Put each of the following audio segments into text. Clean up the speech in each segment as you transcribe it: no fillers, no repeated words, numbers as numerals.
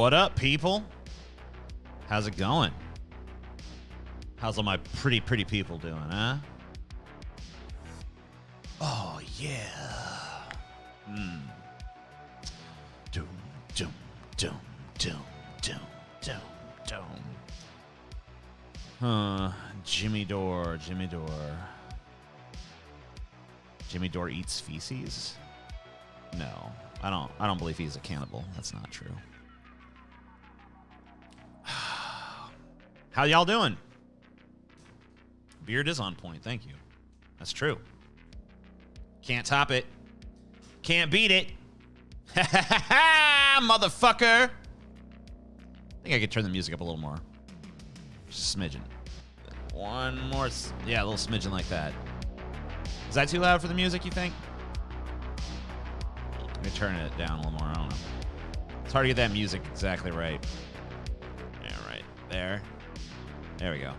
What up, people? How's it going? How's all my pretty people doing, huh? Oh, yeah. Doom, doom, doom, doom, doom, doom, doom. Jimmy Dore. Jimmy Dore eats feces? No, I don't believe he's a cannibal. That's not true. How y'all doing? Beard is on point. Thank you. That's true. Can't top it. Can't beat it. Motherfucker. I think I could turn the music up a little more. Just a smidgen. One more. Yeah, a little smidgen like that. Is that too loud for the music, you think? Let me turn it down a little more. I don't know. It's hard to get that music exactly right. Yeah, right there. There we go.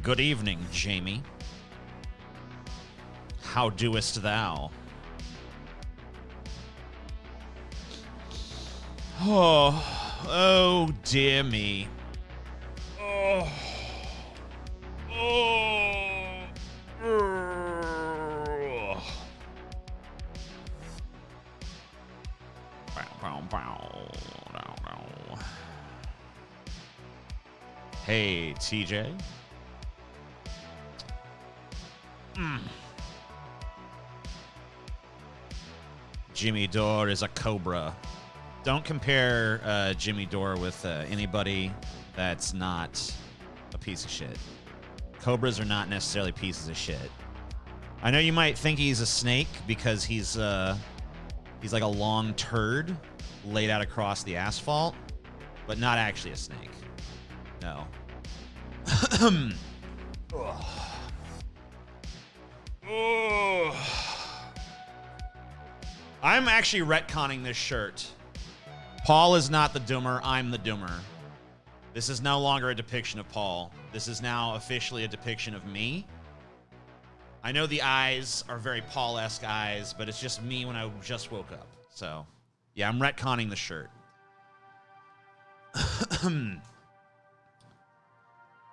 Good evening, Jamie. How doest thou? Oh, dear me. Oh. Hey, TJ. Jimmy Dore is a cobra. Don't compare Jimmy Dore with anybody that's not a piece of shit. Cobras are not necessarily pieces of shit. I know you might think he's a snake because he's like a long turd laid out across the asphalt, but not actually a snake. No. I'm actually retconning this shirt. Paul is not the doomer, I'm the doomer. This is no longer a depiction of Paul. This is now officially a depiction of me. I know the eyes are very Paul-esque eyes, but it's just me when I just woke up. So, yeah, I'm retconning the shirt.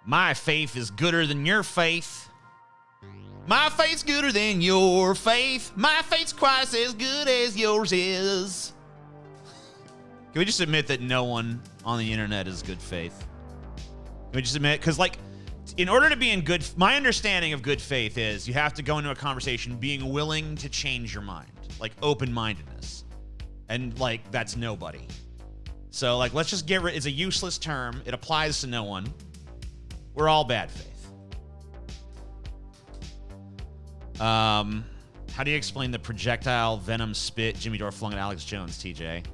My faith is gooder than your faith. My faith's gooder than your faith. My faith's quite as good as yours is. Can we just admit that no one on the internet is good faith? Can we just admit? Because, like, in order to be in good... My understanding of good faith is you have to go into a conversation being willing to change your mind. Like, open-mindedness. And, like, that's nobody. So, like, let's just get rid... It's a useless term. It applies to no one. We're all bad faith. How do you explain the projectile venom spit Jimmy Dore flung at Alex Jones, TJ?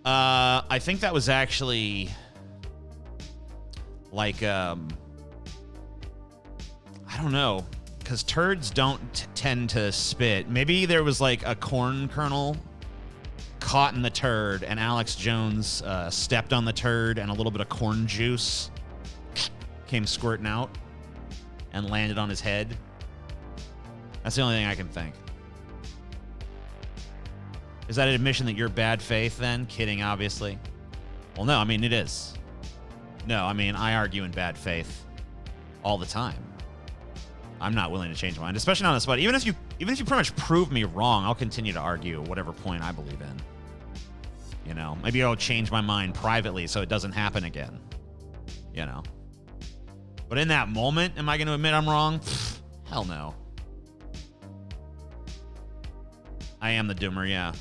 I think that was actually like, I don't know, because turds don't tend to spit. Maybe there was like a corn kernel caught in the turd and Alex Jones stepped on the turd and a little bit of corn juice came squirting out and landed on his head. That's the only thing I can think. Is that an admission that you're bad faith then? Kidding, obviously. Well, no, I mean, it is. No, I mean, I argue in bad faith all the time. I'm not willing to change my mind, especially not on the spot. Even if you pretty much prove me wrong, I'll continue to argue whatever point I believe in. You know, maybe I'll change my mind privately so it doesn't happen again. You know. But in that moment, am I going to admit I'm wrong? Pfft, hell no. I am the doomer, yeah.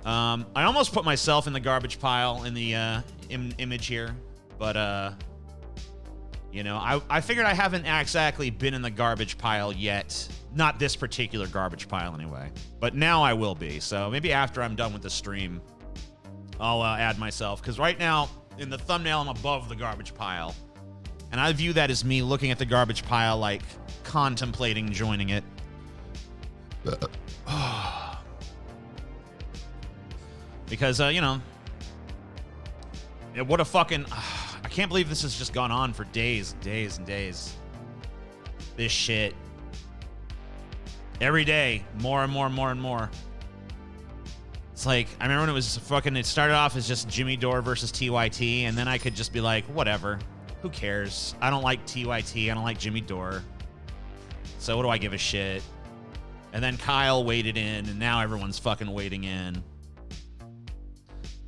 I almost put myself in the garbage pile in the image here, but you know, I figured I haven't exactly been in the garbage pile yet. Not this particular garbage pile anyway, but now I will be. So maybe after I'm done with the stream, I'll add myself, because right now in the thumbnail I'm above the garbage pile, and I view that as me looking at the garbage pile, like contemplating joining it. Because, you know, what a fucking... I can't believe this has just gone on for days and days and days. This shit. Every day, more and more and more and more. It's like, I remember when it was fucking, it started off as just Jimmy Dore versus TYT, and then I could just be like, whatever. Who cares? I don't like TYT. I don't like Jimmy Dore. So what do I give a shit? And then Kyle waded in, and now everyone's fucking wading in.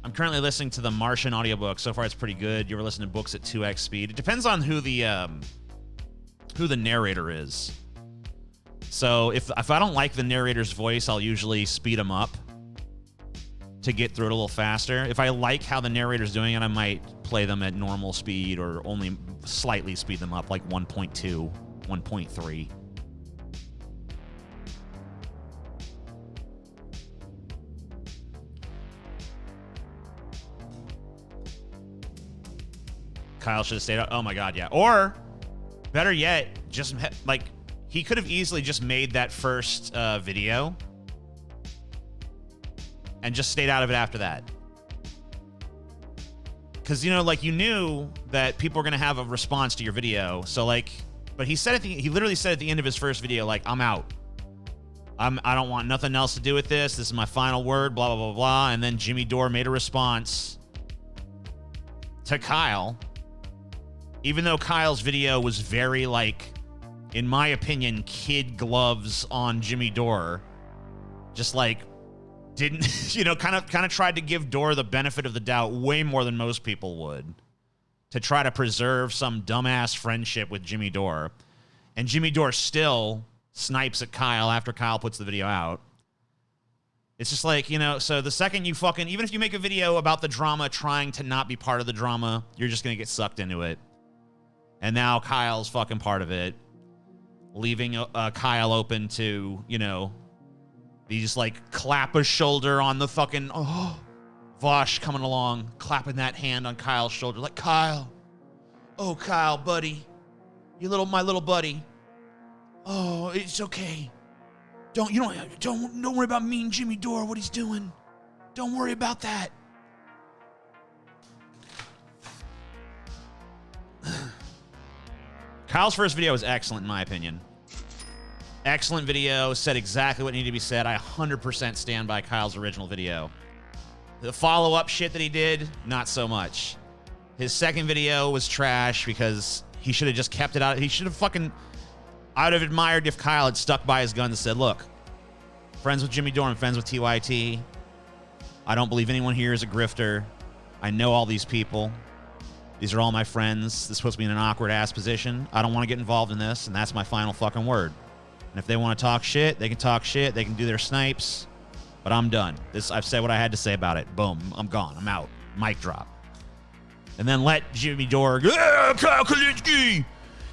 I'm currently listening to the Martian audiobook. So far, it's pretty good. You ever listen to books at 2x speed? It depends on who the narrator is. So if I don't like the narrator's voice, I'll usually speed him up to get through it a little faster. If I like how the narrator's doing it, I might play them at normal speed or only slightly speed them up, like 1.2, 1.3. Kyle should have stayed out. Oh my God, yeah. Or better yet, just like he could have easily just made that first video and just stayed out of it after that. Because, you know, like, you knew that people were going to have a response to your video. So, like, but he said he literally said at the end of his first video, like, I'm out. I don't want nothing else to do with this. This is my final word, blah, blah, blah, blah. And then Jimmy Dore made a response to Kyle. Even though Kyle's video was very, like, in my opinion, kid gloves on Jimmy Dore. Just, like, didn't, you know, kind of tried to give Dore the benefit of the doubt way more than most people would to try to preserve some dumbass friendship with Jimmy Dore. And Jimmy Dore still snipes at Kyle after Kyle puts the video out. It's just like, you know, so the second you fucking, even if you make a video about the drama trying to not be part of the drama, you're just going to get sucked into it. And now Kyle's fucking part of it, leaving Kyle open to, you know, he just, like, clap a shoulder on the fucking, oh, Vosh coming along, clapping that hand on Kyle's shoulder, like, Kyle. Oh, Kyle, buddy. My little buddy. Oh, it's okay. Don't worry about me and Jimmy Dore, what he's doing. Don't worry about that. Kyle's first video was excellent, in my opinion. Excellent video, said exactly what needed to be said. I 100% stand by Kyle's original video. The follow-up shit that he did, not so much. His second video was trash because he should have just kept it out. He should have fucking... I would have admired if Kyle had stuck by his guns and said, look, friends with Jimmy Dore and friends with TYT. I don't believe anyone here is a grifter. I know all these people. These are all my friends. This puts me in an awkward-ass position. I don't want to get involved in this, and that's my final fucking word. And if they want to talk shit, they can talk shit. They can do their snipes. But I'm done. I've said what I had to say about it. Boom. I'm gone. I'm out. Mic drop. And then let Jimmy Dore go, Kyle Kalinske,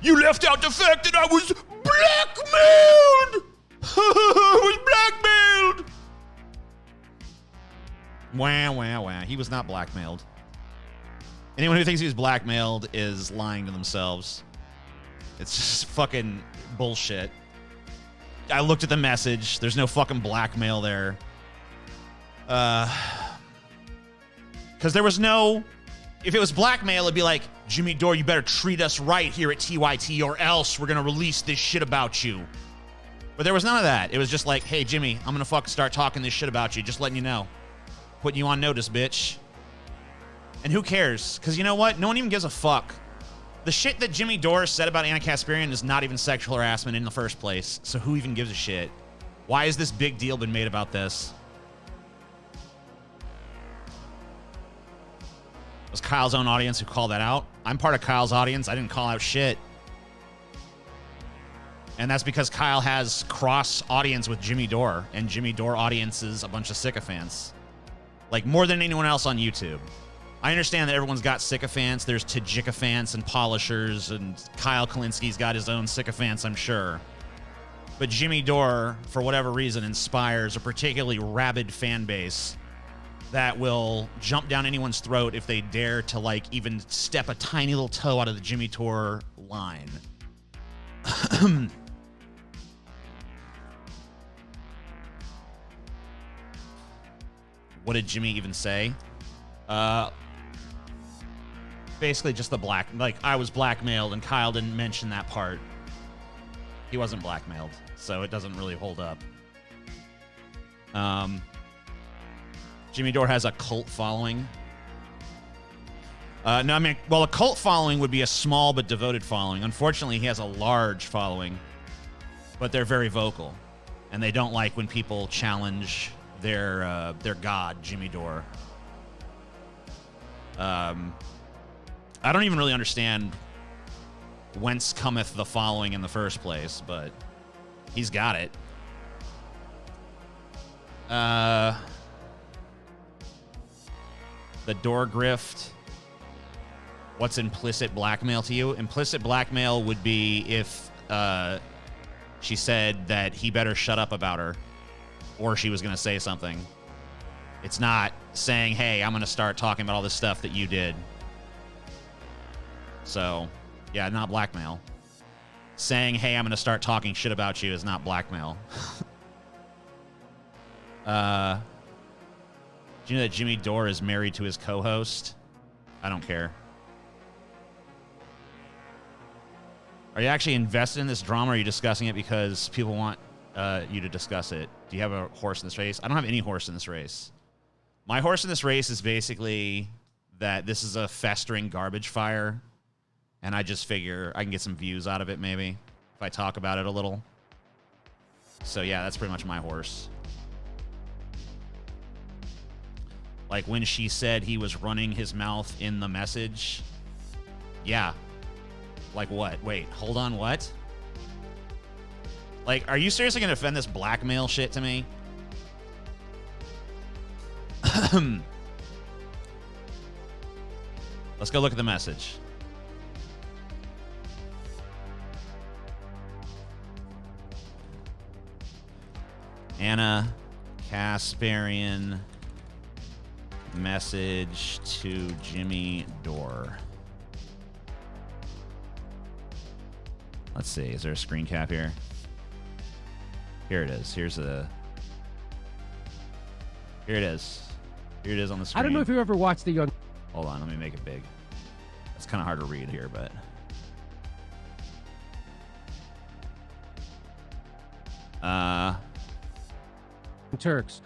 you left out the fact that I was blackmailed. I was blackmailed. Wah, wah, wah. He was not blackmailed. Anyone who thinks he was blackmailed is lying to themselves. It's just fucking bullshit. I looked at the message. There's no fucking blackmail there. Because there was no... If it was blackmail, it'd be like, Jimmy Dore, you better treat us right here at TYT or else we're going to release this shit about you. But there was none of that. It was just like, hey, Jimmy, I'm going to fucking start talking this shit about you. Just letting you know. Putting you on notice, bitch. And who cares? Because you know what? No one even gives a fuck. The shit that Jimmy Dore said about Anna Kasparian is not even sexual harassment in the first place. So who even gives a shit? Why has this big deal been made about this? It was Kyle's own audience who called that out. I'm part of Kyle's audience. I didn't call out shit. And that's because Kyle has cross audience with Jimmy Dore. And Jimmy Dore audience is a bunch of sycophants. Like, more than anyone else on YouTube. I understand that everyone's got sycophants. There's Tajicophants and polishers, and Kyle Kalinski's got his own sycophants, I'm sure. But Jimmy Dore, for whatever reason, inspires a particularly rabid fan base that will jump down anyone's throat if they dare to, like, even step a tiny little toe out of the Jimmy Dore line. What did Jimmy even say? Basically just the like, I was blackmailed, and Kyle didn't mention that part. He wasn't blackmailed, so it doesn't really hold up. Jimmy Dore has a cult following. No, I mean, well, a cult following would be a small but devoted following. Unfortunately, he has a large following, but they're very vocal, and they don't like when people challenge their god, Jimmy Dore. I don't even really understand whence cometh the following in the first place, but he's got it. The Dore grift. What's implicit blackmail to you? Implicit blackmail would be if she said that he better shut up about her, or she was going to say something. It's not saying, hey, I'm going to start talking about all this stuff that you did. So, yeah, not blackmail. Saying, hey, I'm going to start talking shit about you is not blackmail. Do you know that Jimmy Dore is married to his co-host? I don't care. Are you actually invested in this drama, or are you discussing it because people want you to discuss it? Do you have a horse in this race? I don't have any horse in this race. My horse in this race is basically that this is a festering garbage fire, and I just figure I can get some views out of it maybe if I talk about it a little. So yeah, that's pretty much my horse. Like when she said he was running his mouth in the message. Yeah. Like what? Wait, hold on, what? Like, are you seriously going to defend this blackmail shit to me? Let's go look at the message. Anna Kasparian message to Jimmy Dore. Let's see. Is there a screen cap here? Here it is. Here it is. Here it is on the screen. I don't know if you ever watched the young. Hold on. Let me make it big. It's kind of hard to read here, but. Turks.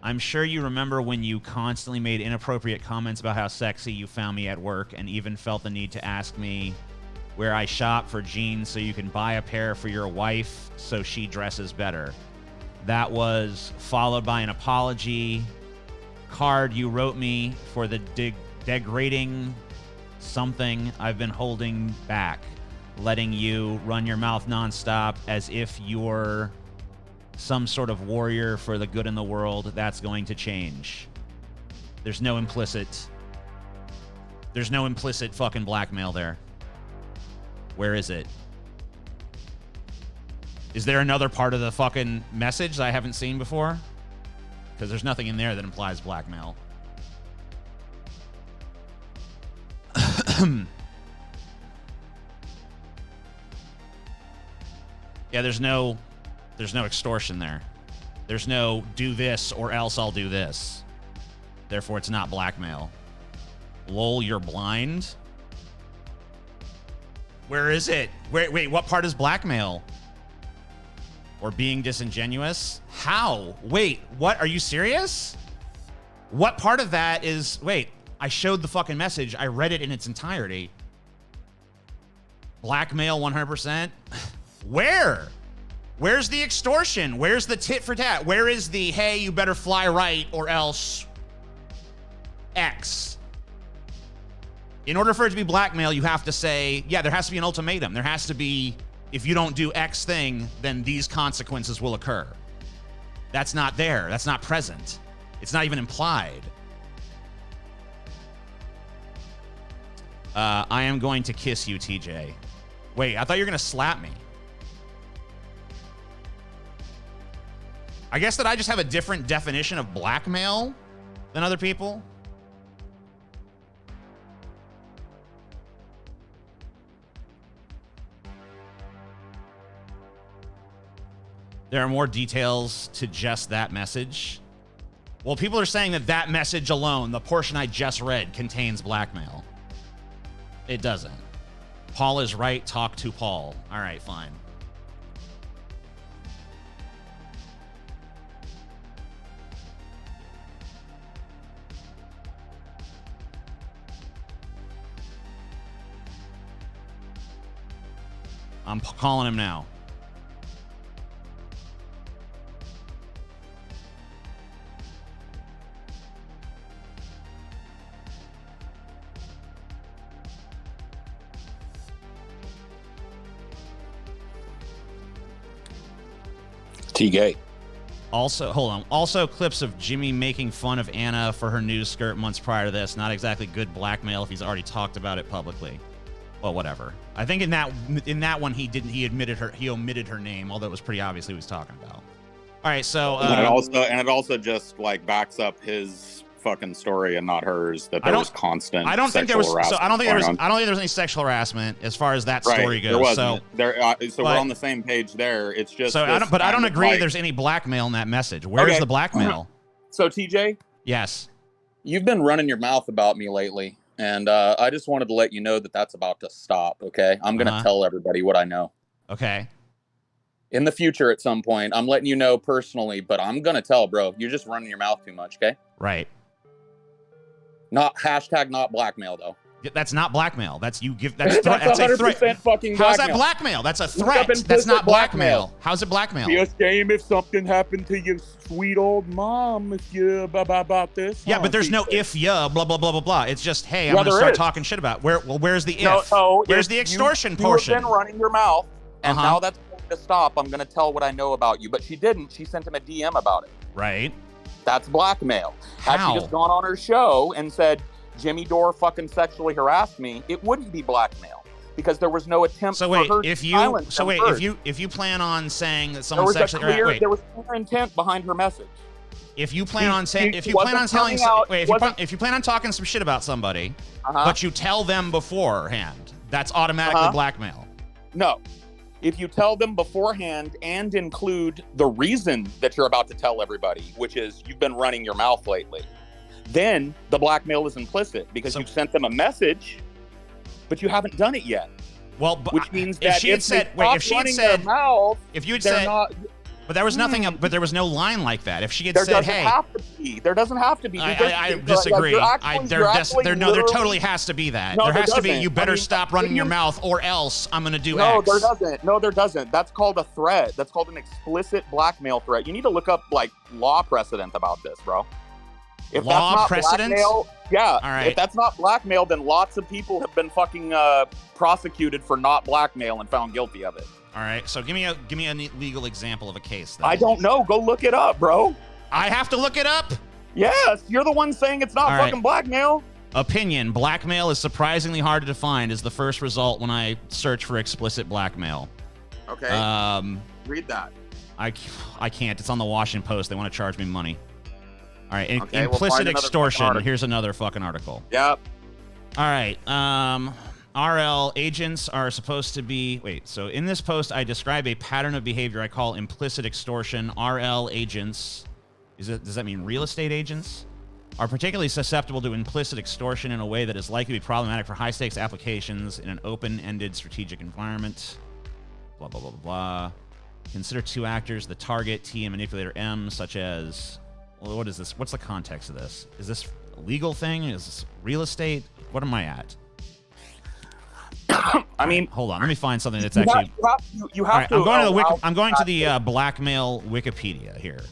I'm sure you remember when you constantly made inappropriate comments about how sexy you found me at work, and even felt the need to ask me where I shop for jeans so you can buy a pair for your wife so she dresses better. That was followed by an apology card you wrote me for the degrading something I've been holding back, letting you run your mouth nonstop as if you're some sort of warrior for the good in the world. That's going to change. There's no implicit fucking blackmail there. Where is it? Is there another part of the fucking message that I haven't seen before? Because there's nothing in there that implies blackmail. Yeah, there's no extortion there. There's no do this or else I'll do this. Therefore, it's not blackmail. Lol, you're blind? Where is it? Wait, what part is blackmail? Or being disingenuous? How? Wait, what? Are you serious? What part of that is... Wait, I showed the fucking message. I read it in its entirety. Blackmail 100%? Where? Where's the extortion? Where's the tit for tat? Where is the, hey, you better fly right or else X? In order for it to be blackmail, you have to say, yeah, there has to be an ultimatum. There has to be, if you don't do X thing, then these consequences will occur. That's not there. That's not present. It's not even implied. I am going to kiss you, TJ. Wait, I thought you were going to slap me. I guess that I just have a different definition of blackmail than other people. There are more details to just that message. Well, people are saying that that message alone, the portion I just read, contains blackmail. It doesn't. Paul is right. Talk to Paul. All right, fine. I'm calling him now. T-Gay. Also, hold on. Also, clips of Jimmy making fun of Anna for her news skirt months prior to this. Not exactly good blackmail if he's already talked about it publicly. Well, whatever. I think in that one he omitted her name, although it was pretty obvious who he was talking about. All right, so and it also just like backs up his fucking story and not hers, that there was constant I don't think there was sexual I don't think there was harassment I don't think there was any sexual harassment as far as that story goes. There wasn't. So we're on the same page there. It's just so I don't agree there's any blackmail in that message. Where's the blackmail? So TJ? Yes. You've been running your mouth about me lately, and I just wanted to let you know that that's about to stop, okay? I'm going to tell everybody what I know. Okay. In the future at some point, I'm letting you know personally, but I'm going to tell, bro. You're just running your mouth too much, okay? Right. Not blackmail, though. That's not blackmail. That's you give. That's a threat. Fucking How's that blackmail? That's a threat. That's not blackmail. How's it blackmail? Be a shame if something happened to your sweet old mom if you about this. Yeah, but there's no if blah blah blah blah blah. It's just hey, I'm gonna start talking shit about where's the if? No, where's the extortion portion? You've been running your mouth, and now that's going to stop. I'm gonna tell what I know about you, but she didn't. She sent him a DM about it. Right. That's blackmail. How? Had she just gone on her show and said Jimmy Dore fucking sexually harassed me, it wouldn't be blackmail because there was no attempt for her to silence him first. if you plan on saying that someone sexually harassed, there was clear intent behind her message. If you plan on saying, if you plan on talking some shit about somebody, but you tell them beforehand, that's automatically blackmail. No. If you tell them beforehand and include the reason that you're about to tell everybody, which is you've been running your mouth lately, then the blackmail is implicit because you've sent them a message, but you haven't done it yet. Well, which means that if you had said, but there was nothing, but there was no line like that. If she had said, "Hey," there doesn't have to be. I disagree. There totally has to be that. There has to be. You better stop running your mouth, or else I'm going to do X. There doesn't. No, there doesn't. That's called a threat. That's called an explicit blackmail threat. You need to look up like law precedent about this, bro. If law that's not precedent? Blackmail, yeah. All right. If that's not blackmail, then lots of people have been fucking prosecuted for not blackmail and found guilty of it. All right. So give me a legal example of a case. Then. I don't know. Go look it up, bro. I have to look it up? Yes. You're the one saying it's not fucking blackmail. Opinion. Blackmail is surprisingly hard to define is the first result when I search for explicit blackmail. Okay. Read that. I can't. It's on the Washington Post. They want to charge me money. All right, okay, implicit extortion. Here's another fucking article. Yep. All right. RL agents are supposed to be... Wait, so in this post, I describe a pattern of behavior I call implicit extortion. RL agents... Does that mean real estate agents? Are particularly susceptible to implicit extortion in a way that is likely to be problematic for high-stakes applications in an open-ended strategic environment. Blah, blah, blah, blah, blah. Consider two actors, the target, T, and manipulator, M, such as... Well, what is this? What's the context of this? Is this a legal thing? Is this real estate? What am I at? I mean, hold on. Let me find something that's actually. You have to. I'm going to the blackmail Wikipedia here.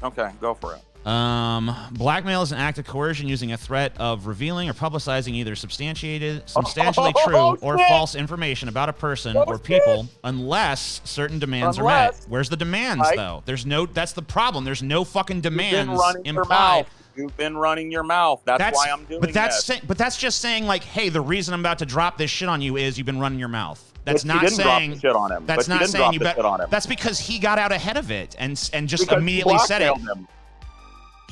Okay, go for it. Blackmail is an act of coercion using a threat of revealing or publicizing either substantially true or false information about a person or people, unless certain demands are met. Where's the demands, though? There's no. That's the problem. There's no fucking demands implied. You've been running your mouth. That's why I'm doing this. But that's just saying, like, hey, the reason I'm about to drop this shit on you is you've been running your mouth. That's not saying shit on him. That's not saying you bet. That's because he got out ahead of it and just immediately said it.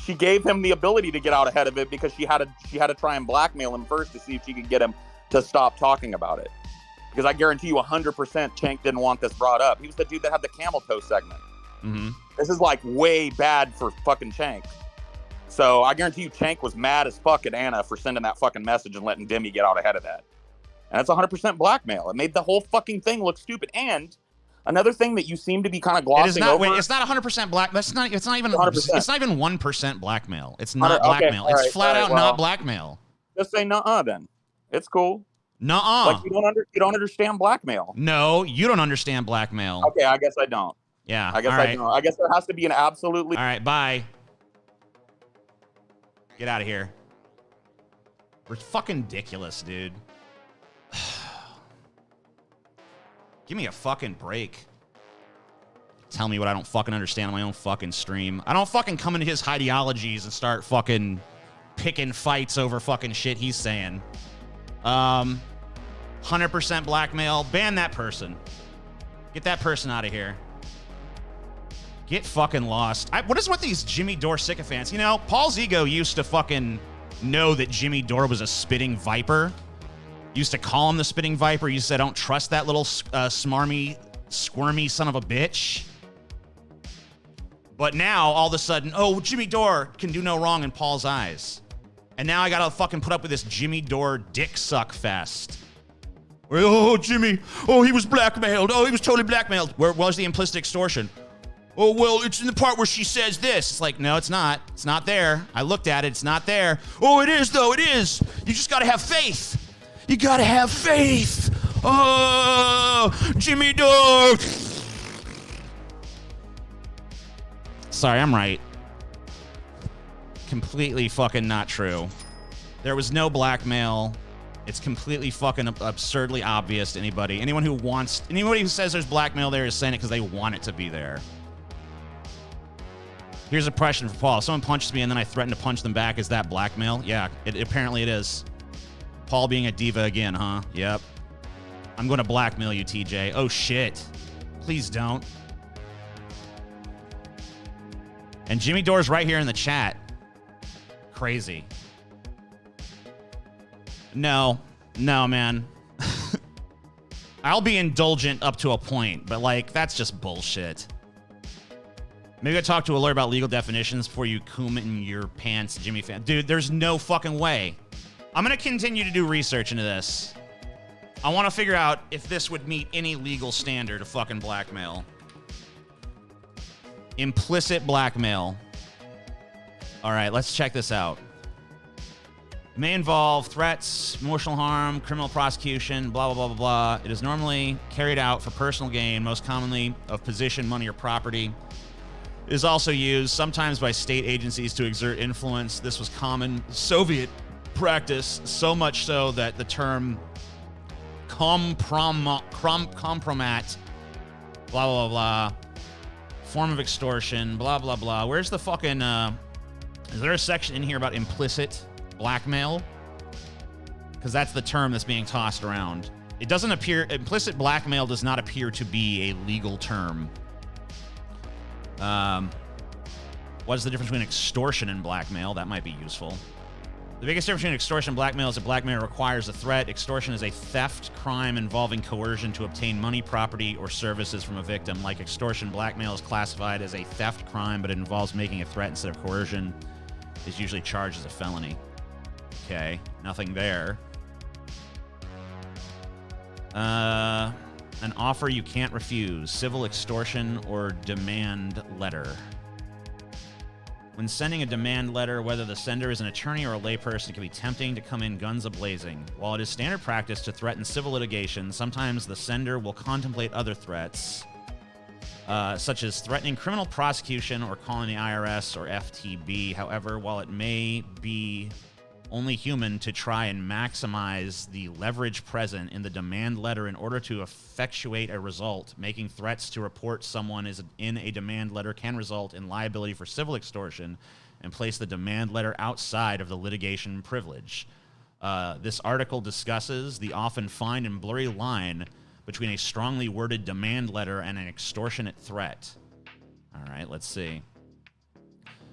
She gave him the ability to get out ahead of it because she had to try and blackmail him first to see if she could get him to stop talking about it. Because I guarantee you 100% Cenk didn't want this brought up. He was the dude that had the camel toe segment. Mm-hmm. This is like way bad for fucking Cenk. So I guarantee you Cenk was mad as fuck at Anna for sending that fucking message and letting Demi get out ahead of that. And that's 100% blackmail. It made the whole fucking thing look stupid. And another thing that you seem to be kind of glossing over. Wait, it's not 100% black. It's not even 100%. It's not even 1% blackmail. It's not blackmail. It's flat out not blackmail. Just say nuh-uh then. It's cool. Nuh-uh. Like you don't understand blackmail. No, you don't understand blackmail. Okay, I guess I don't. Yeah. I guess I don't. I guess there has to be an absolutely. All right, bye. Get out of here. We're fucking ridiculous, dude. Give me a fucking break. Tell me what I don't fucking understand on my own fucking stream. I don't fucking come into his ideologies and start fucking picking fights over fucking shit he's saying. 100% blackmail. Ban that person. Get that person out of here. Get fucking lost. What is with these Jimmy Dore sycophants? You know, Paul's ego used to fucking know that Jimmy Dore was a spitting viper. Used to call him the spitting viper. Used to say, don't trust that little smarmy, squirmy son of a bitch. But now, all of a sudden, oh, Jimmy Dore can do no wrong in Paul's eyes. And now I gotta fucking put up with this Jimmy Dore dick suck fest. Oh, Jimmy. Oh, he was blackmailed. Oh, he was totally blackmailed. Where was the implicit extortion? Oh, well, it's in the part where she says this. It's like, no, it's not. It's not there. I looked at it. It's not there. Oh, it is, though. It is. You just gotta have faith. You gotta have faith. Oh, Jimmy Dore. Sorry, I'm right. Completely fucking not true. There was no blackmail. It's completely fucking absurdly obvious to anybody. Anybody who says there's blackmail there is saying it because they want it to be there. Here's a question for Paul. If someone punches me and then I threaten to punch them back, is that blackmail? Yeah, apparently it is. Paul being a diva again, huh? Yep. I'm going to blackmail you, TJ. Oh, shit. Please don't. And Jimmy Dore's right here in the chat. Crazy. No, man. I'll be indulgent up to a point, but, like, that's just bullshit. Maybe I talk to a lawyer about legal definitions before you coom in your pants, Jimmy fan. Dude, there's no fucking way. I'm going to continue to do research into this. I want to figure out if this would meet any legal standard of fucking blackmail. Implicit blackmail. All right, let's check this out. It may involve threats, emotional harm, criminal prosecution, blah, blah, blah, blah, blah. It is normally carried out for personal gain, most commonly of position, money, or property. It is also used sometimes by state agencies to exert influence. This was common Soviet practice, so much so that the term compromat, blah, blah, blah, form of extortion, blah, blah, blah. Where's the fucking, is there a section in here about implicit blackmail? Because that's the term that's being tossed around. It doesn't appear, implicit blackmail does not appear to be a legal term. What is the difference between extortion and blackmail? That might be useful. The biggest difference between extortion and blackmail is that blackmail requires a threat. Extortion is a theft crime involving coercion to obtain money, property, or services from a victim. Like extortion, blackmail is classified as a theft crime, but it involves making a threat instead of coercion. Is usually charged as a felony. Okay, nothing there. An offer you can't refuse. Civil extortion or demand letter. When sending a demand letter, whether the sender is an attorney or a layperson, it can be tempting to come in guns a-blazing. While it is standard practice to threaten civil litigation, sometimes the sender will contemplate other threats, such as threatening criminal prosecution or calling the IRS or FTB. However, while it may be only human to try and maximize the leverage present in the demand letter in order to effectuate a result, making threats to report someone is in a demand letter can result in liability for civil extortion and place the demand letter outside of the litigation privilege. This article discusses the often fine and blurry line between a strongly worded demand letter and an extortionate threat. All right, let's see.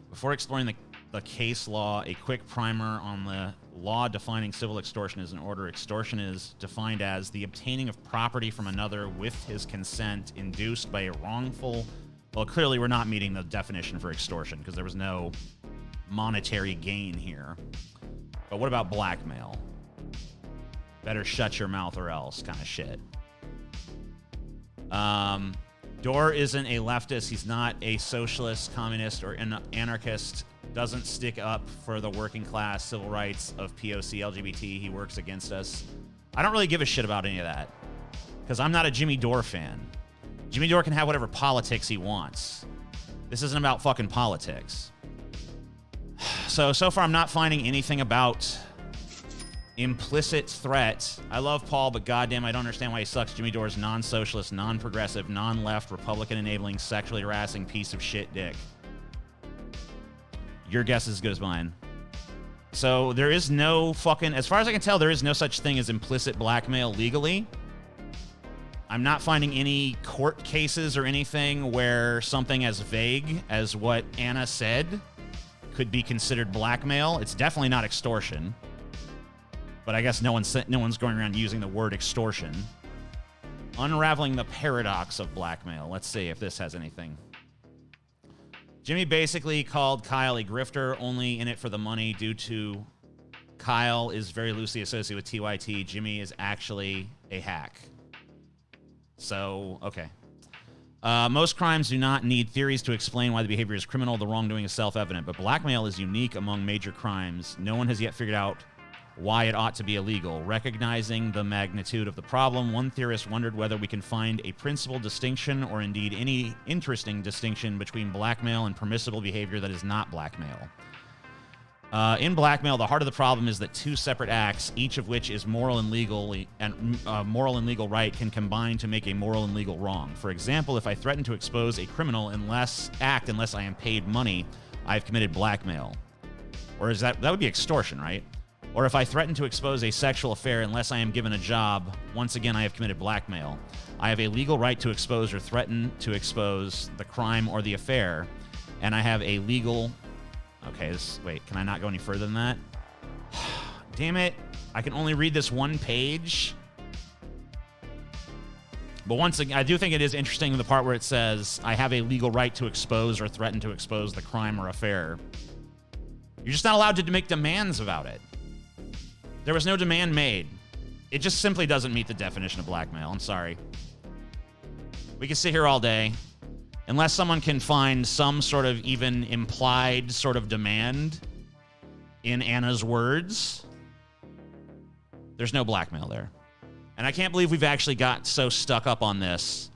Before exploring the case law, a quick primer on the law defining civil extortion is in order. Extortion is defined as the obtaining of property from another with his consent induced by a wrongful... Well, clearly we're not meeting the definition for extortion because there was no monetary gain here. But what about blackmail? Better shut your mouth or else kind of shit. Dore isn't a leftist. He's not a socialist, communist, or anarchist. Doesn't stick up for the working class, civil rights of POC, LGBT. He works against us. I don't really give a shit about any of that because I'm not a Jimmy Dore fan. Jimmy Dore can have whatever politics he wants. This isn't about fucking politics. So far I'm not finding anything about implicit threat. I love Paul, but goddamn, I don't understand why he sucks. Jimmy Dore is non-socialist, non-progressive, non-left, Republican-enabling, sexually harassing piece of shit dick. Your guess is as good as mine. So there is no fucking, as far as I can tell, there is no such thing as implicit blackmail legally. I'm not finding any court cases or anything where something as vague as what Anna said could be considered blackmail. It's definitely not extortion. But I guess no one's going around using the word extortion. Unraveling the paradox of blackmail. Let's see if this has anything. Jimmy basically called Kyle a grifter, only in it for the money due to Kyle is very loosely associated with TYT. Jimmy is actually a hack. So, okay. Most crimes do not need theories to explain why the behavior is criminal. The wrongdoing is self-evident. But blackmail is unique among major crimes. No one has yet figured out why it ought to be illegal. Recognizing the magnitude of the problem, one theorist wondered whether we can find a principal distinction or indeed any interesting distinction between blackmail and permissible behavior that is not blackmail. In blackmail, the heart of the problem is that two separate acts, each of which is moral and legal right, can combine to make a moral and legal wrong. For example, if I threaten to expose a criminal unless I am paid money, I've committed blackmail. Or is that would be extortion, right? Or if I threaten to expose a sexual affair unless I am given a job, once again I have committed blackmail. I have a legal right to expose or threaten to expose the crime or the affair, and I have a legal... Okay, wait, can I not go any further than that? Damn it. I can only read this one page. But once again, I do think it is interesting in the part where it says, I have a legal right to expose or threaten to expose the crime or affair. You're just not allowed to make demands about it. There was no demand made. It just simply doesn't meet the definition of blackmail. I'm sorry. We can sit here all day. Unless someone can find some sort of even implied sort of demand in Anna's words, there's no blackmail there. And I can't believe we've actually got so stuck up on this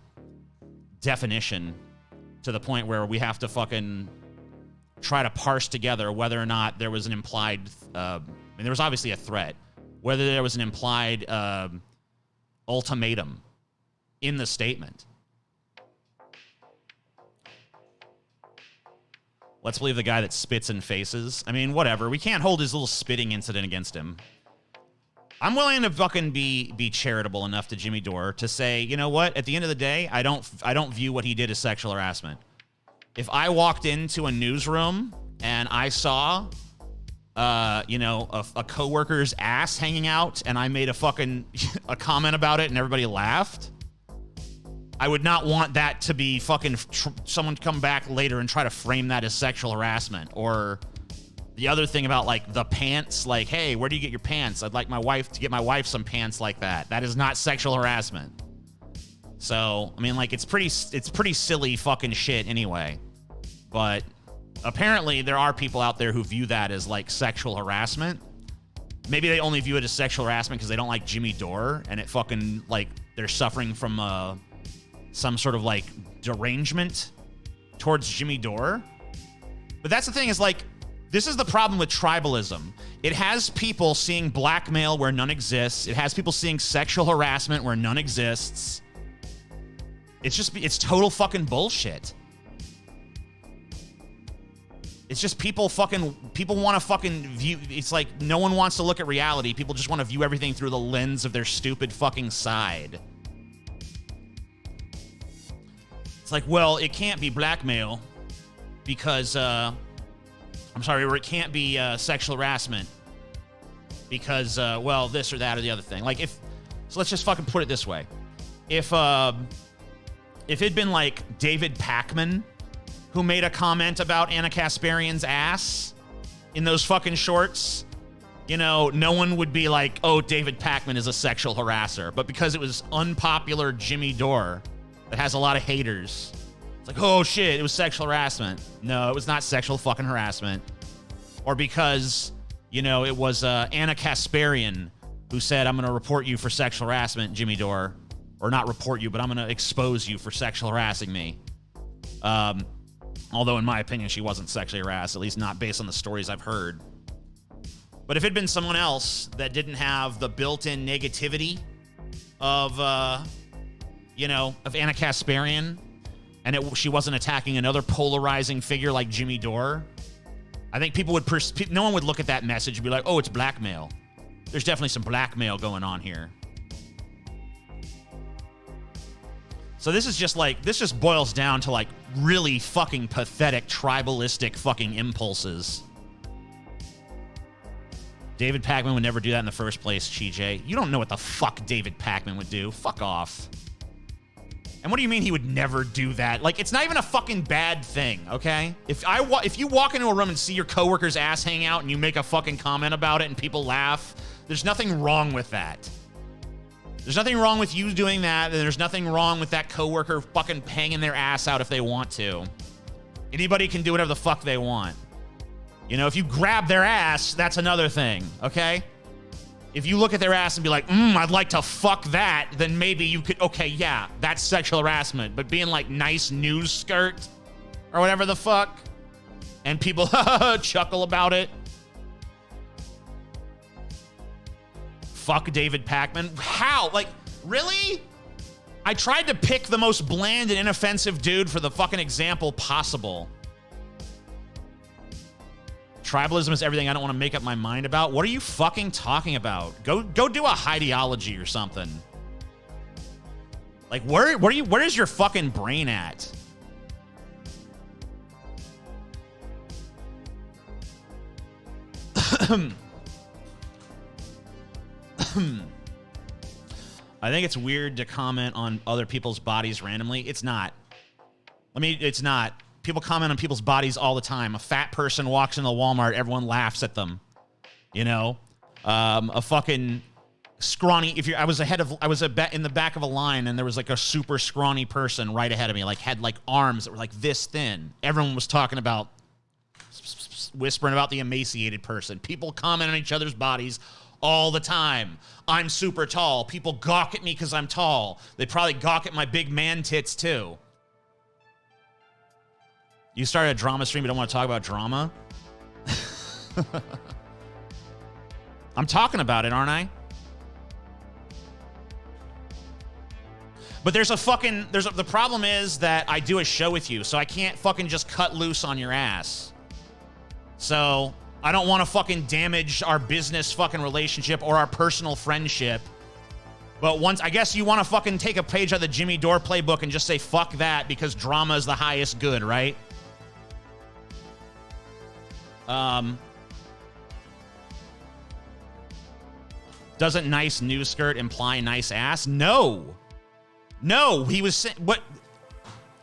definition to the point where we have to fucking try to parse together whether or not there was an implied... there was obviously a threat. Whether there was an implied ultimatum in the statement. Let's believe the guy that spits in faces. I mean, whatever. We can't hold his little spitting incident against him. I'm willing to fucking be charitable enough to Jimmy Dore to say, you know what? At the end of the day, I don't view what he did as sexual harassment. If I walked into a newsroom and I saw, a coworker's ass hanging out and I made a comment about it and everybody laughed, I would not want that to be fucking someone come back later and try to frame that as sexual harassment. Or the other thing about like the pants, like, hey, where do you get your pants? I'd like my wife to get my wife some pants like that. That is not sexual harassment. So, I mean, like, it's pretty silly fucking shit anyway. But apparently there are people out there who view that as like sexual harassment. Maybe they only view it as sexual harassment because they don't like Jimmy Dore and it fucking like they're suffering from some sort of like derangement towards Jimmy Dore. But that's the thing is like, this is the problem with tribalism. It has people seeing blackmail where none exists. It has people seeing sexual harassment where none exists. It's total fucking bullshit. It's just people want to fucking view, it's like no one wants to look at reality. People just want to view everything through the lens of their stupid fucking side. It's like, well, it can't be blackmail because, or it can't be sexual harassment because, well, this or that or the other thing. Like so let's just fucking put it this way. If it'd been like David Pakman who made a comment about Anna Kasparian's ass in those fucking shorts, no one would be like, oh, David Pakman is a sexual harasser. But because it was unpopular Jimmy Dore that has a lot of haters, it's like, oh shit, it was sexual harassment. No, it was not sexual fucking harassment. Or because, it was Anna Kasparian who said, I'm going to report you for sexual harassment, Jimmy Dore. Or not report you, but I'm going to expose you for sexual harassing me. Although, in my opinion, she wasn't sexually harassed, at least not based on the stories I've heard. But if it had been someone else that didn't have the built-in negativity of, you know, of Anna Kasparian, and she wasn't attacking another polarizing figure like Jimmy Dore, I think people would, no one would look at that message and be like, oh, it's blackmail. There's definitely some blackmail going on here. So this is just like, this just boils down to like really fucking pathetic tribalistic fucking impulses. David Pakman would never do that in the first place, CJ. You don't know what the fuck David Pakman would do. Fuck off. And what do you mean he would never do that? Like, it's not even a fucking bad thing, okay? If you walk into a room and see your coworker's ass hang out and you make a fucking comment about it and people laugh, there's nothing wrong with that. There's nothing wrong with you doing that, and there's nothing wrong with that coworker fucking hanging their ass out if they want to. Anybody can do whatever the fuck they want. You know, if you grab their ass, that's another thing, okay? If you look at their ass and be like, I'd like to fuck that, then maybe you could, okay, yeah, that's sexual harassment. But being like nice news skirt or whatever the fuck, and people chuckle about it. Fuck David Pakman. How? Like, really? I tried to pick the most bland and inoffensive dude for the fucking example possible. Tribalism is everything I don't want to make up my mind about. What are you fucking talking about? Go do a ideology or something. Like, where is your fucking brain at? I think it's weird to comment on other people's bodies randomly. It's not. It's not. People comment on people's bodies all the time. A fat person walks into Walmart, everyone laughs at them. You know? A fucking scrawny, I was in the back of a line and there was like a super scrawny person right ahead of me, like had like arms that were like this thin. Everyone was talking about, whispering about the emaciated person. People comment on each other's bodies all the time. I'm super tall. People gawk at me because I'm tall. They probably gawk at my big man tits too. You started a drama stream, but don't want to talk about drama? I'm talking about it, aren't I? But the problem is that I do a show with you, so I can't fucking just cut loose on your ass. So I don't want to fucking damage our business fucking relationship or our personal friendship. But I guess you want to fucking take a page out of the Jimmy Dore playbook and just say fuck that because drama is the highest good, right? Doesn't nice news skirt imply nice ass? No. No, he was saying, what?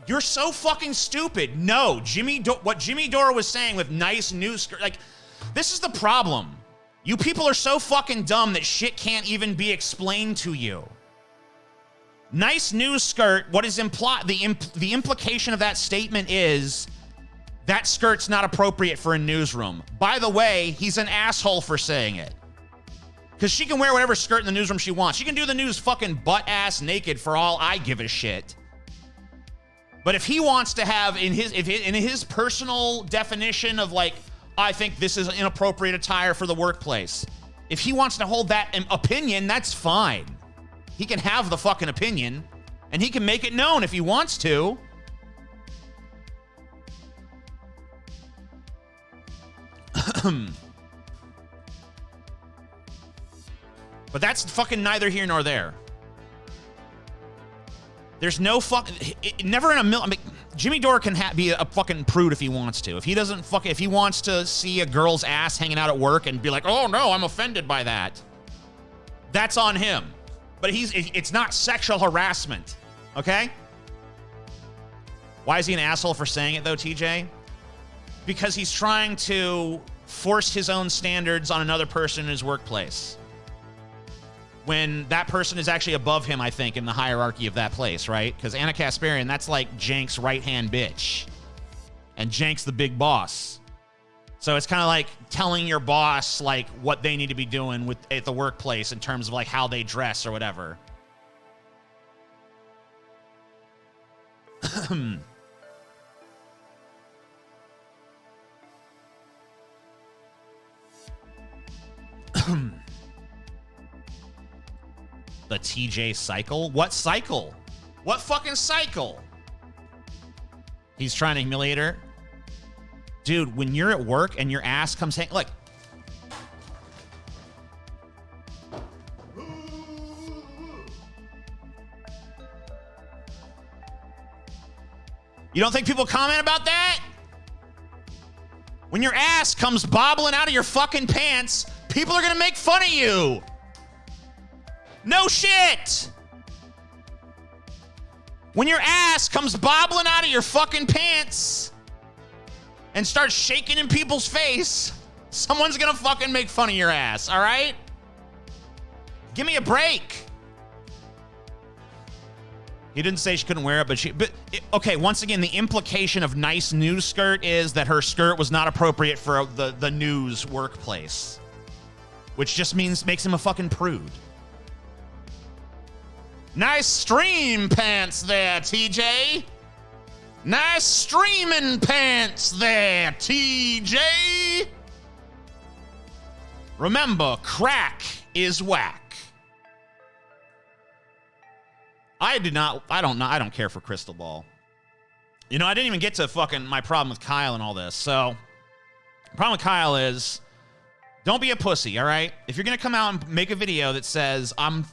You're so fucking stupid. No, what Jimmy Dore was saying with nice news skirt, like, this is the problem. You people are so fucking dumb that shit can't even be explained to you. Nice news skirt, what is implied, the implication of that statement is that skirt's not appropriate for a newsroom. By the way, he's an asshole for saying it. Because she can wear whatever skirt in the newsroom she wants. She can do the news fucking butt-ass naked for all I give a shit. But if he wants to have, in his personal definition of like, I think this is inappropriate attire for the workplace, if he wants to hold that opinion, that's fine. He can have the fucking opinion, and he can make it known if he wants to. But that's fucking neither here nor there. There's no fucking, never in a million. I mean, Jimmy Dore can be a fucking prude if he wants to. If he wants to see a girl's ass hanging out at work and be like, oh no, I'm offended by that, that's on him. But it's not sexual harassment, okay? Why is he an asshole for saying it though, TJ? Because he's trying to force his own standards on another person in his workplace, when that person is actually above him, I think, in the hierarchy of that place, right? Because Anna Kasparian, that's like Jank's right-hand bitch. And Jank's the big boss. So it's kind of like telling your boss like what they need to be doing at the workplace in terms of like how they dress or whatever. The TJ cycle? What cycle? What fucking cycle? He's trying to humiliate her. Dude, when you're at work and your ass comes hang, like, you don't think people comment about that? When your ass comes bobbling out of your fucking pants, people are gonna make fun of you. No shit. When your ass comes bobbling out of your fucking pants and starts shaking in people's face, someone's gonna fucking make fun of your ass, all right? Give me a break. He didn't say she couldn't wear it, okay, once again, the implication of nice news skirt is that her skirt was not appropriate for the news workplace, which just makes him a fucking prude. Nice stream pants there, TJ. Nice streaming pants there, TJ. Remember, crack is whack. I don't care for Crystal Ball. You know, I didn't even get to fucking my problem with Kyle and all this. So, the problem with Kyle is, don't be a pussy, all right? If you're going to come out and make a video that says, I'm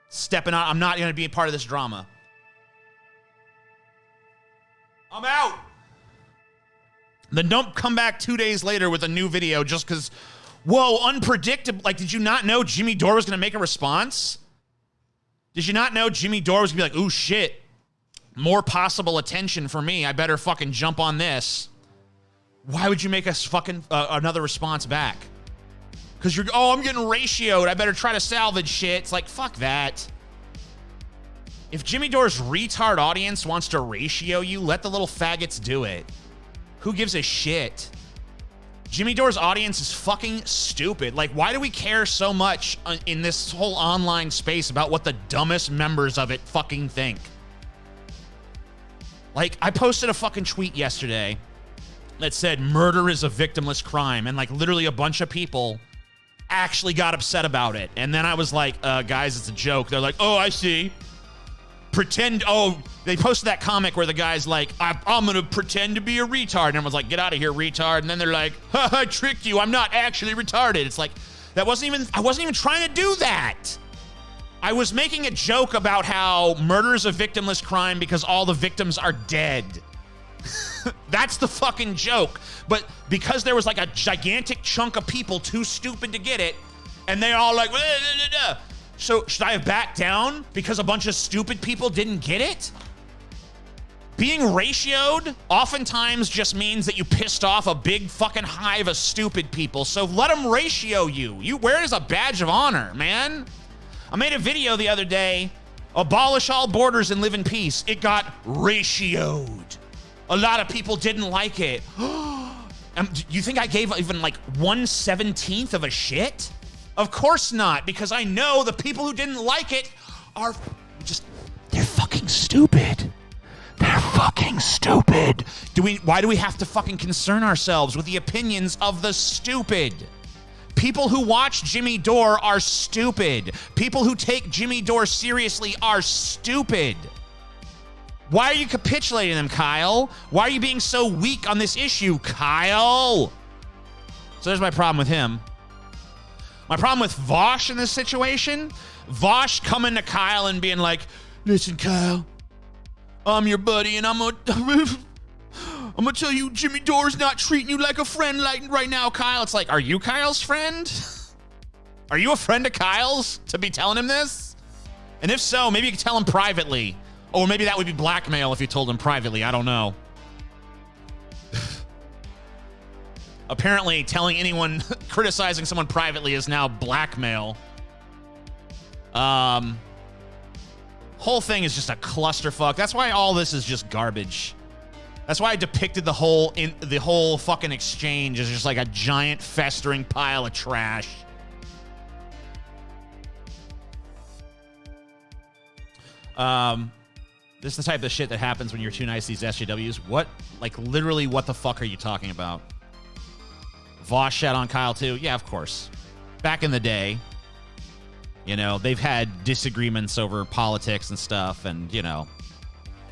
stepping out, I'm not going to be a part of this drama, I'm out. Then don't come back 2 days later with a new video just because, whoa, unpredictable. Like, did you not know Jimmy Dore was going to make a response? Did you not know Jimmy Dore was going to be like, ooh, shit, more possible attention for me. I better fucking jump on this. Why would you make us fucking another response back? Because you're, oh, I'm getting ratioed. I better try to salvage shit. It's like, fuck that. If Jimmy Dore's retard audience wants to ratio you, let the little faggots do it. Who gives a shit? Jimmy Dore's audience is fucking stupid. Like, why do we care so much in this whole online space about what the dumbest members of it fucking think? Like, I posted a fucking tweet yesterday that said murder is a victimless crime, and like literally a bunch of people actually got upset about it. And then I was like, guys, it's a joke. They're like, oh, I see. Pretend, oh, they posted that comic where the guy's like, I'm gonna pretend to be a retard. And everyone's like, get out of here, retard. And then they're like, ha, I tricked you. I'm not actually retarded. It's like, I wasn't even trying to do that. I was making a joke about how murder is a victimless crime because all the victims are dead. That's the fucking joke. But because there was like a gigantic chunk of people too stupid to get it, and they all like, so should I have backed down because a bunch of stupid people didn't get it? Being ratioed oftentimes just means that you pissed off a big fucking hive of stupid people. So let them ratio you. You wear it as a badge of honor, man. I made a video the other day, abolish all borders and live in peace. It got ratioed. A lot of people didn't like it. You think I gave even like 1/17 of a shit? Of course not, because I know the people who didn't like it are just, they're fucking stupid. They're fucking stupid. Why do we have to fucking concern ourselves with the opinions of the stupid? People who watch Jimmy Dore are stupid. People who take Jimmy Dore seriously are stupid. Why are you capitulating them, Kyle? Why are you being so weak on this issue, Kyle? So there's my problem with him. My problem with Vosh in this situation, Vosh coming to Kyle and being like, listen, Kyle, I'm your buddy and I'm gonna tell you Jimmy Dore's not treating you like a friend like right now, Kyle. It's like, are you Kyle's friend? Are you a friend of Kyle's to be telling him this? And if so, maybe you could tell him privately. Or maybe that would be blackmail if you told him privately. I don't know. Apparently, telling anyone, criticizing someone privately is now blackmail. Whole thing is just a clusterfuck. That's why all this is just garbage. That's why I depicted the whole fucking exchange as just like a giant festering pile of trash. This is the type of shit that happens when you're too nice to these SJWs. What, like, literally, what the fuck are you talking about? Vosh shat on Kyle too? Yeah, of course. Back in the day, you know, they've had disagreements over politics and stuff, and, you know,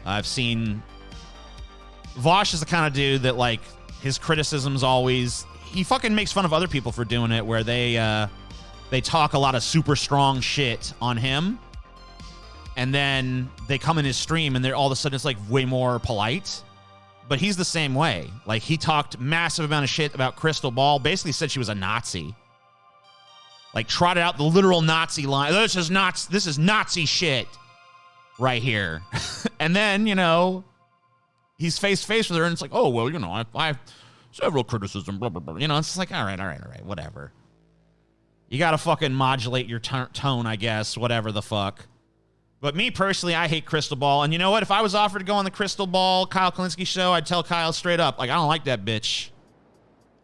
I've seen... Vosh is the kind of dude that, like, his criticism's always... He fucking makes fun of other people for doing it, where they talk a lot of super strong shit on him, and then they come in his stream, and they're all of a sudden it's, like, way more polite. But he's the same way. Like, he talked massive amount of shit about Crystal Ball, basically said she was a Nazi. Like, trotted out the literal Nazi line. This is Nazi shit right here. And then, you know... He's face to face with her, and it's like, oh, well, you know, I have several criticism, blah, blah, blah. You know, it's just like, all right, whatever. You got to fucking modulate your tone, I guess, whatever the fuck. But me, personally, I hate Crystal Ball. And you know what? If I was offered to go on the Crystal Ball Kyle Kalinske show, I'd tell Kyle straight up, like, I don't like that bitch.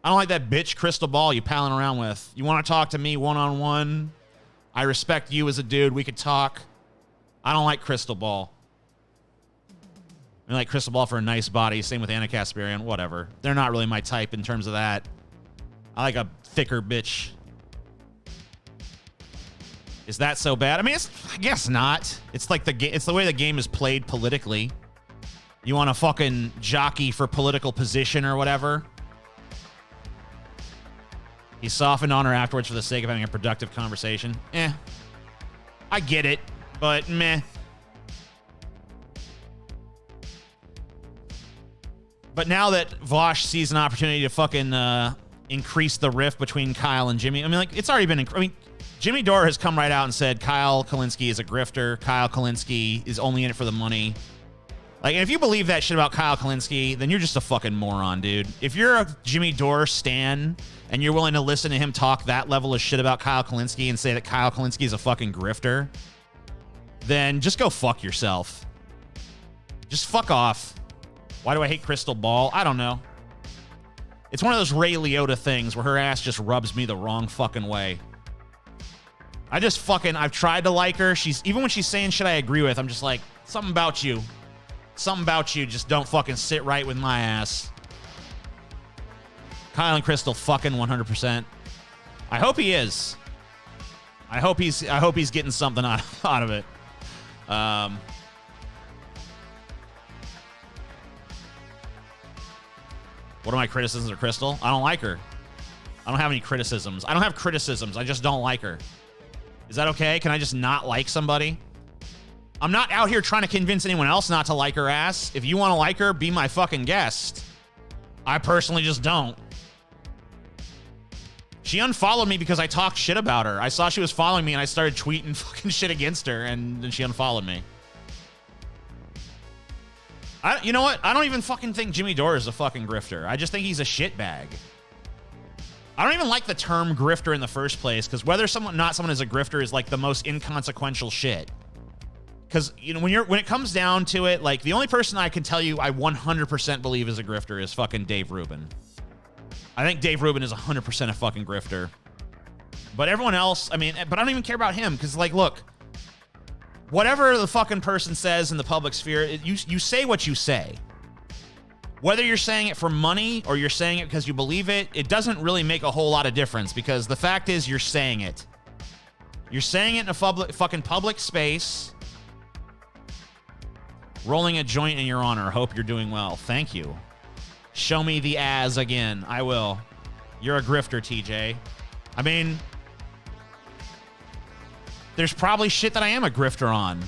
I don't like that bitch Crystal Ball you palling around with. You want to talk to me one-on-one? I respect you as a dude. We could talk. I don't like Crystal Ball. I like Crystal Ball for a nice body. Same with Anna Kasparian. Whatever. They're not really my type in terms of that. I like a thicker bitch. Is that so bad? I mean, I guess not. It's like it's the way the game is played politically. You want to fucking jockey for political position or whatever. He softened on her afterwards for the sake of having a productive conversation. I get it, but meh. But now that Vosh sees an opportunity to fucking increase the rift between Kyle and Jimmy, I mean, like, it's already been... I mean, Jimmy Dore has come right out and said Kyle Kalinske is a grifter. Kyle Kalinske is only in it for the money. Like, and if you believe that shit about Kyle Kalinske, then you're just a fucking moron, dude. If you're a Jimmy Dore stan and you're willing to listen to him talk that level of shit about Kyle Kalinske and say that Kyle Kalinske is a fucking grifter, then just go fuck yourself. Just fuck off. Why do I hate Crystal Ball? I don't know. It's one of those Ray Liotta things where her ass just rubs me the wrong fucking way. I've tried to like her. Even when she's saying shit I agree with, I'm just like, something about you just don't fucking sit right with my ass. Kyle and Crystal fucking 100%. I hope he is. I hope he's getting something out of it. What are my criticisms of Crystal? I don't like her. I don't have any criticisms. I don't have criticisms. I just don't like her. Is that okay? Can I just not like somebody? I'm not out here trying to convince anyone else not to like her ass. If you want to like her, be my fucking guest. I personally just don't. She unfollowed me because I talked shit about her. I saw she was following me and I started tweeting fucking shit against her, and then she unfollowed me. You know what? I don't even fucking think Jimmy Dore is a fucking grifter. I just think he's a shitbag. I don't even like the term grifter in the first place, because whether someone is a grifter is like the most inconsequential shit. Because, you know, when it comes down to it, like, the only person I can tell you I 100% believe is a grifter is fucking Dave Rubin. I think Dave Rubin is 100% a fucking grifter. But everyone else, I mean, but I don't even care about him, because, like, look, whatever the fucking person says in the public sphere, you say what you say. Whether you're saying it for money or you're saying it because you believe it, it doesn't really make a whole lot of difference, because the fact is you're saying it. You're saying it in a fucking public space. Rolling a joint in your honor. Hope you're doing well. Thank you. Show me the as again. I will. You're a grifter, TJ. I mean, there's probably shit that I am a grifter on.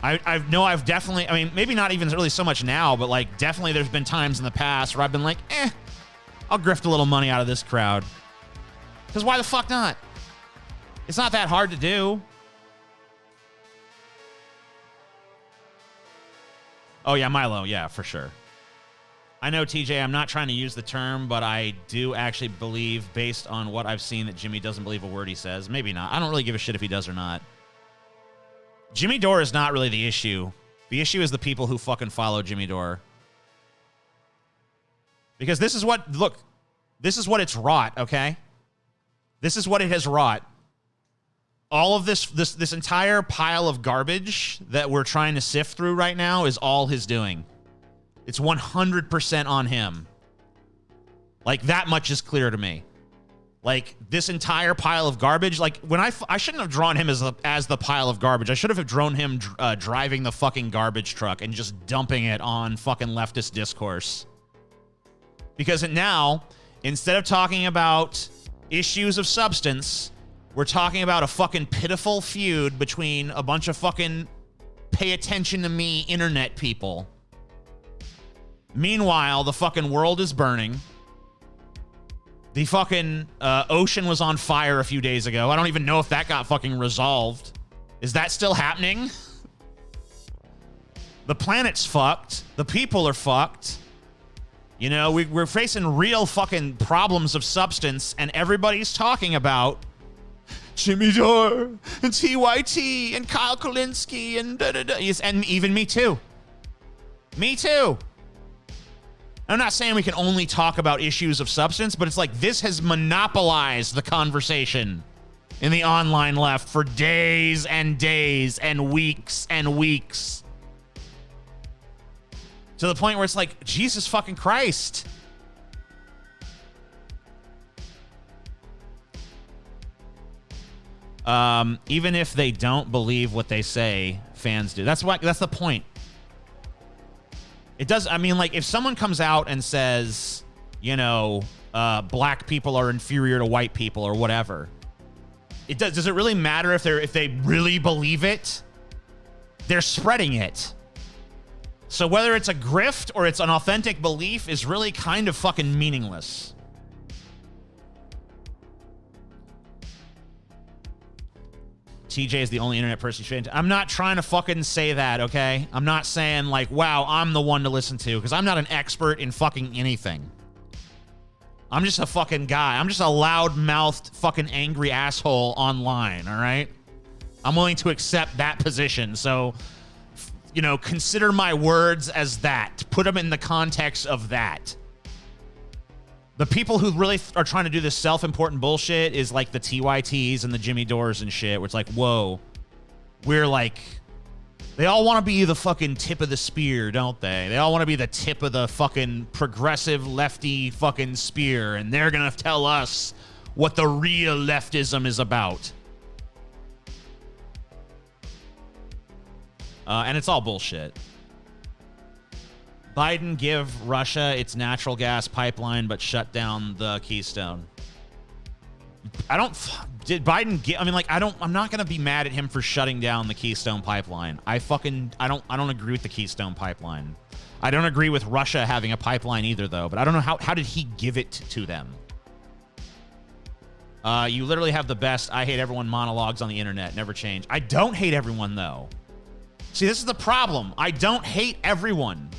I've definitely, I mean, maybe not even really so much now, but like definitely there's been times in the past where I've been like, I'll grift a little money out of this crowd. Because why the fuck not? It's not that hard to do. Oh yeah, Milo, yeah, for sure. I know, TJ, I'm not trying to use the term, but I do actually believe, based on what I've seen, that Jimmy doesn't believe a word he says. Maybe not. I don't really give a shit if he does or not. Jimmy Dore is not really the issue. The issue is the people who fucking follow Jimmy Dore. Because this is what, look, this is what it's wrought, okay? This is what it has wrought. All of this entire pile of garbage that we're trying to sift through right now is all his doing. It's 100% on him. Like, that much is clear to me. Like, this entire pile of garbage, like, when I shouldn't have drawn him as the pile of garbage. I should have drawn him driving the fucking garbage truck and just dumping it on fucking leftist discourse. Because now, instead of talking about issues of substance, we're talking about a fucking pitiful feud between a bunch of fucking pay attention to me internet people. Meanwhile, the fucking world is burning. The fucking ocean was on fire a few days ago. I don't even know if that got fucking resolved. Is that still happening? The planet's fucked. The people are fucked. You know, we're facing real fucking problems of substance, and everybody's talking about Jimmy Dore and TYT and Kyle Kalinske and da-da-da. Yes, and even me too. Me too. I'm not saying we can only talk about issues of substance, but it's like this has monopolized the conversation in the online left for days and days and weeks and weeks. To the point where it's like, Jesus fucking Christ. Even if they don't believe what they say, fans do. That's the point. It does. I mean, like, if someone comes out and says, you know, black people are inferior to white people or whatever, does it really matter if they really believe it? They're spreading it. So whether it's a grift or it's an authentic belief is really kind of fucking meaningless. TJ is the only internet person you should. I'm not trying to fucking say that, okay? I'm not saying like, wow, I'm the one to listen to, because I'm not an expert in fucking anything. I'm just a fucking guy. I'm just a loud-mouthed fucking angry asshole online, all right? I'm willing to accept that position, so, you know, consider my words as that. Put them in the context of that. The people who really are trying to do this self-important bullshit is like the TYTs and the Jimmy Dores and shit, where it's like, whoa, we're like, they all want to be the fucking tip of the spear, don't they? They all want to be the tip of the fucking progressive lefty fucking spear, and they're going to tell us what the real leftism is about. And it's all bullshit. Biden give Russia its natural gas pipeline, but shut down the Keystone. Did Biden get, I mean, like, I'm not going to be mad at him for shutting down the Keystone pipeline. I don't agree with the Keystone pipeline. I don't agree with Russia having a pipeline either, though, but I don't know how did he give it to them? You literally have the best I hate everyone monologues on the internet. Never change. I don't hate everyone, though. See, this is the problem. I don't hate everyone.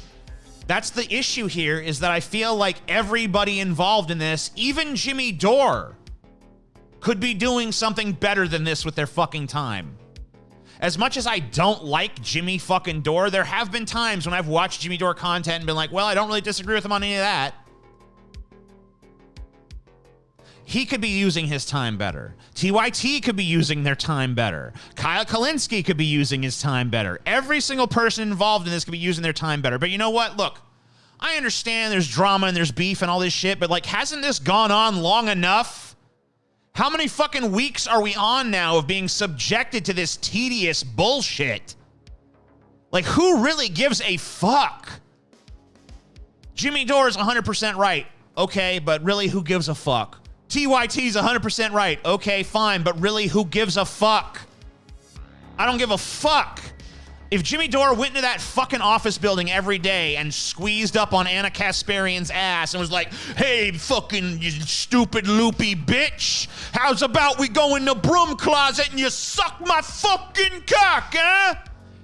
That's the issue here, is that I feel like everybody involved in this, even Jimmy Dore, could be doing something better than this with their fucking time. As much as I don't like Jimmy fucking Dore, there have been times when I've watched Jimmy Dore content and been like, well, I don't really disagree with him on any of that. He could be using his time better. TYT could be using their time better. Kyle Kalinske could be using his time better. Every single person involved in this could be using their time better. But you know what? Look, I understand there's drama and there's beef and all this shit, but like, hasn't this gone on long enough? How many fucking weeks are we on now of being subjected to this tedious bullshit? Like, who really gives a fuck? Jimmy Dore is 100% right. Okay, but really, who gives a fuck? TYT's 100% right. Okay, fine, but really, who gives a fuck? I don't give a fuck. If Jimmy Dore went into that fucking office building every day and squeezed up on Anna Kasparian's ass and was like, hey, fucking you stupid loopy bitch, how's about we go in the broom closet and you suck my fucking cock, huh?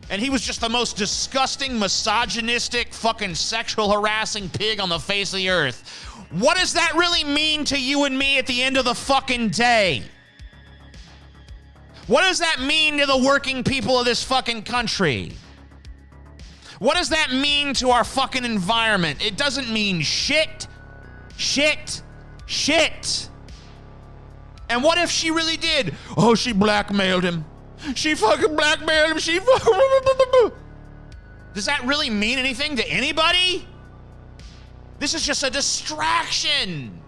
And he was just the most disgusting, misogynistic, fucking sexual harassing pig on the face of the earth. What does that really mean to you and me at the end of the fucking day? What does that mean to the working people of this fucking country? What does that mean to our fucking environment? It doesn't mean shit. Shit. Shit. And what if she really did? Oh, she blackmailed him. She fucking blackmailed him. She fucking... Does that really mean anything to anybody? This is just a distraction.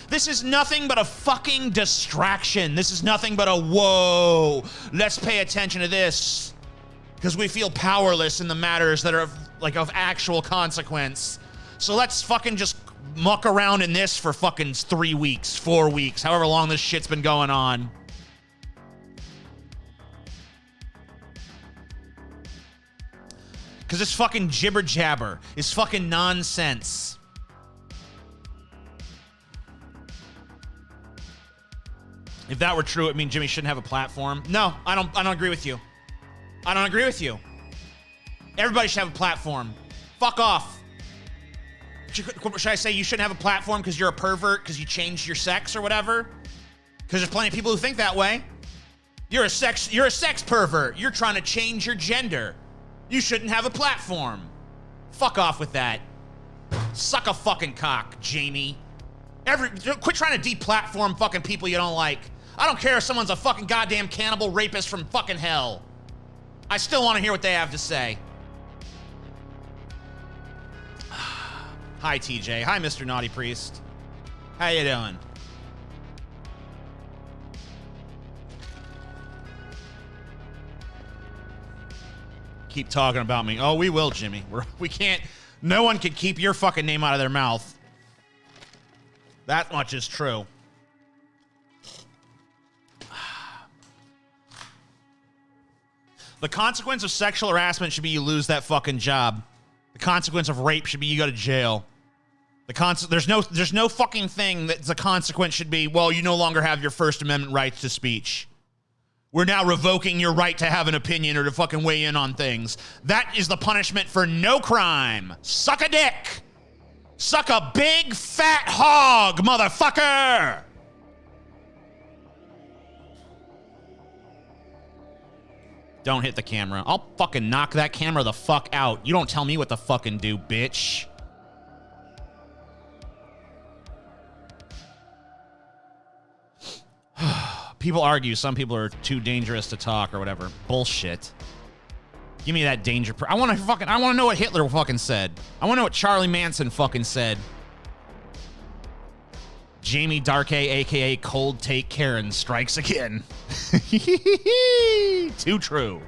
This is nothing but a fucking distraction. This is nothing but a whoa, let's pay attention to this. Because we feel powerless in the matters that are of actual consequence. So let's fucking just muck around in this for fucking 3 weeks, 4 weeks, however long this shit's been going on. Because it's fucking jibber jabber. It's fucking nonsense. If that were true, it mean Jimmy shouldn't have a platform. No, I don't agree with you. I don't agree with you. Everybody should have a platform. Fuck off. Should I say you shouldn't have a platform because you're a pervert because you changed your sex or whatever? Because there's plenty of people who think that way. You're a sex pervert. You're trying to change your gender. You shouldn't have a platform. Fuck off with that. Suck a fucking cock, Jamie. Quit trying to deplatform fucking people you don't like. I don't care if someone's a fucking goddamn cannibal rapist from fucking hell. I still want to hear what they have to say. Hi, TJ. Hi, Mr. Naughty Priest. How you doing? Keep talking about me. Oh, we will, Jimmy. We can't. No one can keep your fucking name out of their mouth. That much is true. The consequence of sexual harassment should be you lose that fucking job. The consequence of rape should be you go to jail. There's no fucking thing that the consequence should be, well, you no longer have your First Amendment rights to speech. We're now revoking your right to have an opinion or to fucking weigh in on things. That is the punishment for no crime. Suck a dick. Suck a big fat hog, motherfucker. Don't hit the camera. I'll fucking knock that camera the fuck out. You don't tell me what to fucking do, bitch. People argue some people are too dangerous to talk or whatever. Bullshit. Give me that danger. I want to know what Hitler fucking said. I want to know what Charlie Manson fucking said. Jamie Darke, aka Cold Take Karen, strikes again. Too true.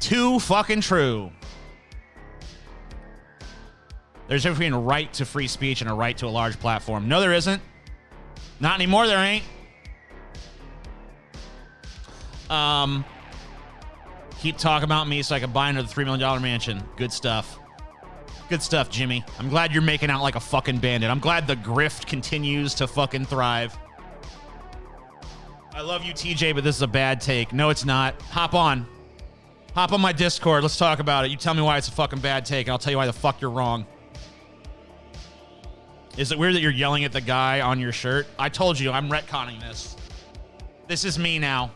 Too fucking true. There's a difference between a right to free speech and a right to a large platform. No, there isn't. Not anymore, there ain't. Keep talking about me so I can buy another $3 million mansion. Good stuff. Good stuff, Jimmy. I'm glad you're making out like a fucking bandit. I'm glad the grift continues to fucking thrive. I love you, TJ, but this is a bad take. No, it's not. Hop on. Hop on my Discord. Let's talk about it. You tell me why it's a fucking bad take, and I'll tell you why the fuck you're wrong. Is it weird that you're yelling at the guy on your shirt? I told you, I'm retconning this. This is me now.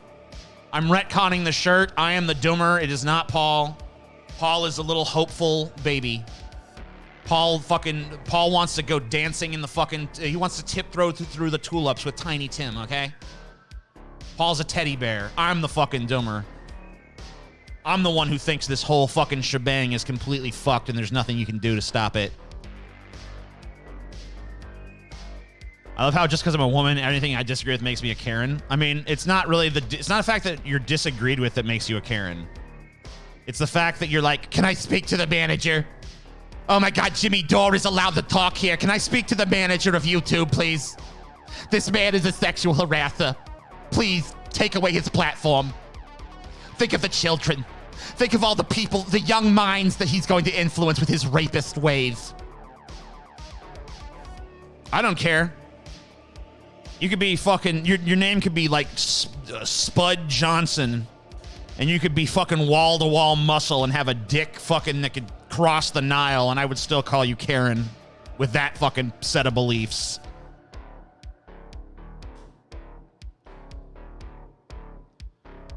I'm retconning the shirt. I am the doomer. It is not Paul. Paul is a little hopeful baby. Paul wants to go dancing in the fucking... He wants to tiptoe through the tulips with Tiny Tim, okay? Paul's a teddy bear. I'm the fucking doomer. I'm the one who thinks this whole fucking shebang is completely fucked and there's nothing you can do to stop it. I love how just because I'm a woman, anything I disagree with makes me a Karen. I mean, it's not really it's not the fact that you're disagreed with that makes you a Karen. It's the fact that you're like, can I speak to the manager? Oh my God, Jimmy Dore is allowed to talk here. Can I speak to the manager of YouTube, please? This man is a sexual harasser. Please take away his platform. Think of the children. Think of all the people, the young minds that he's going to influence with his rapist ways. I don't care. You could be fucking, your name could be like Spud Johnson, and you could be fucking wall-to-wall muscle and have a dick fucking that could cross the Nile, and I would still call you Karen with that fucking set of beliefs.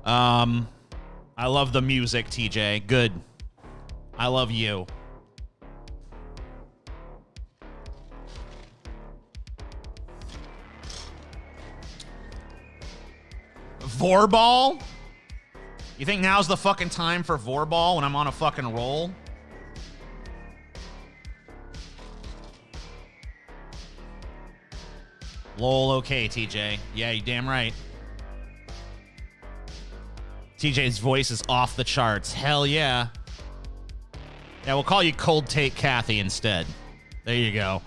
I love the music, TJ. Good. I love you. Vorball? You think now's the fucking time for Vorball when I'm on a fucking roll? Lol, okay, TJ. Yeah, you damn right. TJ's voice is off the charts. Hell yeah. Yeah, we'll call you Cold Take Kathy instead. There you go.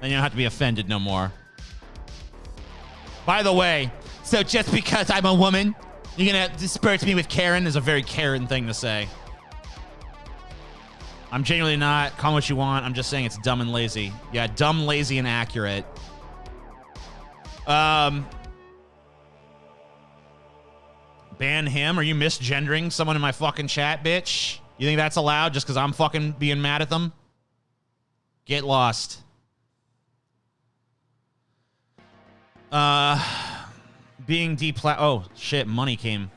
Then you don't have to be offended no more. By the way, so just because I'm a woman, you're gonna disperse me with Karen is a very Karen thing to say. I'm genuinely not. Call me what you want. I'm just saying it's dumb and lazy. Yeah, dumb, lazy, and accurate. Ban him? Are you misgendering someone in my fucking chat, bitch? You think that's allowed just because I'm fucking being mad at them? Get lost. Being oh, shit, money came.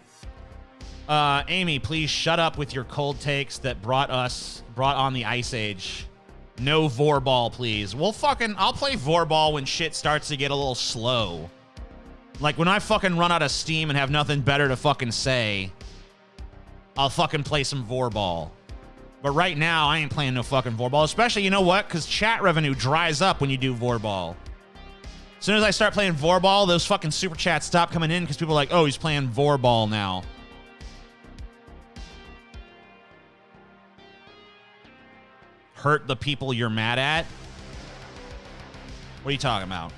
Amy, please shut up with your cold takes that brought on the Ice Age. No Vorball, please. Well, I'll play Vorball when shit starts to get a little slow. Like, when I fucking run out of steam and have nothing better to fucking say, I'll fucking play some Vorball. But right now, I ain't playing no fucking Vorball. Especially, you know what? Because chat revenue dries up when you do Vorball. As soon as I start playing Vorball, those fucking super chats stop coming in because people are like, oh, he's playing Vorball now. Hurt the people you're mad at? What are you talking about?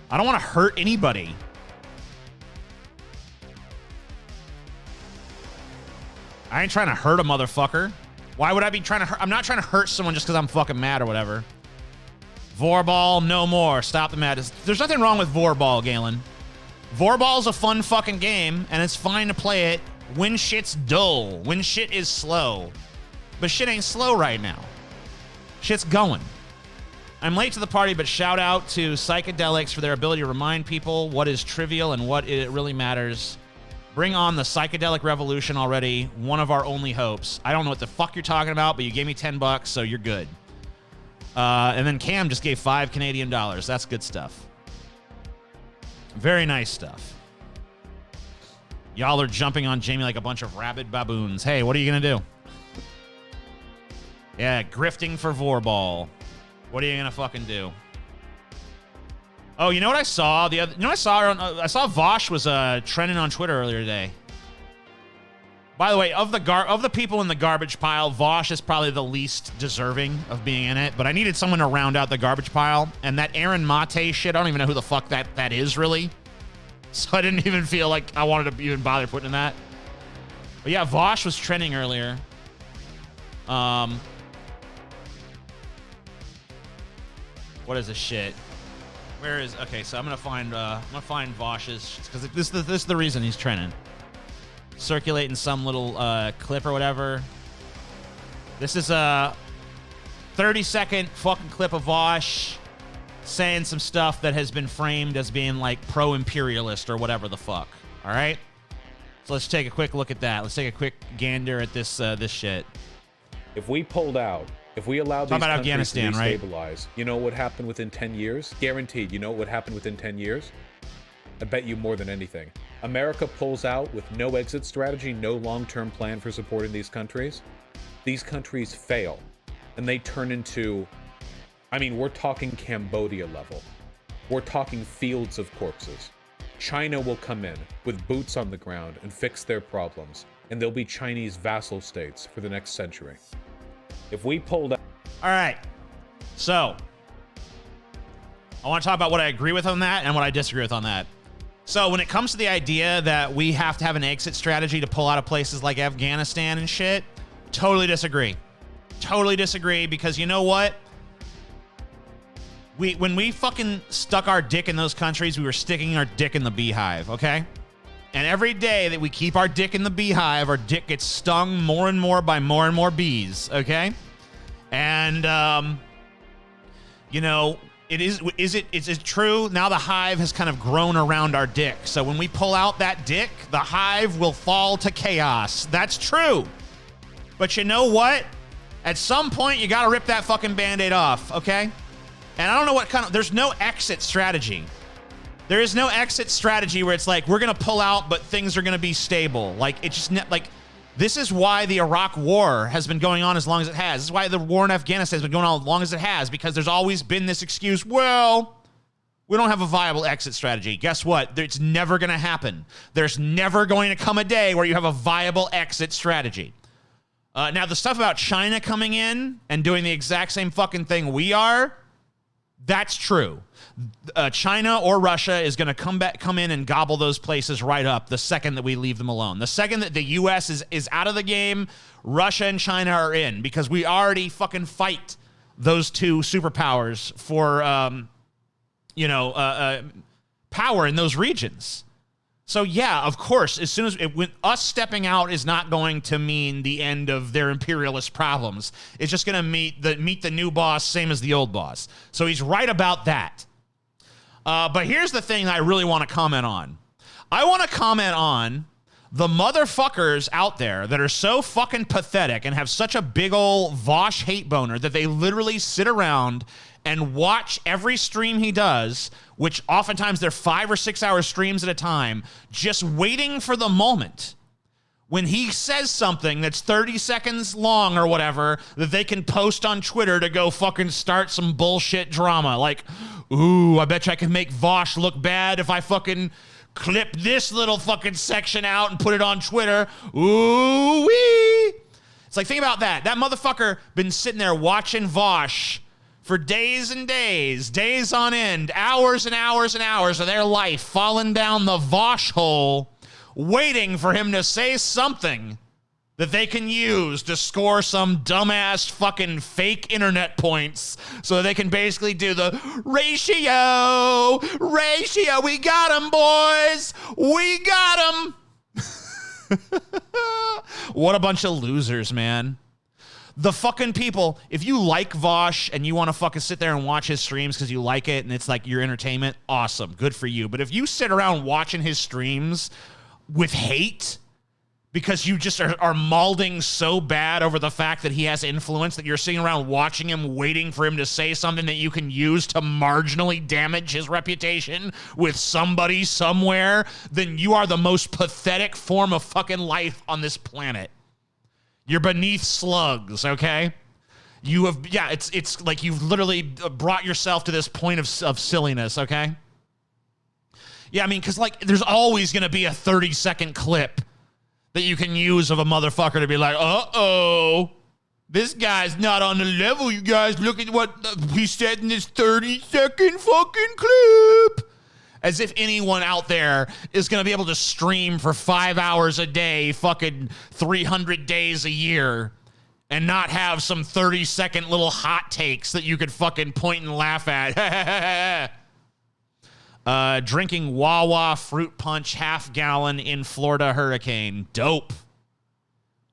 I don't want to hurt anybody. I ain't trying to hurt a motherfucker. Why would I be trying to hurt? I'm not trying to hurt someone just because I'm fucking mad or whatever. Vorball, no more. Stop the madness. There's nothing wrong with Vorball, Galen. Vorball's a fun fucking game, and it's fine to play it when shit's dull, when shit is slow. But shit ain't slow right now. Shit's going. I'm late to the party, but shout out to psychedelics for their ability to remind people what is trivial and what it really matters. Bring on the psychedelic revolution already. One of our only hopes. I don't know what the fuck you're talking about, but you gave me $10, so you're good. And then Cam just gave $5 Canadian. That's good stuff. Very nice stuff. Y'all are jumping on Jamie like a bunch of rabid baboons. Hey, what are you gonna do? Yeah, grifting for Vorball. What are you gonna fucking do? Oh, you know what I saw? I saw Vosh was trending on Twitter earlier today. By the way, of the people in the garbage pile, Vosh is probably the least deserving of being in it. But I needed someone to round out the garbage pile, and that Aaron Mate shit, I don't even know who the fuck that is really. So I didn't even feel like I wanted to even bother putting in that. But yeah, Vosh was trending earlier. What is this shit? Where is... Okay, so I'm gonna find Vosh's... Because this is the reason he's trending. Circulating some little clip or whatever. This is a 30-second fucking clip of Vosh saying some stuff that has been framed as being like pro-imperialist or whatever the fuck. All right? So let's take a quick look at that. Let's take a quick gander at this shit. If we pulled out, if we allowed these countries Afghanistan, to right? destabilize, you know what would happen within 10 years? Guaranteed. You know what would happen within 10 years? I bet you more than anything. America pulls out with no exit strategy, no long-term plan for supporting these countries. These countries fail, and they turn into, I mean, we're talking Cambodia level. We're talking fields of corpses. China will come in with boots on the ground and fix their problems, and they'll be Chinese vassal states for the next century. If we pulled out... All right. So, I want to talk about what I agree with on that and what I disagree with on that. So, when it comes to the idea that we have to have an exit strategy to pull out of places like Afghanistan and shit, totally disagree. Totally disagree, because you know what? When we fucking stuck our dick in those countries, we were sticking our dick in the beehive, okay? And every day that we keep our dick in the beehive, our dick gets stung more and more by more and more bees, okay? And, you know, is it true? Now the hive has kind of grown around our dick. So when we pull out that dick, the hive will fall to chaos. That's true. But you know what? At some point, you got to rip that fucking Band-Aid off, okay? And I don't know what kind of... There's no exit strategy. There is no exit strategy where it's like, we're going to pull out, but things are going to be stable. Like, it's just like, this is why the Iraq war has been going on as long as it has. This is why the war in Afghanistan has been going on as long as it has, because there's always been this excuse, well, we don't have a viable exit strategy. Guess what? It's never going to happen. There's never going to come a day where you have a viable exit strategy. Now, the stuff about China coming in and doing the exact same fucking thing we are, that's true. China or Russia is going to come in and gobble those places right up the second that we leave them alone. The second that the U.S. is out of the game, Russia and China are in, because we already fucking fight those two superpowers for, power in those regions. So yeah, of course, as soon as us stepping out is not going to mean the end of their imperialist problems. It's just going to meet the new boss, same as the old boss. So he's right about that. But here's the thing I really want to comment on. I want to comment on the motherfuckers out there that are so fucking pathetic and have such a big ol' Vosh hate boner that they literally sit around and watch every stream he does, which oftentimes they're 5 or 6 hour streams at a time, just waiting for the moment when he says something that's 30 seconds long or whatever that they can post on Twitter to go fucking start some bullshit drama. Like, ooh, I bet you I can make Vosh look bad if I fucking clip this little fucking section out and put it on Twitter. Ooh wee. It's like, think about that. That motherfucker been sitting there watching Vosh for days and days on end, hours and hours and hours of their life falling down the Vosh hole, waiting for him to say something that they can use to score some dumbass fucking fake internet points so they can basically do the ratio, we got him, boys, we got him. What a bunch of losers, man. The fucking people, if you like Vosh and you want to fucking sit there and watch his streams because you like it and it's like your entertainment, awesome, good for you. But if you sit around watching his streams with hate because you just are mauling so bad over the fact that he has influence that you're sitting around watching him, waiting for him to say something that you can use to marginally damage his reputation with somebody somewhere, then you are the most pathetic form of fucking life on this planet. You're beneath slugs, okay? You have, yeah, it's like you've literally brought yourself to this point of silliness, okay? Yeah, I mean, because, like, there's always going to be a 30-second clip that you can use of a motherfucker to be like, uh-oh, this guy's not on the level, you guys. Look at what he said in this 30-second fucking clip. As if anyone out there is going to be able to stream for 5 hours a day, fucking 300 days a year, and not have some 30-second little hot takes that you could fucking point and laugh at. Drinking Wawa fruit punch half-gallon in Florida hurricane. Dope.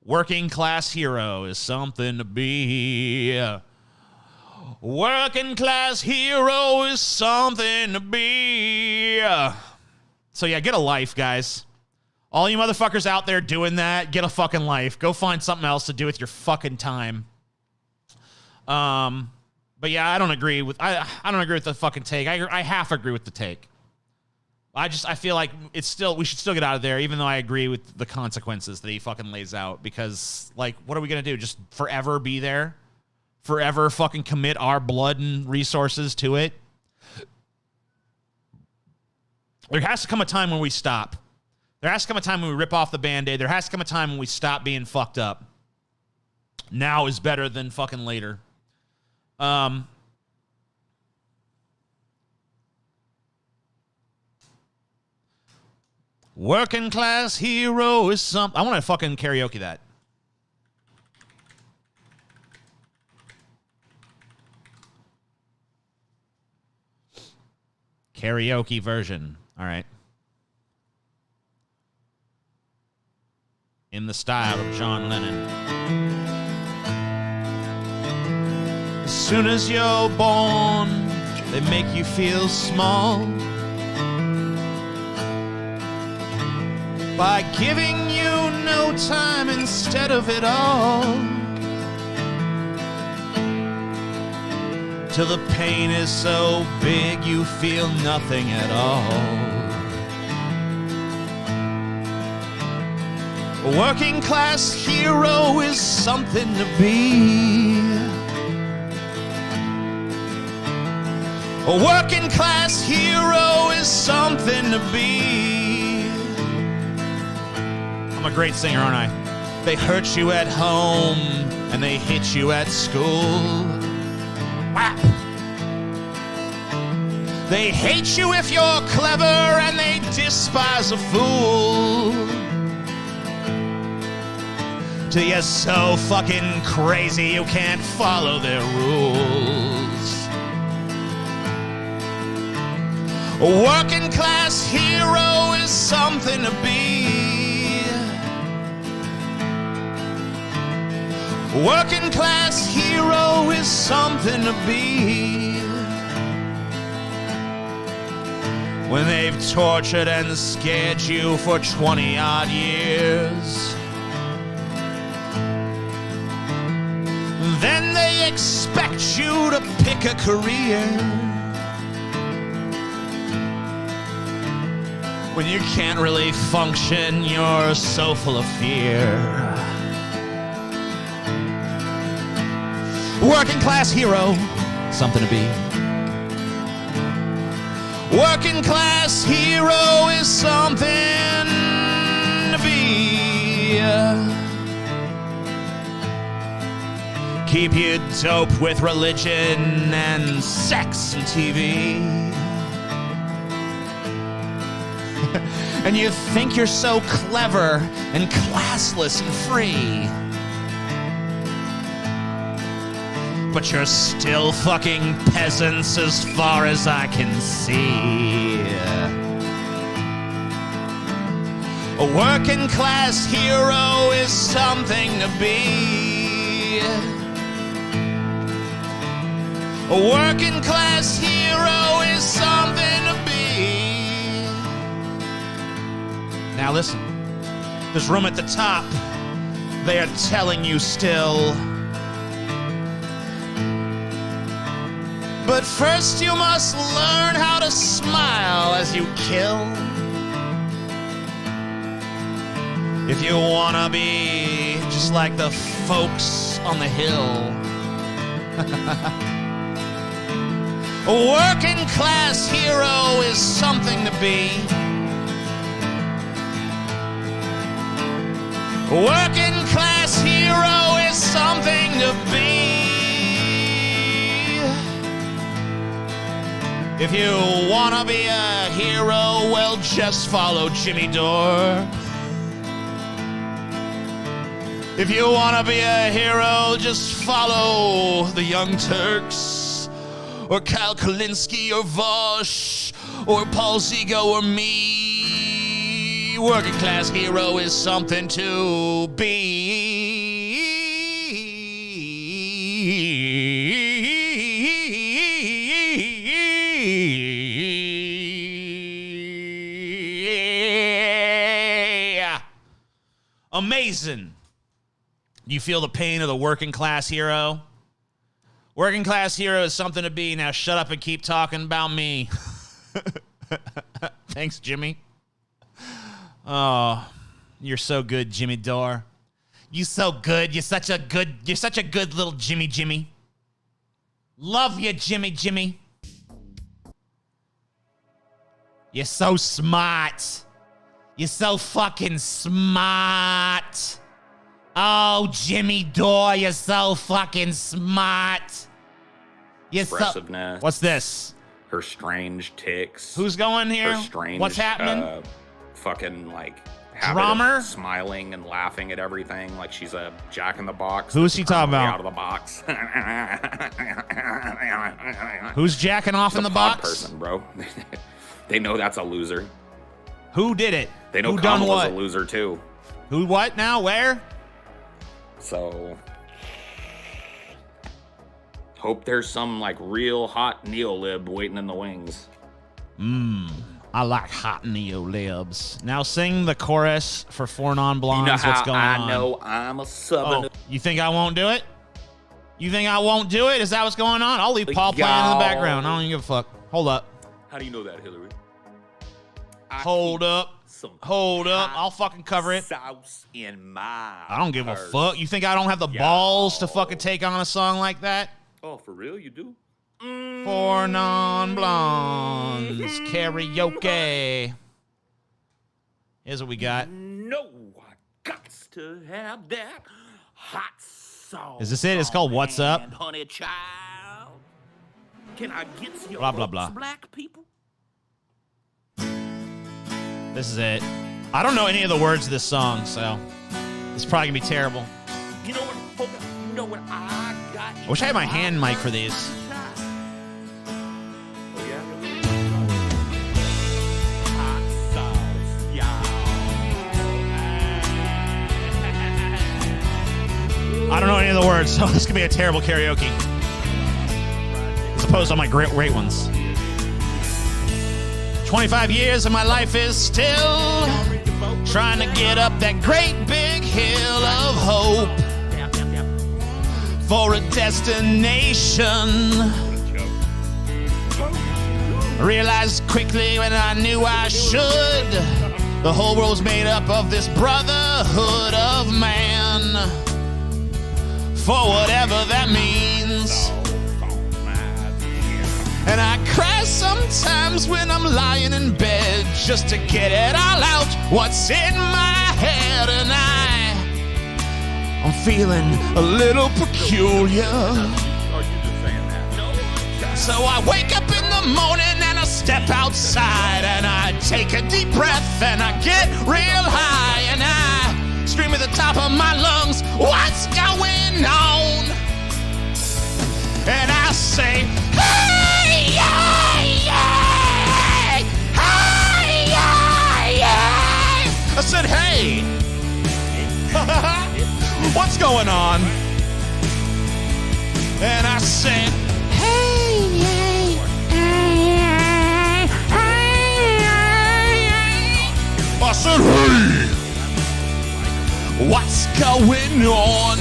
Working class hero is something to be. Working class hero is something to be. So yeah, get a life, guys. All you motherfuckers out there doing that, get a fucking life. Go find something else to do with your fucking time. But yeah, I don't agree with the fucking take. I half agree with the take. I feel like we should still get out of there, even though I agree with the consequences that he fucking lays out. Because, like, what are we gonna do? Just forever be there? Forever fucking commit our blood and resources to it? There has to come a time when we stop. There has to come a time when we rip off the Band-Aid. There has to come a time when we stop being fucked up. Now is better than fucking later. Working class hero is something. I want to fucking karaoke that. Karaoke version. All right. In the style of John Lennon. As soon as you're born, they make you feel small by giving you no time instead of it all. till the pain is so big you feel nothing at all. A working class hero is something to be. A working class hero is something to be. I'm a great singer, aren't I? They hurt you at home and they hit you at school. Whap! They hate you if you're clever and they despise a fool. Till you're so fucking crazy you can't follow their rules. A working class hero is something to be. A working class hero is something to be. When they've tortured and scared you for 20-odd years, then they expect you to pick a career. When you can't really function, you're so full of fear. Working class hero, something to be. Working class hero is something to be. Keep you doped with religion and sex and TV. And you think you're so clever and classless and free. But you're still fucking peasants as far as I can see. A working class hero is something to be. A working class hero is something to be. Now listen, there's room at the top. They are telling you still. But first you must learn how to smile as you kill. If you wanna be just like the folks on the hill. A working class hero is something to be. A working class hero is something to be. If you wanna be a hero, well, just follow Jimmy Dore. If you wanna be a hero, just follow the Young Turks, or Kyle Kalinske, or Vosh, or Paul Zigo, or me. Working class hero is something to be. Amazing. You feel the pain of the working class hero? Working class hero is something to be. Now shut up and keep talking about me. Thanks, Jimmy. Oh, you're so good, Jimmy Dore. You so good. You're such a good little Jimmy. Love you, Jimmy. You're so smart. You're so fucking smart. Oh, Jimmy Dore, you're so fucking smart. You're Expressiveness. What's this? Her strange tics. Who's going here? Her strange, what's happening? Fucking like habit Drummer? of smiling and laughing at everything like she's a Jack in the Box. Who's he talking about? Out of the box. Who's jacking off in the box? Person, bro. They know that's a loser. Who did it? They know Who done Kamala's what? a loser too. Who what now? Where? So hope there's some like real hot neolib waiting in the wings. I like hot neolibs. Now sing the chorus for Four Non Blondes. You know how What's going on? I know I'm a southerner. Oh, you think I won't do it? You think I won't do it? Is that what's going on? I'll leave Paul playing in the background. I don't even give a fuck. Hold up. How do you know that, Hillary? Hold up. Hold up. I'll fucking cover it. Sauce in my I don't give a fuck. You think I don't have the balls to fucking take on a song like that? Oh, for real? You do? For non-blondes. Karaoke. Here's what we got. No, I got to have that hot sauce. Is this it? It's called What's Up? And honey child. Can I get your Blah, blah, blah. black people? This is it. I don't know any of the words of this song, so it's probably gonna be terrible. You know what, Polka? You know what I got? I wish I had my hand mic for these. Oh, yeah? Hot sauce, y'all. I don't know any of the words, so this could be a terrible karaoke. As opposed to my great ones. 25 years of my life is still trying to get up that great big hill of hope for a destination. I realized quickly when I knew I should, the whole world's made up of this brotherhood of man, for whatever that means. And I cry sometimes when I'm lying in bed just to get it all out what's in my head. And I'm feeling a little peculiar. So I wake up in the morning and I step outside and I take a deep breath and I get real high and I scream at the top of my lungs, what's going on? And I say, hey! I said, hey, what's going on? And I said, I said, hey, what's going on?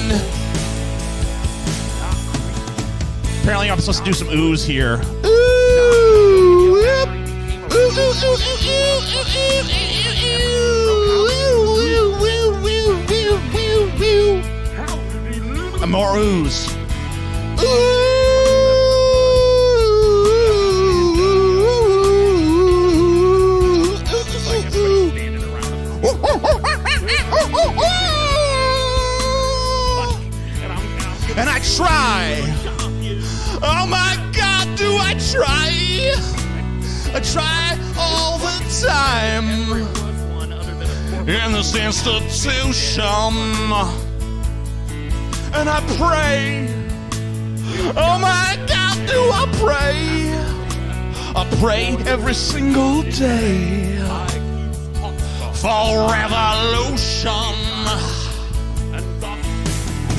Apparently I'm supposed to do some oohs here. Ooh, yep. And more oohs. And I try. Oh my God, do I try? I try all the time in this institution. And I pray. Oh my God, do I pray? I pray every single day for revolution.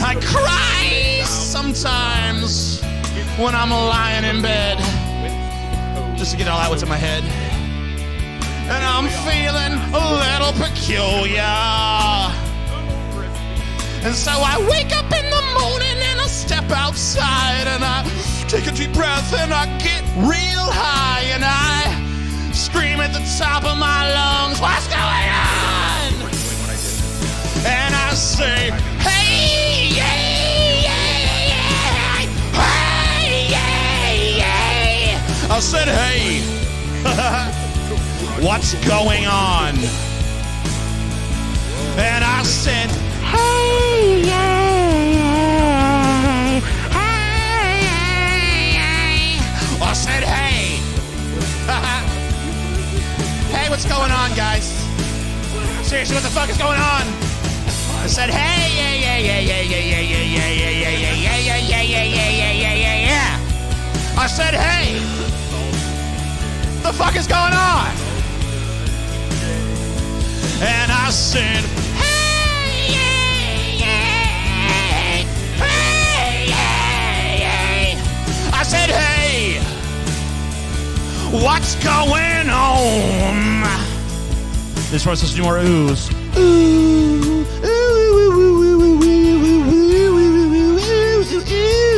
I cry sometimes when I'm lying in bed just to get all out what's in my head. And I'm feeling a little peculiar. And so I wake up in the morning and I step outside and I take a deep breath and I get real high and I scream at the top of my lungs, what's going on? And I say, hey, yeah, yeah, yeah, hey, yeah, yeah. I said, hey, what's going on? And I said, hey, yeah, hey, I said, hey. Hey, what's going on, guys? Seriously, what the fuck is going on? I said, hey, yeah, yeah, yeah, yeah, yeah, yeah, yeah, yeah, yeah, yeah, yeah, yeah, yeah, yeah, yeah, yeah, yeah, yeah, yeah. I said, hey. The fuck is going on? And I said, hey, yeah, yeah, hey, yeah, yeah. I said, hey, what's going on? This was just more oohs. Ooh, ooh, ooh, ooh, ooh, ooh, ooh, ooh, ooh, ooh, ooh, ooh.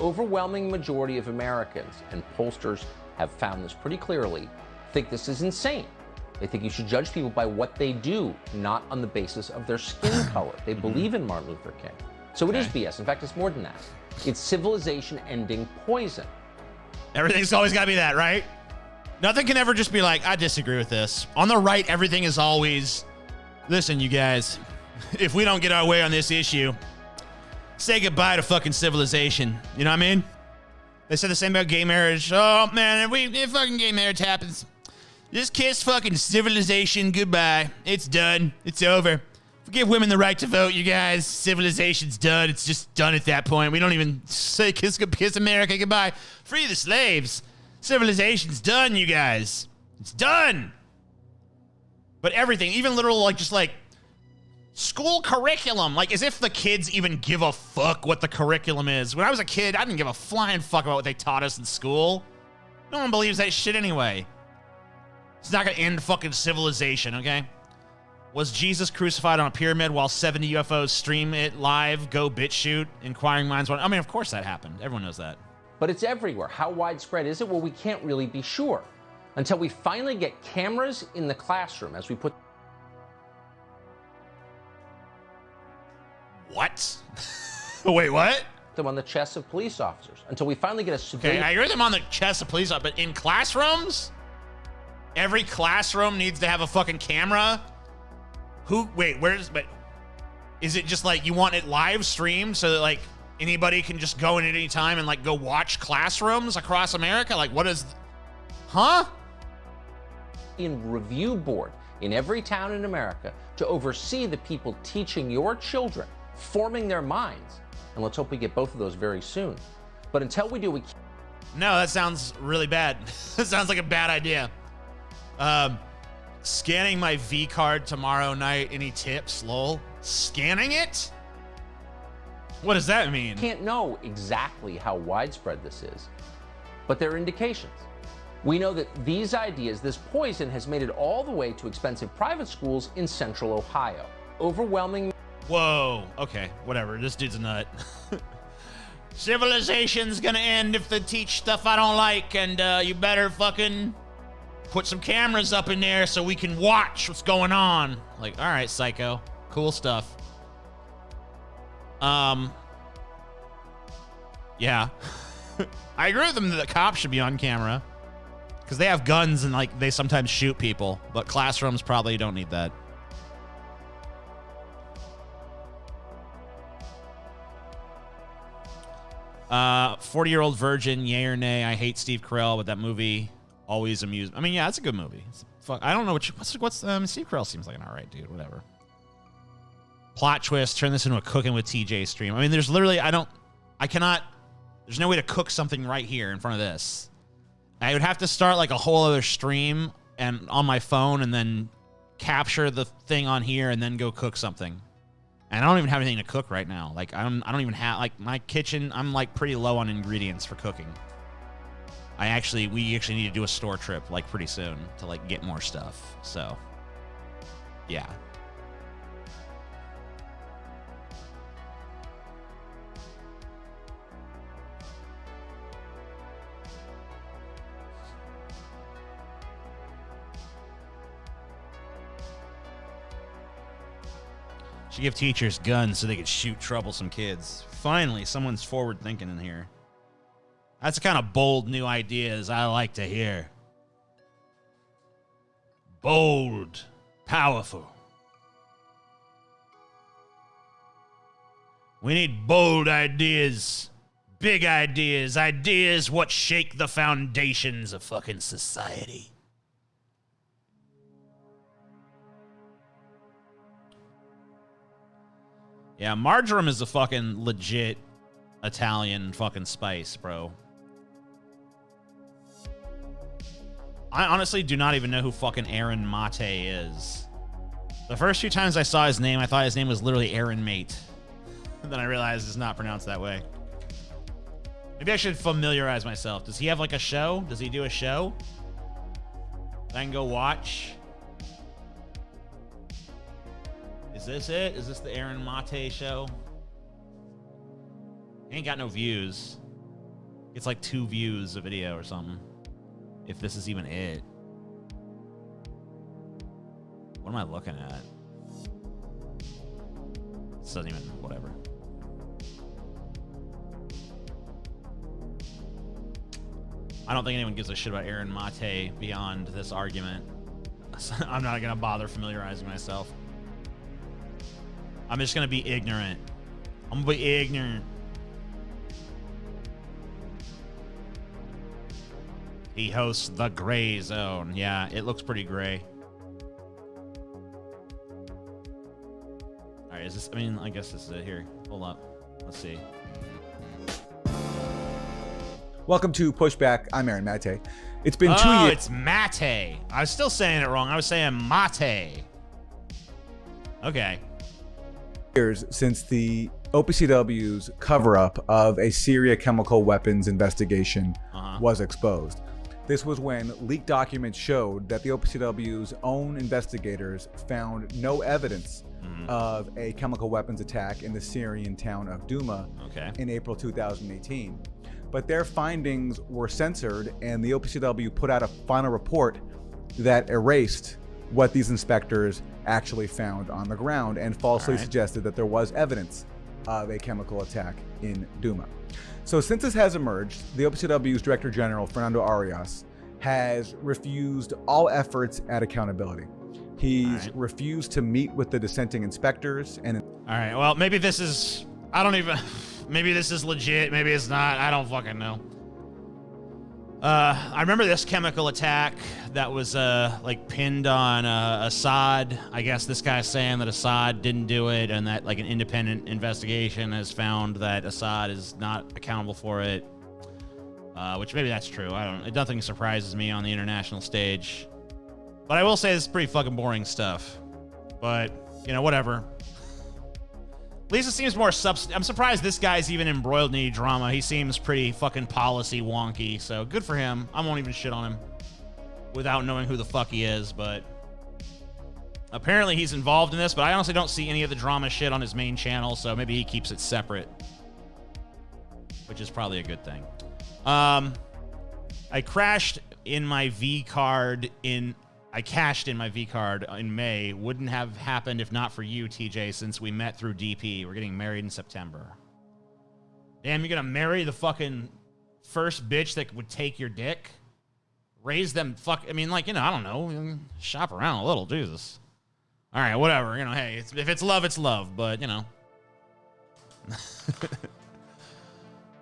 overwhelming majority of Americans, and pollsters have found this pretty clearly, think this is insane. They think you should judge people by what they do, not on the basis of their skin color. They believe in Martin Luther King. So it is BS. In fact, it's more than that. It's civilization-ending poison. Everything's always got to be that, right? Nothing can ever just be like, I disagree with this. On the right, everything is always, listen, you guys, if we don't get our way on this issue, say goodbye to fucking civilization. You know what I mean? They said the same about gay marriage. Oh, man, if fucking gay marriage happens, just kiss fucking civilization goodbye. It's done. It's over. Give women the right to vote, you guys. Civilization's done. It's just done at that point. We don't even say kiss America goodbye. Free the slaves. Civilization's done, you guys. It's done. But everything, even literal, like, just like school curriculum, like as if the kids even give a fuck what the curriculum is. When I was a kid, I didn't give a flying fuck about what they taught us in school. No one believes that shit anyway. It's not gonna end fucking civilization, okay? Was Jesus crucified on a pyramid while 70 UFOs stream it live, go BitChute, inquiring minds want? I mean, of course that happened. Everyone knows that. But it's everywhere. How widespread is it? Well, we can't really be sure until we finally get cameras in the classroom as we put What? Wait, what? them on the chests of police officers. Until we finally get a civilian. Okay, I hear them on the chests of police, but in classrooms? Every classroom needs to have a fucking camera? But is it just like you want it live streamed so that like anybody can just go in at any time and like go watch classrooms across America? Like what is, huh? Review board in every town in America to oversee the people teaching your children, forming their minds. And let's hope we get both of those very soon. But until we do, we can't. No, that sounds really bad. That sounds like a bad idea. Scanning my V card tomorrow night. Any tips? Lol. Scanning it? What does that mean? Can't know exactly how widespread this is, but there are indications. We know that these ideas, this poison, has made it all the way to expensive private schools in central Ohio. Overwhelming. Whoa. Okay, whatever. This dude's a nut. Civilization's gonna end if they teach stuff I don't like, and you better fucking put some cameras up in there so we can watch what's going on. Like, all right, psycho. Cool stuff. Yeah. I agree with them that the cops should be on camera because they have guns and like they sometimes shoot people, but classrooms probably don't need that. Uh, 40-year-old virgin, yay or nay? I hate Steve Carell, but that movie always amused. I mean, yeah, it's a good movie. I don't know what's Steve Carell seems like an alright dude. Whatever. Plot twist. Turn this into a cooking with TJ stream. I mean, there's literally there's no way to cook something right here in front of this. I would have to start like a whole other stream and on my phone and then capture the thing on here and then go cook something. And I don't even have anything to cook right now. Like I don't even have like my kitchen. I'm like pretty low on ingredients for cooking. We actually need to do a store trip like pretty soon to like get more stuff. So, yeah. Should give teachers guns so they could shoot troublesome kids. Finally, someone's forward thinking in here. That's the kind of bold new ideas I like to hear. Bold, powerful. We need bold ideas, big ideas, ideas what shake the foundations of fucking society. Yeah, marjoram is a fucking legit Italian fucking spice, bro. I honestly do not even know who fucking Aaron Mate is. The first few times I saw his name, I thought his name was literally Aaron Mate. And then I realized it's not pronounced that way. Maybe I should familiarize myself. Does he have like a show? Does he do a show that I can go watch? Is this it? Is this the Aaron Mate show? He ain't got no views. It's like 2 views a video or something. If this is even it. What am I looking at? This doesn't even, whatever. I don't think anyone gives a shit about Aaron Mate beyond this argument. I'm not gonna bother familiarizing myself. I'm just gonna be ignorant. I'm gonna be ignorant. He hosts The Gray Zone. Yeah, it looks pretty gray. All right, is this, I mean, I guess this is it here. Hold up. Let's see. Welcome to Pushback. I'm Aaron Mate. It's been 2 Oh, years. it's Mate. I was still saying it wrong. I was saying Mate. Okay. Years since the OPCW's cover-up of a Syria chemical weapons investigation was exposed. This was when leaked documents showed that the OPCW's own investigators found no evidence of a chemical weapons attack in the Syrian town of Douma in April 2018. But their findings were censored, and the OPCW put out a final report that erased what these inspectors actually found on the ground and falsely suggested that there was evidence of a chemical attack in Douma. So since this has emerged, the OPCW's Director General, Fernando Arias, has refused all efforts at accountability. He's refused to meet with the dissenting inspectors and... All right, well, maybe this is... I don't even... Maybe this is legit, maybe it's not. I don't fucking know. I remember this chemical attack that was like pinned on Assad. I guess this guy's saying that Assad didn't do it, and that like an independent investigation has found that Assad is not accountable for it. Which maybe that's true. I don't. Nothing surprises me on the international stage. But I will say this is pretty fucking boring stuff. But you know, whatever. At least it seems more I'm surprised this guy's even embroiled in any drama. He seems pretty fucking policy wonky, so good for him. I won't even shit on him without knowing who the fuck he is, but apparently he's involved in this, but I honestly don't see any of the drama shit on his main channel, so maybe he keeps it separate, which is probably a good thing. I cashed in my V card in May. Wouldn't have happened if not for you, TJ, since we met through DP. We're getting married in September. Damn, you're gonna marry the fucking first bitch that would take your dick? Raise them, I mean, like, you know, I don't know. Shop around a little, Jesus. All right, whatever. You know, hey, if it's love, it's love, but, you know.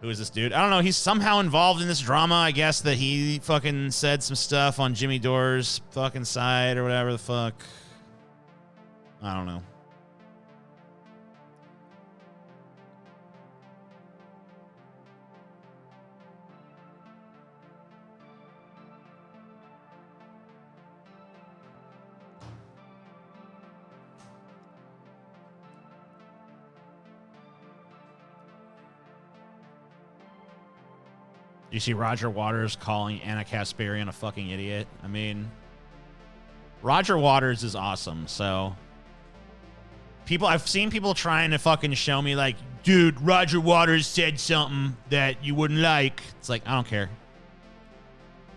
Who is this dude? I don't know. He's somehow involved in this drama. I guess that he fucking said some stuff on Jimmy Dore's fucking side or whatever the fuck. I don't know. You see Roger Waters calling Anna Kasparian a fucking idiot? I mean, Roger Waters is awesome, so... I've seen people trying to fucking show me, like, dude, Roger Waters said something that you wouldn't like. It's like, I don't care.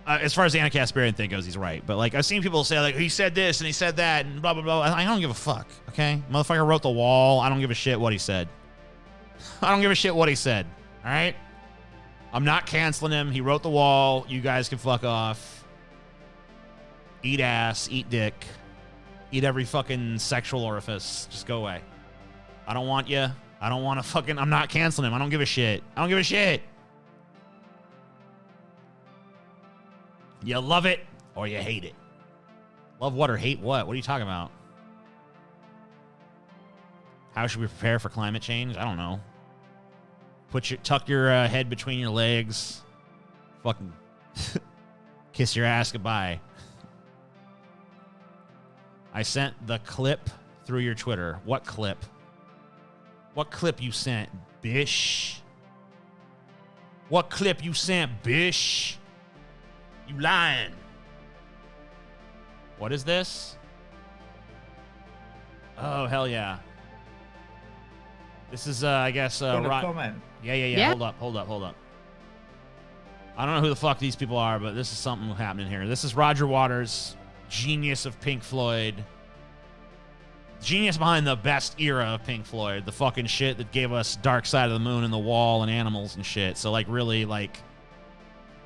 As far as the Anna Kasparian thing goes, he's right. But, like, I've seen people say, like, he said this and he said that and blah, blah, blah. I don't give a fuck, okay? Motherfucker wrote The Wall. I don't give a shit what he said. I don't give a shit what he said, all right? I'm not canceling him. He wrote The Wall. You guys can fuck off. Eat ass. Eat dick. Eat every fucking sexual orifice. Just go away. I don't want you. I don't want to fucking... I'm not canceling him. I don't give a shit. I don't give a shit. You love it or you hate it. Love what or hate what? What are you talking about? How should we prepare for climate change? I don't know. Tuck your head between your legs. Fucking kiss your ass goodbye. I sent the clip through your Twitter. What clip? What clip you sent, bish? What clip you sent, bish? You lying. What is this? Oh, hell yeah. This is, I guess, comment. Yeah. Hold up. I don't know who the fuck these people are, but this is something happening here. This is Roger Waters, genius of Pink Floyd. Genius behind the best era of Pink Floyd. The fucking shit that gave us Dark Side of the Moon and The Wall and Animals and shit. So, like, really, like,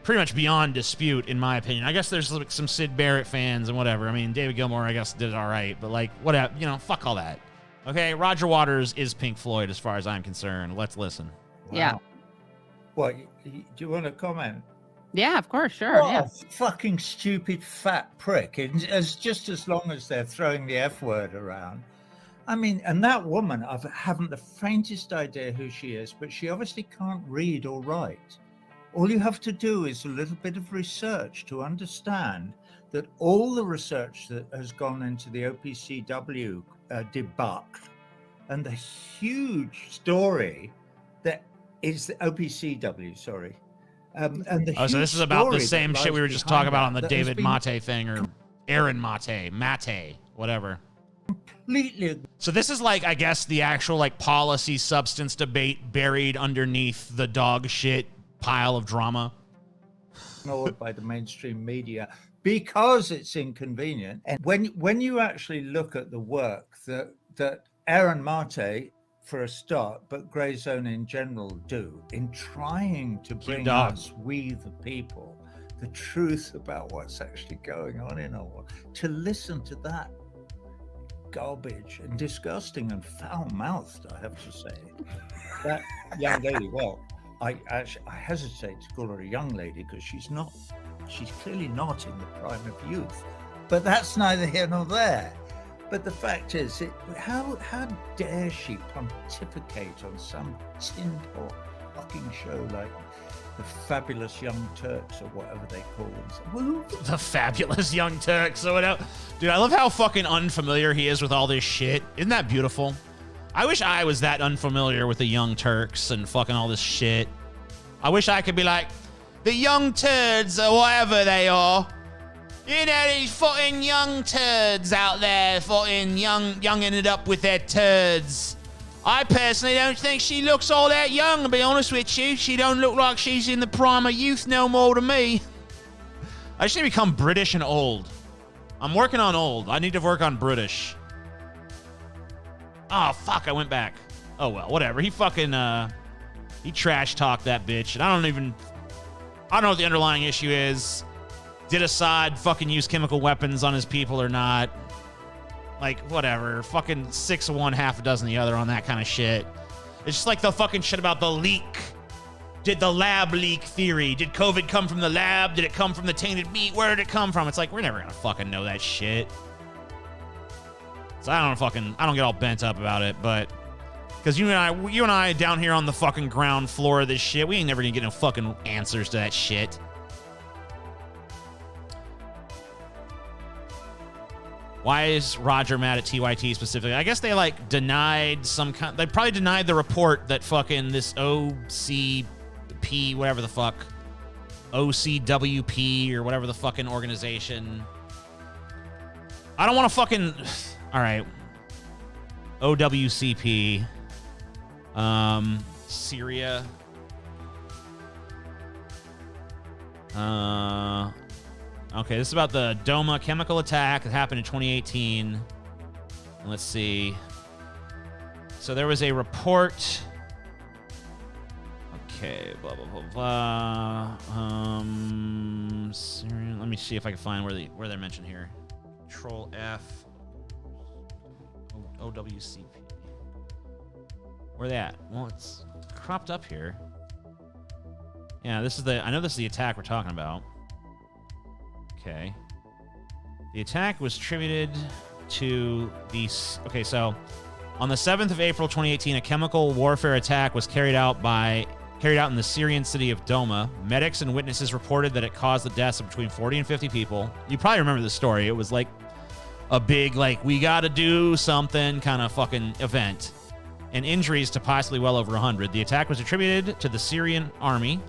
pretty much beyond dispute, in my opinion. I guess there's like, some Syd Barrett fans and whatever. I mean, David Gilmour, I guess, did it all right. But, like, whatever. You know, fuck all that. Okay? Roger Waters is Pink Floyd as far as I'm concerned. Let's listen. Yeah. What, do you want to comment? Yeah, of course, sure. What Yeah. a fucking stupid fat prick. As just as long as they're throwing the F word around. I mean, and that woman, I haven't the faintest idea who she is, but she obviously can't read or write. All you have to do is a little bit of research to understand that all the research that has gone into the OPCW debacle and the huge story that is the OPCW, sorry. And the Oh, so this is about the story same that shit we lies were just behind talking about on the that has David been Mate thing, or Aaron Mate, whatever. completely. So this is like, I guess, the actual like policy substance debate buried underneath the dog shit pile of drama. Ignored by the mainstream media because it's inconvenient. And when you actually look at the work that Aaron Mate, for a start, but Grey Zone in general do in trying to bring us, we the people, the truth about what's actually going on in our world, to listen to that garbage and disgusting and foul-mouthed, I have to say. That young lady, well, I hesitate to call her a young lady because she's clearly not in the prime of youth, but that's neither here nor there. But the fact is, how dare she pontificate on some tin-pot fucking show like the Fabulous Young Turks or whatever they call themselves? The Fabulous Young Turks or whatever. Dude, I love how fucking unfamiliar he is with all this shit. Isn't that beautiful? I wish I was that unfamiliar with the Young Turks and fucking all this shit. I wish I could be like, the Young Turds or whatever they are. You know, these fucking young turds out there, fucking younging it up with their turds. I personally don't think she looks all that young, to be honest with you. She don't look like she's in the prime of youth no more to me. I just need to become British and old. I'm working on old. I need to work on British. Oh, fuck, I went back. Oh, well, whatever. He fucking, he trash-talked that bitch, and I don't know what the underlying issue is. Did Assad fucking use chemical weapons on his people or not? Like, whatever. Fucking 6 of one, half a dozen the other on that kind of shit. It's just like the fucking shit about the leak. Did the lab leak theory? Did COVID come from the lab? Did it come from the tainted meat? Where did it come from? It's like, we're never gonna fucking know that shit. So I don't get all bent up about it, but because you and I down here on the fucking ground floor of this shit, we ain't never gonna get no fucking answers to that shit. Why is Roger mad at TYT specifically? I guess they like denied they probably denied the report that fucking this OCP, whatever the fuck, OCWP or whatever the fucking organization. I don't want to fucking, all right. OWCP, Syria. Okay, this is about the Doma chemical attack that happened in 2018. Let's see. So there was a report. Okay, blah, blah, blah, blah. Let me see if I can find where they're mentioned here. Control F. OWCP. Where they at? Well, it's cropped up here. Yeah, I know this is the attack we're talking about. Okay. The attack was attributed to these. Okay, so on the 7th of April 2018, a chemical warfare attack was carried out in the Syrian city of Doma. Medics and witnesses reported that it caused the deaths of between 40 and 50 people. You probably remember the story. It was like a big, like, we gotta do something kind of fucking event. And injuries to possibly well over 100. The attack was attributed to the Syrian army,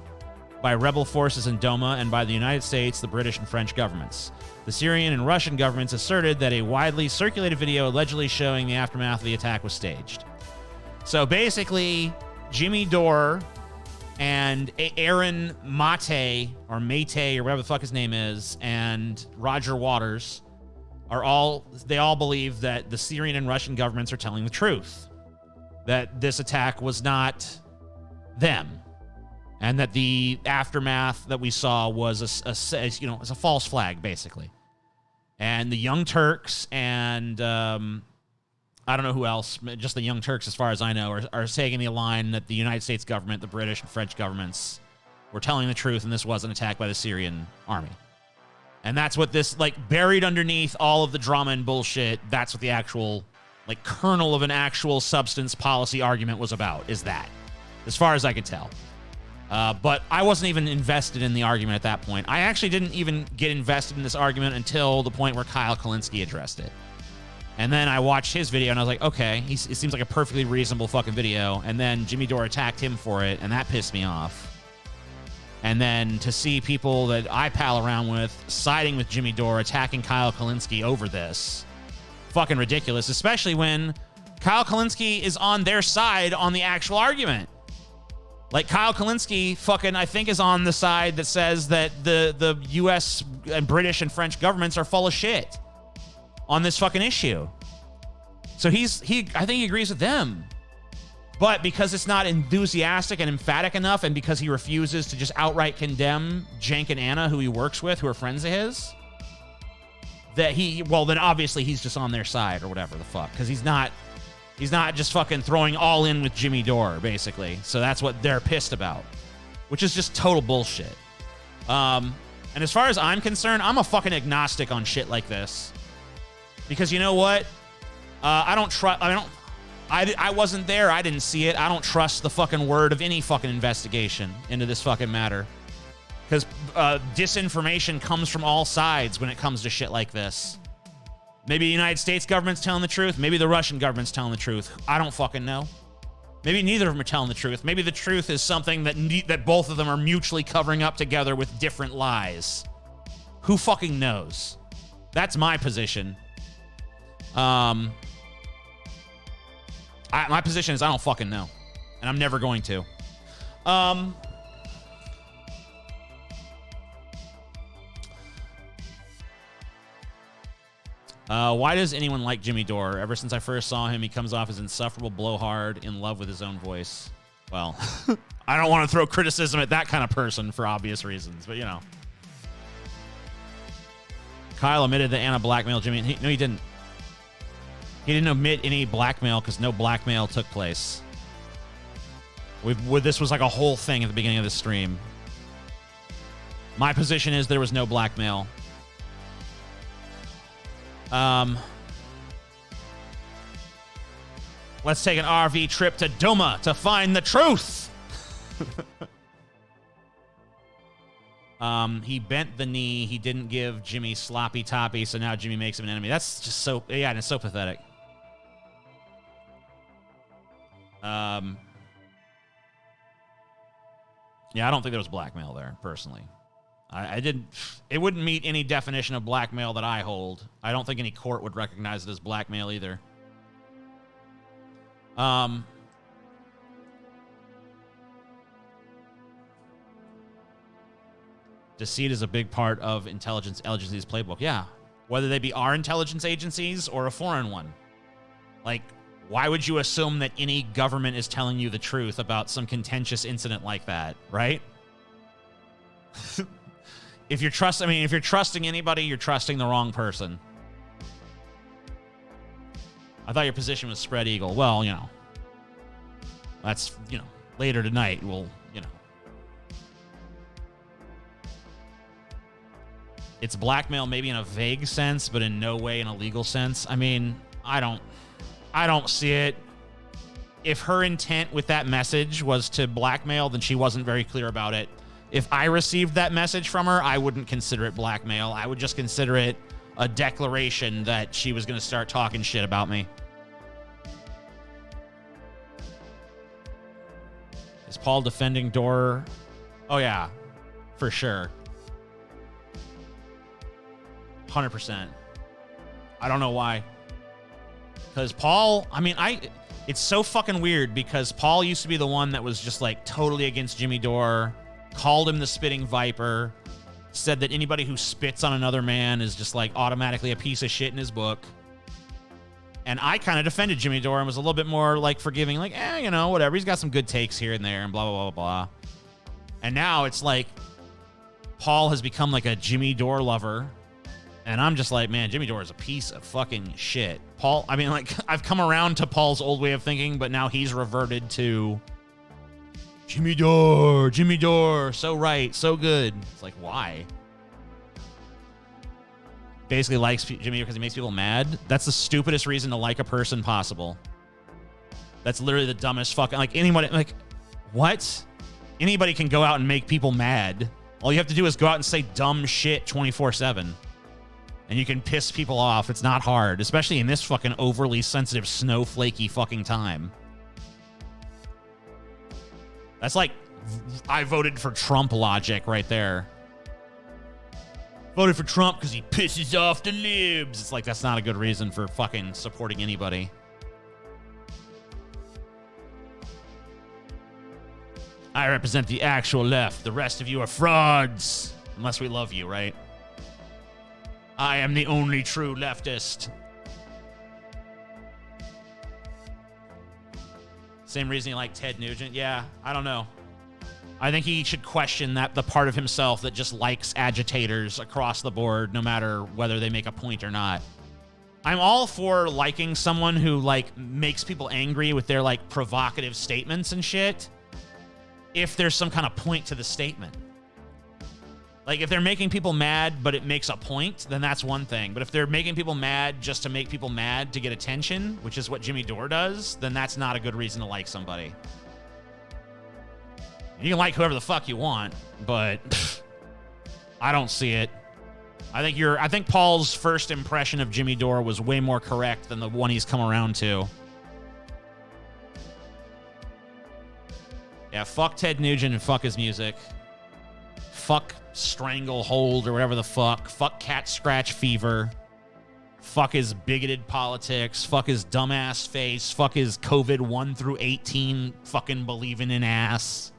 by rebel forces in Doma, and by the United States, the British, and French governments. The Syrian and Russian governments asserted that a widely circulated video allegedly showing the aftermath of the attack was staged. So basically, Jimmy Dore And Aaron Mate, or Mate, or whatever the fuck his name is, and Roger Waters they all believe that the Syrian and Russian governments are telling the truth. That this attack was not them. And that the aftermath that we saw was it's a false flag, basically. And the Young Turks and I don't know who else, just the Young Turks, as far as I know, are taking the line that the United States government, the British and French governments were telling the truth, and this was an attack by the Syrian army. And that's what this, like, buried underneath all of the drama and bullshit, that's what the actual, like, kernel of an actual substance policy argument was about, is that, as far as I could tell. But I wasn't even invested in the argument at that point. I actually didn't even get invested in this argument until the point where Kyle Kalinske addressed it. And then I watched his video, and I was like, okay, it seems like a perfectly reasonable fucking video. And then Jimmy Dore attacked him for it, and that pissed me off. And then to see people that I pal around with siding with Jimmy Dore, attacking Kyle Kalinske over this, fucking ridiculous, especially when Kyle Kalinske is on their side on the actual argument. Like, Kyle Kalinske fucking, I think, is on the side that says that the U.S. and British and French governments are full of shit on this fucking issue. So I think he agrees with them. But because it's not enthusiastic and emphatic enough, and because he refuses to just outright condemn Cenk and Anna, who he works with, who are friends of his, then obviously he's just on their side or whatever the fuck. Because he's not just fucking throwing all in with Jimmy Dore, basically. So that's what they're pissed about, which is just total bullshit. And as far as I'm concerned, I'm a fucking agnostic on shit like this. Because you know what? I wasn't there. I didn't see it. I don't trust the fucking word of any fucking investigation into this fucking matter. Because disinformation comes from all sides when it comes to shit like this. Maybe the United States government's telling the truth. Maybe the Russian government's telling the truth. I don't fucking know. Maybe neither of them are telling the truth. Maybe the truth is something that both of them are mutually covering up together with different lies. Who fucking knows? That's my position. My position is I don't fucking know. And I'm never going to. Why does anyone like Jimmy Dore? Ever since I first saw him, he comes off as insufferable, blowhard, in love with his own voice. Well, I don't want to throw criticism at that kind of person for obvious reasons, but you know. Kyle admitted that Anna blackmailed Jimmy. No, he didn't. He didn't admit any blackmail because no blackmail took place. This was like a whole thing at the beginning of the stream. My position is there was no blackmail. Let's take an RV trip to Duma to find the truth. He bent the knee. He didn't give Jimmy sloppy toppy, so now Jimmy makes him an enemy. That's just so, yeah, and it's so pathetic. Yeah, I don't think there was blackmail there, personally. I didn't. It wouldn't meet any definition of blackmail that I hold. I don't think any court would recognize it as blackmail either. Deceit is a big part of intelligence agencies' playbook. Yeah, whether they be our intelligence agencies or a foreign one. Like, why would you assume that any government is telling you the truth about some contentious incident like that, right? If you're trusting anybody, you're trusting the wrong person. I thought your position was spread eagle. Well, you know, that's, you know, later tonight we'll, you know. It's blackmail maybe in a vague sense, but in no way in a legal sense. I mean, I don't see it. If her intent with that message was to blackmail, then she wasn't very clear about it. If I received that message from her, I wouldn't consider it blackmail. I would just consider it a declaration that she was going to start talking shit about me. Is Paul defending Dore? Oh, yeah, for sure. 100%. I don't know why. Because Paul, I mean, It's so fucking weird because Paul used to be the one that was just like totally against Jimmy Dore, called him the spitting viper, said that anybody who spits on another man is just like automatically a piece of shit in his book. And I kind of defended Jimmy Dore and was a little bit more like forgiving, like, you know, whatever. He's got some good takes here and there and blah, blah, blah, blah. And now it's like Paul has become like a Jimmy Dore lover. And I'm just like, man, Jimmy Dore is a piece of fucking shit. Paul, I mean, like, I've come around to Paul's old way of thinking, but now he's reverted to Jimmy Dore, so right, so good. It's like, why? Basically likes Jimmy because he makes people mad. That's the stupidest reason to like a person possible. That's literally the dumbest fucking, like, anybody, like, what? Anybody can go out and make people mad. All you have to do is go out and say dumb shit 24/7. And you can piss people off. It's not hard, especially in this fucking overly sensitive, snowflakey fucking time. That's like, I voted for Trump logic right there. Voted for Trump because he pisses off the libs. It's like, that's not a good reason for fucking supporting anybody. I represent the actual left. The rest of you are frauds. Unless we love you, right? I am the only true leftist. Same reason you like Ted Nugent? Yeah, I don't know. I think he should question that the part of himself that just likes agitators across the board, no matter whether they make a point or not. I'm all for liking someone who, like, makes people angry with their, like, provocative statements and shit, if there's some kind of point to the statement. Like, if they're making people mad, but it makes a point, then that's one thing. But if they're making people mad just to make people mad to get attention, which is what Jimmy Dore does, then that's not a good reason to like somebody. You can like whoever the fuck you want, but I don't see it. I think Paul's first impression of Jimmy Dore was way more correct than the one he's come around to. Yeah, fuck Ted Nugent and fuck his music. Fuck Stranglehold or whatever the fuck. Fuck Cat Scratch Fever. Fuck his bigoted politics. Fuck his dumbass face. Fuck his COVID 1 through 18 fucking believing in ass.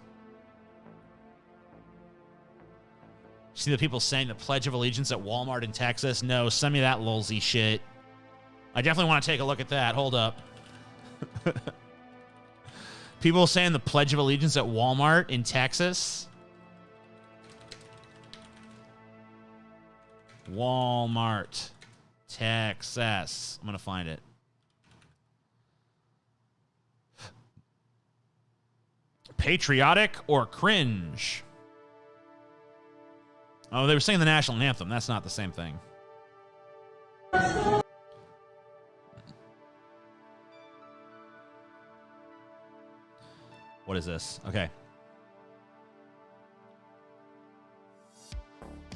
See the people saying the Pledge of Allegiance at Walmart in Texas? No, send me that lolsy shit. I definitely want to take a look at that. Hold up. People saying the Pledge of Allegiance at Walmart in Texas? Walmart, Texas. I'm going to find it. Patriotic or cringe? Oh, they were singing the national anthem. That's not the same thing. What is this? Okay.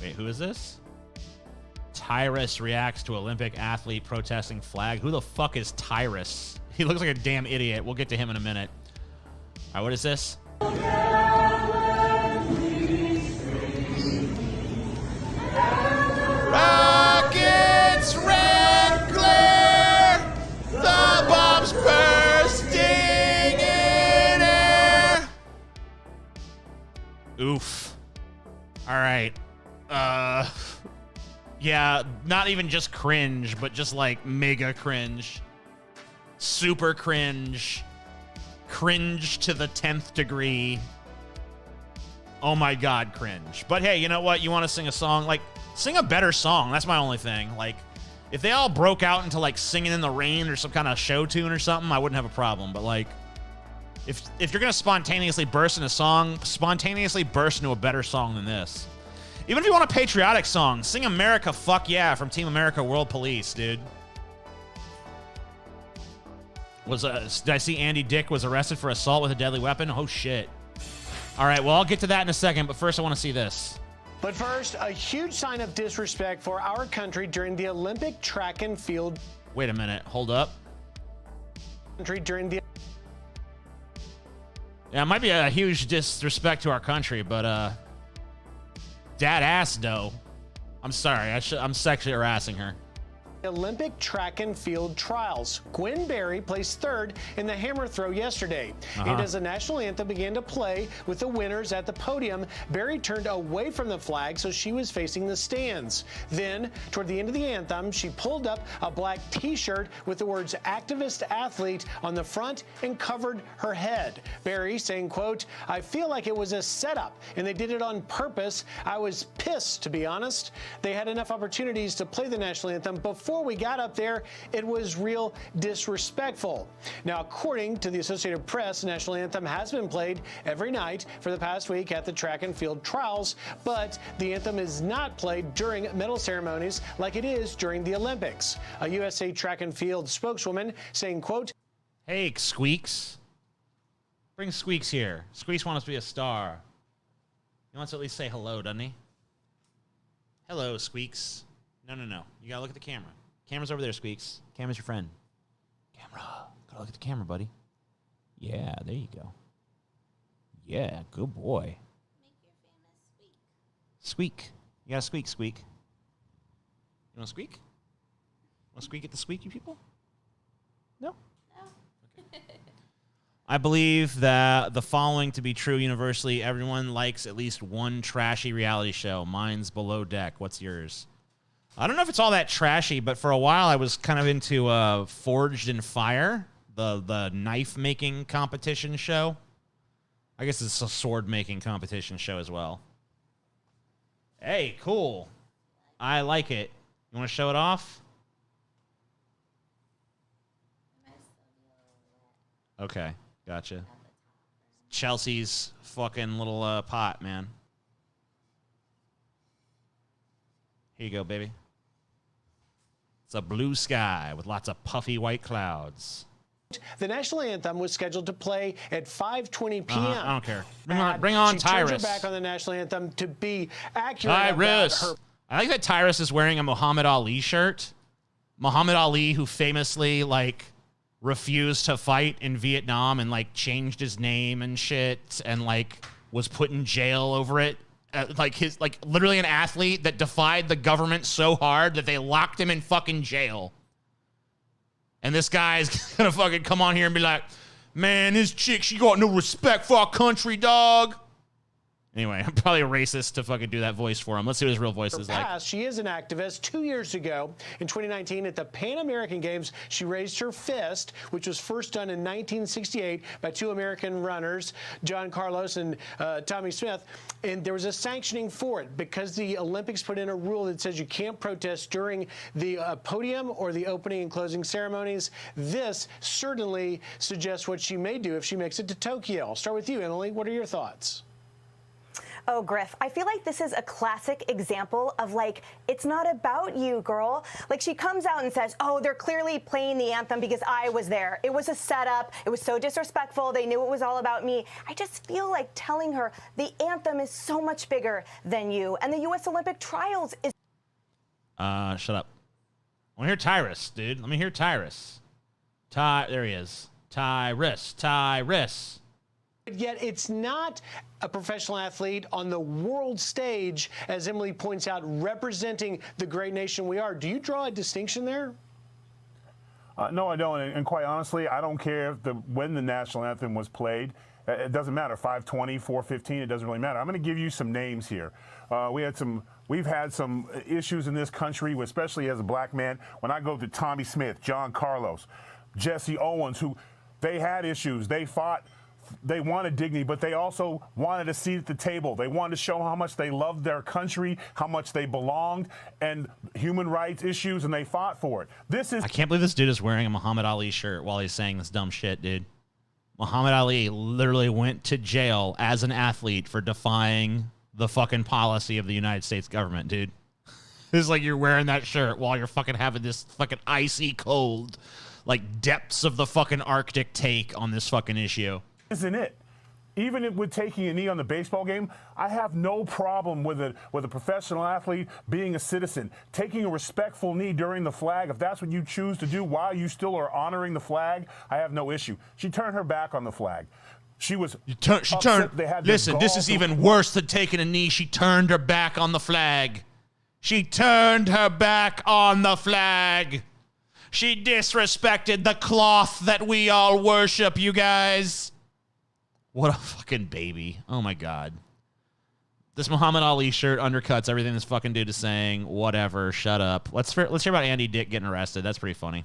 Wait, who is this? Tyrus reacts to Olympic athlete protesting flag. Who the fuck is Tyrus? He looks like a damn idiot. We'll get to him in a minute. All right, what is this? Rockets, red glare, the bombs bursting in air. Oof. All right. Yeah, not even just cringe, but just like mega cringe. Super cringe. Cringe to the 10th degree. Oh my God, cringe. But hey, you know what? You want to sing a song? Like, sing a better song. That's my only thing. Like, if they all broke out into like Singing in the Rain or some kind of show tune or something, I wouldn't have a problem. But like, if you're going to spontaneously burst in a song, spontaneously burst into a better song than this. Even if you want a patriotic song, sing America Fuck Yeah from Team America World Police, dude. Did I see Andy Dick was arrested for assault with a deadly weapon? Oh, shit. All right, well, I'll get to that in a second, but first I want to see this. But first, a huge sign of disrespect for our country during the Olympic track and field. Wait a minute, hold up. During the Yeah, it might be a huge disrespect to our country, but dad ass though. I'm sorry, I'm sexually harassing her. Olympic track and field trials. Gwen Berry placed third in the hammer throw yesterday. And as the national anthem began to play with the winners at the podium, Berry turned away from the flag so she was facing the stands. Then, toward the end of the anthem, she pulled up a black t-shirt with the words activist athlete on the front and covered her head. Berry saying, quote, "I feel like it was a setup and they did it on purpose. I was pissed, to be honest. They had enough opportunities to play the national anthem before we got up there. It was real disrespectful." Now, according to the Associated Press, the national anthem has been played every night for the past week at the track and field trials, but the anthem is not played during medal ceremonies like it is during the Olympics. A USA track and field spokeswoman saying, quote, Hey, Squeaks. Bring Squeaks here. Squeaks wants to be a star. He wants to at least say hello, doesn't he? Hello, Squeaks. No. You gotta look at the camera. Camera's over there, Squeaks. Camera's your friend. Camera. Gotta look at the camera, buddy. Yeah, there you go. Yeah, good boy. Make your famous squeak. Squeak. You gotta squeak, Squeak. You wanna squeak? Wanna squeak at the squeak, you people? No? No. I believe that the following to be true universally. Everyone likes at least one trashy reality show. Mine's Below Deck. What's yours? I don't know if it's all that trashy, but for a while I was kind of into Forged in Fire, the knife-making competition show. I guess it's a sword-making competition show as well. Hey, cool. I like it. You want to show it off? Okay, gotcha. Chelsea's fucking little pot, man. Here you go, baby. It's a blue sky with lots of puffy white clouds. the national anthem was scheduled to play at 5:20 p.m. I don't care. Bring on she turned her Tyrus. back on the national anthem to be accurate Tyrus. about her. I like that Tyrus is wearing a Muhammad Ali shirt. Muhammad Ali, who famously refused to fight in Vietnam and changed his name and shit and was put in jail over it. Literally an athlete that defied the government so hard that they locked him in fucking jail. And this guy's gonna fucking come on here and be like, man, this chick, she got no respect for our country, dog. Anyway, I'm probably a racist to fucking do that voice for him. Let's see what his real voice is like. Past, she is an activist. 2 years ago, in 2019, at the Pan American Games, she raised her fist, which was first done in 1968 by two American runners, John Carlos and Tommy Smith. And there was a sanctioning for it because the Olympics put in a rule that says you can't protest during the podium or the opening and closing ceremonies. This certainly suggests what she may do if she makes it to Tokyo. I'll start with you, Emily. What are your thoughts? Oh, Griff, I feel like this is a classic example of it's not about you, girl. She comes out and says, oh, they're clearly playing the anthem because I was there. It was a setup. It was so disrespectful. They knew it was all about me. I just feel like telling her the anthem is so much bigger than you. And the U.S. Olympic trials is... Shut up. I want to hear Tyrus, dude. Let me hear Tyrus. There he is. Tyrus. Yet it's not a professional athlete on the world stage, as Emily points out, representing the great nation we are. Do you draw a distinction there? No, I don't. And quite honestly, I don't care when the national anthem was played. It doesn't matter. 5:20, 4:15, it doesn't really matter. I'm going to give you some names here. We've had some issues in this country, especially as a black man. When I go to Tommy Smith, John Carlos, Jesse Owens, who they had issues. They fought. They wanted dignity, but they also wanted a seat at the table. They wanted to show how much they loved their country, how much they belonged, and human rights issues, and they fought for it. I can't believe this dude is wearing a Muhammad Ali shirt while he's saying this dumb shit, dude. Muhammad Ali literally went to jail as an athlete for defying the fucking policy of the United States government, dude. It's like you're wearing that shirt while you're fucking having this fucking icy cold, depths of the fucking Arctic take on this fucking issue. Isn't it? Even with taking a knee on the baseball game, I have no problem with a professional athlete being a citizen, taking a respectful knee during the flag. If that's what you choose to do while you still are honoring the flag, I have no issue. She turned her back on the flag. She was. She turned. Listen, this is even worse than taking a knee. She turned her back on the flag. She turned her back on the flag. She disrespected the cloth that we all worship, you guys. What a fucking baby. Oh, my God. This Muhammad Ali shirt undercuts everything this fucking dude is saying. Whatever. Shut up. Let's hear about Andy Dick getting arrested. That's pretty funny.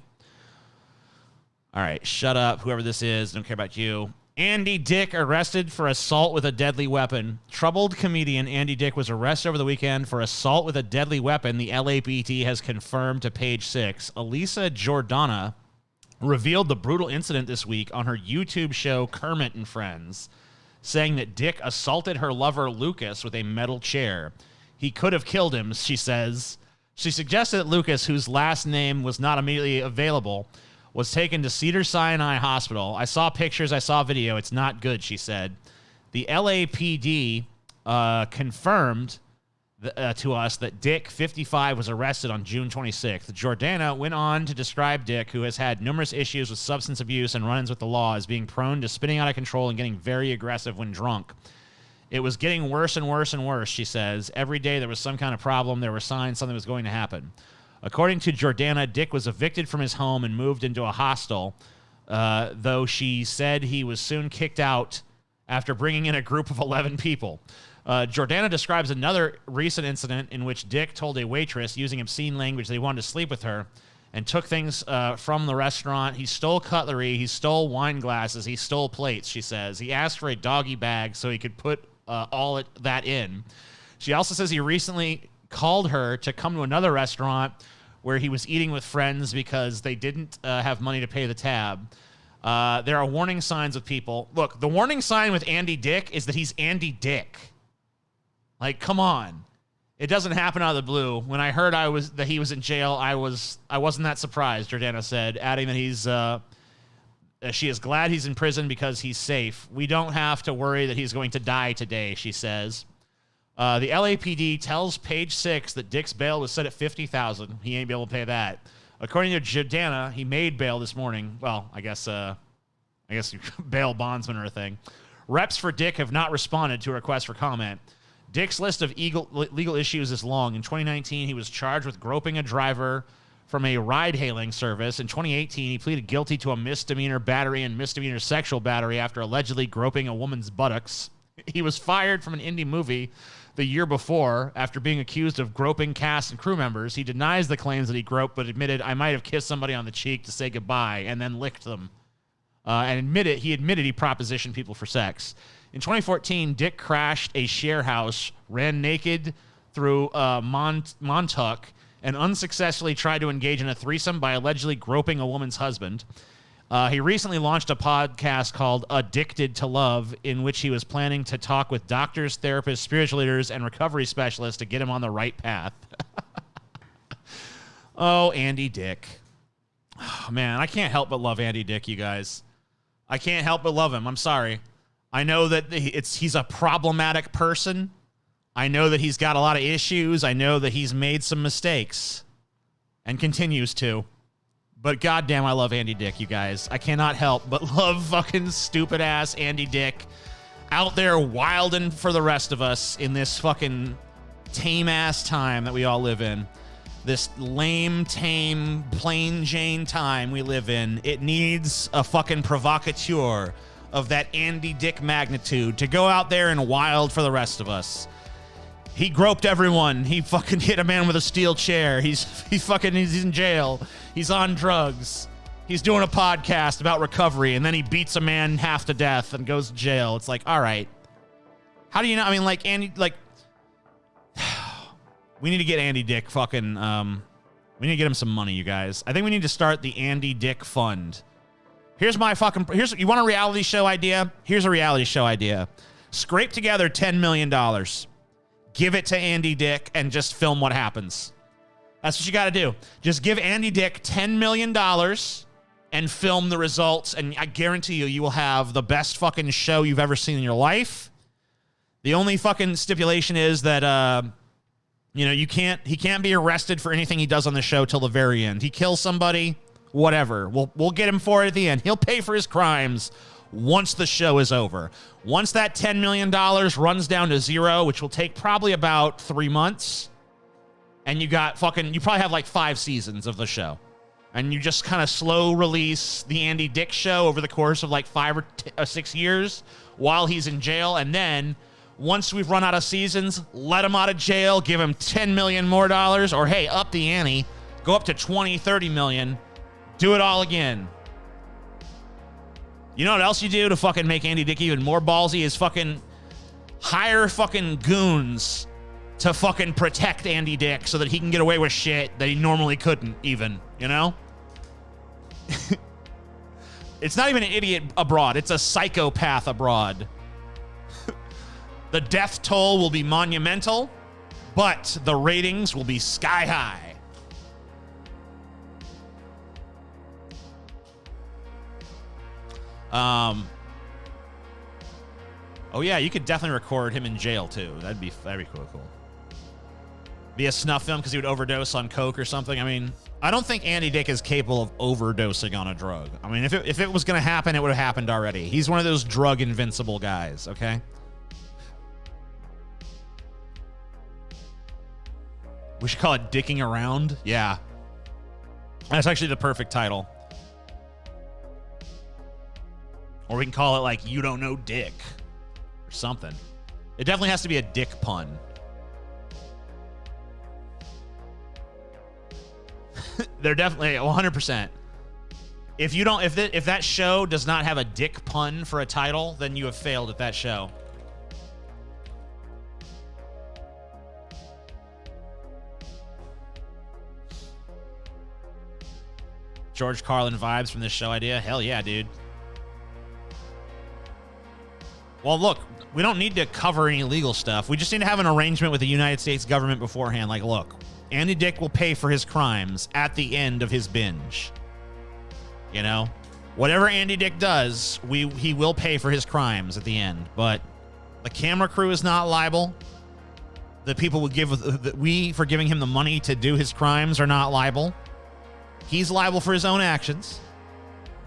All right. Shut up. Whoever this is. Don't care about you. Andy Dick arrested for assault with a deadly weapon. Troubled comedian Andy Dick was arrested over the weekend for assault with a deadly weapon, the LAPD has confirmed to Page 6. Elisa Jordana revealed the brutal incident this week on her YouTube show Kermit and Friends, saying that Dick assaulted her lover Lucas with a metal chair. He could have killed him, she says. She suggested that Lucas, whose last name was not immediately available, was taken to Cedars-Sinai Hospital. I saw pictures, I saw video. It's not good, she said. The LAPD confirmed to us that Dick, 55, was arrested on June 26th. Jordana went on to describe Dick, who has had numerous issues with substance abuse and run-ins with the law, as being prone to spinning out of control and getting very aggressive when drunk. It was getting worse and worse and worse, she says. Every day there was some kind of problem. There were signs something was going to happen. According to Jordana, Dick was evicted from his home and moved into a hostel, though she said he was soon kicked out after bringing in a group of 11 people. Jordana describes another recent incident in which Dick told a waitress, using obscene language, that he wanted to sleep with her and took things from the restaurant. He stole cutlery. He stole wine glasses. He stole plates, she says. He asked for a doggy bag so he could put all that in. She also says he recently called her to come to another restaurant where he was eating with friends because they didn't have money to pay the tab. There are warning signs with people. Look, the warning sign with Andy Dick is that he's Andy Dick. Like, come on. It doesn't happen out of the blue. When I heard that he was in jail, I wasn't that surprised, Jordana said, adding that she is glad he's in prison because he's safe. We don't have to worry that he's going to die today, she says. The LAPD tells Page 6 that Dick's bail was set at $50,000. He ain't be able to pay that. According to Jordana, he made bail this morning. Well, I guess bail bondsmen are a thing. Reps for Dick have not responded to a request for comment. Dick's list of legal issues is long. In 2019, he was charged with groping a driver from a ride-hailing service. In 2018, he pleaded guilty to a misdemeanor battery and misdemeanor sexual battery after allegedly groping a woman's buttocks. He was fired from an indie movie the year before after being accused of groping cast and crew members. He denies the claims that he groped, but admitted, I might have kissed somebody on the cheek to say goodbye and then licked them. He admitted he propositioned people for sex. In 2014, Dick crashed a share house, ran naked through Montauk, and unsuccessfully tried to engage in a threesome by allegedly groping a woman's husband. He recently launched a podcast called Addicted to Love, in which he was planning to talk with doctors, therapists, spiritual leaders, and recovery specialists to get him on the right path. Oh, Andy Dick. Oh, man, I can't help but love Andy Dick, you guys. I can't help but love him. I'm sorry. I know that he's a problematic person. I know that he's got a lot of issues. I know that he's made some mistakes and continues to. But goddamn, I love Andy Dick, you guys. I cannot help but love fucking stupid-ass Andy Dick out there wilding for the rest of us in this fucking tame-ass time that we all live in. This lame, tame, plain Jane time we live in. It needs a fucking provocateur of that Andy Dick magnitude to go out there and wild for the rest of us. He groped everyone. He fucking hit a man with a steel chair. He's in jail. He's on drugs. He's doing a podcast about recovery, and then he beats a man half to death and goes to jail. It's like, all right. How do you know? I mean, like, Andy, like, we need to get Andy Dick fucking, we need to get him some money, you guys. I think we need to start the Andy Dick Fund. You want a reality show idea? Here's a reality show idea. Scrape together $10 million. Give it to Andy Dick and just film what happens. That's what you got to do. Just give Andy Dick $10 million and film the results, and I guarantee you will have the best fucking show you've ever seen in your life. The only fucking stipulation is that, he can't be arrested for anything he does on the show till the very end. He kills somebody, whatever. We'll get him for it at the end. He'll pay for his crimes once the show is over. Once that $10 million runs down to zero, which will take probably about 3 months, and you probably have like 5 seasons of the show, and you just kind of slow release the Andy Dick show over the course of like 5 or 6 years while he's in jail, and then once we've run out of seasons, let him out of jail, give him $10 million more, or hey, up the ante, go up to 20, 30 million, do it all again. You know what else you do to fucking make Andy Dick even more ballsy is fucking hire fucking goons to fucking protect Andy Dick so that he can get away with shit that he normally couldn't even, you know? It's not even an idiot abroad. It's a psychopath abroad. The death toll will be monumental, but the ratings will be sky high. Oh yeah, you could definitely record him in jail too. That'd be cool. Be a snuff film because he would overdose on coke or something. I mean, I don't think Andy Dick is capable of overdosing on a drug. I mean, if it was going to happen, it would have happened already. He's one of those drug invincible guys, okay? We should call it Dicking Around. Yeah. That's actually the perfect title. Or we can call it like You Don't Know Dick or something. It definitely has to be a dick pun. They're definitely 100%. If that show does not have a dick pun for a title, then you have failed at that show. George Carlin vibes from this show idea. Hell yeah, dude. Well, look, we don't need to cover any legal stuff. We just need to have an arrangement with the United States government beforehand. Like, look, Andy Dick will pay for his crimes at the end of his binge. You know? Whatever Andy Dick does, he will pay for his crimes at the end. But the camera crew is not liable. The people for giving him the money to do his crimes are not liable. He's liable for his own actions.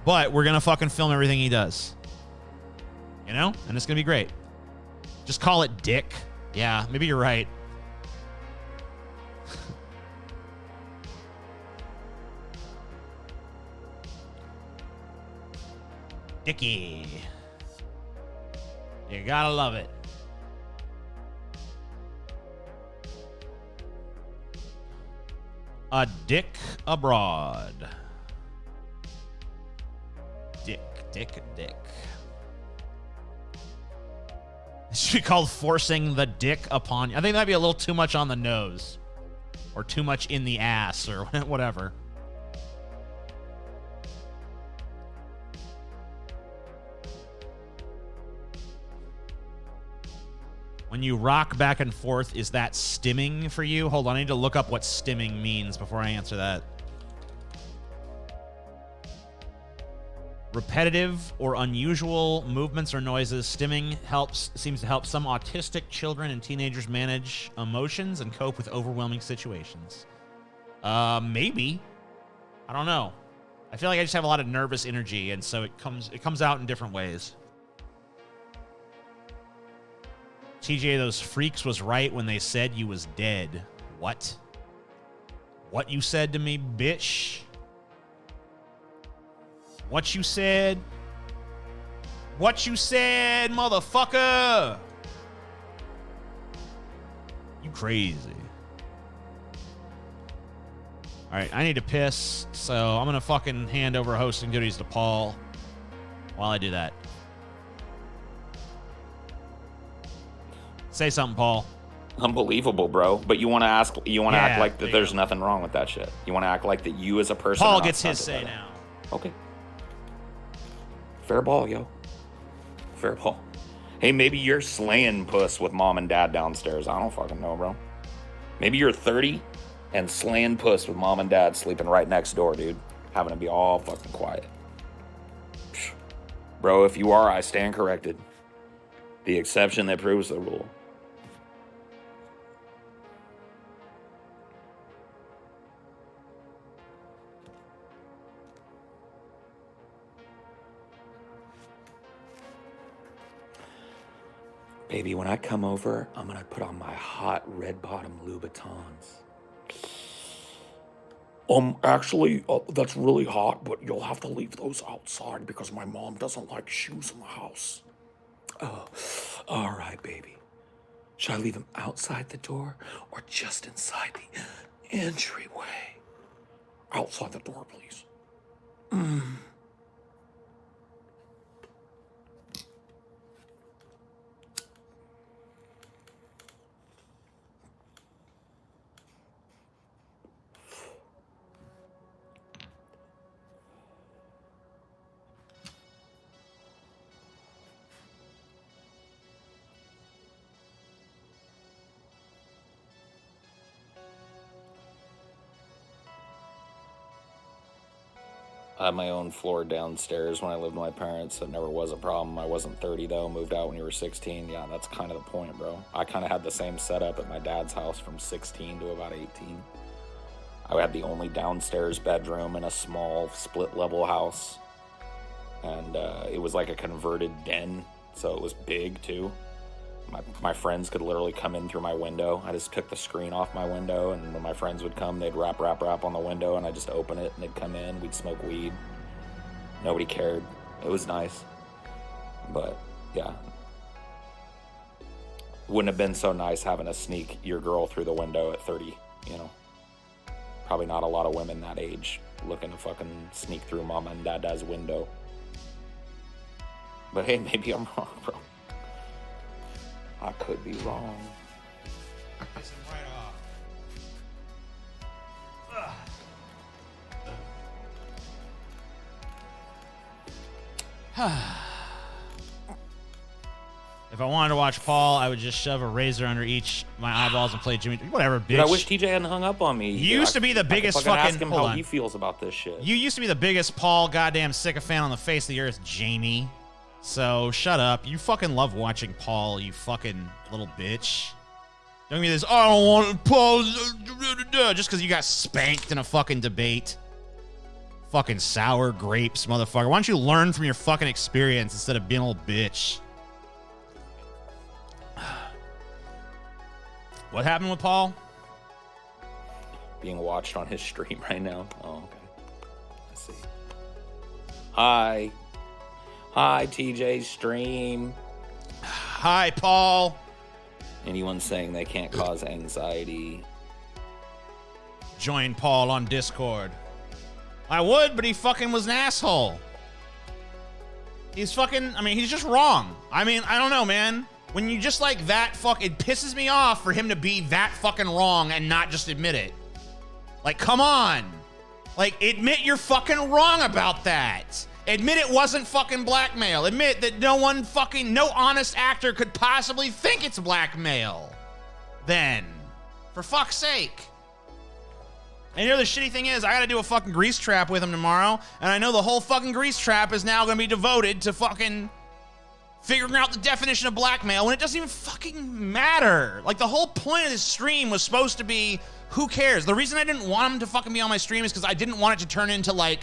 But we're going to fucking film everything he does. You know? And it's going to be great. Just call it Dick. Yeah, maybe you're right. Dickie. You gotta love it. A Dick Abroad. Dick. It should be called Forcing the Dick Upon You. I think that'd be a little too much on the nose. Or too much in the ass, or whatever. When you rock back and forth, is that stimming for you? Hold on, I need to look up what stimming means before I answer that. Repetitive or unusual movements or noises. Stimming seems to help some autistic children and teenagers manage emotions and cope with overwhelming situations. Maybe. I don't know. I feel like I just have a lot of nervous energy, and so it comes out in different ways. TJ, those freaks was right when they said you was dead. What? What you said to me, bitch? What you said? What you said, motherfucker? You crazy. All right, I need to piss, so I'm going to fucking hand over hosting duties to Paul while I do that. Say something, Paul. Unbelievable, bro. But you want to act like that there's go. nothing wrong with that shit. You want to act like that you as a person. Paul gets his say now. Okay. Fair ball, yo. Fair ball. Hey, maybe you're slaying puss with mom and dad downstairs. I don't fucking know, bro. Maybe you're 30 and slaying puss with mom and dad sleeping right next door, dude. Having to be all fucking quiet. Psh. Bro, if you are, I stand corrected. The exception that proves the rule. Baby, when I come over, I'm going to put on my hot red bottom Louboutins. Actually, that's really hot, but you'll have to leave those outside because my mom doesn't like shoes in the house. Oh, all right, baby. Should I leave them outside the door or just inside the entryway? Outside the door, please. I had my own floor downstairs when I lived with my parents. It never was a problem. I wasn't 30 though, moved out when you were 16. Yeah, that's kind of the point, bro. I kind of had the same setup at my dad's house from 16 to about 18. I had the only downstairs bedroom in a small split level house. And it was like a converted den, so it was big too. My friends could literally come in through my window. I just took the screen off my window, and when my friends would come, they'd rap on the window, and I'd just open it, and they'd come in. We'd smoke weed. Nobody cared. It was nice. But, yeah. Wouldn't have been so nice having to sneak your girl through the window at 30, you know. Probably not a lot of women that age looking to fucking sneak through mama and dada's window. But hey, maybe I'm wrong, bro. I could be wrong. Piss him right off. If I wanted to watch Paul, I would just shove a razor under each my eyeballs and play Jimmy. Whatever, bitch. Dude, I wish TJ hadn't hung up on me. You used to be the biggest I could fucking. ask him hold how on. he feels about this shit. You used to be the biggest Paul goddamn sycophant on the face of the earth, Jamie. So shut up. You fucking love watching Paul, you fucking little bitch. Don't give me this, I don't want Paul, just because you got spanked in a fucking debate. Fucking sour grapes, motherfucker. Why don't you learn from your fucking experience instead of being a little bitch? What happened with Paul? Being watched on his stream right now. Oh, okay. Let's see. Hi, TJ's stream. Hi, Paul. Anyone saying they can't cause anxiety? Join Paul on Discord. I would, but he fucking was an asshole. He's fucking, I mean, he's just wrong. I mean, I don't know, man. When you just like that it pisses me off for him to be that fucking wrong and not just admit it. Like, come on. Like, admit you're fucking wrong about that. Admit it wasn't fucking blackmail. Admit that no honest actor could possibly think it's blackmail. Then, for fuck's sake. And you know the shitty thing is, I gotta do a fucking grease trap with him tomorrow, and I know the whole fucking grease trap is now gonna be devoted to fucking figuring out the definition of blackmail when it doesn't even fucking matter. Like, the whole point of this stream was supposed to be, who cares? The reason I didn't want him to fucking be on my stream is because I didn't want it to turn into, like,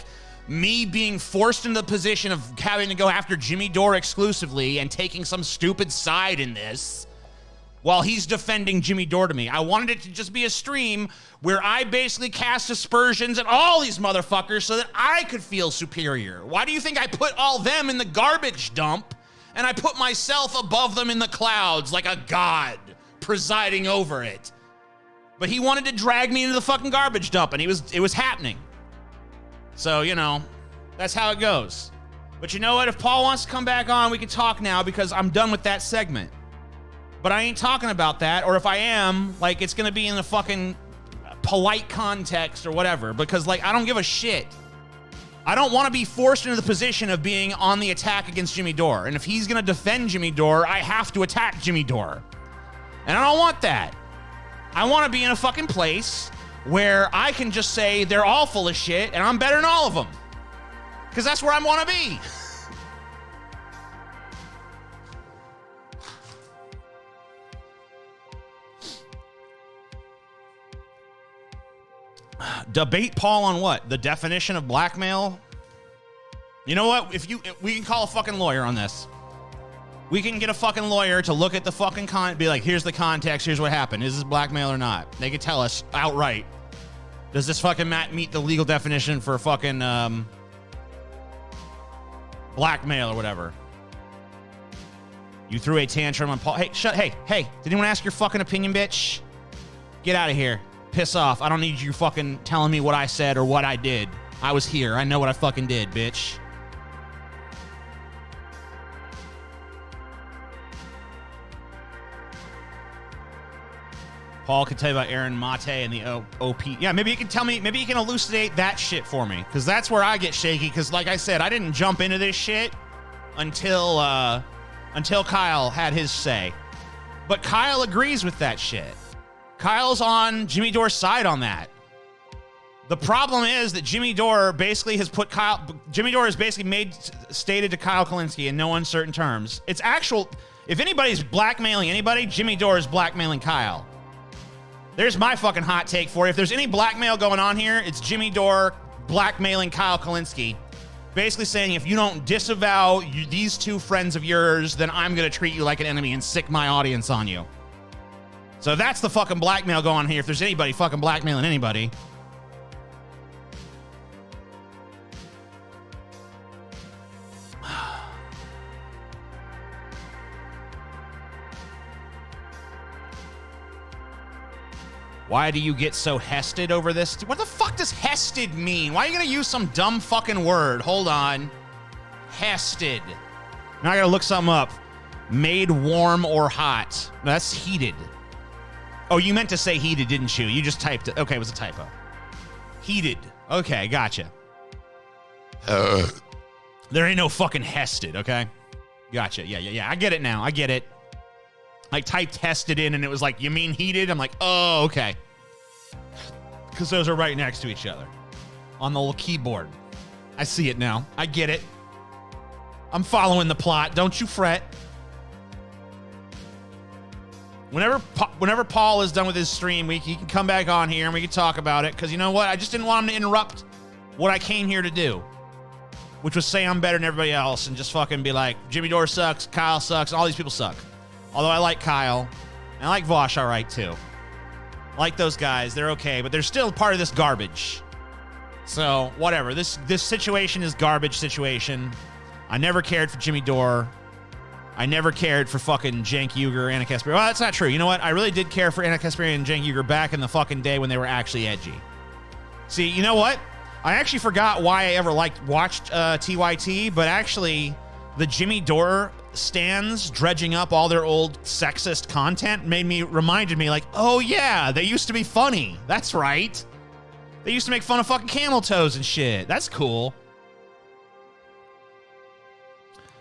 me being forced into the position of having to go after Jimmy Dore exclusively and taking some stupid side in this while he's defending Jimmy Dore to me. I wanted it to just be a stream where I basically cast aspersions at all these motherfuckers so that I could feel superior. Why do you think I put all them in the garbage dump and I put myself above them in the clouds like a god presiding over it? But he wanted to drag me into the fucking garbage dump, and it was happening. So, you know, that's how it goes. But you know what? If Paul wants to come back on, we can talk now because I'm done with that segment. But I ain't talking about that, or if I am, like, it's gonna be in a fucking polite context or whatever, because, like, I don't give a shit. I don't want to be forced into the position of being on the attack against Jimmy Dore. And if he's gonna defend Jimmy Dore, I have to attack Jimmy Dore. And I don't want that. I want to be in a fucking place where I can just say they're all full of shit and I'm better than all of them. Because that's where I want to be. Debate Paul on what? The definition of blackmail? You know what? We can call a fucking lawyer on this. We can get a fucking lawyer to look at the fucking be like, here's the context, here's what happened. Is this blackmail or not? They could tell us outright. Does this fucking meet the legal definition for fucking blackmail or whatever? You threw a tantrum on Paul. Hey, hey. Did anyone ask your fucking opinion, bitch? Get out of here. Piss off. I don't need you fucking telling me what I said or what I did. I was here. I know what I fucking did, bitch. Paul can tell you about Aaron Mate and the OP. Yeah, maybe you can tell me, maybe you can elucidate that shit for me. Because that's where I get shaky. Because like I said, I didn't jump into this shit until Kyle had his say. But Kyle agrees with that shit. Kyle's on Jimmy Dore's side on that. The problem is that Jimmy Dore basically has put Jimmy Dore has basically stated to Kyle Kalinske in no uncertain terms. It's actual, if anybody's blackmailing anybody, Jimmy Dore is blackmailing Kyle. There's my fucking hot take for you. If there's any blackmail going on here, it's Jimmy Dore blackmailing Kyle Kalinske. Basically saying, if you don't disavow these two friends of yours, then I'm going to treat you like an enemy and sick my audience on you. So that's the fucking blackmail going on here. If there's anybody fucking blackmailing anybody. Why do you get so hested over this? What the fuck does hested mean? Why are you gonna use some dumb fucking word? Hold on. Hested. Now I gotta look something up. Made warm or hot. No, that's heated. Oh, you meant to say heated, didn't you? You just typed it. Okay, it was a typo. Heated. Okay, gotcha. There ain't no fucking hested, okay? Gotcha. Yeah. I get it now. I get it. I typed tested in and it was like, you mean heated? I'm like, oh, okay. Because those are right next to each other on the little keyboard. I see it now. I get it. I'm following the plot. Don't you fret. Whenever Paul is done with his stream, he can come back on here and we can talk about it. Because you know what? I just didn't want him to interrupt what I came here to do, which was say I'm better than everybody else and just fucking be like, Jimmy Dore sucks, Kyle sucks, all these people suck. Although I like Kyle, and I like Vosh all right, too. I like those guys. They're okay, but they're still part of this garbage. So, whatever. This situation is garbage situation. I never cared for Jimmy Dore. I never cared for fucking Cenk Uygur, Anna Kasparian. Well, that's not true. You know what? I really did care for Anna Kasparian and Cenk Uygur back in the fucking day when they were actually edgy. See, you know what? I actually forgot why I ever watched TYT, but actually, the Jimmy Dore stands dredging up all their old sexist content reminded me like, oh yeah, they used to be funny. That's right. They used to make fun of fucking camel toes and shit. That's cool.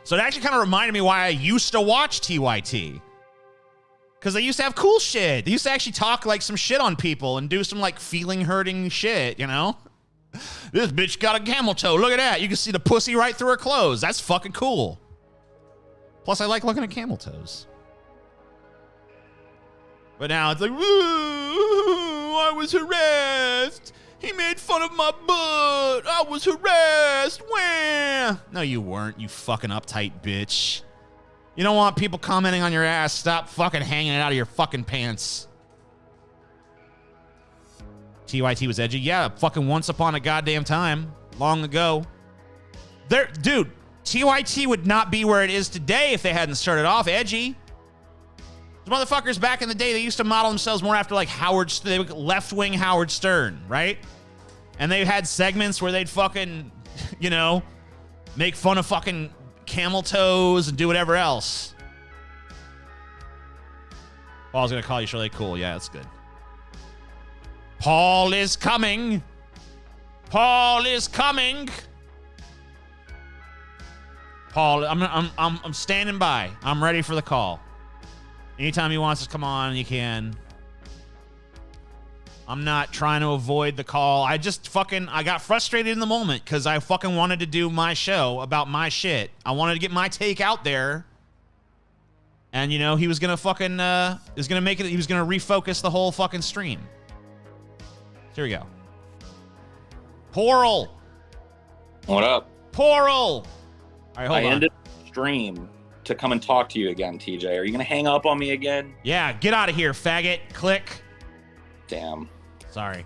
So it actually kind of reminded me why I used to watch TYT. Because they used to have cool shit. They used to actually talk like some shit on people and do some like feeling hurting shit, you know? This bitch got a camel toe. Look at that. You can see the pussy right through her clothes. That's fucking cool. Plus, I like looking at camel toes. But now it's like, I was harassed. He made fun of my butt. I was harassed. Wah. No, you weren't, you fucking uptight bitch. You don't want people commenting on your ass. Stop fucking hanging it out of your fucking pants. TYT was edgy. Yeah, fucking once upon a goddamn time. Long ago. Dude, TYT would not be where it is today if they hadn't started off edgy. Those motherfuckers back in the day, they used to model themselves more after like left-wing Howard Stern, right? And they had segments where they'd fucking, you know, make fun of fucking camel toes and do whatever else. Paul's gonna call you shortly. Cool, yeah, that's good. Paul is coming. Paul is coming. Paul, I'm standing by. I'm ready for the call. Anytime he wants to come on, you can. I'm not trying to avoid the call. I got frustrated in the moment because I fucking wanted to do my show about my shit. I wanted to get my take out there. And, you know, he was going to fucking, he was going to refocus the whole fucking stream. Here we go. Poral. What up? Poral. All right, hold on. I ended the stream to come and talk to you again, TJ. Are you going to hang up on me again? Yeah, get out of here, faggot. Click. Damn. Sorry.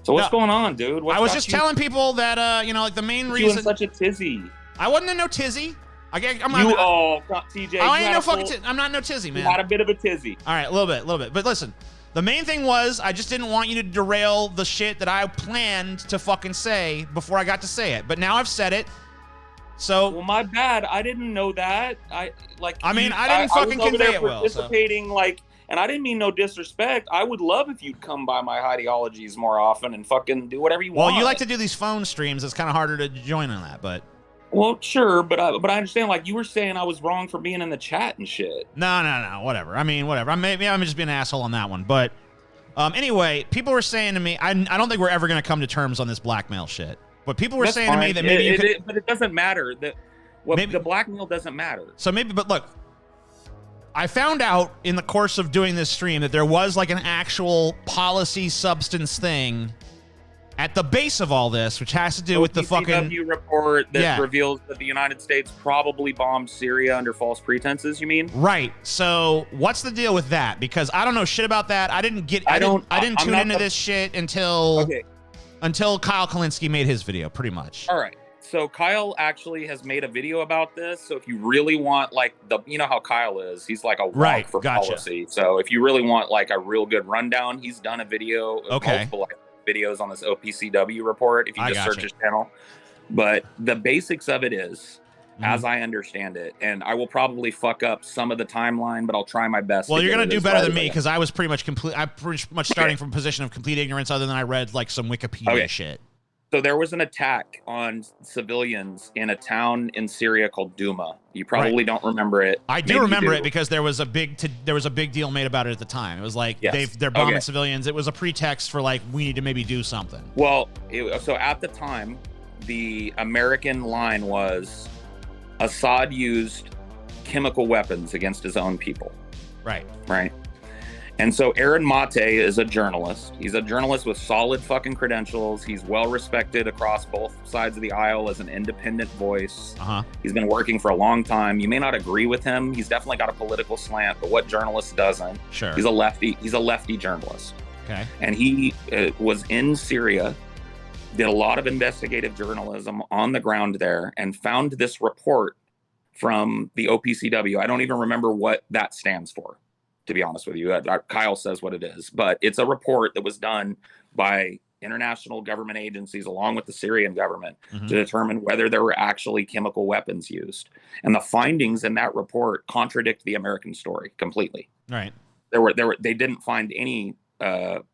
So what's going on, dude? I was just telling people that, like the main reason. You in such a tizzy. I wasn't in no tizzy. TJ. I'm not no tizzy, man. You had a bit of a tizzy. All right, a little bit. But listen, the main thing was I just didn't want you to derail the shit that I planned to fucking say before I got to say it. But now I've said it. So. Well, my bad. I didn't know that. I didn't fucking convey it well. Participating and I didn't mean no disrespect. I would love if you'd come by my ideologies more often and fucking do whatever you want. Well, you like to do these phone streams. It's kind of harder to join on that, but. Well, sure, but I understand. Like you were saying, I was wrong for being in the chat and shit. No, whatever. I mean, whatever. I'm just being an asshole on that one. But anyway, people were saying to me, I don't think we're ever going to come to terms on this blackmail shit. But people were saying to me that maybe but it doesn't matter. The blackmail doesn't matter. So but look, I found out in the course of doing this stream that there was like an actual policy substance thing at the base of all this, which has to do with the fucking report that reveals that the United States probably bombed Syria under false pretenses. You mean? Right. So what's the deal with that? Because I don't know shit about that. I didn't tune into this shit until Kyle Kalinske made his video, pretty much. All right. So Kyle actually has made a video about this. So if you really want you know how Kyle is, he's like a wonk for policy. So if you really want like a real good rundown, he's done a video, multiple videos on this OPCW report. If you just search his channel, but the basics of it is, as I understand it, and I will probably fuck up some of the timeline, but I'll try my best. Well, you're gonna do better than me because I was pretty much I'm pretty much starting from a position of complete ignorance, other than I read like some Wikipedia shit. So there was an attack on civilians in a town in Syria called Douma. You probably don't remember it. I do remember it because there was a big deal made about it at the time. It was like they're bombing civilians. It was a pretext for like we need to maybe do something. Well, so at the time, the American line was Assad used chemical weapons against his own people. Right. And so Aaron Mate is a journalist. He's a journalist with solid fucking credentials. He's well respected across both sides of the aisle as an independent voice. He's been working for a long time. You may not agree with him. He's definitely got a political slant, but what journalist doesn't? Sure. He's a lefty journalist. Okay. And he was in Syria, did a lot of investigative journalism on the ground there, and found this report from the OPCW. I don't even remember what that stands for, to be honest with you. Kyle says what it is, but it's a report that was done by international government agencies along with the Syrian government to determine whether there were actually chemical weapons used. And the findings in that report contradict the American story completely. Right. They didn't find any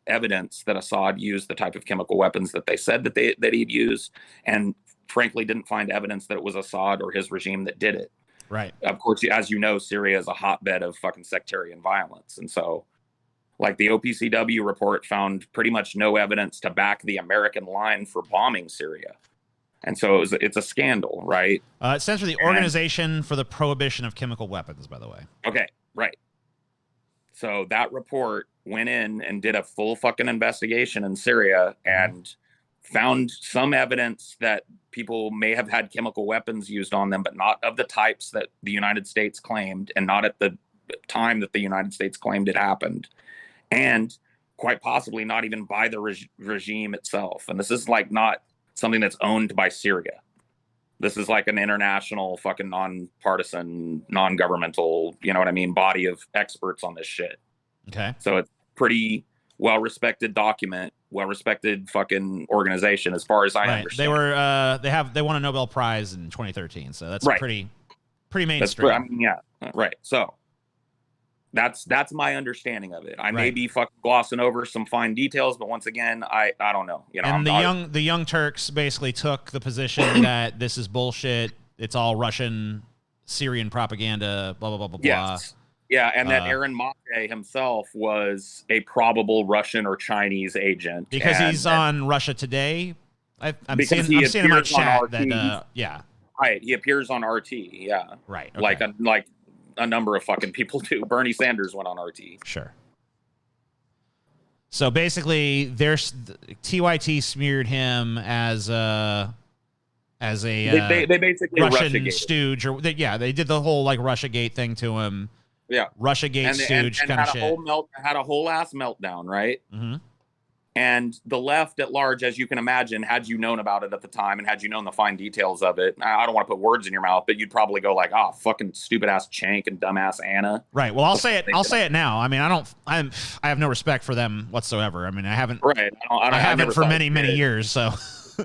evidence that Assad used the type of chemical weapons that they said that he'd used, and frankly didn't find evidence that it was Assad or his regime that did it. Right. Of course, as you know, Syria is a hotbed of fucking sectarian violence. And so, like, the OPCW report found pretty much no evidence to back the American line for bombing Syria. And so it's a scandal, right? It stands for the Organization for the Prohibition of Chemical Weapons, by the way. Okay, right. So that report went in and did a full fucking investigation in Syria and found some evidence that people may have had chemical weapons used on them, but not of the types that the United States claimed, and not at the time that the United States claimed it happened, and quite possibly not even by the regime itself. And this is like not something that's owned by Syria. This is like an international fucking nonpartisan, non-governmental, you know what I mean, body of experts on this shit. Okay. So it's pretty well-respected document, well-respected fucking organization, as far as I understand. They won a Nobel Prize in 2013, so that's pretty mainstream. Right. So that's my understing of it. I may be fucking glossing over some fine details, but once again, I don't know. You know, and the Young Turks basically took the position that this is bullshit. It's all Russian, Syrian propaganda. Blah blah blah blah blah. Yeah, and that Aaron Mate himself was a probable Russian or Chinese agent. Because he's on Russia Today. I'm seeing in my chat that, Right, he appears on RT, yeah. Right. Okay. Like a number of fucking people do. Bernie Sanders went on RT. Sure. So basically, TYT smeared him as a they basically Russian stooge, or they did the whole like Russiagate thing to him. Yeah, Russiagate stooge kind of shit. Had a whole ass meltdown, right? Mm-hmm. And the left at large, as you can imagine, had you known about it at the time and had you known the fine details of it, I don't want to put words in your mouth, but you'd probably go like, "Oh, fucking stupid ass Cenk and dumbass Anna." Right. Well, I'll say it. I'll say it now. I mean, I have no respect for them whatsoever. I mean, I haven't. Right. I haven't for many years. So.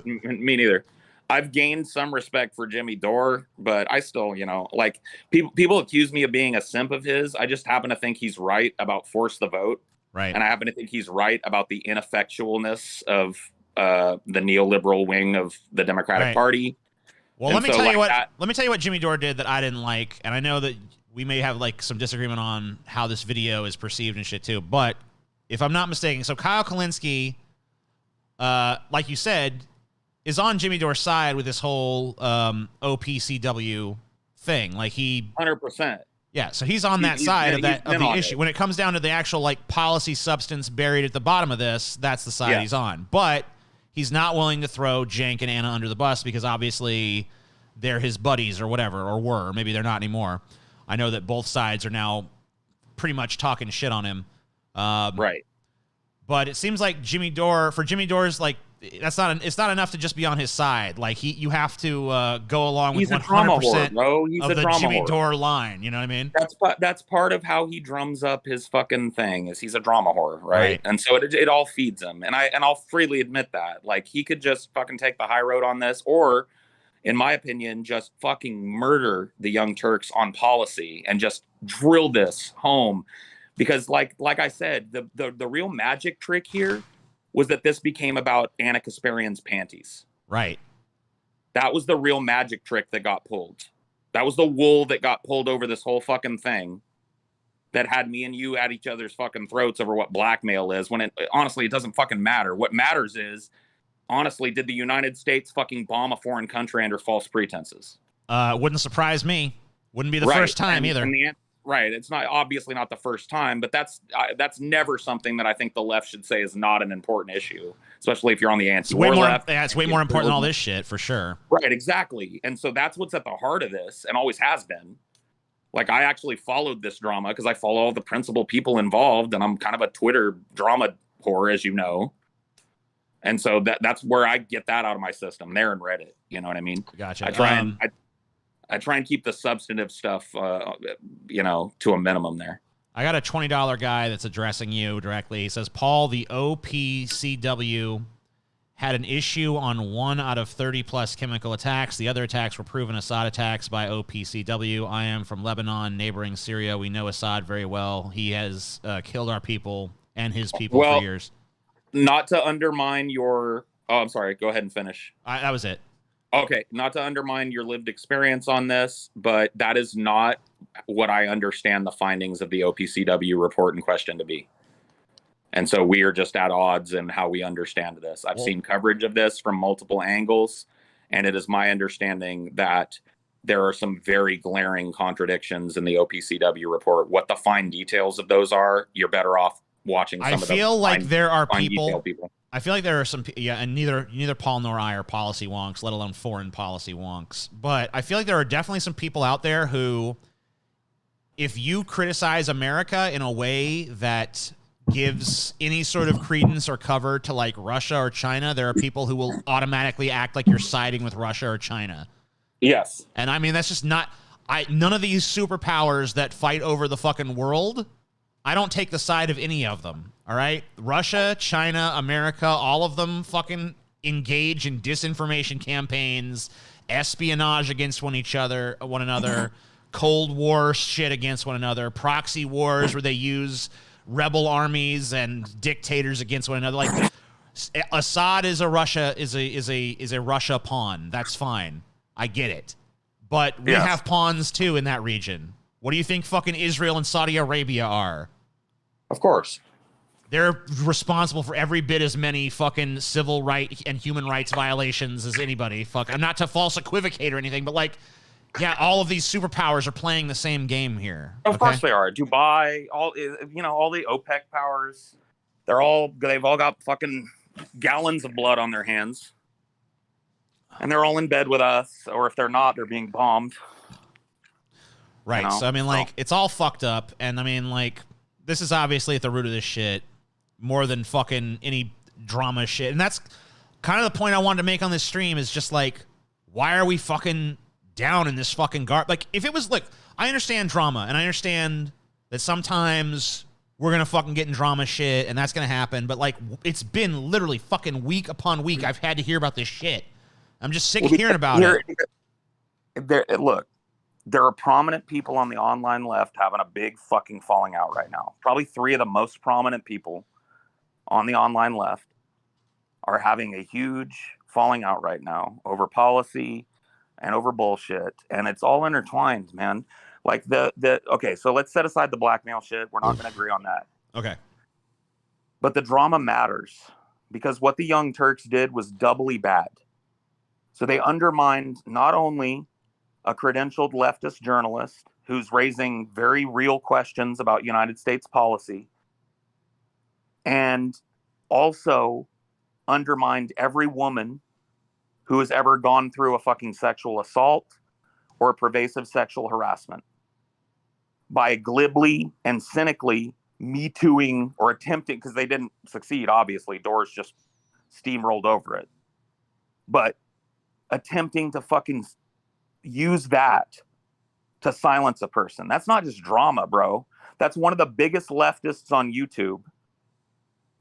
Me neither. I've gained some respect for Jimmy Dore, but I still, like people accuse me of being a simp of his. I just happen to think he's right about force the vote. Right. And I happen to think he's right about the ineffectualness of the neoliberal wing of the Democratic Party. Well, let me tell you what Jimmy Dore did that I didn't like, and I know that we may have like some disagreement on how this video is perceived and shit too. But if I'm not mistaken, so Kyle Kalinske, like you said, is on Jimmy Dore's side with this whole OPCW thing. Like 100%. Yeah, so he's on that side of the issue. When it comes down to the actual like policy substance buried at the bottom of this, that's the side he's on. But he's not willing to throw Cenk and Anna under the bus because obviously they're his buddies or whatever, or were. Maybe they're not anymore. I know that both sides are now pretty much talking shit on him. Right. But it seems like Jimmy Dore's like, it's not enough to just be on his side. Like you have to go along with 100% of the Jimmy Dore line. You know what I mean? That's part of how he drums up his fucking thing. Is he's a drama whore, right? And so it all feeds him. And I'll freely admit that. Like he could just fucking take the high road on this, or, in my opinion, just fucking murder the Young Turks on policy and just drill this home. Because like I said, the real magic trick here was that this became about Anna Kasparian's panties. Right. That was the real magic trick that got pulled. That was the wool that got pulled over this whole fucking thing that had me and you at each other's fucking throats over what blackmail is, when honestly, it doesn't fucking matter. What matters is, honestly, did the United States fucking bomb a foreign country under false pretenses? Wouldn't surprise me. Wouldn't be the first time either. Right. It's obviously not the first time, but that's never something that I think the left should say is not an important issue, especially if you're on the anti-war left. Yeah, it's way more important than all this shit, for sure. Right, exactly. And so that's what's at the heart of this, and always has been. Like, I actually followed this drama because I follow all the principal people involved, and I'm kind of a Twitter drama whore, as you know. And so that's where I get that out of my system, there in Reddit. You know what I mean? Gotcha. I try and keep the substantive stuff, to a minimum there. I got a $20 guy that's addressing you directly. He says, Paul, the OPCW had an issue on 1 out of 30-plus chemical attacks. The other attacks were proven Assad attacks by OPCW. I am from Lebanon, neighboring Syria. We know Assad very well. He has killed our people and his people for years. Not to undermine your... Oh, I'm sorry. Go ahead and finish. That was it. Okay, not to undermine your lived experience on this, but that is not what I understand the findings of the OPCW report in question to be. And so we are just at odds in how we understand this. I've seen coverage of this from multiple angles, and it is my understanding that there are some very glaring contradictions in the OPCW report. What the fine details of those are, you're better off watching some of the people. I feel like there are some, and neither Paul nor I are policy wonks, let alone foreign policy wonks. But I feel like there are definitely some people out there who, if you criticize America in a way that gives any sort of credence or cover to like Russia or China, there are people who will automatically act like you're siding with Russia or China. Yes. And I mean, that's just not, none of these superpowers that fight over the fucking world, I don't take the side of any of them. All right? Russia, China, America, all of them fucking engage in disinformation campaigns, espionage against one another, Cold War shit against one another, proxy wars where they use rebel armies and dictators against one another. Like Assad is a Russia pawn. That's fine. I get it. But we have pawns too in that region. What do you think fucking Israel and Saudi Arabia are? Of course. They're responsible for every bit as many fucking civil right and human rights violations as anybody. Fuck, I'm not to false equivocate or anything, but like, yeah, all of these superpowers are playing the same game here. Of course they are. Dubai, all the OPEC powers, they've all got fucking gallons of blood on their hands. And they're all in bed with us, or if they're not, they're being bombed. Right. So I mean, like, it's all fucked up, and I mean, like, this is obviously at the root of this shit more than fucking any drama shit. And that's kind of the point I wanted to make on this stream is just like, why are we fucking down in this fucking like, if it was, look, I understand drama, and I understand that sometimes we're going to fucking get in drama shit, and that's going to happen, but, like, it's been literally fucking week upon week I've had to hear about this shit. I'm just sick of hearing about it. Look, there are prominent people on the online left having a big fucking falling out right now. Probably 3 of the most prominent people on the online left are having a huge falling out right now over policy and over bullshit, and it's all intertwined, man. Like okay, so let's set aside the blackmail shit. We're not going to agree on that. Okay. But the drama matters, because what the Young Turks did was doubly bad. So they undermined not only a credentialed leftist journalist who's raising very real questions about United States policy, and also undermined every woman who has ever gone through a fucking sexual assault or pervasive sexual harassment by glibly and cynically me-tooing or attempting, because they didn't succeed, obviously. Doors just steamrolled over it. But attempting to fucking use that to silence a person. That's not just drama, bro. That's one of the biggest leftists on YouTube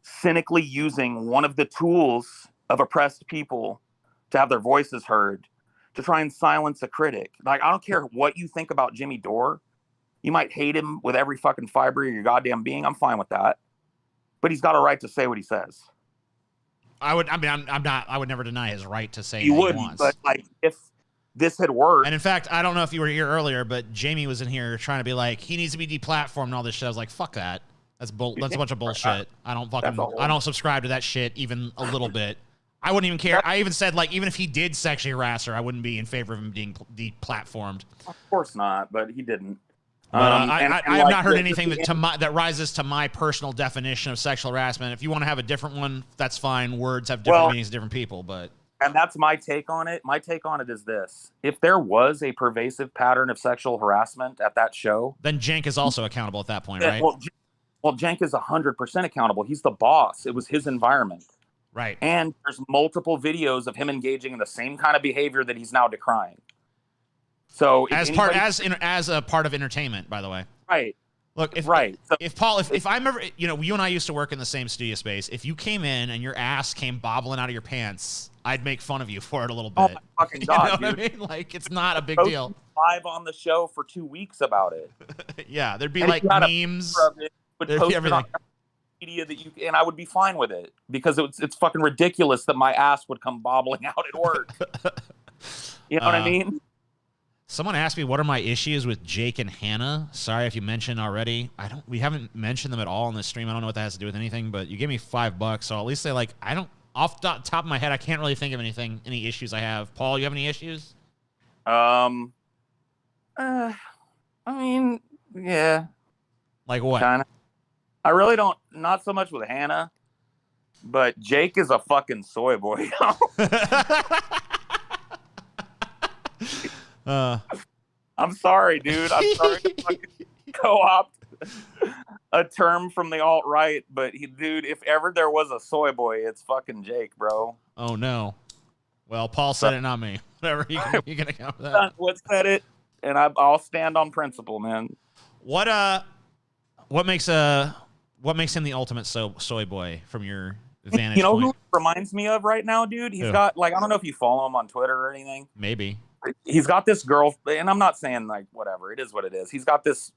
cynically using one of the tools of oppressed people to have their voices heard to try and silence a critic. Like, I don't care what you think about Jimmy Dore. You might hate him with every fucking fiber of your goddamn being. I'm fine with that. But he's got a right to say what he says. I would never deny his right to say he what wouldn't, he wants. but like, if this had worked. And in fact, I don't know if you were here earlier, but Jamie was in here trying to be like, he needs to be deplatformed and all this shit. I was like, fuck that. That's a bunch of bullshit. I don't subscribe to that shit even a little bit. I wouldn't even care. I even said, like, even if he did sexually harass her, I wouldn't be in favor of him being deplatformed. Of course not, but he didn't. But I have not heard anything that rises to my personal definition of sexual harassment. If you want to have a different one, that's fine. Words have different meanings to different people, but. And that's my take on it. My take on it is this. If there was a pervasive pattern of sexual harassment at that show. Then Cenk is also accountable at that point, right? Well, Cenk is 100% accountable. He's the boss. It was his environment. Right. And there's multiple videos of him engaging in the same kind of behavior that he's now decrying. So as a part of entertainment, by the way. Right. Look, if I'm ever, you and I used to work in the same studio space. If you came in and your ass came bobbling out of your pants, I'd make fun of you for it a little bit. Oh my fucking God, you know what I mean? Like, it's not a big deal. Live on the show for 2 weeks about it. Yeah, there'd be like memes. Would post everything. Media that and I would be fine with it, because it's fucking ridiculous that my ass would come bobbling out at work. You know what I mean? Someone asked me, what are my issues with Jake and Hannah? Sorry if you mentioned already. We haven't mentioned them at all in this stream. I don't know what that has to do with anything, but you gave me $5, so at least say, like, I don't, off the top of my head, I can't really think of any issues I have. Paul, you have any issues? I mean, yeah. Like what? Kinda. I really don't, not so much with Hannah, but Jake is a fucking soy boy. I'm sorry, dude. I'm sorry to fucking co-opt a term from the alt-right, but dude, if ever there was a soy boy, it's fucking Jake, bro. Oh, no. Well, Paul said it, not me. Whatever, you can account for that. What said it, and I'll stand on principle, man. What makes him the ultimate soy boy from your vantage point? Who reminds me of right now, dude? He's got, like, I don't know if you follow him on Twitter or anything. Maybe. He's got this girl, and I'm not saying, like, whatever. It is what it is. He's got this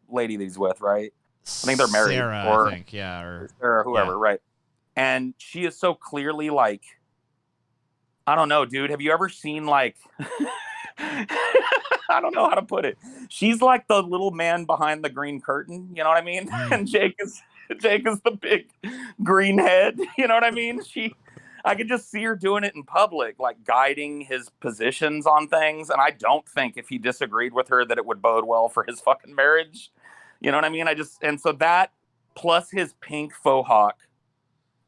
lady that he's with, right? I think they're married. Sarah, or I think, yeah. Or Sarah, whoever, right? And she is so clearly, like, I don't know, dude. Have you ever seen, like, I don't know how to put it. She's like the little man behind the green curtain, you know what I mean? And Jake is the big green head, you know what I mean? I could just see her doing it in public, like guiding his positions on things. And I don't think if he disagreed with her that it would bode well for his fucking marriage. You know what I mean? And so that plus his pink faux hawk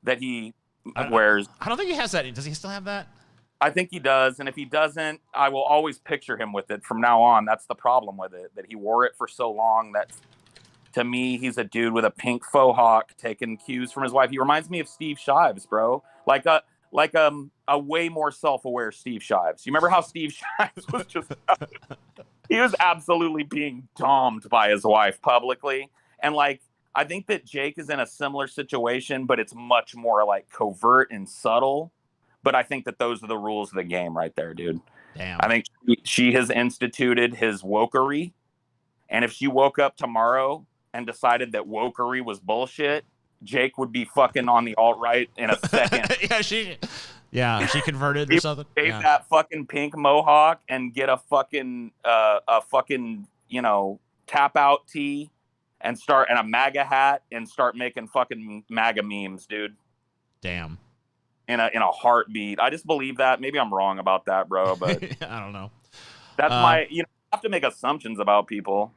that he wears. I don't think he has that. Does he still have that? I think he does. And if he doesn't, I will always picture him with it from now on. That's the problem with it, that he wore it for so long that To me, he's a dude with a pink faux hawk taking cues from his wife. He reminds me of Steve Shives, bro. Like a way more self-aware Steve Shives. You remember how Steve Shives was just he was absolutely being domed by his wife publicly. And like I think that Jake is in a similar situation, but it's much more like covert and subtle. But I think that those are the rules of the game right there, dude. Damn. I think she has instituted his wokery. And if she woke up tomorrow and decided that wokery was bullshit, Jake would be fucking on the alt-right in a second. she converted or something. Shave that fucking pink mohawk and get a fucking tap out tee and a MAGA hat and start making fucking MAGA memes, dude. Damn. In a heartbeat. I just believe that. Maybe I'm wrong about that, bro, but I don't know. That's I have to make assumptions about people.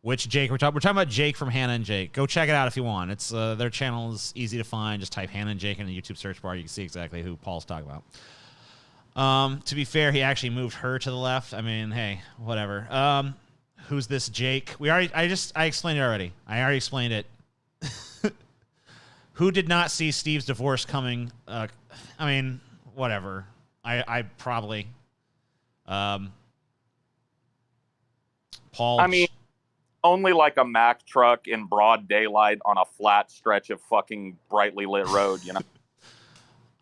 Which Jake? We're talking about Jake from Hannah and Jake. Go check it out if you want. It's their channel is easy to find. Just type Hannah and Jake in the YouTube search bar. You can see exactly who Paul's talking about. To be fair, he actually moved her to the left. I mean, hey, whatever. Who's this Jake? I explained it already. I already explained it. Who did not see Steve's divorce coming? I mean, whatever. I probably. Paul. I mean, only like a Mack truck in broad daylight on a flat stretch of fucking brightly lit road, you know?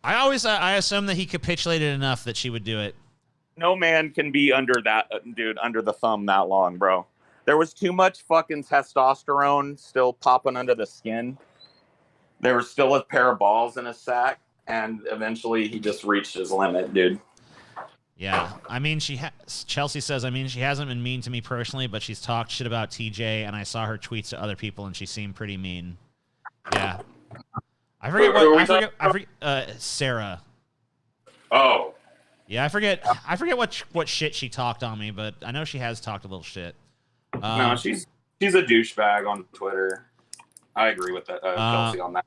I assume that he capitulated enough that she would do it. No man can be under that, dude, under the thumb that long, bro. There was too much fucking testosterone still popping under the skin. There was still a pair of balls in his sack, and eventually he just reached his limit, dude. Yeah, I mean, Chelsea says, I mean, she hasn't been mean to me personally, but she's talked shit about TJ, and I saw her tweets to other people, and she seemed pretty mean. Yeah. I forget Sarah. Oh. Yeah, I forget what shit she talked on me, but I know she has talked a little shit. No, she's a douchebag on Twitter. I agree with that, Chelsea on that.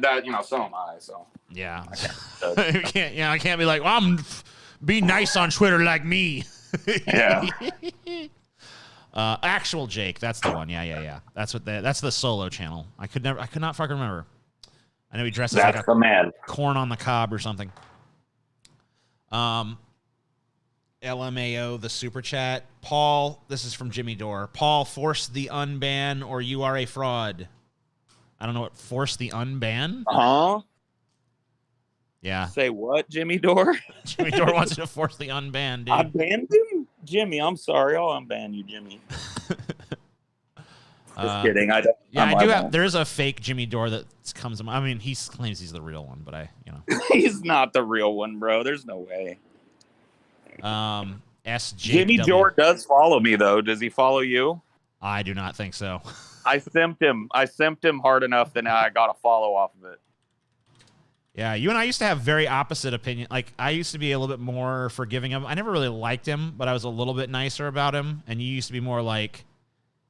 That so am I. So yeah, I can't be like, well, be nice on Twitter like me. Yeah. Actual Jake, that's the one. Yeah. That's the solo channel. I could not fucking remember. I know he dresses like a man. Corn on the cob or something. LMAO, the super chat. Paul, this is from Jimmy Dore. Paul, force the unban or you are a fraud. I don't know what force the unban. Huh? Yeah. Say what, Jimmy Dore? Jimmy Dore wants you to force the unban, dude. I banned him? Jimmy, I'm sorry. I'll unban you, Jimmy. Just kidding. I do have. There is a fake Jimmy Dore that comes. I mean, he claims he's the real one, but he's not the real one, bro. There's no way. Jimmy Dore does follow me though. Does he follow you? I do not think so. I simped him hard enough that now I got a follow off of it. Yeah, you and I used to have very opposite opinion. Like, I used to be a little bit more forgiving of him. I never really liked him, but I was a little bit nicer about him. And you used to be more like,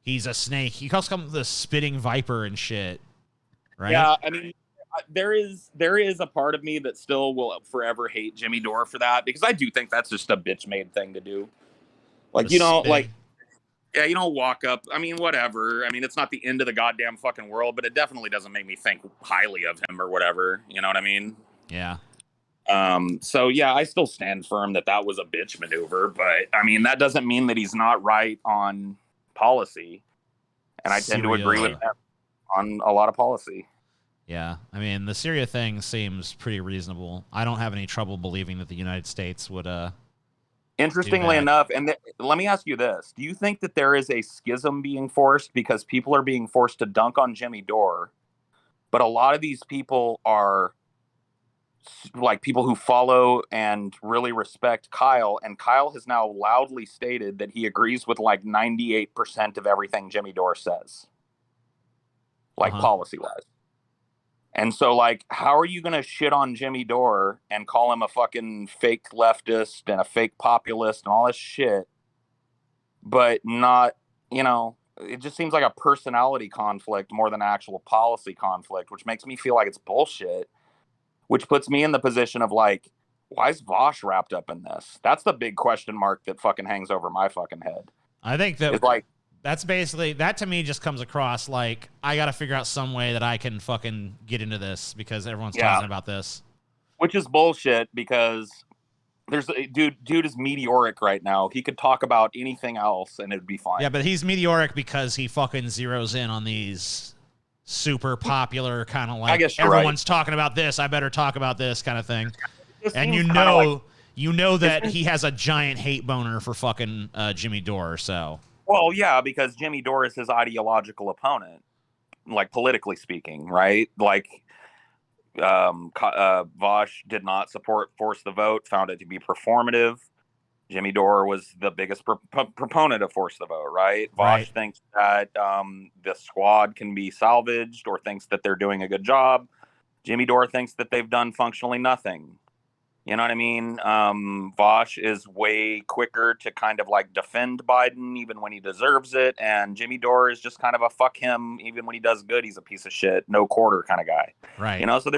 he's a snake. He calls him the spitting viper and shit. Right? Yeah, I mean, there is a part of me that still will forever hate Jimmy Dore for that, because I do think that's just a bitch-made thing to do. Like, you don't walk up. I mean, whatever. I mean, it's not the end of the goddamn fucking world, but it definitely doesn't make me think highly of him or whatever. You know what I mean? Yeah. So yeah, I still stand firm that was a bitch maneuver, but I mean, that doesn't mean that he's not right on policy. And I tend to agree with him on a lot of policy. Yeah. I mean, the Syria thing seems pretty reasonable. I don't have any trouble believing that the United States would, Interestingly enough, and let me ask you this. Do you think that there is a schism being forced because people are being forced to dunk on Jimmy Dore, but a lot of these people are like people who follow and really respect Kyle, and Kyle has now loudly stated that he agrees with like 98% of everything Jimmy Dore says, like policy-wise. And so, like, how are you going to shit on Jimmy Dore and call him a fucking fake leftist and a fake populist and all this shit, but not, it just seems like a personality conflict more than actual policy conflict, which makes me feel like it's bullshit, which puts me in the position of, like, why is Vosh wrapped up in this? That's the big question mark that fucking hangs over my fucking head. I think that it's like, That's basically, that to me just comes across like, I got to figure out some way that I can fucking get into this because everyone's talking about this. Which is bullshit because there's dude is meteoric right now. He could talk about anything else and it'd be fine. Yeah, but he's meteoric because he fucking zeroes in on these super popular kind of like, everyone's talking about this, I better talk about this kind of thing. And you know that he has a giant hate boner for fucking Jimmy Dore, so. Well, yeah, because Jimmy Dore is his ideological opponent, like politically speaking, right? Like, Vosh did not support Force the Vote, found it to be performative. Jimmy Dore was the biggest proponent of Force the Vote, right? Vosh thinks that the squad can be salvaged or thinks that they're doing a good job. Jimmy Dore thinks that they've done functionally nothing. You know what I mean? Vosh is way quicker to kind of like defend Biden even when he deserves it. And Jimmy Dore is just kind of a fuck him. Even when he does good, he's a piece of shit, no quarter kind of guy. Right. You know, so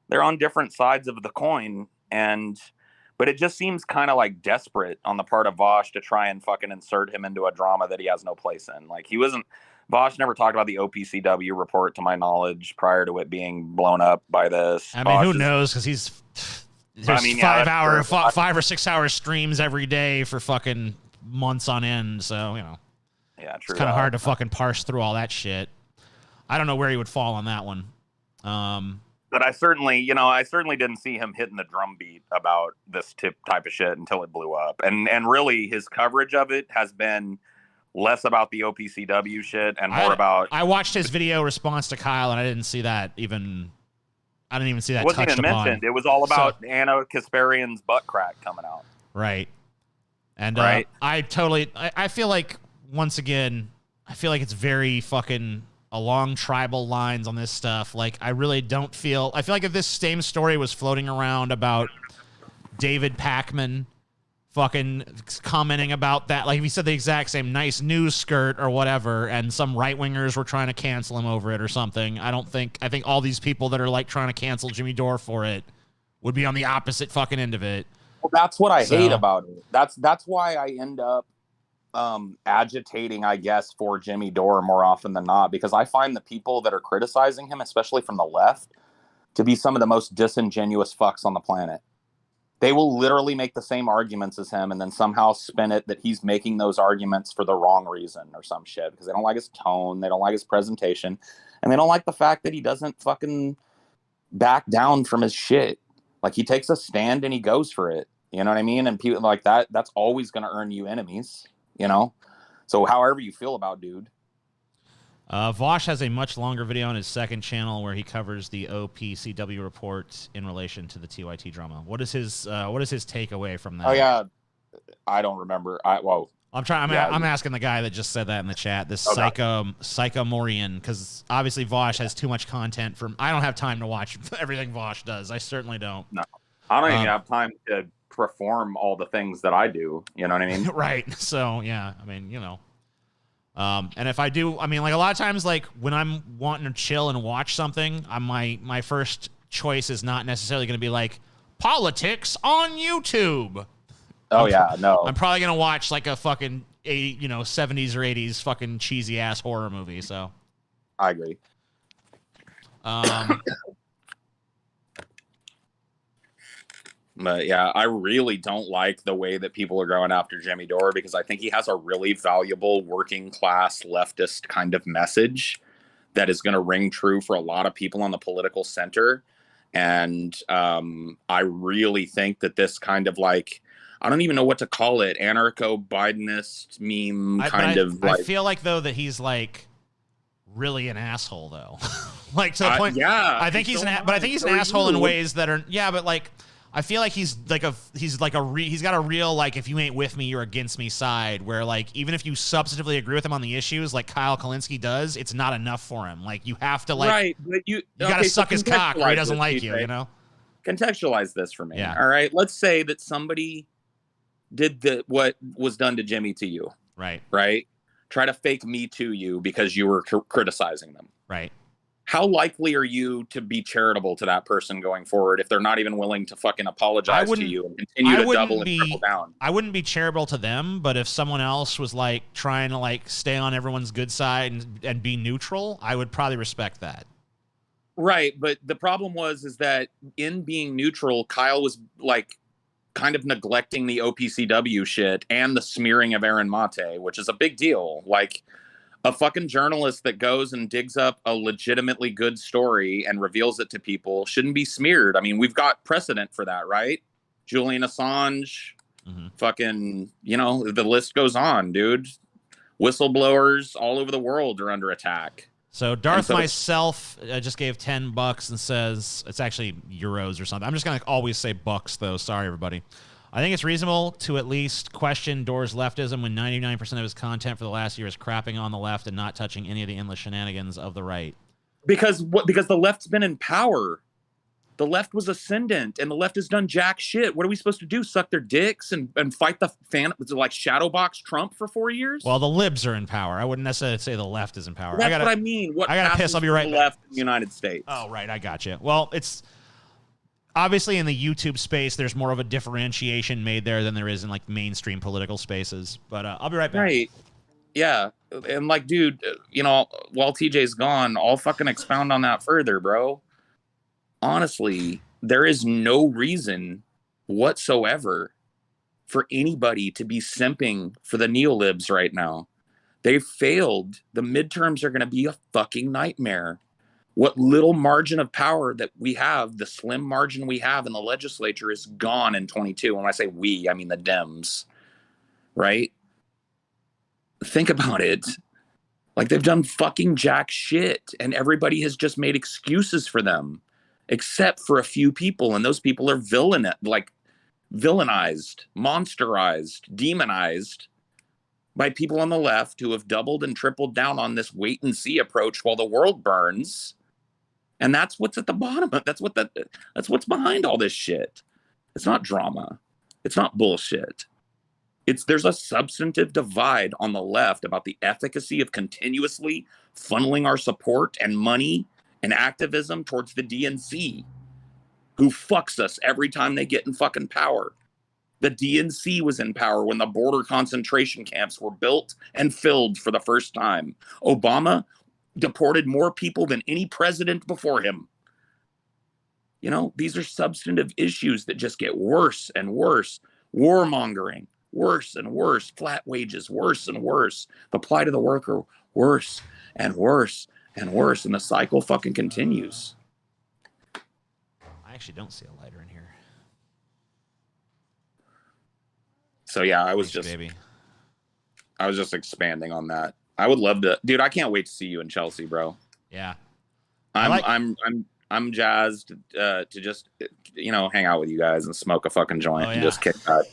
they're on different sides of the coin. But it just seems kind of like desperate on the part of Vosh to try and fucking insert him into a drama that he has no place in. Like Vosh never talked about the OPCW report to my knowledge prior to it being blown up by this. I mean, who knows? Because there's 5 or 6 hour streams every day for fucking months on end. So, you know, yeah, true. It's kind of hard to fucking parse through all that shit. I don't know where he would fall on that one. But I certainly didn't see him hitting the drum beat about this type of shit until it blew up. And really his coverage of it has been less about the OPCW shit and more about. I watched his video response to Kyle and I didn't see that even. I didn't even see that. It wasn't even mentioned. It was all about Anna Kasparian's butt crack coming out. Right. And I feel like, once again, it's very fucking along tribal lines on this stuff. Like, I really don't feel. I feel like if this same story was floating around about David Pakman fucking commenting about that, like if he said the exact same nice news skirt or whatever, and some right-wingers were trying to cancel him over it or something, I think all these people that are like trying to cancel Jimmy Dore for it would be on the opposite fucking end of it. Well, that's what I hate about it. That's why I end up agitating, I guess, for Jimmy Dore more often than not, because I find the people that are criticizing him, especially from the left, to be some of the most disingenuous fucks on the planet. They will literally make the same arguments as him and then somehow spin it that he's making those arguments for the wrong reason or some shit, because they don't like his tone, they don't like his presentation, and they don't like the fact that he doesn't fucking back down from his shit. Like, he takes a stand and he goes for it. You know what I mean? And people like that's always going to earn you enemies, you know? So however you feel about dude. Vosh has a much longer video on his second channel where he covers the OPCW report in relation to the TYT drama. What is his takeaway from that? Oh yeah, I don't remember. I'm asking the guy that just said that in the chat. This Psycho Morian, because obviously Vosh has too much content. I don't have time to watch everything Vosh does. I certainly don't. No, I don't even have time to perform all the things that I do. You know what I mean? Right. So yeah, I mean, you know. And if I do, I mean, like a lot of times, like when I'm wanting to chill and watch something, my first choice is not necessarily going to be like politics on YouTube. Oh yeah, no. I'm probably going to watch like a fucking 70s or 80s fucking cheesy ass horror movie. So I agree. But yeah, I really don't like the way that people are going after Jimmy Dore, because I think he has a really valuable working class leftist kind of message that is going to ring true for a lot of people on the political center. And I really think that this kind of like, I don't even know what to call it, anarcho-Bidenist meme I feel like though that he's like really an asshole though. Like to the point. Yeah. I think he's an asshole in ways that are, but like, I feel like he's got a real, like, if you ain't with me, you're against me side, where like, even if you substantively agree with him on the issues like Kyle Kalinske does, it's not enough for him. Like, you have to like, right, but you gotta suck his cock or he doesn't like you, you know? Contextualize this for me. Yeah. All right. Let's say that somebody did what was done to Jimmy to you. Right. Right. Try to fake me to you because you were criticizing them. Right. how likely are you to be charitable to that person going forward if they're not even willing to fucking apologize to you and continue to double and triple down? I wouldn't be charitable to them, but if someone else was like trying to like stay on everyone's good side and be neutral, I would probably respect that. Right, but the problem is that in being neutral, Kyle was like kind of neglecting the OPCW shit and the smearing of Aaron Mate, which is a big deal. Like, a fucking journalist that goes and digs up a legitimately good story and reveals it to people shouldn't be smeared. I mean, we've got precedent for that, right? Julian Assange, fucking, you know, the list goes on, dude. Whistleblowers all over the world are under attack. So Darth myself just gave $10 and says it's actually euros or something. I'm just gonna always say bucks though. Sorry, everybody. I think it's reasonable to at least question Door's leftism when 99% of his content for the last year is crapping on the left and not touching any of the endless shenanigans of the right. Because the left's been in power. The left was ascendant, and the left has done jack shit. What are we supposed to do? Suck their dicks and fight the like shadowbox Trump for 4 years? Well, the libs are in power. I wouldn't necessarily say the left is in power. That's what I mean. I gotta piss. I'll be right back. Left in the United States. Oh, right. I got you. Well, it's obviously in the YouTube space, there's more of a differentiation made there than there is in like mainstream political spaces. But I'll be right back. Right. Yeah. And like, dude, you know, while TJ's gone, I'll fucking expound on that further, bro. Honestly, there is no reason whatsoever for anybody to be simping for the neolibs right now. They've failed. The midterms are going to be a fucking nightmare. What little margin of power that we have, the slim margin we have in the legislature, is gone in 22. When I say we, I mean the Dems, right? Think about it. Like, they've done fucking jack shit, and everybody has just made excuses for them, except for a few people, and those people are villainized, monsterized, demonized by people on the left who have doubled and tripled down on this wait and see approach while the world burns. And that's what's at the bottom of it. That's what's behind all this shit. It's not drama. It's not bullshit. There's a substantive divide on the left about the efficacy of continuously funneling our support and money and activism towards the DNC, who fucks us every time they get in fucking power. The DNC was in power when the border concentration camps were built and filled for the first time. Obama deported more people than any president before him. You know, these are substantive issues that just get worse and worse. Warmongering, worse and worse. Flat wages, worse and worse. The plight of the worker, worse and worse and worse. And the cycle fucking continues. I actually don't see a lighter in here. So yeah, I was just expanding on that. I would love to, dude. I can't wait to see you in Chelsea, bro. Yeah, I'm jazzed to just, you know, hang out with you guys and smoke a fucking joint and just kick back.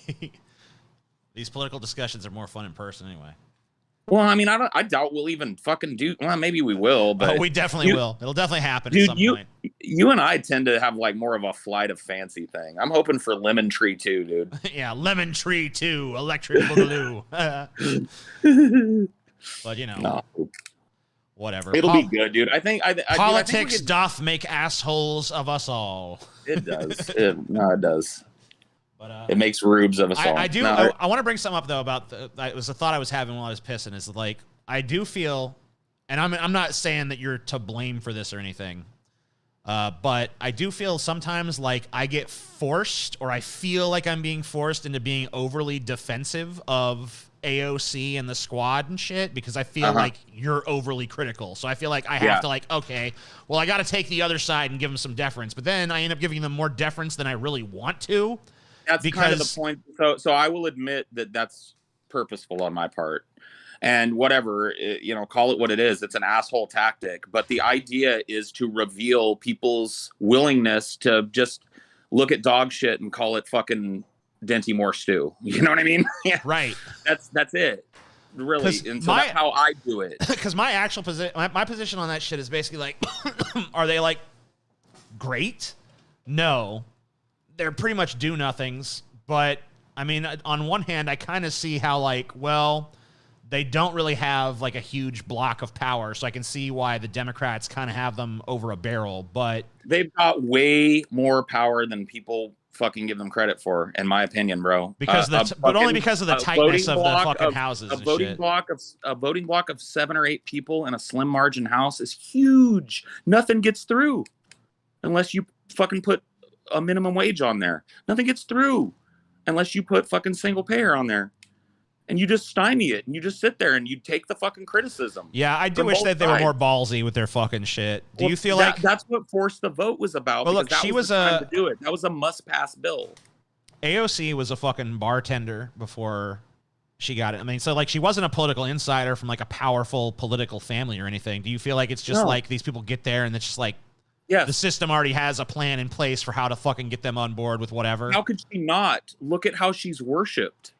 These political discussions are more fun in person anyway. Well, I mean, I doubt we'll even fucking do. Well, maybe we will, but we definitely will. It'll definitely happen at some point. You and I tend to have like more of a flight of fancy thing. I'm hoping for Lemon Tree 2, dude. Yeah, Lemon Tree 2, Electric Boogaloo. But you know, whatever. It'll be good, dude. I think politics doth make assholes of us all. It does. It does. But it makes rubes of us all. I do. No, I want to bring something up though about it was a thought I was having while I was pissing. Is like I do feel, and I'm not saying that you're to blame for this or anything, but I do feel sometimes like I get forced, or I feel like I'm being forced into being overly defensive of AOC and the squad and shit, because I feel like you're overly critical. So I feel like I have to like, okay, well I got to take the other side and give them some deference, but then I end up giving them more deference than I really want to. That's kind of the point. So I will admit that that's purposeful on my part, and whatever, you know, call it what it is. It's an asshole tactic, but the idea is to reveal people's willingness to just look at dog shit and call it fucking Denty Moore stew. You know what I mean? Yeah. Right. That's it. Really. And so that's how I do it. Because my actual position, my position on that shit is basically like, are they like great? No. They're pretty much do-nothings, but I mean, on one hand, I kind of see how like, well, they don't really have like a huge block of power, so I can see why the Democrats kind of have them over a barrel. But they've got way more power than people fucking give them credit for, in my opinion, bro. Because but only because of the tightness of the fucking houses. A voting block of 7 or 8 people in a slim margin house is huge. Nothing gets through unless you fucking put a minimum wage on there. Nothing gets through unless you put fucking single payer on there. And you just stymie it, and you just sit there and you take the fucking criticism. Yeah, I do wish that they were more ballsy with their fucking shit. Do you feel like that's what Force the Vote was about? Well, look, she was the time to do it. That was a must-pass bill. AOC was a fucking bartender before she got it. I mean, so like she wasn't a political insider from like a powerful political family or anything. Do you feel like it's just like these people get there and it's just like the system already has a plan in place for how to fucking get them on board with whatever? How could she not? Look at how she's worshipped.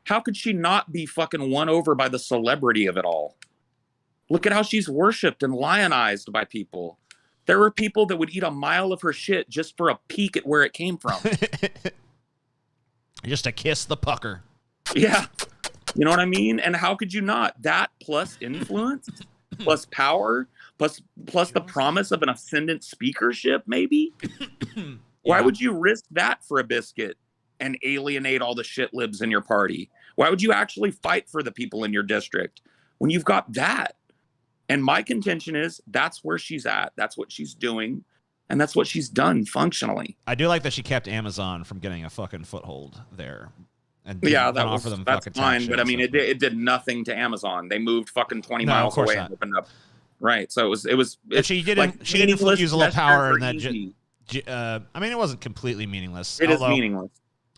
How could she not be fucking won over by the celebrity of it all? Look at how she's worshipped and lionized by people. There were people that would eat a mile of her shit just for a peek at where it came from. Just to kiss the pucker. Yeah. You know what I mean? And how could you not? That plus influence, plus power, plus the promise of an ascendant speakership, maybe? Why would you risk that for a biscuit and alienate all the shit libs in your party? Why would you actually fight for the people in your district when you've got that? And my contention is that's where she's at. That's what she's doing. And that's what she's done functionally. I do like that she kept Amazon from getting a fucking foothold there. And yeah, that's fine. But I mean, it did nothing to Amazon. They moved fucking 20 miles away and opened up. Right. So it was. But she didn't use a little power in that. I mean, it wasn't completely meaningless. It is meaningless.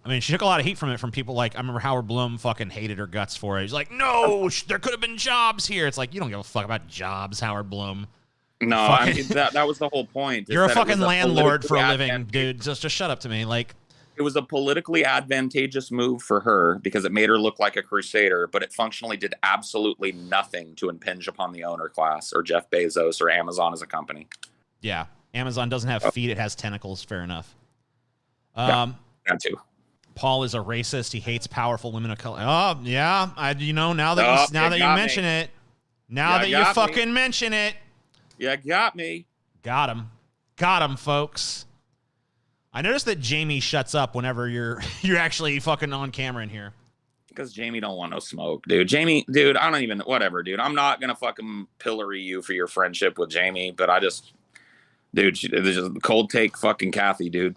I mean, she took a lot of heat from it from people like, I remember Howard Bloom fucking hated her guts for it. He's like, no, there could have been jobs here. It's like, you don't give a fuck about jobs, Howard Bloom. No, I mean, that was the whole point. You're a fucking landlord for a living, dude. Just shut up to me. Like, it was a politically advantageous move for her because it made her look like a crusader, but it functionally did absolutely nothing to impinge upon the owner class or Jeff Bezos or Amazon as a company. Yeah. Amazon doesn't have feet. It has tentacles. Fair enough. That too. Paul is a racist. He hates powerful women of color. Oh, yeah. Now that you mention it. Now that you fucking mention it. Yeah, got me. Got him. Got him, folks. I noticed that Jamie shuts up whenever you're actually fucking on camera in here. Because Jamie don't want no smoke, dude. Jamie, dude, I don't even, whatever, dude. I'm not going to fucking pillory you for your friendship with Jamie, but dude, there's just cold take fucking Kathy, dude.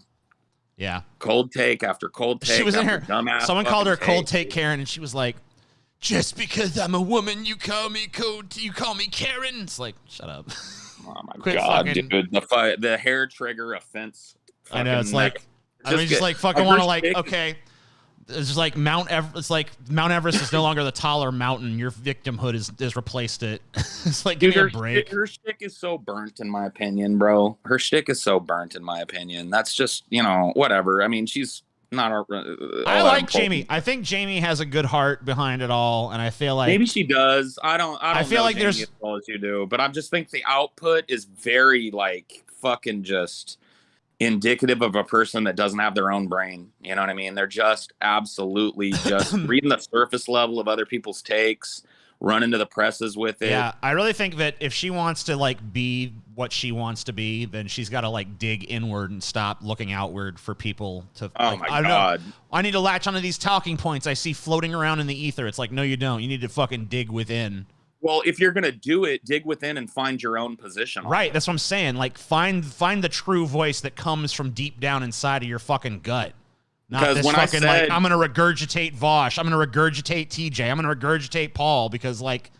Yeah. Cold take after cold take. She was in her. Someone called her cold take dude. Karen, and she was like, "Just because I'm a woman, you call me cold. You call me Karen." It's like, shut up. Oh my god, dude! The hair trigger offense. I know it's like, just like fucking want to like, okay. It's just like Mount Everest. It's like Mount Everest is no longer the taller mountain. Your victimhood has replaced it. It's like, give me a break. Her shtick is so burnt, in my opinion, bro. Her shtick is so burnt, in my opinion. That's just, whatever. I mean, she's not. I like Jamie. I think Jamie has a good heart behind it all, and I feel like maybe she does. I feel like Jamie as well as you do, but I just think the output is very like fucking just indicative of a person that doesn't have their own brain. You know what I mean? They're just absolutely just reading the surface level of other people's takes, running to the presses with it. Yeah, I really think that if she wants to like be what she wants to be, then she's got to like dig inward and stop looking outward for people to. Oh my god! I need to latch onto these talking points I see floating around in the ether. It's like, no, you don't. You need to fucking dig within. Well, if you're gonna do it, dig within and find your own position. Right, that's what I'm saying. Like, find the true voice that comes from deep down inside of your fucking gut. Not this fucking like, I'm gonna regurgitate Vosh. I'm gonna regurgitate TJ. I'm gonna regurgitate Paul because like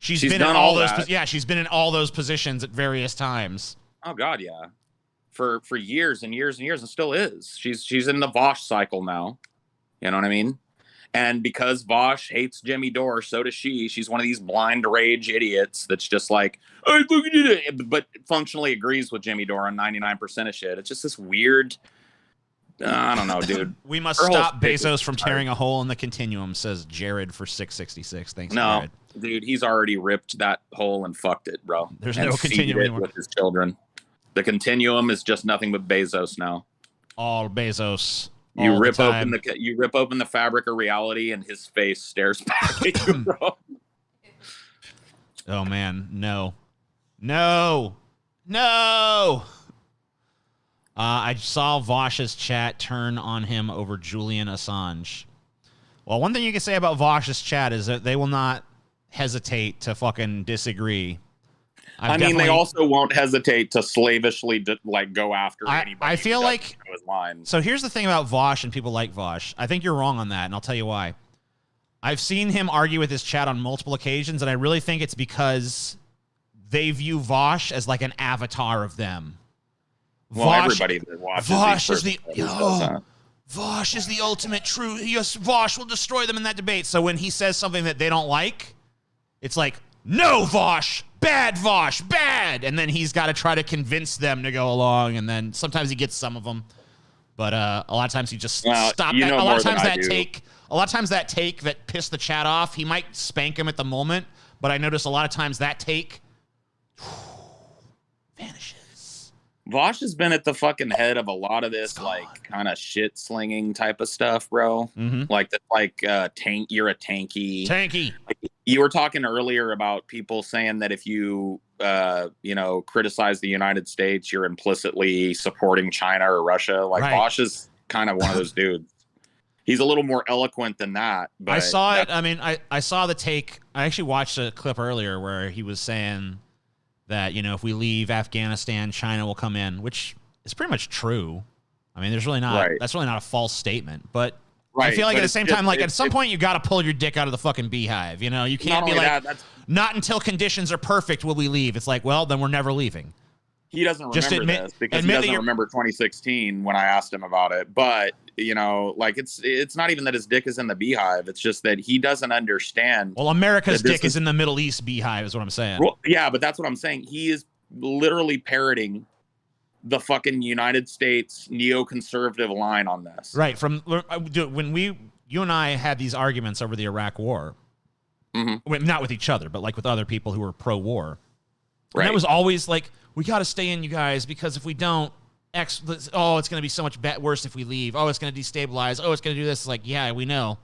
she's been in all those. Yeah, she's been in all those positions at various times. Oh god, yeah, for years and years and years, and still is. She's in the Vosh cycle now. You know what I mean? And because Vosh hates Jimmy Dore, so does she. She's one of these blind rage idiots that's just like, oh, look at it, but functionally agrees with Jimmy Dore on 99% of shit. It's just this weird, I don't know, dude. We must stop Bezos from tearing a hole in the continuum, says Jared for 666. Thanks, Jared. Dude, he's already ripped that hole and fucked it, bro. There's no continuum anymore. With his children. The continuum is just nothing but Bezos now. All Bezos. You all rip the time. open the fabric of reality, and his face stares back at you, bro. Oh man, no. I saw Vosh's chat turn on him over Julian Assange. Well, one thing you can say about Vosh's chat is that they will not hesitate to fucking disagree. They also won't hesitate to slavishly go after anybody. I feel who like doesn't know his line. So here's the thing about Vosh and people like Vosh. I think you're wrong on that, and I'll tell you why. I've seen him argue with his chat on multiple occasions, and I really think it's because they view Vosh as like an avatar of them. Well, everybody that watches Vosh these is the does that. Vosh is the ultimate true. Yes, Vosh will destroy them in that debate. So when he says something that they don't like, it's like, no, Vosh, bad Vosh, bad. And then he's got to try to convince them to go along. And then sometimes he gets some of them. But a lot of times he just stop. You know a lot of more times than I that do. take, a lot of times that take that pissed the chat off, he might spank him at the moment. But I notice a lot of times that take vanishes. Vosh has been at the fucking head of a lot of this, kind of shit slinging type of stuff, bro. Mm-hmm. You're a tanky. Tanky. You were talking earlier about people saying that if you, criticize the United States, you're implicitly supporting China or Russia. Like, Right. Vosh is kind of one of those dudes. He's a little more eloquent than that. But I saw it. I mean, I saw the take. I actually watched a clip earlier where he was saying that, if we leave Afghanistan, China will come in, which is pretty much true. I mean, there's really not, that's really not a false statement, but I feel like at the same time, at some point you got to pull your dick out of the fucking beehive. You can't be like, not until conditions are perfect will we leave. It's like, well, then we're never leaving. He doesn't remember this because he doesn't remember 2016 when I asked him about it. But, it's not even that his dick is in the beehive. It's just that he doesn't understand. Well, America's dick is in the Middle East beehive is what I'm saying. Well, yeah, but that's what I'm saying. He is literally parroting the fucking United States neoconservative line on this. Right. From when you and I had these arguments over the Iraq war, not with each other, but like with other people who were pro-war. Right. And that was always like, we got to stay in, you guys, because if we don't, it's going to be so much worse if we leave. Oh, it's going to destabilize. Oh, it's going to do this. It's like, yeah, we know.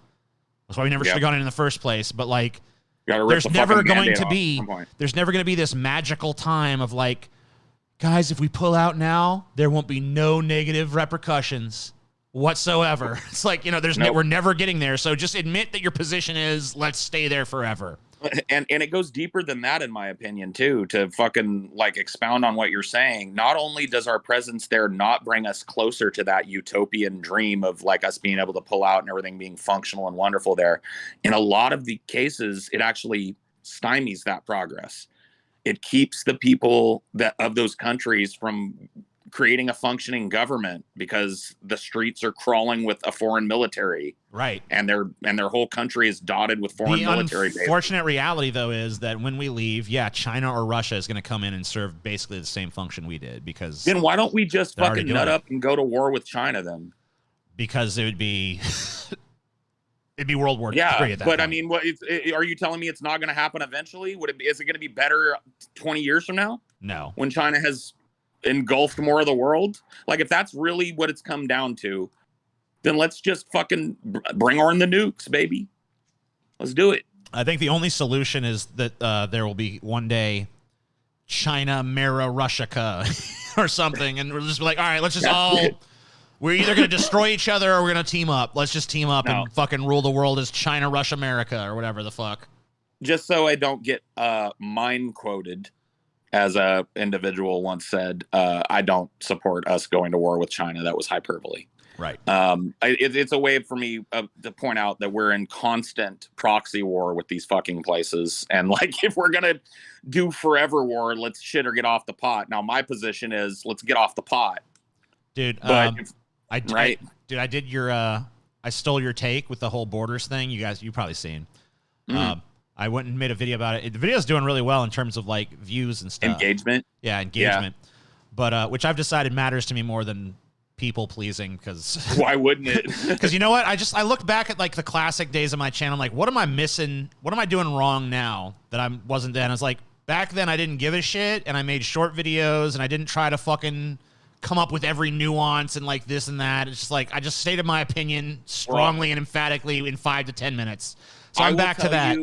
That's why we never should have gone in the first place. But like, there's never going to be this magical time of like, guys, if we pull out now, there won't be no negative repercussions whatsoever. It's like, we're never getting there. So just admit that your position is, let's stay there forever. And it goes deeper than that, in my opinion, too, to fucking expound on what you're saying. Not only does our presence there not bring us closer to that utopian dream of us being able to pull out and everything being functional and wonderful there, in a lot of the cases, it actually stymies that progress. It keeps the people of those countries from creating a functioning government because the streets are crawling with a foreign military. Right. And their whole country is dotted with foreign military bases. The unfortunate reality, though, is that when we leave, China or Russia is going to come in and serve basically the same function we did. Because then why don't we just fucking nut up and go to war with China then? Because it would be it'd be World War III at that but point. I mean, are you telling me it's not going to happen eventually? Is it going to be better 20 years from now? No. When China has engulfed more of the world? If that's really what it's come down to, then let's just fucking bring on the nukes, baby. Let's do it. I think the only solution is that there will be one day China Mera Russia or something, and we'll just be like, all right, let's just we're either going to destroy each other or we're going to team up. Let's just team up and fucking rule the world as China, Russia, America, or whatever the fuck. Just so I don't get mine quoted, as a individual once said, I don't support us going to war with China. That was hyperbole. Right. It's a way for me to point out that we're in constant proxy war with these fucking places. And if we're going to do forever war, let's shit or get off the pot. Now, my position is let's get off the pot. Dude, I did your, I stole your take with the whole borders thing. You've probably seen. I went and made a video about it. The video's doing really well in terms of views and stuff. Engagement. Yeah, engagement. Yeah. But which I've decided matters to me more than people pleasing, because why wouldn't it? Because you know what? I looked back at the classic days of my channel. I'm like, what am I missing? What am I doing wrong now that I wasn't then? I was like, back then I didn't give a shit and I made short videos and I didn't try to fucking come up with every nuance and like this and that. It's just like I just stated my opinion strongly and emphatically in 5 to 10 minutes. So I'm back to that.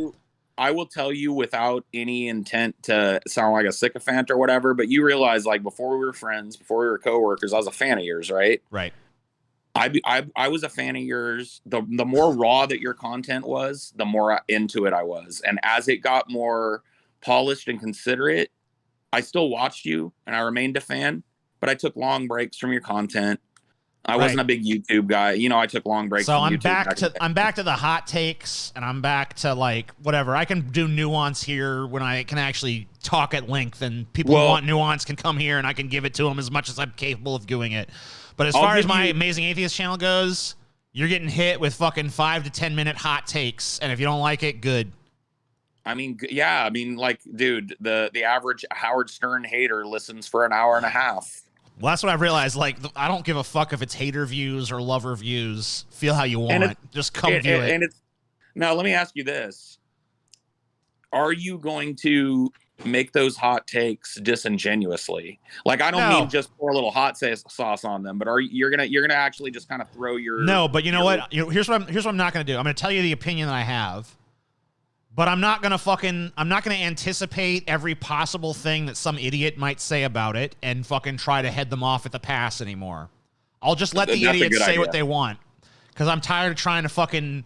I will tell you without any intent to sound like a sycophant or whatever, but you realize like before we were friends, before we were coworkers, I was a fan of yours, right? Right. I was a fan of yours. The more raw that your content was, the more into it I was. And as it got more polished and considerate, I still watched you and I remained a fan, but I took long breaks from your content. I wasn't a big YouTube guy. You know, I took long breaks. So from I'm YouTube I'm back to the hot takes, and I'm back to like whatever. I can do nuance here when I can actually talk at length, and people who want nuance can come here, and I can give it to them as much as I'm capable of doing it. But as far as my Amazing Atheist channel goes, you're getting hit with fucking 5 to 10 minute hot takes, and if you don't like it, good. I mean, yeah, I mean, like, dude, the average Howard Stern hater listens for an hour and a half. Well, that's what I've realized. Like, I don't give a fuck if it's hater views or lover views. Feel how you want. Just come view it. And it's now. Let me ask you this: are you going to make those hot takes disingenuously? Like, I don't mean just pour a little hot sauce on them, but you're gonna actually just kind of throw your But you know what? Here's what I'm not gonna do. I'm gonna tell you the opinion that I have. But I'm not gonna anticipate every possible thing that some idiot might say about it and fucking try to head them off at the pass anymore. I'll just let the idiots say what they want. Because I'm tired of trying to fucking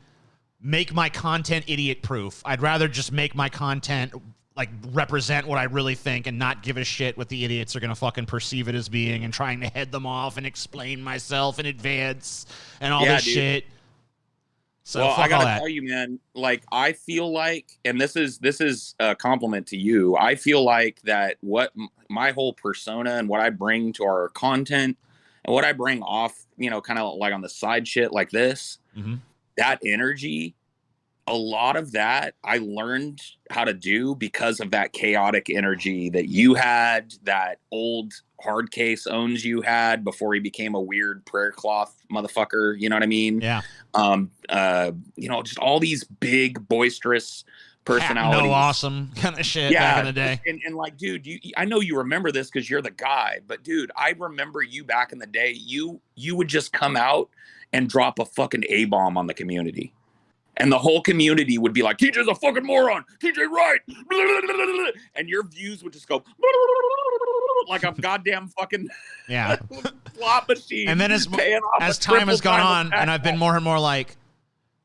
make my content idiot proof. I'd rather just make my content like represent what I really think and not give a shit what the idiots are gonna fucking perceive it as being and trying to head them off and explain myself in advance and all this shit. So well, I gotta tell you, man, like I feel like, and this is a compliment to you. I feel like that what my whole persona and what I bring to our content and what I bring off, you know, kind of like on the side shit like this, that energy, a lot of that I learned how to do because of that chaotic energy that you had, that old hard case owns you had before he became a weird prayer cloth motherfucker. You know what I mean? Yeah. You know, just all these big boisterous personalities. No awesome kind of shit back in the day. And like, dude, I know you remember this because you're the guy, but dude, I remember you back in the day. You would just come out and drop a fucking A-bomb on the community. And the whole community would be like, TJ's a fucking moron. TJ right. And your views would just go like a goddamn fucking slot machine. And then as time has gone on, and I've been more and more like,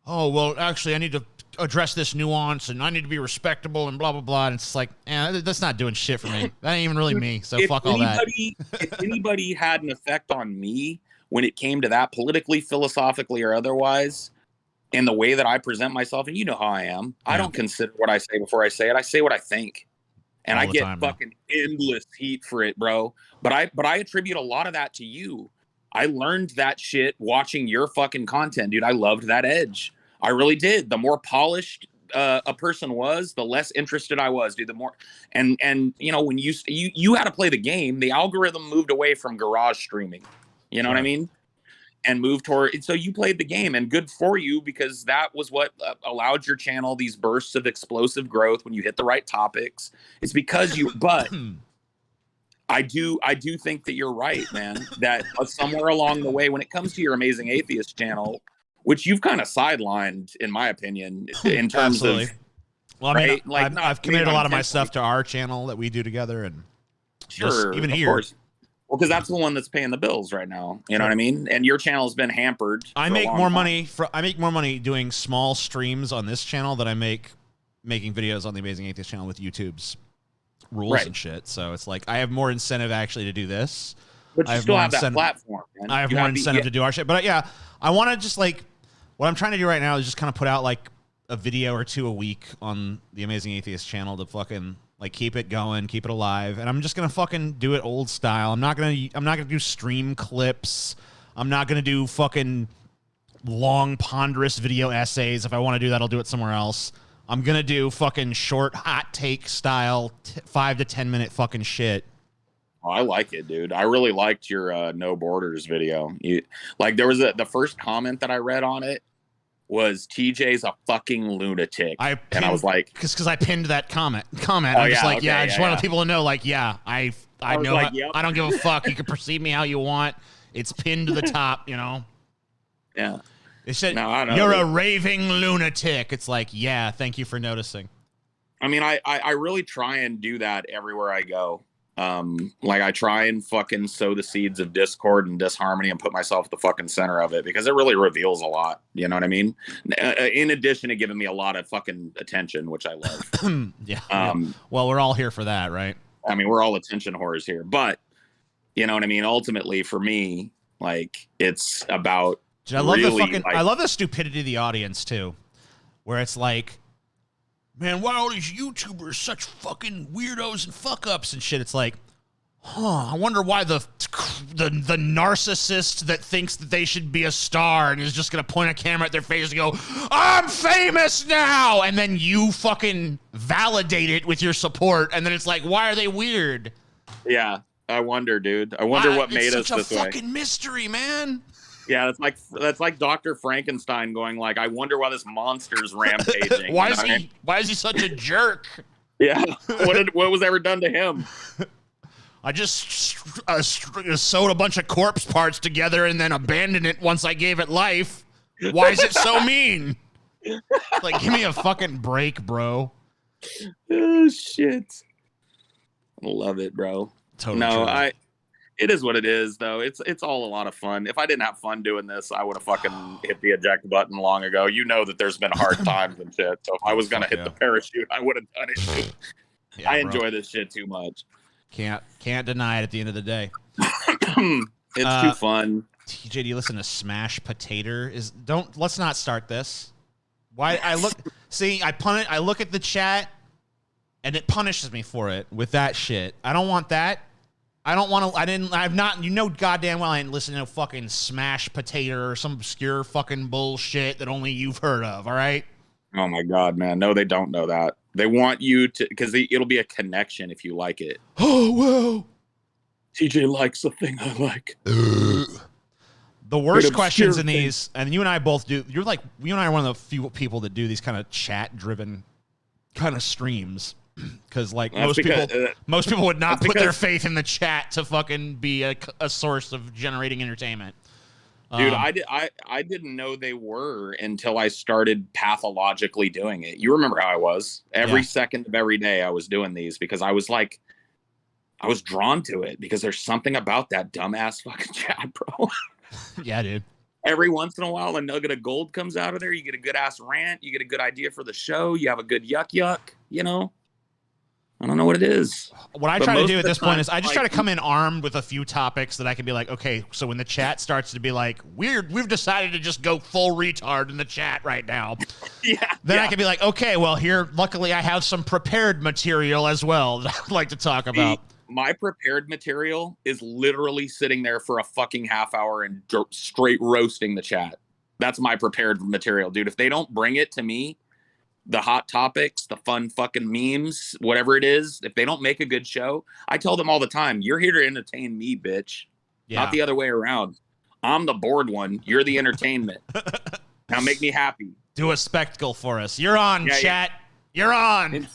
oh, well, actually, I need to address this nuance, and I need to be respectable, and blah, blah, blah. And it's like, that's not doing shit for me. That ain't even really me, so fuck all that. If anybody had an effect on me when it came to that, politically, philosophically, or otherwise, in the way that I present myself, and you know how I am, I don't consider what I say before I say it. I say what I think. And I get fucking endless heat for it, bro. But I attribute a lot of that to you. I learned that shit watching your fucking content, dude. I loved that edge. I really did. The more polished a person was, the less interested I was, dude. The more and you know, when you had to play the game, the algorithm moved away from garage streaming. You know what I mean? And move toward, so you played the game, and good for you, because that was what allowed your channel these bursts of explosive growth when you hit the right topics. It's because you, but I do think that you're right, man, that somewhere along the way, when it comes to your Amazing Atheist channel, which you've kind of sidelined, in my opinion, in terms of, well, I mean, like, I've committed a lot of my stuff to our channel that we do together, and even here. Course. Well, because that's the one that's paying the bills right now. You know what I mean? And your channel's been hampered. I make more money doing small streams on this channel than I make making videos on the Amazing Atheist channel with YouTube's rules and shit. So it's like I have more incentive actually to do this. But you still have that platform, man. I have more incentive to do our shit. But yeah, I want to just like what I'm trying to do right now is just kind of put out like a video or two a week on the Amazing Atheist channel to fucking like keep it going, keep it alive, and I'm just gonna fucking do it old style. I'm not gonna do stream clips. I'm not gonna do fucking long ponderous video essays. If I want to do that, I'll do it somewhere else. I'm gonna do fucking short hot take style 5 to 10 minute fucking shit. Oh, I like it, dude. I really liked your No Borders video. There was the first comment that I read on it was TJ's a fucking lunatic. And I was like, because I pinned that comment. I just wanted people to know, like, I I was know. like, yep. I don't give a fuck. You can perceive me how you want. It's pinned to the top, Yeah. They said, No, I know. you're a raving lunatic. It's like, yeah, thank you for noticing. I mean, I really try and do that everywhere I go. Like I try and fucking sow the seeds of discord and disharmony and put myself at the fucking center of it because it really reveals a lot. You know what I mean? In addition to giving me a lot of fucking attention, which I love. Yeah. Well, we're all here for that, right? I mean, we're all attention whores here, but you know what I mean? Ultimately for me, like it's about, I love really, the fucking, like, I love the stupidity of the audience too, where it's like, man, why are all these YouTubers such fucking weirdos and fuck ups and shit? It's like, I wonder why the narcissist that thinks that they should be a star and is just gonna point a camera at their face and go, I'm famous now, and then you fucking validate it with your support, and then it's like, why are they weird? Yeah, I wonder, dude. I wonder what made us this way. It's such a fucking mystery, man. Yeah, that's like Dr. Frankenstein going like, I wonder why this monster's rampaging. Why is he such a jerk? Yeah, what was ever done to him? I just sewed a bunch of corpse parts together and then abandoned it once I gave it life. Why is it so mean? Like, give me a fucking break, bro. Oh shit! I love it, bro. Totally no, true. It is what it is, though. It's all a lot of fun. If I didn't have fun doing this, I would have fucking hit the eject button long ago. You know that there's been hard times and shit. So if I was gonna hit the parachute, I would have done it too. Yeah, I bro. enjoy this shit too much. Can't deny it at the end of the day. It's too fun. TJ, do you listen to Smash Potato? Let's not start this. Why I look at the chat and it punishes me for it with that shit. I don't want that. I don't want to. I've not. You know, goddamn well, I ain't listening to fucking Smash Potato or some obscure fucking bullshit that only you've heard of. All right. Oh my god, man! No, they don't know that. They want you to, because it'll be a connection if you like it. Oh wow. TJ likes the thing I like. The worst questions in these, and you and I both do. You and I are one of the few people that do these kind of chat-driven kind of streams. Because most people would not put their faith in the chat to fucking be a source of generating entertainment. Dude, I didn't know they were until I started pathologically doing it. You remember how I was? Every second of every day I was doing these because I was drawn to it because there's something about that dumbass fucking chat, bro. Yeah, dude. Every once in a while, a nugget of gold comes out of there. You get a good ass rant. You get a good idea for the show. You have a good yuck, you know? I don't know what it is. What I try to do at this point is I just try to come in armed with a few topics that I can be like, okay, so when the chat starts to be like, we've decided to just go full retard in the chat right now. Then I can be like, okay, well, here, luckily I have some prepared material as well that I'd like to talk about. My prepared material is literally sitting there for a fucking half hour and straight roasting the chat. That's my prepared material, dude. If they don't bring it to me, the hot topics, the fun fucking memes, whatever it is, if they don't make a good show, I tell them all the time, you're here to entertain me, bitch. Not the other way around. I'm the bored one. You're the entertainment. Now make me happy. Do a spectacle for us. You're on, chat. You're on.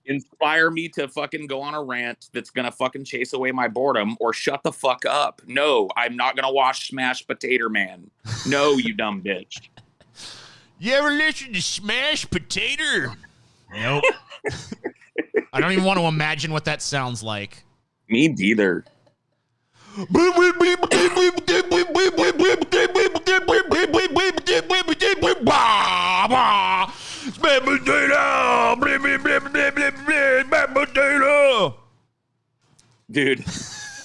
Inspire me to fucking go on a rant that's going to fucking chase away my boredom or shut the fuck up. No, I'm not going to watch Smash Potato Man. No, you dumb bitch. You ever listen to Smash Potato? Nope. I don't even want to imagine what that sounds like. Me neither. Dude.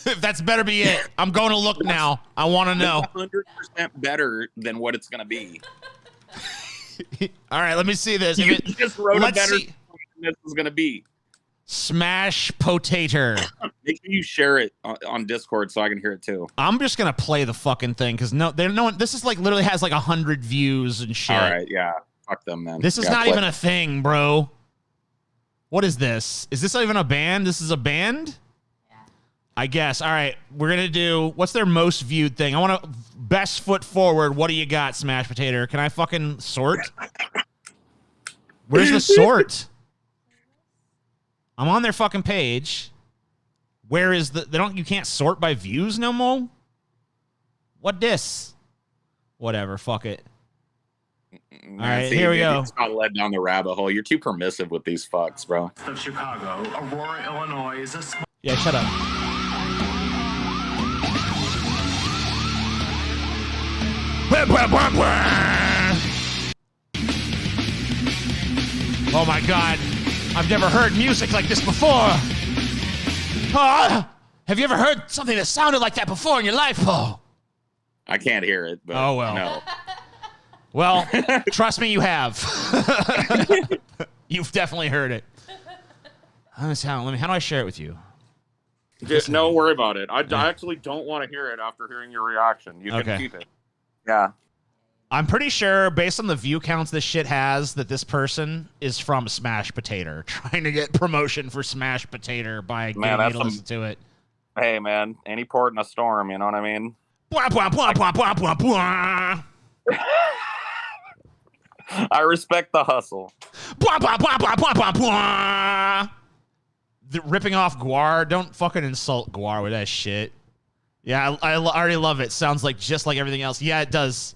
If that's better be it. I'm going to look now. I want to know. 100% better than what it's going to be. All right, let me see this. You just wrote a better than this is going to be. Smash Potato. Make sure you share it on Discord so I can hear it too. I'm just going to play the fucking thing because this is like literally has like 100 views and shit. All right, yeah. Fuck them, man. This is not even a thing, bro. What is this? Is this even a band? This is a band? Yeah. I guess. All right, we're going to do, what's their most viewed thing? I want to, best foot forward. What do you got, Smash Potato? Can I fucking sort? Where's the sort? I'm on their fucking page. Where is you can't sort by views no more? What this? Whatever, fuck it. All right, here we go. You just got led down the rabbit hole. You're too permissive with these fucks, bro. Of Chicago, Aurora, Illinois is a small. Yeah, shut up. Oh my God, I've never heard music like this before. Have you ever heard something that sounded like that before in your life, Paul? I can't hear it, but oh well. No. Well, trust me, you have. You've definitely heard it. How do I share it with you? Just don't worry about it. I actually don't want to hear it after hearing your reaction. You can keep it. Yeah. I'm pretty sure, based on the view counts this shit has, that this person is from Smash Potato, trying to get promotion for Smash Potato by getting me to listen to it. Hey, man, any port in a storm, you know what I mean? Blah, blah, blah, blah, blah, blah, blah. I respect the hustle. Blah, blah, blah, blah, blah, blah, blah. Ripping off Guar. Don't fucking insult Guar with that shit. Yeah, I already love it. Sounds like just like everything else. Yeah, it does.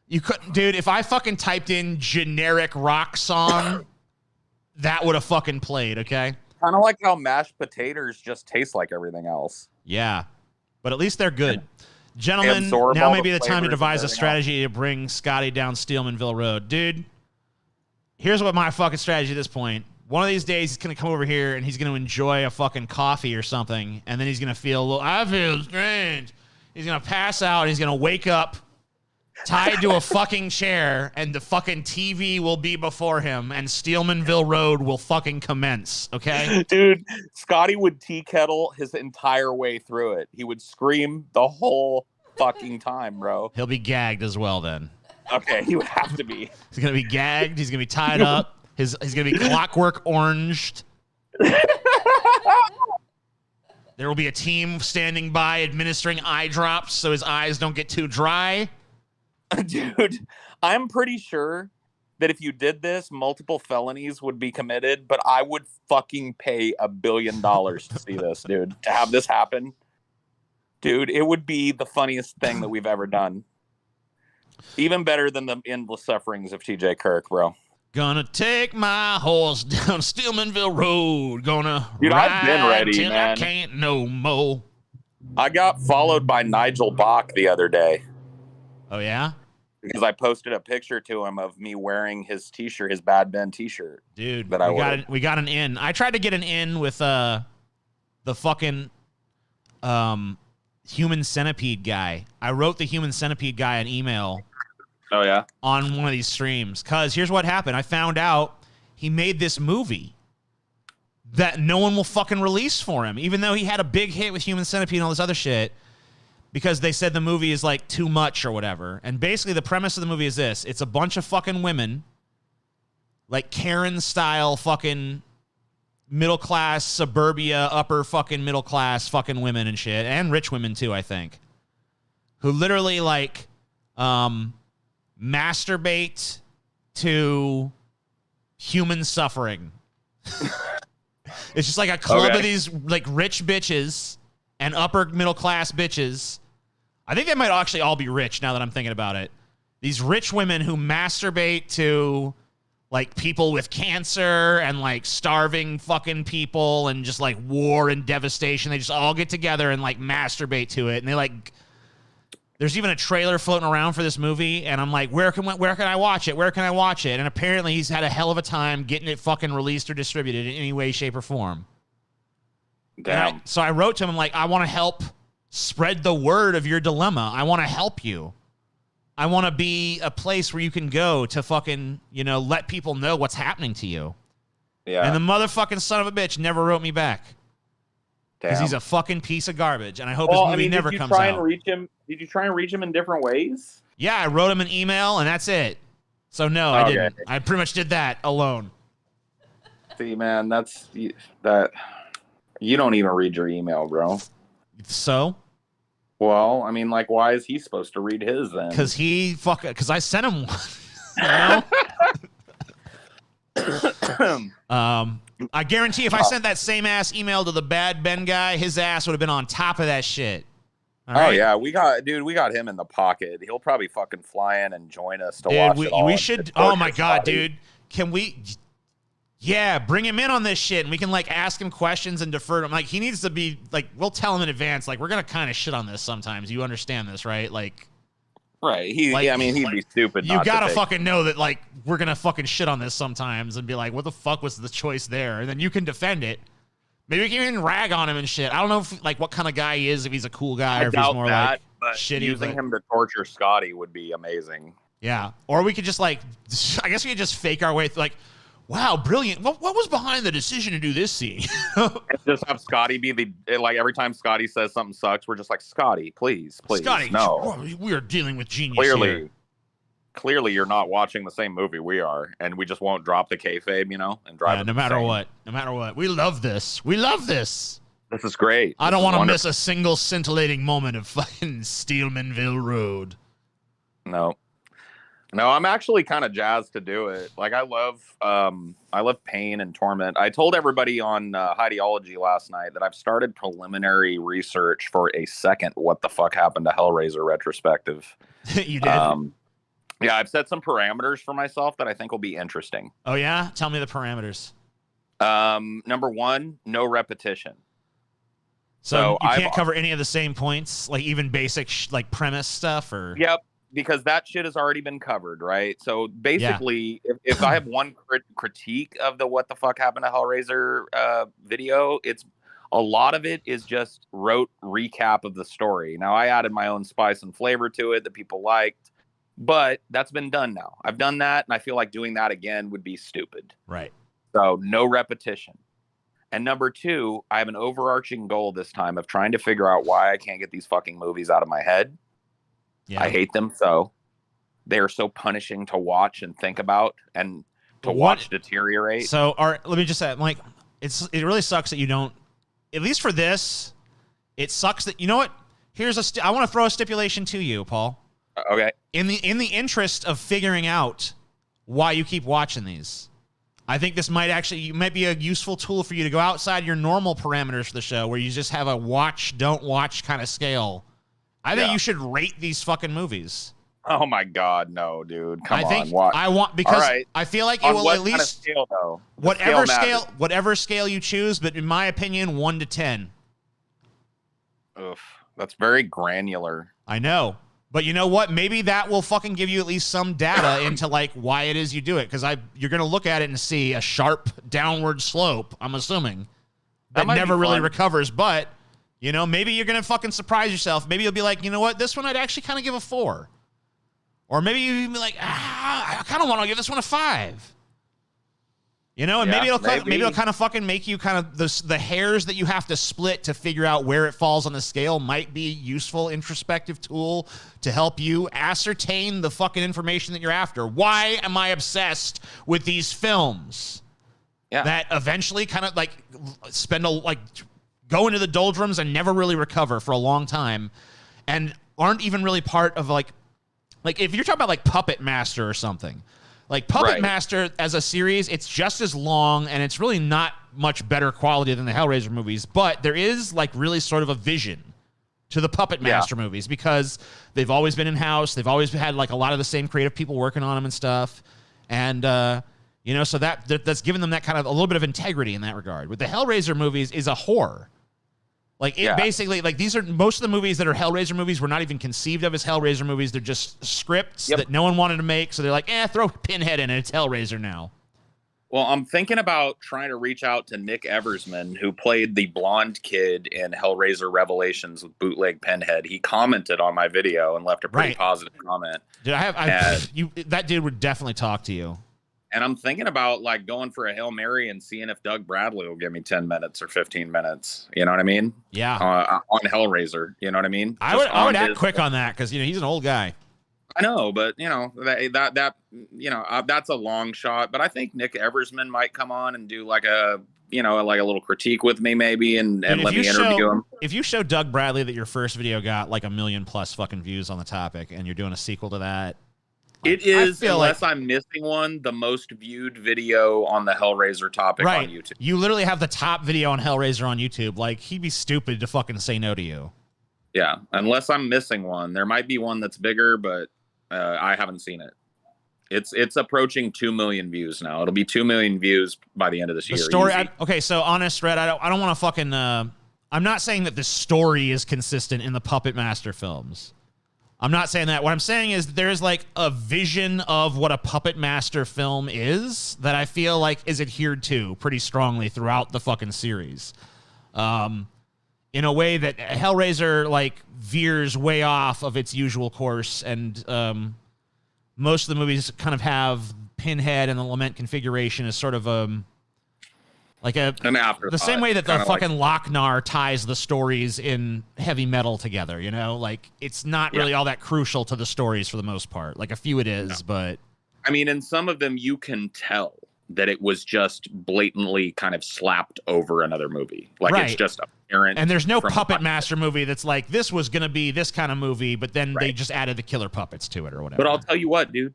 You couldn't, dude, if I fucking typed in generic rock song, that would have fucking played, okay? Kind of like how mashed potatoes just taste like everything else. Yeah, but at least they're good. Gentlemen, now may be the time to devise a strategy to bring Scotty down Steelmanville Road. Dude, here's what my fucking strategy at this point. One of these days, he's going to come over here and he's going to enjoy a fucking coffee or something, and then he's going to feel, I feel strange. He's going to pass out, and he's going to wake up tied to a fucking chair, and the fucking TV will be before him, and Steelmanville Road will fucking commence, okay? Dude, Scotty would tea kettle his entire way through it. He would scream the whole fucking time, bro. He'll be gagged as well then. Okay, he would have to be. He's going to be gagged. He's going to be tied up. He's going to be clockwork oranged. There will be a team standing by administering eye drops so his eyes don't get too dry. Dude, I'm pretty sure that if you did this, multiple felonies would be committed, but I would fucking pay $1 billion to see this, dude. To have this happen. Dude, it would be the funniest thing that we've ever done. Even better than the endless sufferings of TJ Kirk, bro. Gonna take my horse down Steelmanville Road. Gonna Dude, I've been ready, till man. I can't no more. I got followed by Nigel Bach the other day. Oh, yeah? Because I posted a picture to him of me wearing his t-shirt, his Bad Ben t-shirt. Dude, that we got an in. I tried to get an in with the fucking Human Centipede guy. I wrote the Human Centipede guy an email. Oh, yeah? On one of these streams. Because here's what happened. I found out he made this movie that no one will fucking release for him, even though he had a big hit with Human Centipede and all this other shit, because they said the movie is like too much or whatever. And basically the premise of the movie is this. It's a bunch of fucking women, like Karen-style fucking middle-class, suburbia, upper fucking middle-class fucking women and shit, and rich women too, I think, who literally like masturbate to human suffering. It's just like a club of these like rich bitches and upper middle class bitches. I think they might actually all be rich now that I'm thinking about it. These rich women who masturbate to like people with cancer and like starving fucking people and just like war and devastation. They just all get together and like masturbate to it. And they like, there's even a trailer floating around for this movie, and I'm like, where can I watch it? Where can I watch it? And apparently he's had a hell of a time getting it fucking released or distributed in any way, shape, or form. Damn. So I wrote to him, I'm like, I want to help spread the word of your dilemma. I want to help you. I want to be a place where you can go to fucking, let people know what's happening to you. Yeah. And the motherfucking son of a bitch never wrote me back. Because Damn. he's a fucking piece of garbage, and I hope his movie never comes out. Did you try and reach him in different ways? Yeah, I wrote him an email, and that's it. So no, I didn't. I pretty much did that alone. See, man, that you don't even read your email, bro. So? Well, I mean, like, why is he supposed to read his then? Because I sent him one. I guarantee if I sent that same ass email to the Bad Ben guy, his ass would have been on top of that shit. All right? Yeah, we got him in the pocket. He'll probably fucking fly in and join us to Dude, watch we, it all. we and should. torture Oh my god, Scotty. dude! Can we? Yeah, bring him in on this shit, and we can like ask him questions and defer to him. Like he needs to be like, we'll tell him in advance. Like we're gonna kind of shit on this sometimes. You understand this, right? Like, right? like, I mean, he'd be stupid. You not to gotta take- fucking know that like we're gonna fucking shit on this sometimes and be like, what the fuck was the choice there? And then you can defend it. Maybe we can even rag on him and shit. I don't know if like what kind of guy he is. If he's a cool guy or if he's doubt more that, like but shitty. using but- him to torture Scotty would be amazing. Yeah, or we could just like, I guess we could just fake our way through. Like, wow, brilliant. What was behind the decision to do this scene? And just have Scotty be like every time Scotty says something sucks, we're just like, Scotty, please, Scotty, no. we are dealing with genius here. Clearly, you're not watching the same movie we are, and we just won't drop the kayfabe, and drive. Yeah, it no matter insane. what, we love this. We love this. This is great. I don't want to miss a single scintillating moment of fucking Steelmanville Road. No, I'm actually kind of jazzed to do it. Like I love pain and torment. I told everybody on Ideology last night that I've started preliminary research for a second "What the fuck happened to Hellraiser" retrospective. You did? Yeah, I've set some parameters for myself that I think will be interesting. Oh yeah, tell me the parameters. Number one, no repetition. So you can't cover any of the same points, like even basic like premise stuff, or Yep, because that shit has already been covered, right? So basically, if I have one critique of the "What the fuck happened to Hellraiser" video, it's a lot of it is just rote recap of the story. Now I added my own spice and flavor to it that people liked, but that's been done now. I've done that, and I feel like doing that again would be stupid. Right. So no repetition. And number two, I have an overarching goal this time of trying to figure out why I can't get these fucking movies out of my head. Yeah. I hate them so. They are so punishing to watch and think about and to watch deteriorate. So, let me just say, like, it really sucks that you don't. At least for this, it sucks that you know what. I want to throw a stipulation to you, Paul. Okay. In the interest of figuring out why you keep watching these, I think this might be a useful tool for you to go outside your normal parameters for the show, where you just have a watch, don't watch kind of scale. I think you should rate these fucking movies. Oh my God, no, dude! Come on, think watch. I want because All right. I feel like it On will what at kind of least scale, though? The whatever scale you choose, but in my opinion, 1 to 10. Oof, that's very granular. I know. But you know what? Maybe that will fucking give you at least some data into like why it is you do it. Because you're going to look at it and see a sharp downward slope, I'm assuming, that might be never really fun. recovers. But, maybe you're going to fucking surprise yourself. Maybe you'll be like, you know what? This one I'd actually kind of give a 4. Or maybe you'll be like, I kind of want to give this one a 5. And maybe it'll kind of fucking make you kind of the hairs that you have to split to figure out where it falls on the scale might be a useful introspective tool to help you ascertain the fucking information that you're after. Why am I obsessed with these films that eventually kind of like go into the doldrums and never really recover for a long time and aren't even really part of like if you're talking about like Puppet Master or something. Like Puppet Master as a series, it's just as long and it's really not much better quality than the Hellraiser movies, but there is like really sort of a vision to the Puppet Master movies because they've always been in-house. They've always had like a lot of the same creative people working on them and stuff. And, so that's given them that kind of a little bit of integrity in that regard. With the Hellraiser movies is a horror. Like it basically, like these are most of the movies that are Hellraiser movies were not even conceived of as Hellraiser movies. They're just scripts that no one wanted to make. So they're like, throw Pinhead in and it's Hellraiser now. Well, I'm thinking about trying to reach out to Nick Eversman, who played the blonde kid in Hellraiser Revelations with bootleg Pinhead. He commented on my video and left a pretty positive comment. Dude, that dude would definitely talk to you. And I'm thinking about like going for a Hail Mary and seeing if Doug Bradley will give me 10 minutes or 15 minutes. You know what I mean? Yeah. On Hellraiser. You know what I mean? I would act quick on that because he's an old guy. I know, but that's a long shot. But I think Nick Eversman might come on and do like a little critique with me maybe and let me interview him. If you show Doug Bradley that your first video got like 1 million+ fucking views on the topic and you're doing a sequel to that, It is, feel unless I'm missing one, the most viewed video on the Hellraiser topic on YouTube. You literally have the top video on Hellraiser on YouTube. Like, he'd be stupid to fucking say no to you. Yeah, unless I'm missing one. There might be one that's bigger, but I haven't seen it. It's approaching 2 million views now. It'll be 2 million views by the end of this year. The story, okay, so honest, Red, I don't want to fucking. I'm not saying that the story is consistent in the Puppet Master films. I'm not saying that. What I'm saying is there's like a vision of what a Puppet Master film is that I feel like is adhered to pretty strongly throughout the fucking series. In a way that Hellraiser like veers way off of its usual course, and most of the movies kind of have Pinhead and the Lament configuration as sort of like an afterthought. The same way that the fucking Lochnar ties the stories in heavy metal together, you know? Like, it's not really all that crucial to the stories for the most part. Like, a few it is, but... I mean, in some of them, you can tell that it was just blatantly kind of slapped over another movie. Like, it's just apparent. And there's no Puppet Master movie that's like, this was going to be this kind of movie, but then they just added the killer puppets to it or whatever. But I'll tell you what, dude.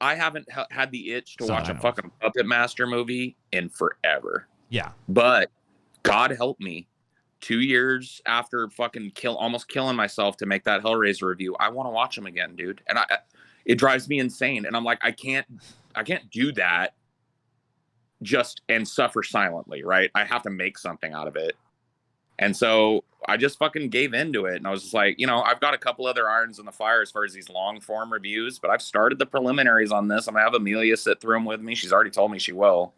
I haven't had the itch to watch a fucking Puppet Master movie in forever. Yeah. But God help me, 2 years after fucking almost killing myself to make that Hellraiser review, I want to watch them again, dude. And it drives me insane. And I'm like, I can't do that and suffer silently, right? I have to make something out of it. And so I just fucking gave into it. And I was just like, I've got a couple other irons in the fire as far as these long form reviews, but I've started the preliminaries on this. I'm gonna have Amelia sit through them with me. She's already told me she will.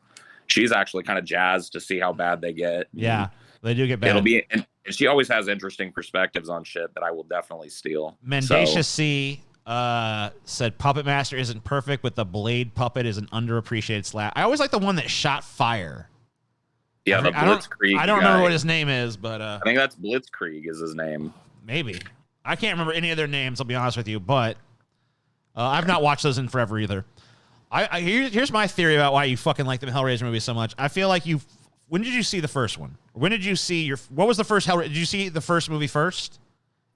She's actually kind of jazzed to see how bad they get. Yeah, they do get bad. And she always has interesting perspectives on shit that I will definitely steal. Mendacious C said Puppet Master isn't perfect, but the Blade puppet is an underappreciated slap. I always like the one that shot fire. Yeah, the Blitzkrieg. I don't remember what his name is, but I think that's Blitzkrieg is his name. Maybe. I can't remember any of their names, I'll be honest with you, but I've not watched those in forever either. Here's my theory about why you fucking like the Hellraiser movies so much. I feel like when did you see the first one? When did you see what was the first Hellraiser? Did you see the first movie first?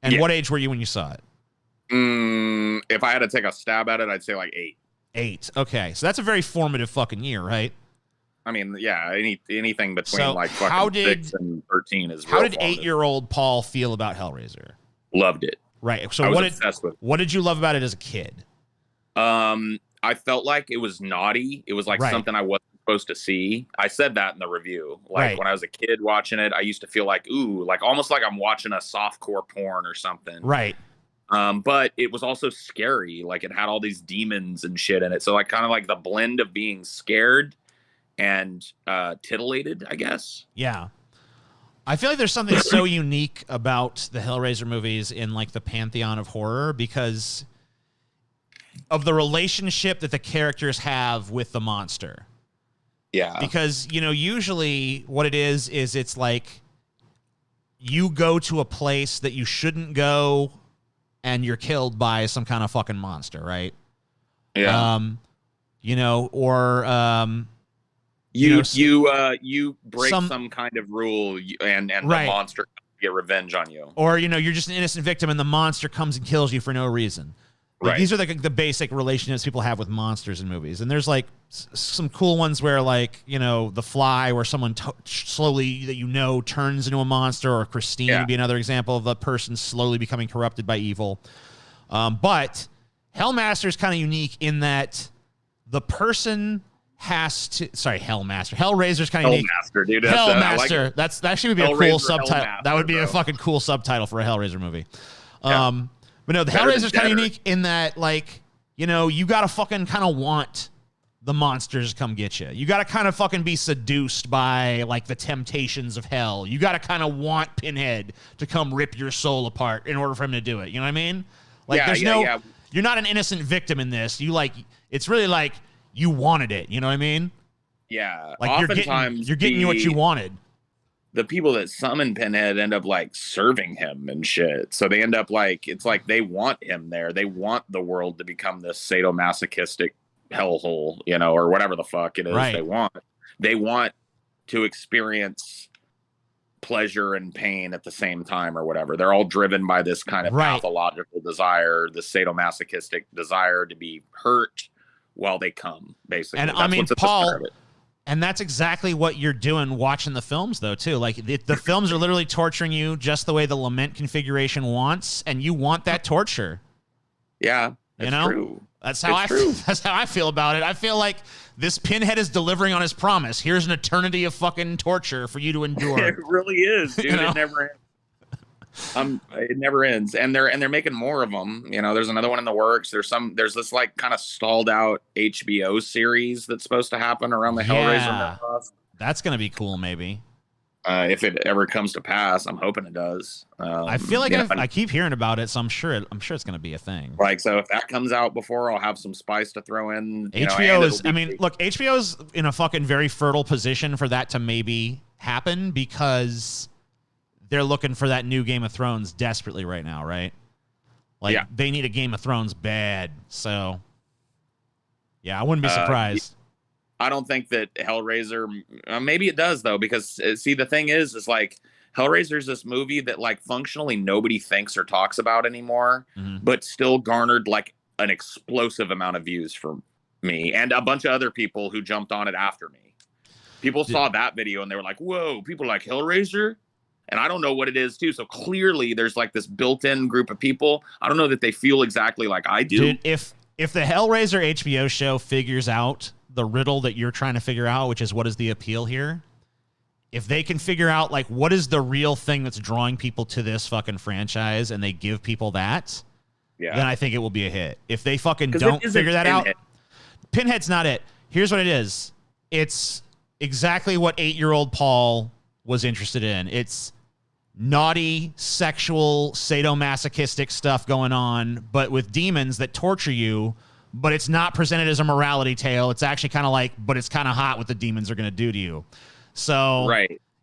And what age were you when you saw it? If I had to take a stab at it, I'd say like 8. 8. Okay. So that's a very formative fucking year, right? I mean, yeah, anything between like fucking 6 and 13 is how did 8-year-old Paul feel about Hellraiser? Loved it. Right. So I was obsessed with it. What did you love about it as a kid? I felt like it was naughty. It was like something I wasn't supposed to see. I said that in the review. Like when I was a kid watching it, I used to feel like, ooh, like almost like I'm watching a softcore porn or something. Right. But it was also scary. Like it had all these demons and shit in it. So like kind of like the blend of being scared and titillated, I guess. Yeah. I feel like there's something so unique about the Hellraiser movies in like the pantheon of horror because of the relationship that the characters have with the monster. Yeah. Because, usually what it is it's like you go to a place that you shouldn't go and you're killed by some kind of fucking monster, right? Yeah. You break some kind of rule and the monster get revenge on you. Or, you're just an innocent victim and the monster comes and kills you for no reason. Like, these are the basic relationships people have with monsters in movies. And there's like some cool ones where like, The Fly, where someone slowly that turns into a monster, or Christine would be another example of a person slowly becoming corrupted by evil. But Hellmaster is kind of unique in that the person has to. Hellraiser's kind of unique. Hellmaster, dude. Hellmaster. That actually would be a cool subtitle. That would be a fucking cool subtitle for a Hellraiser movie. But no, the Hellraiser's kind of unique in that, like, you got to fucking kind of want the monsters to come get you. You got to kind of fucking be seduced by, like, the temptations of hell. You got to kind of want Pinhead to come rip your soul apart in order for him to do it. You know what I mean? Like, you're not an innocent victim in this. It's really like you wanted it. You know what I mean? Yeah. Like, you're getting what you wanted. The people that summon Pinhead end up like serving him and shit. So they end up like, it's like they want him there. They want the world to become this sadomasochistic hellhole, or whatever the fuck it is they want. They want to experience pleasure and pain at the same time or whatever. They're all driven by this kind of pathological desire, the sadomasochistic desire to be hurt while they come, basically. And that's I mean, what's at the Paul, center of it. and that's exactly what you're doing watching the films, though, too. Like, the films are literally torturing you just the way the lament configuration wants, and you want that torture. Yeah, you know? True. That's how that's how I feel about it. I feel like this Pinhead is delivering on his promise. Here's an eternity of fucking torture for you to endure. It really is, dude. You know? It never ends. It never ends, and they're making more of them. You know, there's another one in the works. There's this like kind of stalled out HBO series that's supposed to happen around the Hellraiser mythos. That's gonna be cool, maybe. If it ever comes to pass, I'm hoping it does. I feel like I keep hearing about it, so I'm sure it's going to be a thing. Like, so if that comes out before, I'll have some spice to throw in. HBO is, I mean, look, HBO's in a fucking very fertile position for that to maybe happen because they're looking for that new Game of Thrones desperately right now, right? Like, they need a Game of Thrones bad. So, yeah, I wouldn't be surprised. I don't think that Hellraiser, maybe it does though, because see, the thing is like Hellraiser's this movie that like functionally nobody thinks or talks about anymore, but still garnered like an explosive amount of views for me and a bunch of other people who jumped on it after me. People saw that video and they were like, whoa, people like Hellraiser? And I don't know what it is too. So clearly there's like this built-in group of people. I don't know that they feel exactly like I do. Dude, if the Hellraiser HBO show figures out the riddle that you're trying to figure out, which is what is the appeal here, if they can figure out like what is the real thing that's drawing people to this fucking franchise and they give people that, then I think it will be a hit. If they fucking don't figure that out, Pinhead's not it. Here's what it is. It's exactly what 8-year-old Paul was interested in. It's naughty, sexual, sadomasochistic stuff going on, but with demons that torture you. But it's not presented as a morality tale. It's actually kind of like, but it's kind of hot what the demons are going to do to you. So,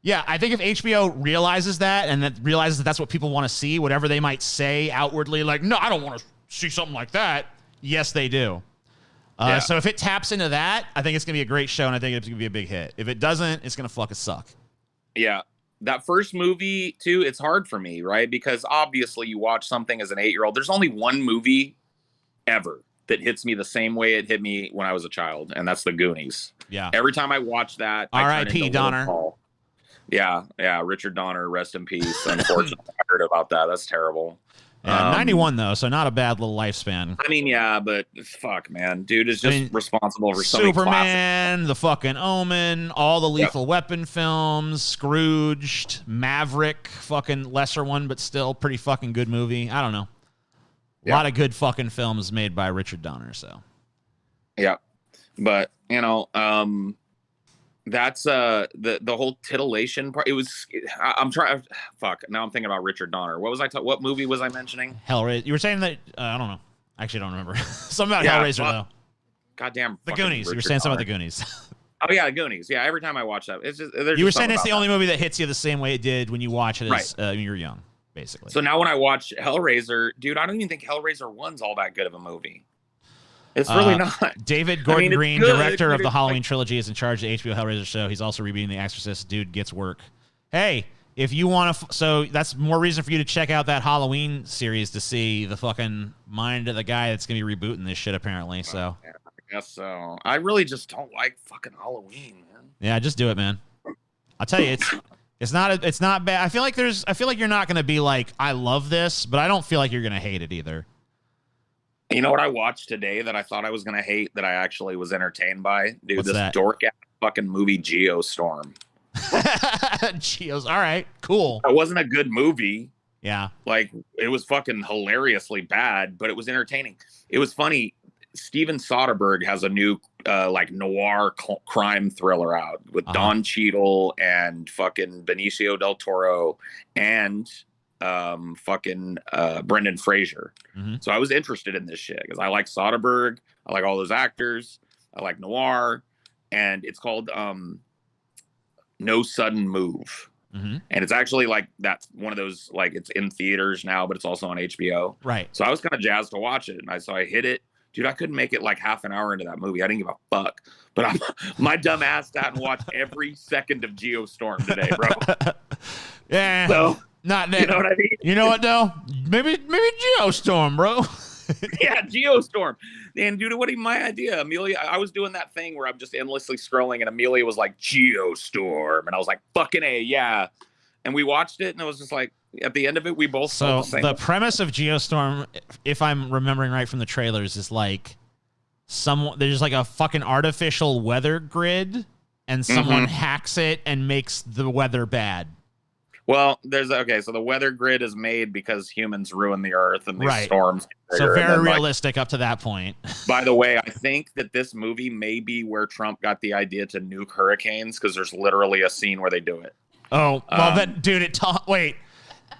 yeah, I think if HBO realizes that and that realizes that that's what people want to see, whatever they might say outwardly, like, no, I don't want to see something like that. Yes, they do. So if it taps into that, I think it's going to be a great show, and I think it's going to be a big hit. If it doesn't, it's going to fucking suck. Yeah. That first movie, too, it's hard for me, right? Because obviously you watch something as an 8-year-old. There's only one movie ever that hits me the same way it hit me when I was a child, and that's The Goonies. Yeah. Every time I watch that, R.I.P. Donner. Yeah, Richard Donner, rest in peace. Unfortunately, I heard about that. That's terrible. Yeah, 91 though, so not a bad little lifespan. I mean, yeah, but fuck, man, dude is just responsible for so many Superman, The fucking Omen, all the Lethal Weapon films, Scrooged, Maverick, fucking lesser one, but still pretty fucking good movie. I don't know. A lot of good fucking films made by Richard Donner, so. Yeah. But, you know, that's the whole titillation part. It was, I'm trying, fuck, now I'm thinking about Richard Donner. What was what movie was I mentioning? Hellraiser. You were saying that, I don't know. Actually, I don't remember. Something about Hellraiser, though. Goddamn. The Goonies. You were saying something about the Goonies. Oh, yeah, the Goonies. Yeah, every time I watch that, it's just, you were saying it's the only movie that hits you the same way it did when you watch it as when you were young. Basically. So now when I watch Hellraiser, dude, I don't even think Hellraiser 1's all that good of a movie. It's really not. David Gordon Green, director of the Halloween trilogy, is in charge of the HBO Hellraiser show. He's also rebooting The Exorcist. Dude gets work. Hey, if you want to, so that's more reason for you to check out that Halloween series to see the fucking mind of the guy that's going to be rebooting this shit, apparently. So. Yeah, I guess so. I really just don't like fucking Halloween, man. Yeah, just do it, man. I'll tell you, it's not bad. I feel like you're not going to be like, I love this, but I don't feel like you're going to hate it either. You know what I watched today that I thought I was going to hate that I actually was entertained by? Dude, What's this that? dork ass fucking movie Geostorm. Geos. All right, cool. It wasn't a good movie. Yeah. Like, it was fucking hilariously bad, but it was entertaining. It was funny. Steven Soderbergh has a new like noir crime thriller out with Don Cheadle and fucking Benicio del Toro and fucking Brendan Fraser. So I was interested in this shit because I like Soderbergh. I like all those actors. I like noir, and it's called No Sudden Move. And it's actually like that's one of those, like, it's in theaters now, but it's also on HBO. Right. So I was kind of jazzed to watch it, and so I hit it. Dude, I couldn't make it like half an hour into that movie. I didn't give a fuck. But my dumb ass sat and watched every second of Geostorm today, bro. Yeah. So, not that. you know what I mean? You know what though? Maybe Geostorm, bro. Yeah, Geostorm. And dude, what my idea? Amelia, I was doing that thing where I'm just endlessly scrolling, and Amelia was like, Geostorm. And I was like, fucking A, yeah. And we watched it, and it was just like, at the end of it, we both So felt the same. the premise of Geostorm, if I'm remembering right from the trailers, is like there's like a fucking artificial weather grid, and someone hacks it and makes the weather bad. Well, so the weather grid is made because humans ruin the earth and these storms. So very realistic up to that point. By the way, I think that this movie may be where Trump got the idea to nuke hurricanes, because there's literally a scene where they do it. Oh, well, then, dude, wait.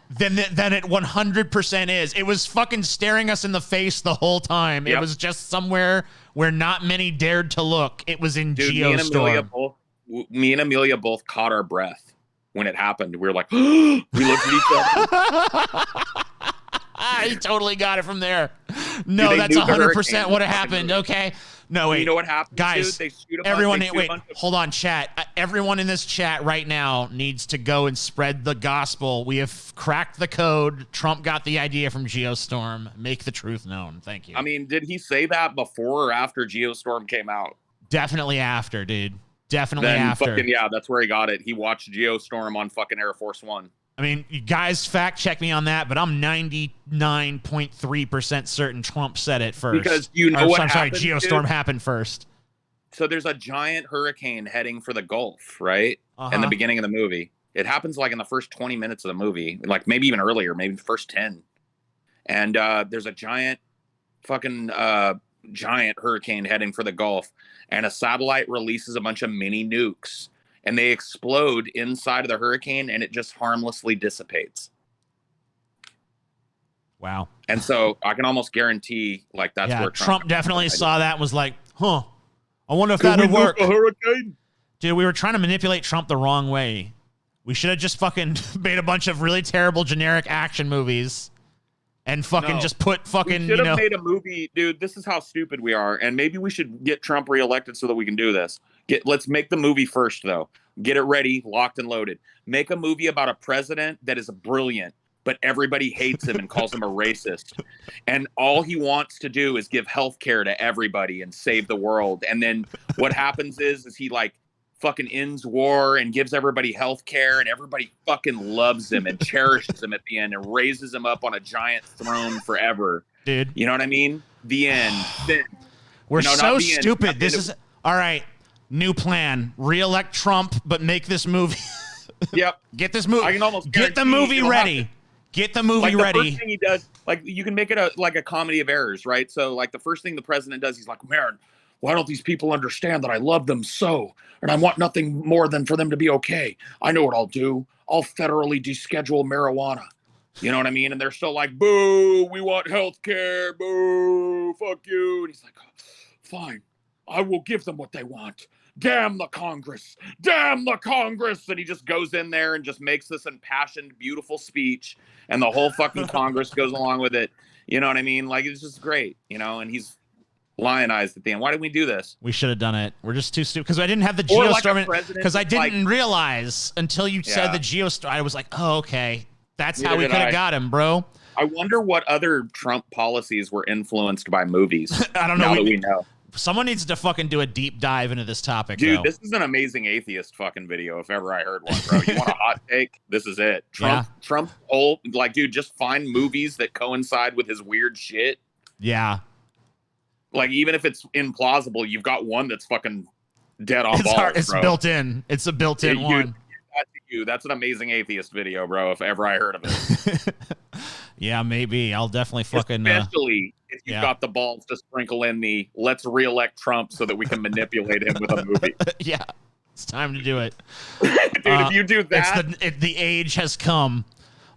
Then it 100% is. It was fucking staring us in the face the whole time. Yep. It was just somewhere where not many dared to look. It was in Geostorm. Me and Amelia both caught our breath when it happened. We were like, we looked at each other. He totally got it from there. No, that's 100% what happened. Okay. No, wait. You know what happened, guys? Dude? Everyone, wait. Hold on, chat. Everyone in this chat right now needs to go and spread the gospel. We have cracked the code. Trump got the idea from Geostorm. Make the truth known. Thank you. I mean, did he say that before or after Geostorm came out? Definitely after, dude. Definitely then after. Fucking, yeah, that's where he got it. He watched Geostorm on fucking Air Force One. I mean, you guys fact check me on that, but I'm 99.3% certain Trump said it first. Because you know what happened, happened, Geostorm dude? happened first. So there's a giant hurricane heading for the Gulf, right? In the beginning of the movie. It happens like in the first 20 minutes of the movie, like maybe even earlier, maybe the first 10. And there's a giant hurricane heading for the Gulf, and a satellite releases a bunch of mini nukes, and they explode inside of the hurricane, and it just harmlessly dissipates. Wow. And so I can almost guarantee, like, that's where Trump definitely saw that and was like, I wonder if that would work. A hurricane? Dude, we were trying to manipulate Trump the wrong way. We should have just fucking made a bunch of really terrible generic action movies and fucking just put fucking, we should have made a movie. Dude, this is how stupid we are. And maybe we should get Trump reelected so that we can do this. Let's make the movie first, though. Get it ready, locked and loaded. Make a movie about a president that is brilliant, but everybody hates him and calls him a racist. And all he wants to do is give health care to everybody and save the world. And then what happens is he like fucking ends war and gives everybody health care, and everybody fucking loves him and cherishes him at the end and raises him up on a giant throne forever. Dude. You know what I mean? The end. We're so stupid. This is all right. New plan. Reelect Trump, but make this movie. Yep. Get this movie. I can almost get the movie ready. Get the movie ready. The first thing he does, like, you can make it a comedy of errors, right? So, like, the first thing the president does, he's like, man, why don't these people understand that I love them so, and I want nothing more than for them to be okay? I know what I'll do. I'll federally deschedule marijuana. You know what I mean? And they're still like, boo, we want health care, boo, fuck you. And he's like, fine, I will give them what they want. Damn the Congress. Damn the Congress. And he just goes in there and just makes this impassioned, beautiful speech. And the whole fucking Congress goes along with it. You know what I mean? Like, it's just great, you know? And he's lionized at the end. Why did we do this? We should have done it. We're just too stupid. Because I didn't have the Geostorm. Because I didn't realize until you said the Geostorm. I was like, oh, okay. That's how we could have got him, bro. I wonder what other Trump policies were influenced by movies. I don't know. Now that we know. Someone needs to fucking do a deep dive into this topic, dude. Though. This is an amazing atheist fucking video if ever I heard one, bro. You want a hot take? This is it. Trump, old, like, dude, just find movies that coincide with his weird shit. Yeah. Like, even if it's implausible, you've got one that's fucking dead on balls, It's bro. built in. It's a built-in one. That's an amazing atheist video, bro, if ever I heard of it. Yeah, maybe. I'll definitely fucking... Especially if you've got the balls to sprinkle in the let's reelect Trump so that we can manipulate him with a movie. Yeah, it's time to do it. Dude, if you do that... the age has come.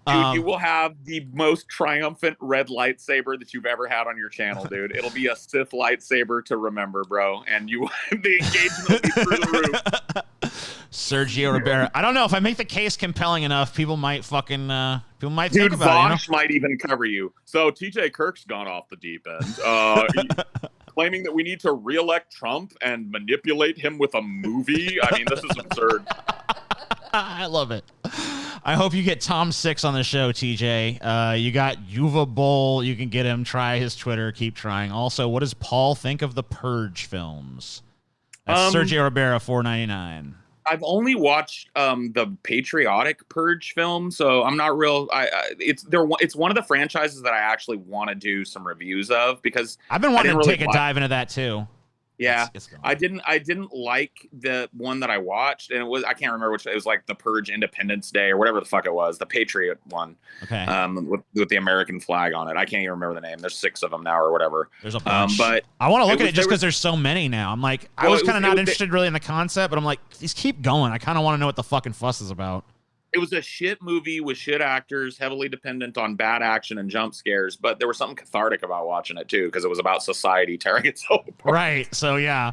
Dude, you will have the most triumphant red lightsaber that you've ever had on your channel, dude. It'll be a Sith lightsaber to remember, bro. And the engagement will be through the roof. Sergio Rivera. I don't know if I make the case compelling enough. People might fucking Dude, think about Vosh might even cover you. So TJ Kirk's gone off the deep end, claiming that we need to reelect Trump and manipulate him with a movie. I mean, this is absurd. I love it. I hope you get Tom Six on the show, TJ. You got Yuva Bowl. You can get him. Try his Twitter. Keep trying. Also, what does Paul think of the Purge films? That's Sergio Rivera, $4.99. I've only watched the patriotic Purge film, so I'm not real. It's one of the franchises that I actually want to do some reviews of because I've been wanting to take a dive into that too. Yeah, I didn't like the one that I watched, and I can't remember which. It was like the Purge Independence Day or whatever the fuck it was, the Patriot one. Okay. With the American flag on it. I can't even remember the name. There's 6 of them now or whatever. There's a bunch. But I want to look at it just because there's so many now. I'm like, I was kind of not interested really in the concept, but I'm like, these keep going. I kind of want to know what the fucking fuss is about. It was a shit movie with shit actors, heavily dependent on bad action and jump scares, but there was something cathartic about watching it too, because it was about society tearing itself apart. Right. So yeah.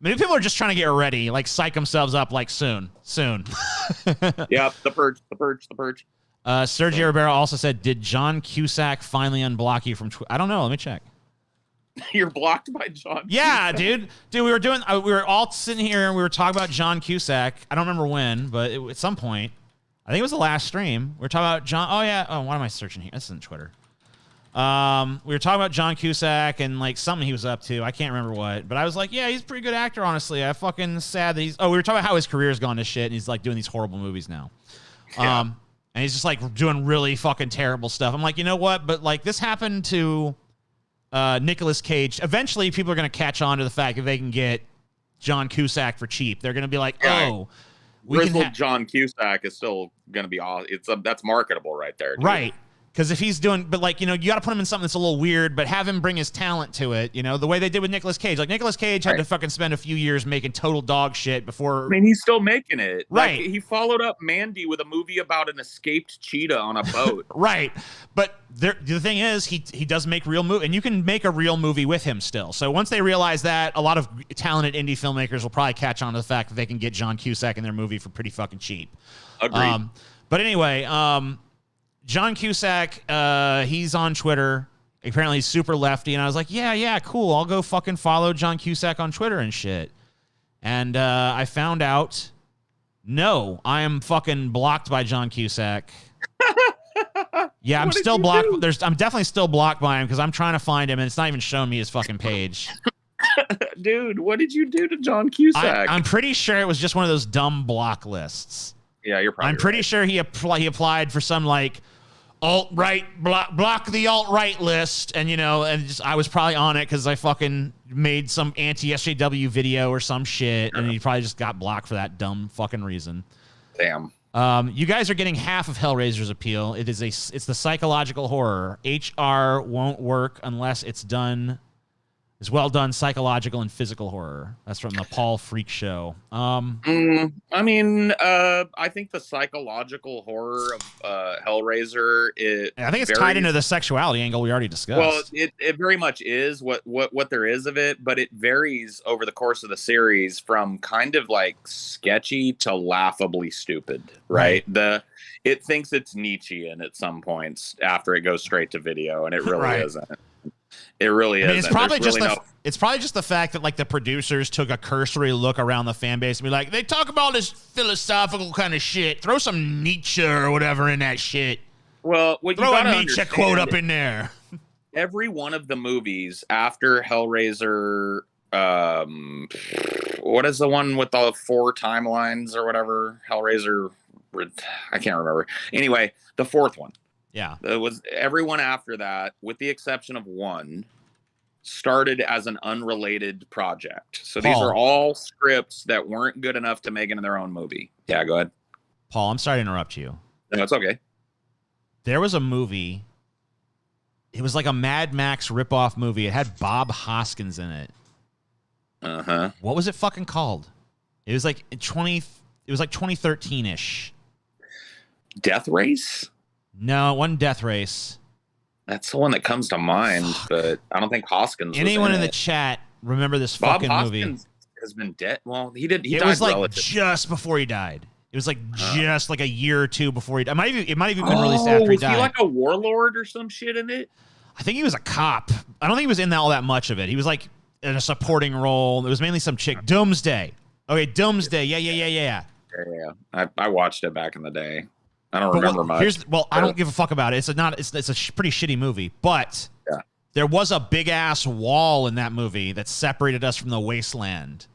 Maybe people are just trying to get ready, like psych themselves up like soon. Yeah, the Purge. Sergio Rivera also said, did John Cusack finally unblock you from Twitter? I don't know. Let me check. You're blocked by John Yeah, Cusack. Dude, we were all sitting here and we were talking about John Cusack. I don't remember when, but at some point. I think it was the last stream. We were talking about John. Oh, yeah. Oh, why am I searching here? This isn't Twitter. We were talking about John Cusack and like something he was up to. I can't remember what. But I was like, yeah, he's a pretty good actor, honestly. I fucking sad that he's. Oh, we were talking about how his career's gone to shit and he's like doing these horrible movies now. Yeah. And he's just like doing really fucking terrible stuff. I'm like, you know what? But like this happened to Nicolas Cage. Eventually, people are going to catch on to the fact that they can get John Cusack for cheap. They're going to be like, oh. Grizzled John Cusack is still going to be that's marketable right there. Dude. Right. Because if he's doing, but like, you know, you got to put him in something that's a little weird, but have him bring his talent to it, you know, the way they did with Nicolas Cage. Like, Nicolas Cage had to fucking spend a few years making total dog shit before. I mean, he's still making it. Right. Like, he followed up Mandy with a movie about an escaped cheetah on a boat. Right. But the thing is, he does make real movie, and you can make a real movie with him still. So once they realize that, a lot of talented indie filmmakers will probably catch on to the fact that they can get John Cusack in their movie for pretty fucking cheap. Agreed. But anyway, John Cusack, he's on Twitter. Apparently he's super lefty. And I was like, yeah, cool. I'll go fucking follow John Cusack on Twitter and shit. And I found out, no, I am fucking blocked by John Cusack. Yeah, I'm still blocked. I'm definitely still blocked by him because I'm trying to find him and it's not even showing me his fucking page. Dude, what did you do to John Cusack? I'm pretty sure it was just one of those dumb block lists. Yeah, you're probably I'm pretty sure he applied for some like alt-right block the alt-right list, and you know, and I was probably on it because I fucking made some anti-SJW video or some shit, and he probably just got blocked for that dumb fucking reason. Damn. You guys are getting half of Hellraiser's appeal. It's the psychological horror. HR won't work unless it's well done psychological and physical horror. That's from the Paul Freak Show. I mean, I think the psychological horror of Hellraiser, I think it's tied into the sexuality angle we already discussed. Well, it very much is what there is of it, but it varies over the course of the series from kind of like sketchy to laughably stupid, right? It thinks it's Nietzschean at some points after it goes straight to video, and it really isn't. It really is. It's probably just the fact that like the producers took a cursory look around the fan base and be like, they talk about this philosophical kind of shit. Throw some Nietzsche or whatever in that shit. Well, throw a Nietzsche quote up in there. Every one of the movies after Hellraiser, what is the one with the 4 timelines or whatever? Hellraiser, I can't remember. Anyway, the 4th one. Yeah. It was everyone after that, with the exception of one, started as an unrelated project. So these are all scripts that weren't good enough to make into their own movie. Yeah, go ahead. Paul, I'm sorry to interrupt you. No, it's okay. There was a movie. It was like a Mad Max ripoff movie. It had Bob Hoskins in it. Uh-huh. What was it fucking called? It was like 2013-ish. Death Race? No, it wasn't Death Race. That's the one that comes to mind, but I don't think Hoskins. Anyone in the chat remember this fucking movie? has been dead. Well, he did. He It died was like relatively. just before he died. It was like just like a year or two before he died. It might have even been released after he Was died. he like a warlord or some shit in it? I think he was a cop. I don't think he was in all that much of it. He was like in a supporting role. It was mainly some chick. Doomsday. Okay, Doomsday. Yeah. Yeah. I watched it back in the day. I don't remember much. I don't give a fuck about it. It's a pretty shitty movie, but there was a big ass wall in that movie that separated us from the wasteland.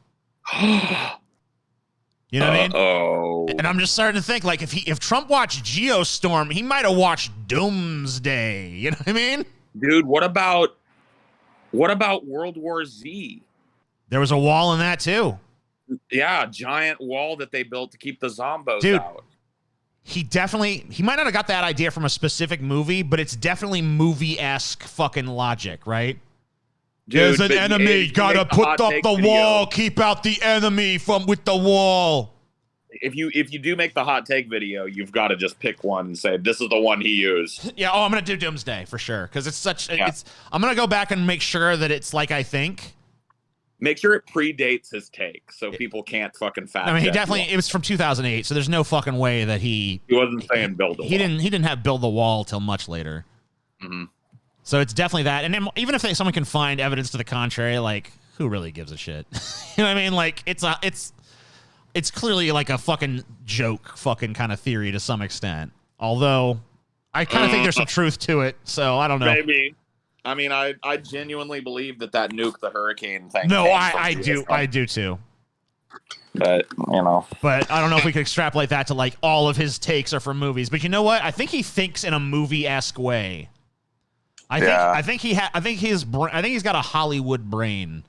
You know what I mean? Oh. And I'm just starting to think, like, if Trump watched Geostorm, he might have watched Doomsday. You know what I mean? Dude, what about World War Z? There was a wall in that too. Yeah, giant wall that they built to keep the zombos Dude, out. He might not have got that idea from a specific movie, but it's definitely movie-esque fucking logic, right? Dude, there's an enemy, gotta put up the wall, keep out the enemy from with the wall. If you do make the hot take video, you've got to just pick one and say this is the one he used. Yeah, I'm gonna do Doomsday for sure because it's such. I'm gonna go back and make sure that it's like I think. Make sure it predates his take so people can't fucking fact. I mean, he check definitely. It was from 2008, so there's no fucking way that he wasn't saying build a wall. He didn't have build the wall till much later. Mm-hmm. So it's definitely that. And then even if someone can find evidence to the contrary, like who really gives a shit? You know what I mean? Like it's clearly like a fucking joke, fucking kind of theory to some extent. Although I kind of think there's some truth to it. So I don't know. Maybe. I mean, I genuinely believe that nuke the hurricane thing. No, I do too. But But I don't know if we could extrapolate that to like all of his takes are from movies. But you know what? I think he thinks in a movie-esque way. I think he's got a Hollywood brain.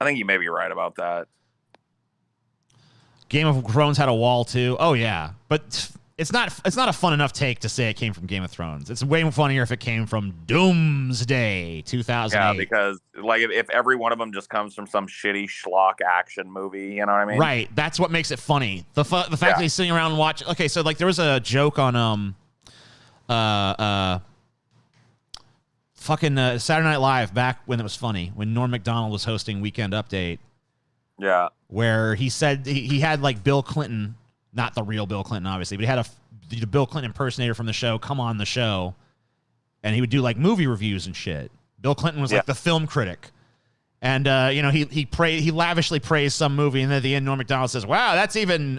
I think you may be right about that. Game of Thrones had a wall too. Oh yeah, but it's not a fun enough take to say it came from Game of Thrones. It's way funnier if it came from Doomsday 2008. Yeah, because like if every one of them just comes from some shitty schlock action movie, you know what I mean? Right. That's what makes it funny. The fact that he's sitting around watching. Okay, so like there was a joke on fucking Saturday Night Live back when it was funny, when Norm Macdonald was hosting Weekend Update. Yeah. Where he said he had like Bill Clinton, not the real Bill Clinton, obviously, but he had the Bill Clinton impersonator from the show come on the show, and he would do like movie reviews and shit. Bill Clinton was like the film critic. And, he lavishly praised some movie, and then at the end, Norm Macdonald says, wow, that's even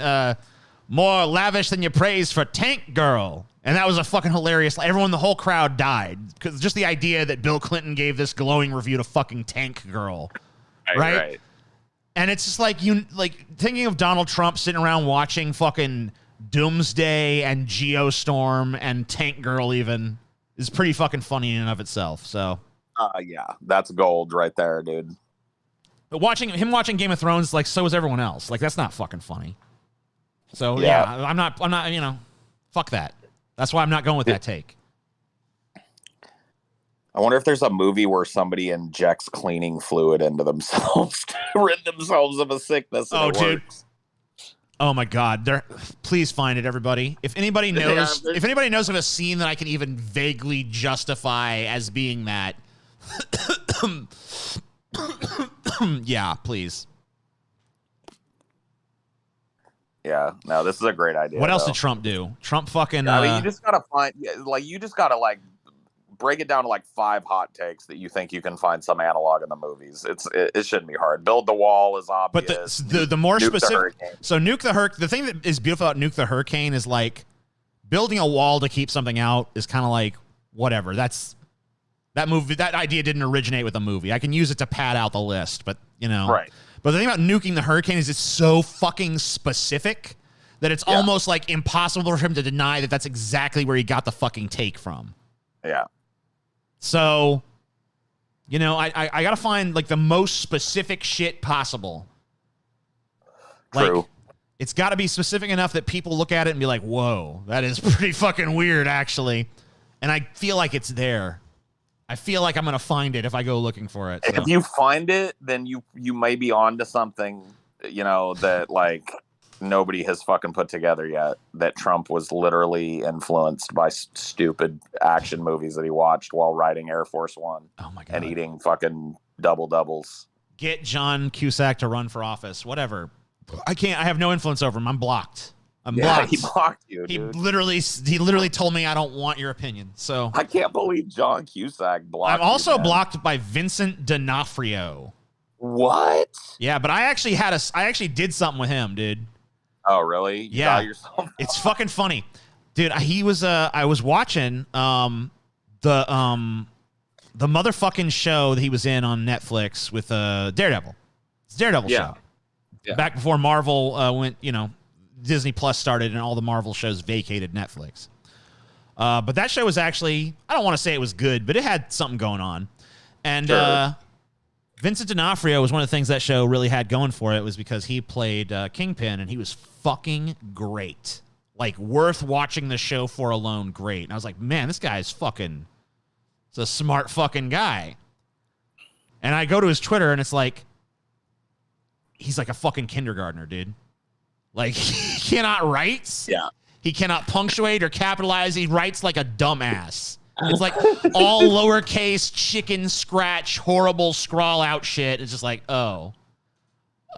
more lavish than you praised for Tank Girl. And that was a fucking hilarious. Everyone, the whole crowd died because just the idea that Bill Clinton gave this glowing review to fucking Tank Girl, right? And it's just like thinking of Donald Trump sitting around watching fucking Doomsday and Geostorm and Tank Girl even is pretty fucking funny in and of itself. So, yeah, that's gold right there, dude. But watching Game of Thrones, like, so is everyone else. Like, that's not fucking funny. So yeah, I'm not. Fuck that. That's why I'm not going with that take. I wonder if there's a movie where somebody injects cleaning fluid into themselves to rid themselves of a sickness. Oh, dude. Works. Oh my God! Please find it, everybody. If anybody knows, of a scene that I can even vaguely justify as being that, yeah, please. Yeah, no, this is a great idea. What else did Trump do? Trump fucking. I mean, you just gotta break it down to like 5 hot takes that you think you can find some analog in the movies. It shouldn't be hard. Build the wall is obvious. But the more specific. So nuke the hurricane. The thing that is beautiful about nuke the hurricane is like building a wall to keep something out is kind of like whatever. That idea didn't originate with a movie. I can use it to pad out the list, but right. But the thing about nuking the hurricane is it's so fucking specific that it's almost like impossible for him to deny that that's exactly where he got the fucking take from. Yeah. So, I got to find like the most specific shit possible. True. Like, it's got to be specific enough that people look at it and be like, whoa, that is pretty fucking weird, actually. And I feel like it's there. I feel like I'm going to find it if I go looking for it. So. If you find it, then you may be onto something, that like nobody has fucking put together yet, that Trump was literally influenced by stupid action movies that he watched while riding Air Force One. Oh my God. And eating fucking doubles. get John Cusack to run for office. Whatever. I can't. I have no influence over him. I'm blocked. I'm blocked. He blocked you, He dude. literally told me I don't want your opinion. So I can't believe John Cusack blocked. I'm also you, man. blocked by Vincent D'Onofrio. What? Yeah, but I actually did something with him, dude. Oh, really? You got yourself? It's fucking funny, dude. I was watching the motherfucking show that he was in on Netflix with Daredevil. It's a Daredevil show. Yeah. Back before Marvel went, Disney Plus started and all the Marvel shows vacated Netflix. But that show was actually, I don't want to say it was good, but it had something going on. And Vincent D'Onofrio was one of the things that show really had going for it was because he played Kingpin, and he was fucking great. Like, worth watching the show for alone, great. And I was like, man, this guy is fucking, it's a smart fucking guy. And I go to his Twitter, and it's like, he's like a fucking kindergartner, dude. Like, he cannot write. Yeah. He cannot punctuate or capitalize. He writes like a dumbass. It's like all lowercase chicken scratch, horrible scrawl out shit. It's just like, oh,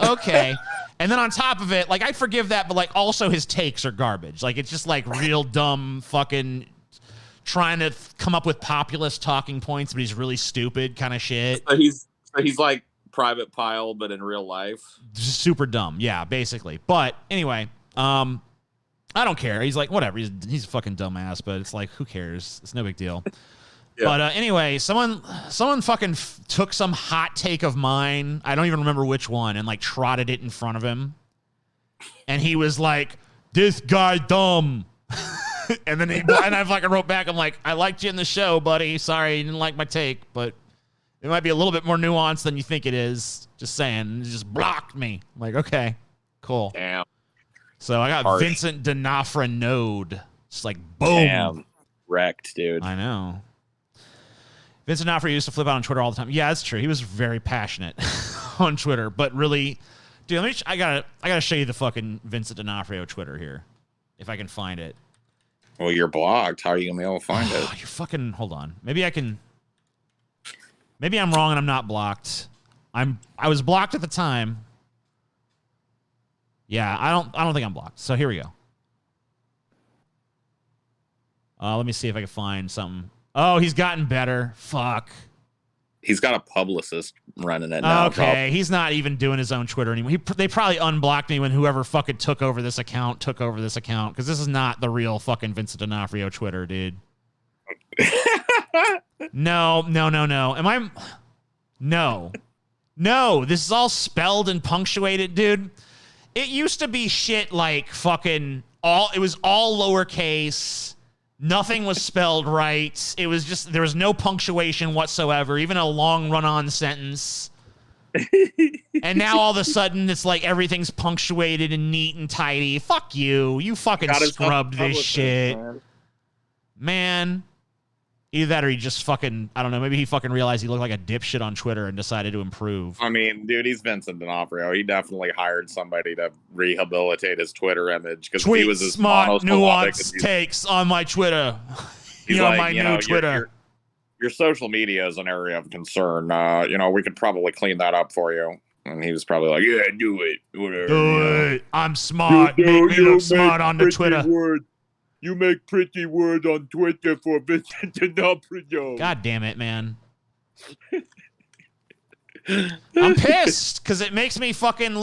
okay. And then on top of it, like, I forgive that, but like also his takes are garbage. Like, it's just like real dumb fucking trying to come up with populist talking points, but he's really stupid kind of shit. So he's like Private Pile, but in real life. Just super dumb. Yeah, basically. But anyway, I don't care. He's like, whatever. He's a fucking dumbass, but it's like, who cares? It's no big deal. Yeah. But anyway, someone fucking took some hot take of mine. I don't even remember which one, and like trotted it in front of him. And he was like, "This guy dumb." and I fucking wrote back. I'm like, "I liked you in the show, buddy. Sorry you didn't like my take, but it might be a little bit more nuanced than you think it is. Just saying." He just blocked me. I'm like, okay, cool. Damn. So I got Vincent D'Onofrio. Just like, boom. Damn. Wrecked, dude. I know. Vincent D'Onofrio used to flip out on Twitter all the time. Yeah, that's true. He was very passionate on Twitter, but really, dude, I gotta show you the fucking Vincent D'Onofrio Twitter here, if I can find it. Well, you're blocked. How are you gonna be able to find it? You fucking hold on. Maybe I'm wrong and I'm not blocked. I was blocked at the time. Yeah, I don't think I'm blocked. So here we go. Let me see if I can find something. Oh, he's gotten better. Fuck. He's got a publicist running it now. Okay, he's not even doing his own Twitter anymore. They probably unblocked me when whoever fucking took over this account, because this is not the real fucking Vincent D'Onofrio Twitter, dude. No. Am I? No. This is all spelled and punctuated, dude. It used to be shit like fucking it was all lowercase. Nothing was spelled right. It was just, there was no punctuation whatsoever, even a long run-on sentence. And now all of a sudden it's like everything's punctuated and neat and tidy. Fuck you. You fucking scrubbed this shit. Man. Either that or he just fucking, I don't know, maybe he fucking realized he looked like a dipshit on Twitter and decided to improve. I mean, dude, he's Vincent D'Onofrio. He definitely hired somebody to rehabilitate his Twitter image because he was as smart, monosyllabic nuanced takes on my Twitter. He's you know, like, my new Twitter. Your social media is an area of concern. We could probably clean that up for you. And he was probably like, yeah, do it. Whatever. Do it. I'm smart. Make me look smart on the Twitter. You make pretty words on Twitter for Vincent D'Onofrio. God damn it, man. I'm pissed because it makes me fucking,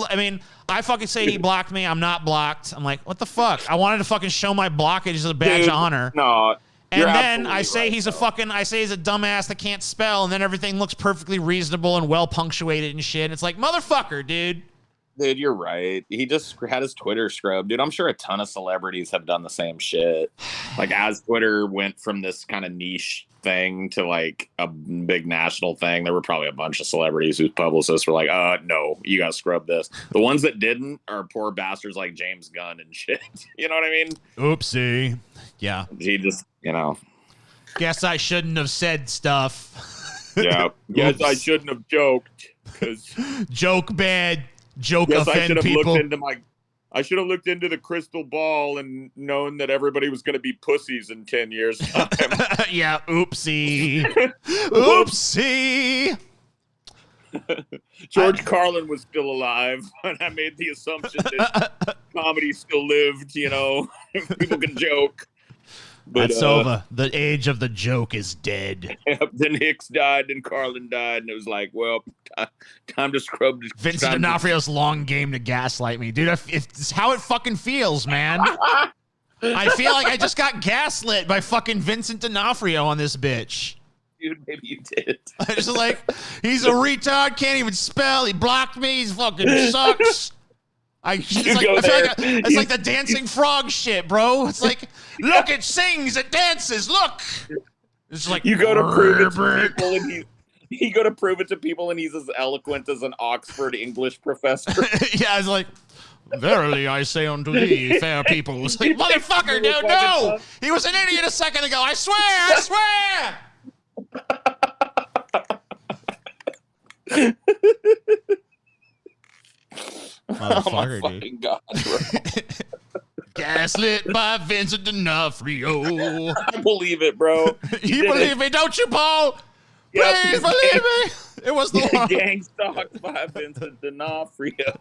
I fucking say he blocked me. I'm not blocked. I'm like, what the fuck? I wanted to fucking show my blockage as a badge of honor. No. And then I say he's a dumbass that can't spell, and then everything looks perfectly reasonable and well punctuated and shit. It's like, motherfucker, dude. Dude, you're right. He just had his Twitter scrubbed. Dude, I'm sure a ton of celebrities have done the same shit. Like, as Twitter went from this kind of niche thing to, like, a big national thing, there were probably a bunch of celebrities whose publicists were like, no, you gotta scrub this. The ones that didn't are poor bastards like James Gunn and shit. You know what I mean? Oopsie. Yeah. He just, Guess I shouldn't have said stuff. Yeah. Guess I shouldn't have joked. Joke bad. Joke offend people. I should have looked into the crystal ball and known that everybody was going to be pussies in 10 years time. Yeah, oopsie. Oopsie. George Carlin was still alive, and I made the assumption that comedy still lived. You know, people can joke. But, That's over. The age of the joke is dead. Then Hicks died, and Carlin died, and it was like, well, time to scrub. Vincent D'Onofrio's long game to gaslight me, dude. It's how it fucking feels, man. I feel like I just got gaslit by fucking Vincent D'Onofrio on this bitch. Dude, maybe you did. I just like, he's a retard, can't even spell. He blocked me. He's fucking sucks. It's like the dancing frog shit, bro. It's like, look, it sings, it dances. Look, it's like you go to prove it to people, and you go to prove it to people, and he's as eloquent as an Oxford English professor. Yeah, it's like, verily I say unto thee, fair people. It's like, motherfucker, dude, no, he was an idiot a second ago. I swear. Motherfucker, oh my fucking God, bro. Gaslit by Vincent D'Onofrio. I believe it, bro. You believe me, don't you, Paul? Yep, Please believe me. It was the one. Gang stalked by Vincent D'Onofrio.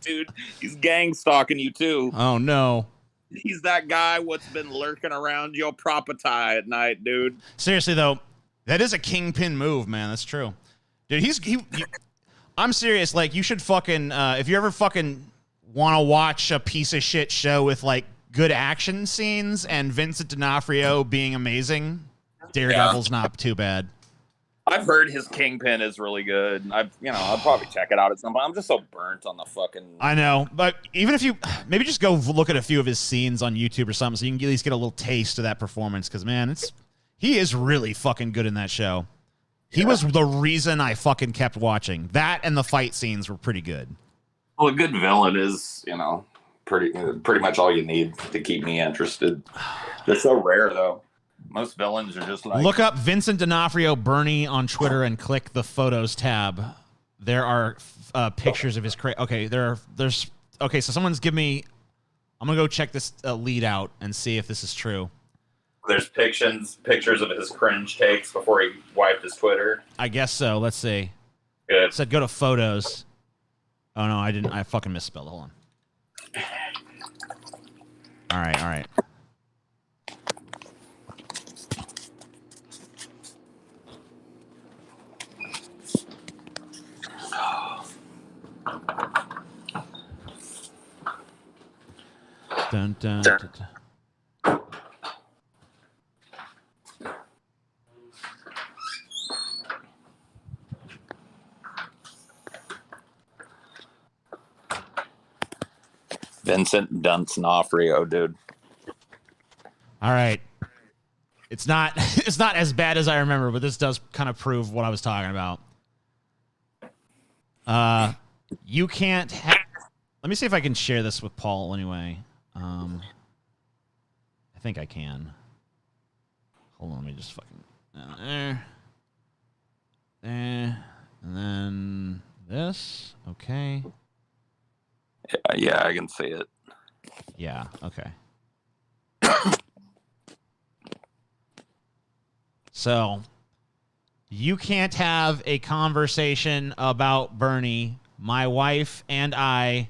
Dude, he's gang stalking you too. Oh no. He's that guy what's been lurking around your property at night, dude. Seriously though, that is a kingpin move, man. That's true. Dude, I'm serious. Like, you should fucking, if you ever fucking want to watch a piece of shit show with like good action scenes and Vincent D'Onofrio being amazing, Daredevil's not too bad. I've heard his Kingpin is really good. I'll probably check it out at some point. I'm just so burnt on the fucking. I know, but even if you maybe just go look at a few of his scenes on YouTube or something, so you can at least get a little taste of that performance. Because man, he is really fucking good in that show. He was the reason I fucking kept watching. That and the fight scenes were pretty good. Well, a good villain is, pretty much all you need to keep me interested. They're so rare, though. Most villains are just like... Look up Vincent D'Onofrio Bernie on Twitter and click the Photos tab. There are pictures of his... Okay, there's... Okay, so someone's give me... I'm going to go check this lead out and see if this is true. There's pictures of his cringe takes before he wiped his Twitter. I guess so. Let's see. Good. It said go to Photos. Oh, no, I didn't. I fucking misspelled. Hold on. All right. Dun, dun, dun, dun. Vincent D'Onofrio, dude. All right. It's not as bad as I remember, but this does kind of prove what I was talking about. You can't let me see if I can share this with Paul anyway. I think I can. Hold on, let me just fucking there. And then this. Okay. Yeah, I can see it. Yeah, okay. So, you can't have a conversation about Bernie. My wife and I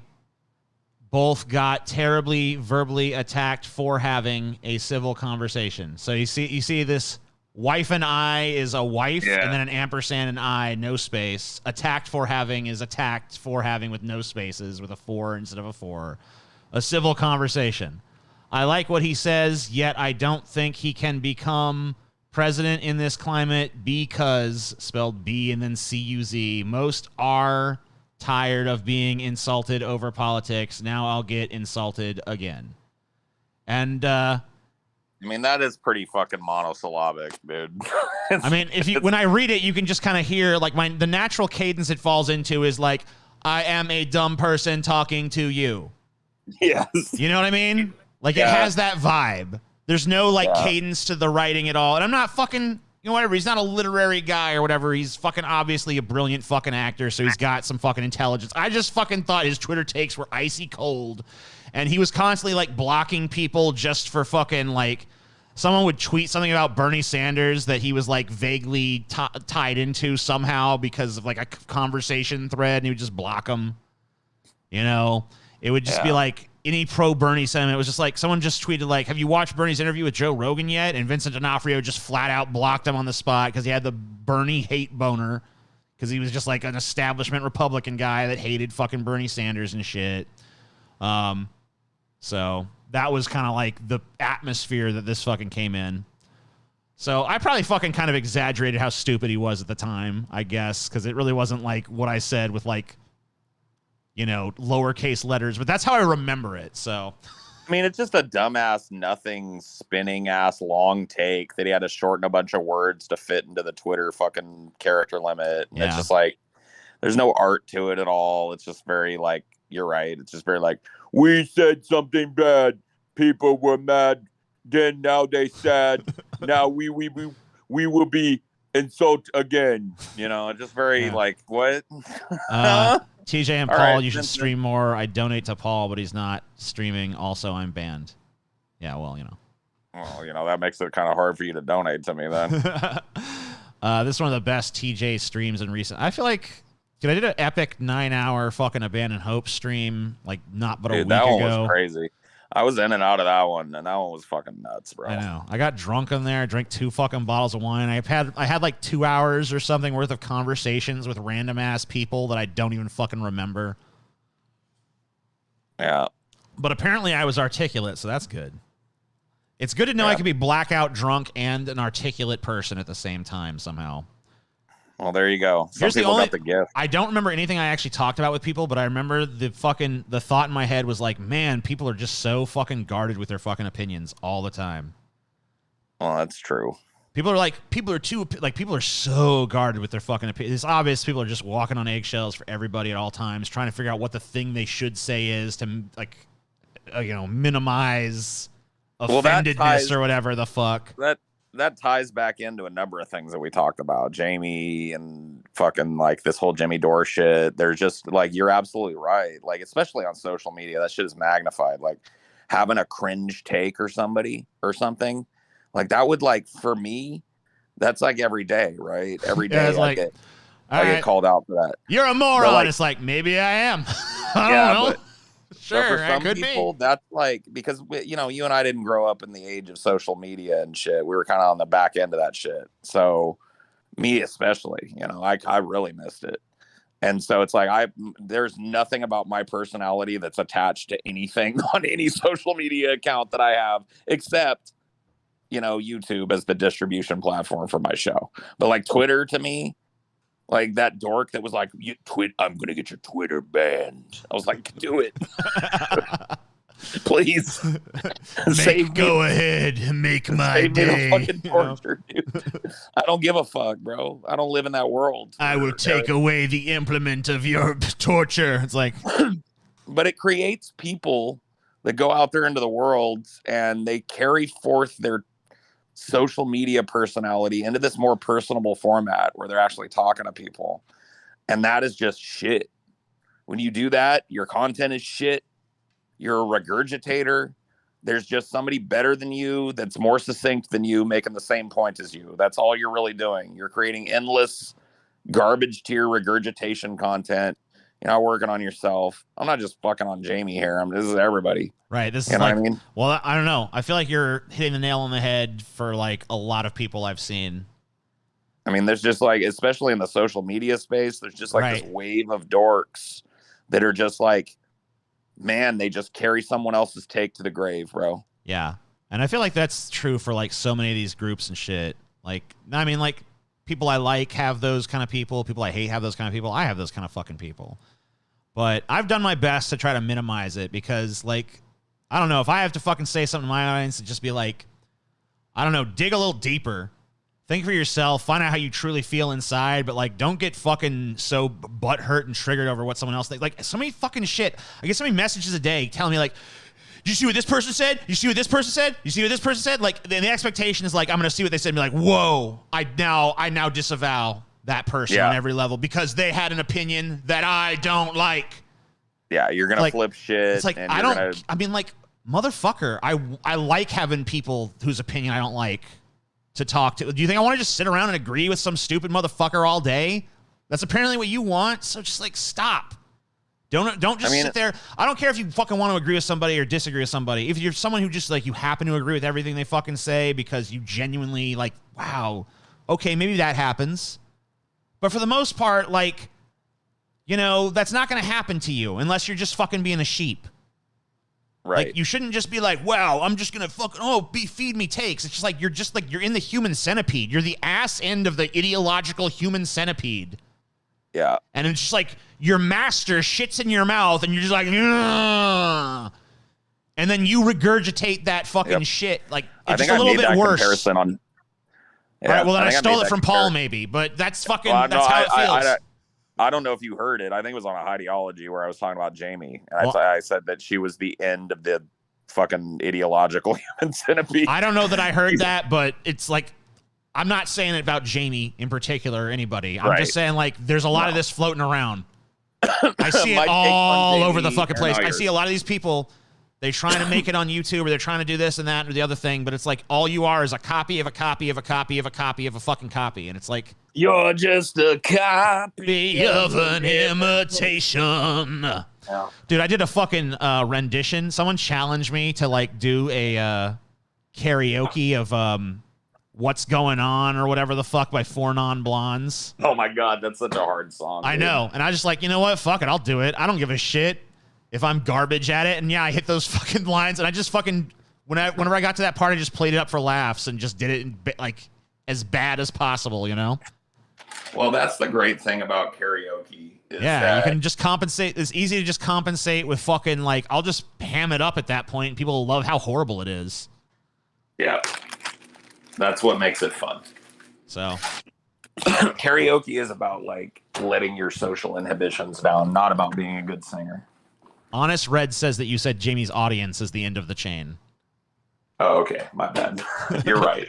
both got terribly verbally attacked for having a civil conversation. So you see this wife and I is a wife, and then an ampersand and I, no space. Attacked for having is attacked for having with no spaces, with a 4 instead of a 4. A civil conversation. I like what he says, yet I don't think he can become president in this climate because, spelled B and then C-U-Z, most are tired of being insulted over politics. Now I'll get insulted again. And, I mean, that is pretty fucking monosyllabic, dude. I mean, when I read it, you can just kind of hear, like, the natural cadence it falls into is like, I am a dumb person talking to you. Yes. You know what I mean? Like, it has that vibe. There's no, cadence to the writing at all. And I'm not fucking, whatever. He's not a literary guy or whatever. He's fucking obviously a brilliant fucking actor, so he's got some fucking intelligence. I just fucking thought his Twitter takes were icy cold. And he was constantly, blocking people just for fucking, someone would tweet something about Bernie Sanders that he was like vaguely tied into somehow because of like a conversation thread, and he would just block them. You know, it would just be like any pro Bernie sentiment. It was just like someone just tweeted like, "Have you watched Bernie's interview with Joe Rogan yet?" And Vincent D'Onofrio just flat out blocked him on the spot because he had the Bernie hate boner because he was just like an establishment Republican guy that hated fucking Bernie Sanders and shit. So that was kind of like the atmosphere that this fucking came in. So I probably fucking kind of exaggerated how stupid he was at the time, I guess, because it really wasn't like what I said with like, you know, lowercase letters, but that's how I remember it. So, I mean, it's just a dumbass, nothing spinning ass long take that he had to shorten a bunch of words to fit into the Twitter fucking character limit. And it's just like, there's no art to it at all. It's just very like, you're right. It's just very like, we said something bad. People were mad. Then now they sad. Now we will be insult again. You know, it's just very like, what? TJ and Paul, right, you should stream more. I donate to Paul, but he's not streaming. Also, I'm banned. Yeah, well, you know. Well, you know, that makes it kind of hard for you to donate to me then. This is one of the best TJ streams in recent. I feel like, dude, I did an epic 9-hour fucking Abandoned Hope stream, like not but a week ago. That one was crazy. I was in and out of that one, and that one was fucking nuts, bro. I know. I got drunk on there, drank 2 fucking bottles of wine. I had like 2 hours or something worth of conversations with random ass people that I don't even fucking remember. Yeah. But apparently I was articulate, so that's good. It's good to know I can be blackout drunk and an articulate person at the same time somehow. Well, there you go. Some people got the gift. I don't remember anything I actually talked about with people, but I remember the thought in my head was like, man, people are just so fucking guarded with their fucking opinions all the time. Well, that's true. People are so guarded with their fucking opinions. It's obvious people are just walking on eggshells for everybody at all times, trying to figure out what the thing they should say is to like, you know, minimize offendedness or whatever the fuck. That ties back into a number of things that we talked about, Jamie and fucking like this whole Jimmy Dore shit. There's just like, you're absolutely right. Like, especially on social media, that shit is magnified. Like having a cringe take or somebody or something like that would like, for me, that's like every day, right? Every day I get called out for that. You're a moron. Like, it's like, maybe I am. I don't know. Sure, for some people, that's like, because you know, you and I didn't grow up in the age of social media and shit. We were kind of on the back end of that shit. So me especially, you know, I really missed it. And so it's like there's nothing about my personality that's attached to anything on any social media account that I have, except, you know, YouTube as the distribution platform for my show. But like Twitter to me, like that dork that was like, I'm going to get your Twitter banned. I was like, do it. Please. Go ahead. Make my day. Fucking torture, dude. I don't give a fuck, bro. I don't live in that world. I will take away the implement of your torture. It's like. But it creates people that go out there into the world and they carry forth their social media personality into this more personable format where they're actually talking to people. And that is just shit. When you do that, your content is shit. You're a regurgitator. There's just somebody better than you that's more succinct than you making the same point as you. That's all you're really doing. You're creating endless garbage tier regurgitation content. You're not working on yourself. I'm not just fucking on Jamie here. This is everybody. Right. This is like, what I mean? Well, I don't know. I feel like you're hitting the nail on the head for like a lot of people I've seen. I mean, there's just like, especially in the social media space, there's just like this wave of dorks that are just like, man, they just carry someone else's take to the grave, bro. Yeah. And I feel like that's true for like so many of these groups and shit. Like, I mean, like people I like have those kind of people. People I hate have those kind of people. I have those kind of fucking people. But I've done my best to try to minimize it because, like, I don't know, if I have to fucking say something to my audience and just be like, I don't know, dig a little deeper. Think for yourself. Find out how you truly feel inside. But, like, don't get fucking so butthurt and triggered over what someone else thinks. Like, so many fucking shit. I get so many messages a day telling me, like, did you see what this person said? You see what this person said? You see what this person said? Like, the expectation is, like, I'm going to see what they said and be like, whoa, I now disavow that person on every level because they had an opinion that I don't like. Yeah, you're gonna flip shit. It's like, I mean, like, motherfucker, I like having people whose opinion I don't like to talk to. Do you think I want to just sit around and agree with some stupid motherfucker all day? That's apparently what you want. So just like stop. Don't just sit there. I don't care if you fucking want to agree with somebody or disagree with somebody. If you're someone who just like you happen to agree with everything they fucking say because you genuinely like, wow, okay, maybe that happens. But for the most part, like, you know, that's not going to happen to you unless you're just fucking being a sheep. Right. Like, you shouldn't just be like, wow, I'm just going to fucking, feed me takes. It's just like, you're in the human centipede. You're the ass end of the ideological human centipede. Yeah. And it's just like your master shits in your mouth and you're just like, ugh. And then you regurgitate that fucking shit. Like, it's just a little bit worse. Comparison on, all right, well, then I stole it from Paul, maybe, but that's fucking, that's how it feels. I don't know if you heard it. I think it was on a ideology where I was talking about Jamie. And I said that she was the end of the fucking ideological human centipede. I don't know that I heard that, but it's like, I'm not saying it about Jamie in particular or anybody. I'm just saying, like, there's a lot of this floating around. I see it all over the fucking place. I see a lot of these people, they're trying to make it on YouTube or they're trying to do this and that or the other thing, but it's like all you are is a copy of a copy of a copy of a copy of a fucking copy. And it's like, you're just a copy of an imitation. Yeah. Dude, I did a fucking rendition. Someone challenged me to like do a karaoke of What's Going On or whatever the fuck by Four Non-Blondes. Oh my God, that's such a hard song. I know. And I just like, you know what? Fuck it. I'll do it. I don't give a shit if I'm garbage at it. And yeah, I hit those fucking lines and I just fucking, whenever I got to that part, I just played it up for laughs and just did it in, like as bad as possible, you know? Well, that's the great thing about karaoke. Yeah, you can just compensate. It's easy to just compensate with fucking like, I'll just ham it up at that point. People love how horrible it is. Yeah. That's what makes it fun. So karaoke is about like letting your social inhibitions down, not about being a good singer. Honest Red says that you said Jamie's audience is the end of the chain. Oh, okay. My bad. You're right.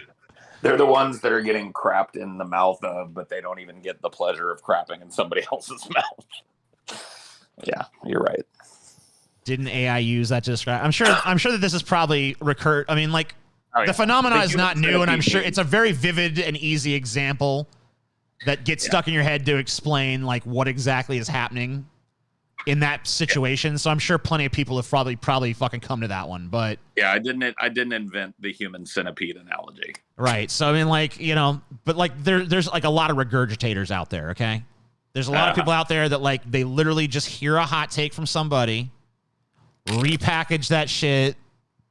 They're the ones that are getting crapped in the mouth of, but they don't even get the pleasure of crapping in somebody else's mouth. Yeah, you're right. Didn't AI use that to describe? I'm sure that this is probably recurred. I mean, like, the phenomena is not new, and I'm sure it's a very vivid and easy example that gets stuck in your head to explain like what exactly is happening in that situation. So I'm sure plenty of people have probably fucking come to that one. But yeah, I didn't invent the human centipede analogy. Right. So I mean, like, you know, but like there's like a lot of regurgitators out there. Okay. There's a lot of people out there that like they literally just hear a hot take from somebody, repackage that shit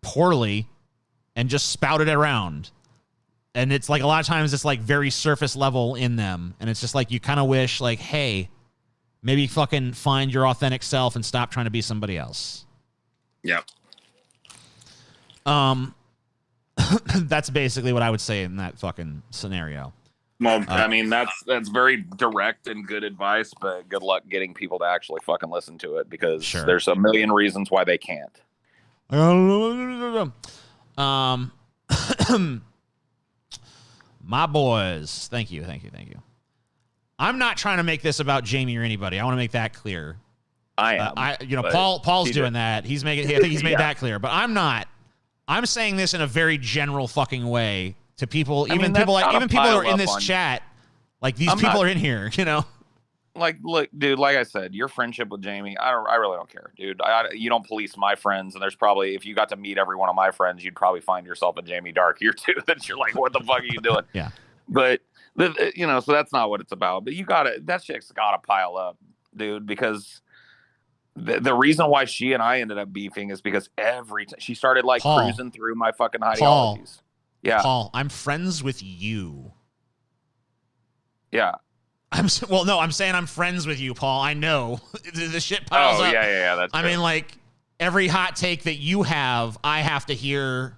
poorly, and just spout it around. And it's like a lot of times it's like very surface level in them. And it's just like you kind of wish like, hey, maybe fucking find your authentic self and stop trying to be somebody else. Yep. That's basically what I would say in that fucking scenario. Well, I mean, that's very direct and good advice, but good luck getting people to actually fucking listen to it because there's a million reasons why they can't. My boys. Thank you. I'm not trying to make this about Jamie or anybody. I want to make that clear. I am. Paul's doing that. I think he's made that clear, but I'm not. I'm saying this in a very general fucking way to people, even people who are in this chat. Like these people are in here, you know. Like, look, dude. Like I said, your friendship with Jamie, I really don't care, dude. You don't police my friends, and there's probably if you got to meet every one of my friends, you'd probably find yourself a Jamie Dark here too. That you're like, what the fuck are you doing? Yeah. But you know, so that's not what it's about. But that shit's gotta pile up, dude, because the reason why she and I ended up beefing is because every time she started like cruising through my fucking ideologies. Yeah, Paul, I'm friends with you. Yeah. I'm saying I'm friends with you, Paul. I know the shit piles up. Yeah. That's I mean, like every hot take that you have, I have to hear.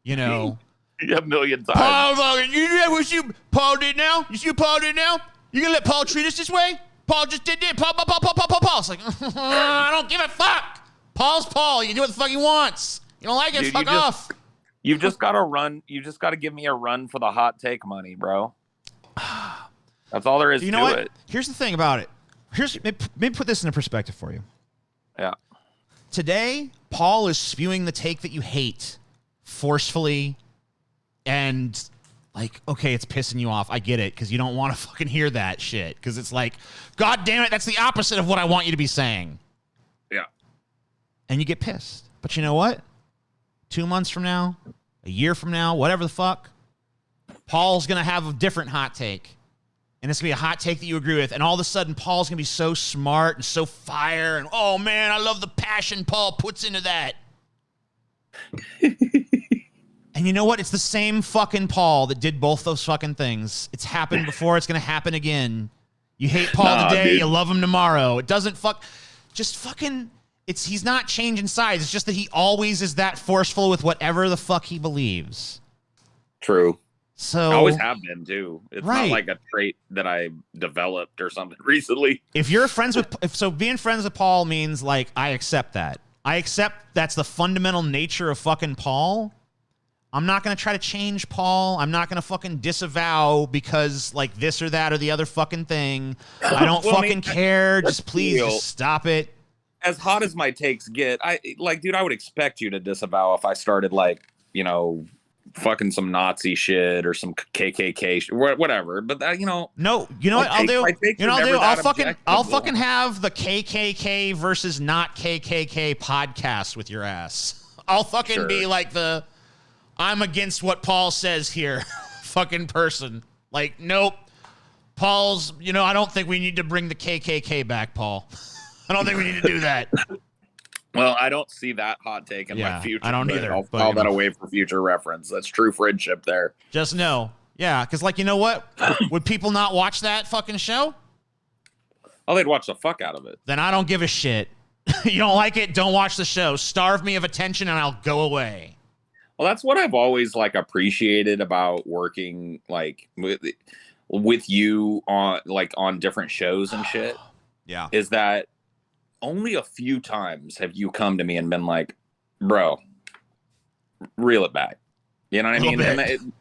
You know, a million times. Paul, you know what Paul did now? You see what Paul did now? You gonna let Paul treat us this way? Paul just did this. Paul. It's like I don't give a fuck. Paul's Paul. You can do what the fuck he wants. You don't like it? Dude, fuck off. You've just got to run. You just got to give me a run for the hot take money, bro. That's all there is to it. You know what? Here's the thing about it. Maybe put this into perspective for you. Yeah. Today, Paul is spewing the take that you hate forcefully and like, okay, it's pissing you off. I get it, because you don't want to fucking hear that shit. Because it's like, God damn it, that's the opposite of what I want you to be saying. Yeah. And you get pissed. But you know what? 2 months from now, a year from now, whatever the fuck, Paul's going to have a different hot take. And it's going to be a hot take that you agree with. And all of a sudden, Paul's going to be so smart and so fire. And, oh, man, I love the passion Paul puts into that. And you know what? It's the same fucking Paul that did both those fucking things. It's happened before. It's going to happen again. You hate Paul today. Dude. You love him tomorrow. It doesn't just fucking, he's not changing sides. It's just that he always is that forceful with whatever the fuck he believes. True. So I always have been too. It's right. not like a trait that I developed or something recently. If you're friends with, being friends with Paul means like, I accept that. I accept that's the fundamental nature of fucking Paul. I'm not going to try to change Paul. I'm not going to fucking disavow because like this or that or the other fucking thing. I don't fucking care. Just please just stop it. As hot as my takes get, dude, I would expect you to disavow if I started like, fucking some Nazi shit or some KKK shit, whatever. But that, No, you know what I'll do? I'll fucking have the KKK versus not KKK podcast with your ass. I'll fucking be like I'm against what Paul says here fucking person. Like, nope. Paul's, I don't think we need to bring the KKK back, Paul. I don't think we need to do that. Well, I don't see that hot take in my future. I don't either. I'll file that away for future reference. That's true friendship there. Just know. Yeah, because you know what? Would people not watch that fucking show? Oh, they'd watch the fuck out of it. Then I don't give a shit. You don't like it? Don't watch the show. Starve me of attention and I'll go away. Well, that's what I've always appreciated about working with you on different shows and shit. Yeah. Is that only a few times have you come to me and been like, bro, reel it back. You know what I mean? And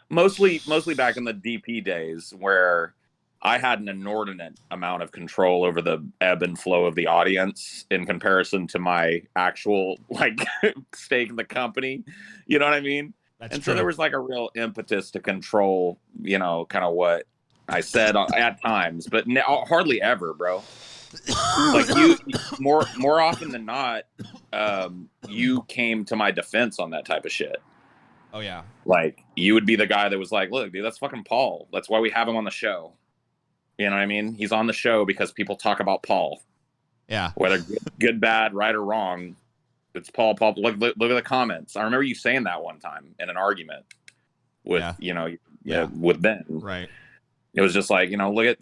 mostly back in the DP days where I had an inordinate amount of control over the ebb and flow of the audience in comparison to my actual stake in the company. You know what I mean? That's and true. So there was a real impetus to control, kind of what I said at times, but hardly ever, bro. You more often than not, you came to my defense on that type of shit. Oh yeah. You would be the guy that was like, look, dude, that's fucking Paul. That's why we have him on the show. You know what I mean? He's on the show because people talk about Paul. Yeah. Whether good, bad, right, or wrong, it's Paul. Look at the comments. I remember you saying that one time in an argument with, with Ben. Right. It was just look at,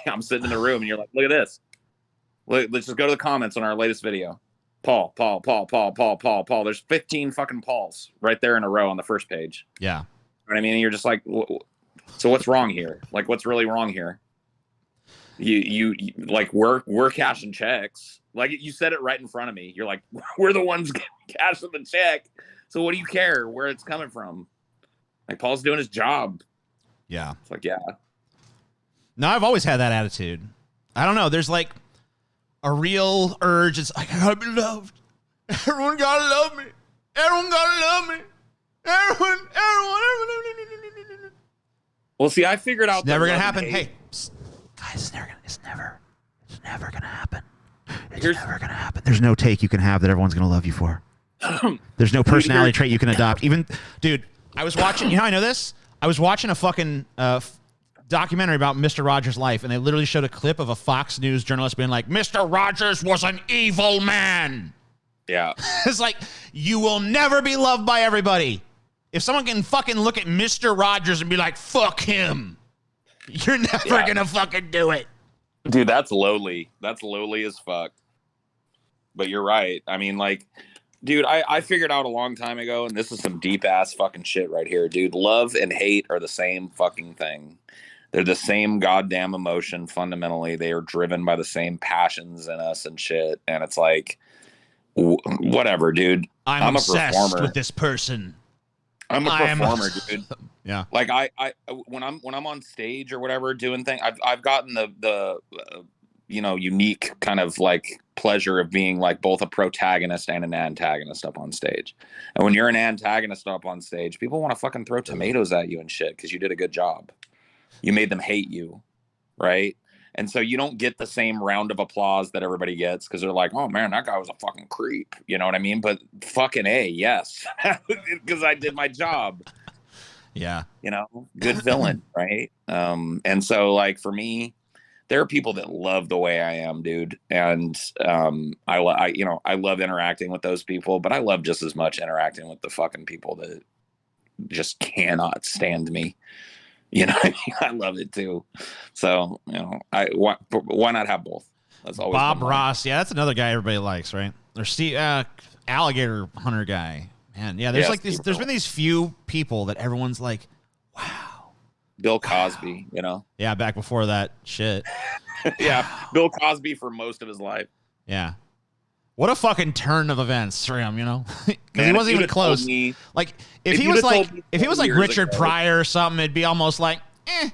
I'm sitting in the room and you're like, look at this. Let's just go to the comments on our latest video. Paul. There's 15 fucking Pauls right there in a row on the first page. Yeah. You know what I mean? And you're just like, so what's wrong here? What's really wrong here? We're cashing checks. You said it right in front of me. You're like, we're the ones cashing the check. So what do you care where it's coming from? Paul's doing his job. Yeah. It's yeah. No, I've always had that attitude. I don't know. There's a real urge. It's I gotta be loved. Everyone gotta love me. Everyone gotta love me. Everyone. Well, see, I figured out. It's never gonna happen. Hey, guys, it's never gonna happen. It's never gonna happen. There's no take you can have that everyone's gonna love you for. There's no personality trait you can adopt. Even, dude, I was watching. You know how I know this? I was watching a fucking documentary about Mr. Rogers' life, and they literally showed a clip of a Fox News journalist being like, Mr. Rogers was an evil man. Yeah. It's you will never be loved by everybody. If someone can fucking look at Mr. Rogers and be like, fuck him, you're never gonna fucking do it. Dude, that's lowly. That's lowly as fuck. But you're right. I mean, dude, I figured out a long time ago, and this is some deep ass fucking shit right here, dude. Love and hate are the same fucking thing. They're the same goddamn emotion. Fundamentally, they are driven by the same passions in us and shit. And it's whatever, dude. I'm a obsessed performer with this person. I'm a performer, dude. Yeah. I when I'm on stage or whatever doing things, I've gotten the unique kind of like pleasure of being like both a protagonist and an antagonist up on stage. And when you're an antagonist up on stage, people want to fucking throw tomatoes at you and shit because you did a good job. You made them hate you, right? And so you don't get the same round of applause that everybody gets because they're like, oh man, that guy was a fucking creep. You know what I mean? But fucking A, yes, because I did my job. Yeah. Good villain, right? And so like for me, there are people that love the way I am, dude. And I love interacting with those people, but I love just as much interacting with the fucking people that just cannot stand me. I love it too. So, why not have both? That's always Bob Ross. Yeah, that's another guy everybody likes, right? Or Steve, alligator hunter guy. Man, yeah, there's been these few people that everyone's like, wow. Bill Cosby, Yeah, back before that shit. Yeah, Bill Cosby for most of his life. Yeah. What a fucking turn of events for him, because he wasn't even close. Like if he was like Richard Pryor or something, it'd be almost like, eh.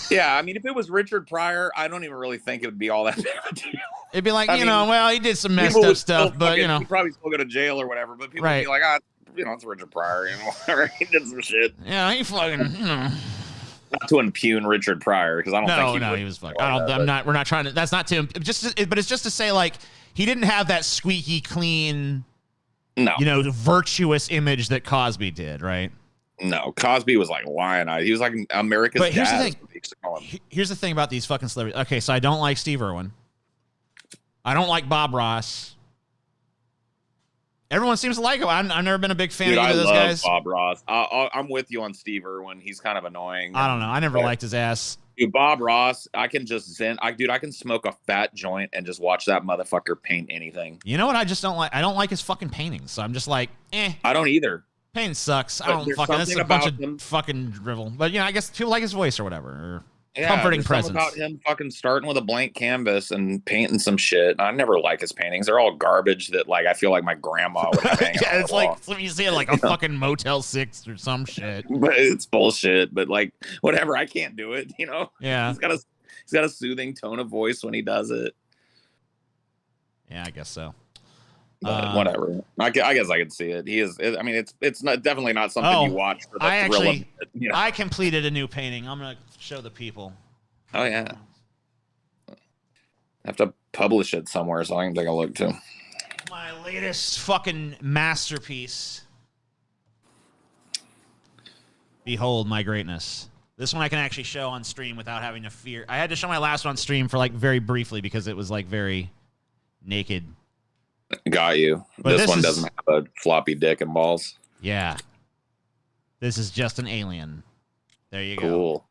Yeah, I mean, if it was Richard Pryor, I don't even really think it would be all that big of a deal. It'd be like, well, he did some messed up stuff, but he probably still go to jail or whatever. But people would be like, it's Richard Pryor, he did some shit. Yeah, he fucking, Not to impugn Richard Pryor because I don't think he was fucking. We're not trying to. That's not to. But it's just to say like he didn't have that squeaky clean, virtuous image that Cosby did, right? No, Cosby was like lion-eyed. He was like America's dad. Here's the thing. Here's the thing about these fucking celebrities. Okay, so I don't like Steve Irwin. I don't like Bob Ross. Everyone seems to like him. I've never been a big fan of either of those guys. Bob Ross. I'm with you on Steve Irwin. He's kind of annoying. I don't know. I never liked his ass. Dude, Bob Ross, I can just I can smoke a fat joint and just watch that motherfucker paint anything. You know what I just don't like? I don't like his fucking paintings. So I'm just like, eh. I don't either. Painting sucks. I don't fucking. That's a bunch of fucking drivel. But I guess people like his voice or whatever. Or comforting presence. About him fucking starting with a blank canvas and painting some shit. I never like his paintings. They're all garbage that like I feel like my grandma would have hanging yeah, it's like you see it like a fucking Motel 6 or some shit. But it's bullshit. But like whatever, I can't do it. Yeah. He's got a soothing tone of voice when he does it. Yeah, I guess so. But whatever. I guess I could see it. He is. I mean, it's not definitely not something you watch for the thrill of it. I completed a new painting. I'm gonna show the people. Oh yeah. I have to publish it somewhere so I can take a look too. My latest fucking masterpiece. Behold my greatness. This one I can actually show on stream without having to fear. I had to show my last one on stream for like very briefly because it was like very naked. Got you. But this one doesn't have a floppy dick and balls. Yeah. This is just an alien. There you go. Cool.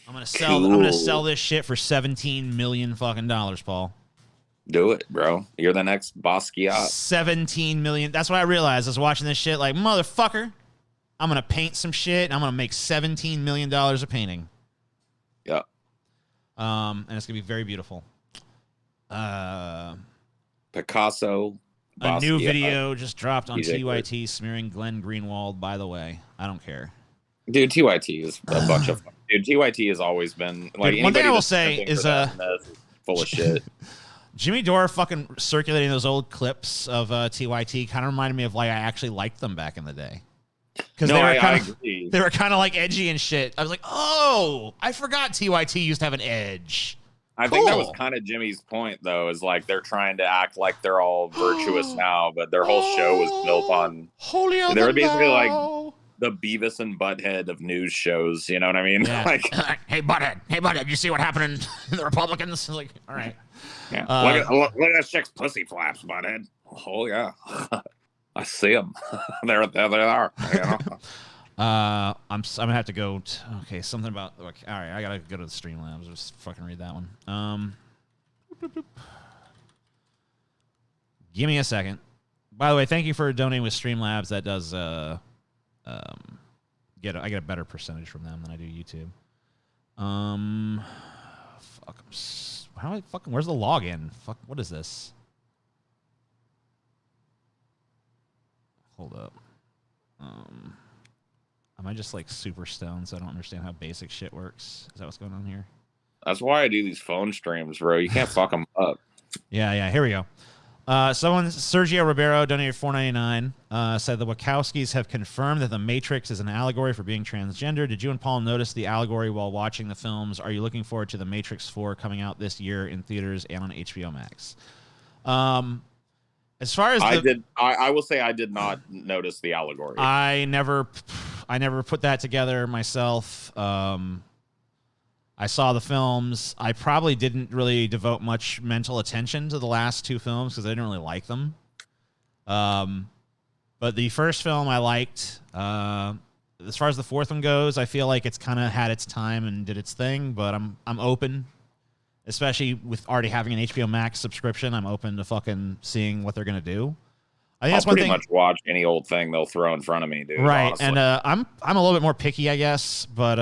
I'm gonna sell this shit for $17 million fucking dollars, Paul. Do it, bro. You're the next Basquiat. 17 million. That's what I realized. I was watching this shit like, motherfucker, I'm gonna paint some shit and I'm gonna make $17 million a painting. Yeah. And it's gonna be very beautiful. Picasso. A new video just dropped on TYT smearing Glenn Greenwald, by the way. I don't care. Dude, TYT is a bunch of dude, TYT has always been like one thing I will say is full of shit. Jimmy Dore fucking circulating those old clips of TYT kind of reminded me of like I actually liked them back in the day. Because they were kind of like edgy and shit. I was like, oh, I forgot TYT used to have an edge. I think that was kind of Jimmy's point, though, is like they're trying to act like they're all virtuous now, but their whole show was built on. They were basically like the Beavis and Butthead of news shows. You know what I mean? Yeah. Like, hey Butthead, you see what happened in the Republicans? Like, all right. Yeah. Look at that chick's pussy flaps, Butthead. Oh yeah, I see them. there they are. You know? I'm gonna have to go. Okay, something about. All right, I gotta go to the Streamlabs. Just fucking read that one. Give me a second. By the way, thank you for donating with Streamlabs. That does I get a better percentage from them than I do YouTube. Where's the login? Fuck, what is this? Hold up. Am I just like super stoned, so I don't understand how basic shit works? Is that what's going on here? That's why I do these phone streams, bro. You can't fuck them up. Yeah. Here we go. Sergio Ribeiro donated $4.99. Said the Wachowskis have confirmed that The Matrix is an allegory for being transgender. Did you and Paul notice the allegory while watching the films? Are you looking forward to The Matrix 4 coming out this year in theaters and on HBO Max? As far as I will say I did not notice the allegory. I never put that together myself. I saw the films. I probably didn't really devote much mental attention to the last two films because I didn't really like them. But the first film I liked. As far as the fourth one goes, I feel like it's kind of had its time and did its thing. But I'm open, especially with already having an HBO Max subscription. I'm open to fucking seeing what they're gonna do. I think I'll that's one pretty thing. much watch any old thing they'll throw in front of me, dude. Right, honestly. and I'm a little bit more picky, I guess, but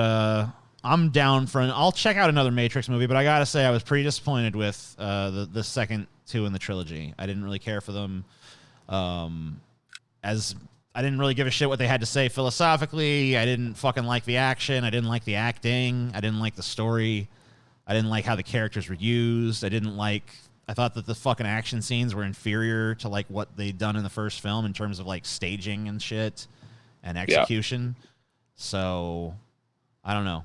I'm down for I'll check out another Matrix movie, but I gotta say I was pretty disappointed with the second two in the trilogy. I didn't really care for them, as I didn't really give a shit what they had to say philosophically. I didn't fucking like the action. I didn't like the acting. I didn't like the story. I didn't like how the characters were used. I thought that the fucking action scenes were inferior to like what they'd done in the first film in terms of like staging and shit and execution. Yeah. So I don't know.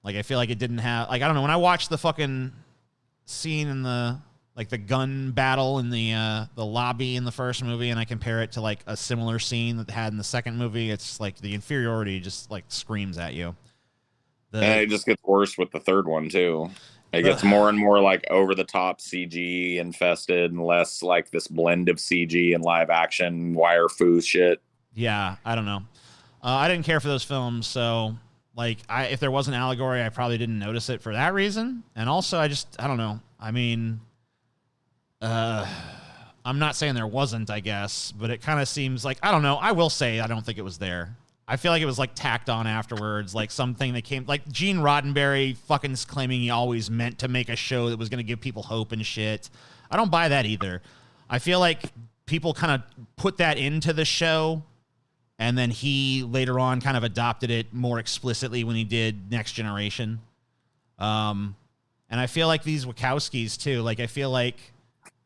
Like I feel like it didn't have like I don't know when I watched the fucking scene in the like the gun battle in the lobby in the first movie and I compare it to like a similar scene that they had in the second movie, it's like the inferiority just like screams at you. And it just gets worse with the third one too. It gets more and more like over the top CG infested and less like this blend of CG and live action wire foo shit. Yeah, I don't know. I didn't care for those films, so like if there was an allegory, I probably didn't notice it for that reason. And also, I don't know. I mean, I'm not saying there wasn't, I guess, but it kind of seems like I don't know. I will say I don't think it was there. I feel like it was like tacked on afterwards, like something that came like Gene Roddenberry fucking claiming he always meant to make a show that was going to give people hope and shit. I don't buy that either. I feel like people kind of put that into the show. And then he later on kind of adopted it more explicitly when he did Next Generation. And I feel like these Wachowskis too, like I feel like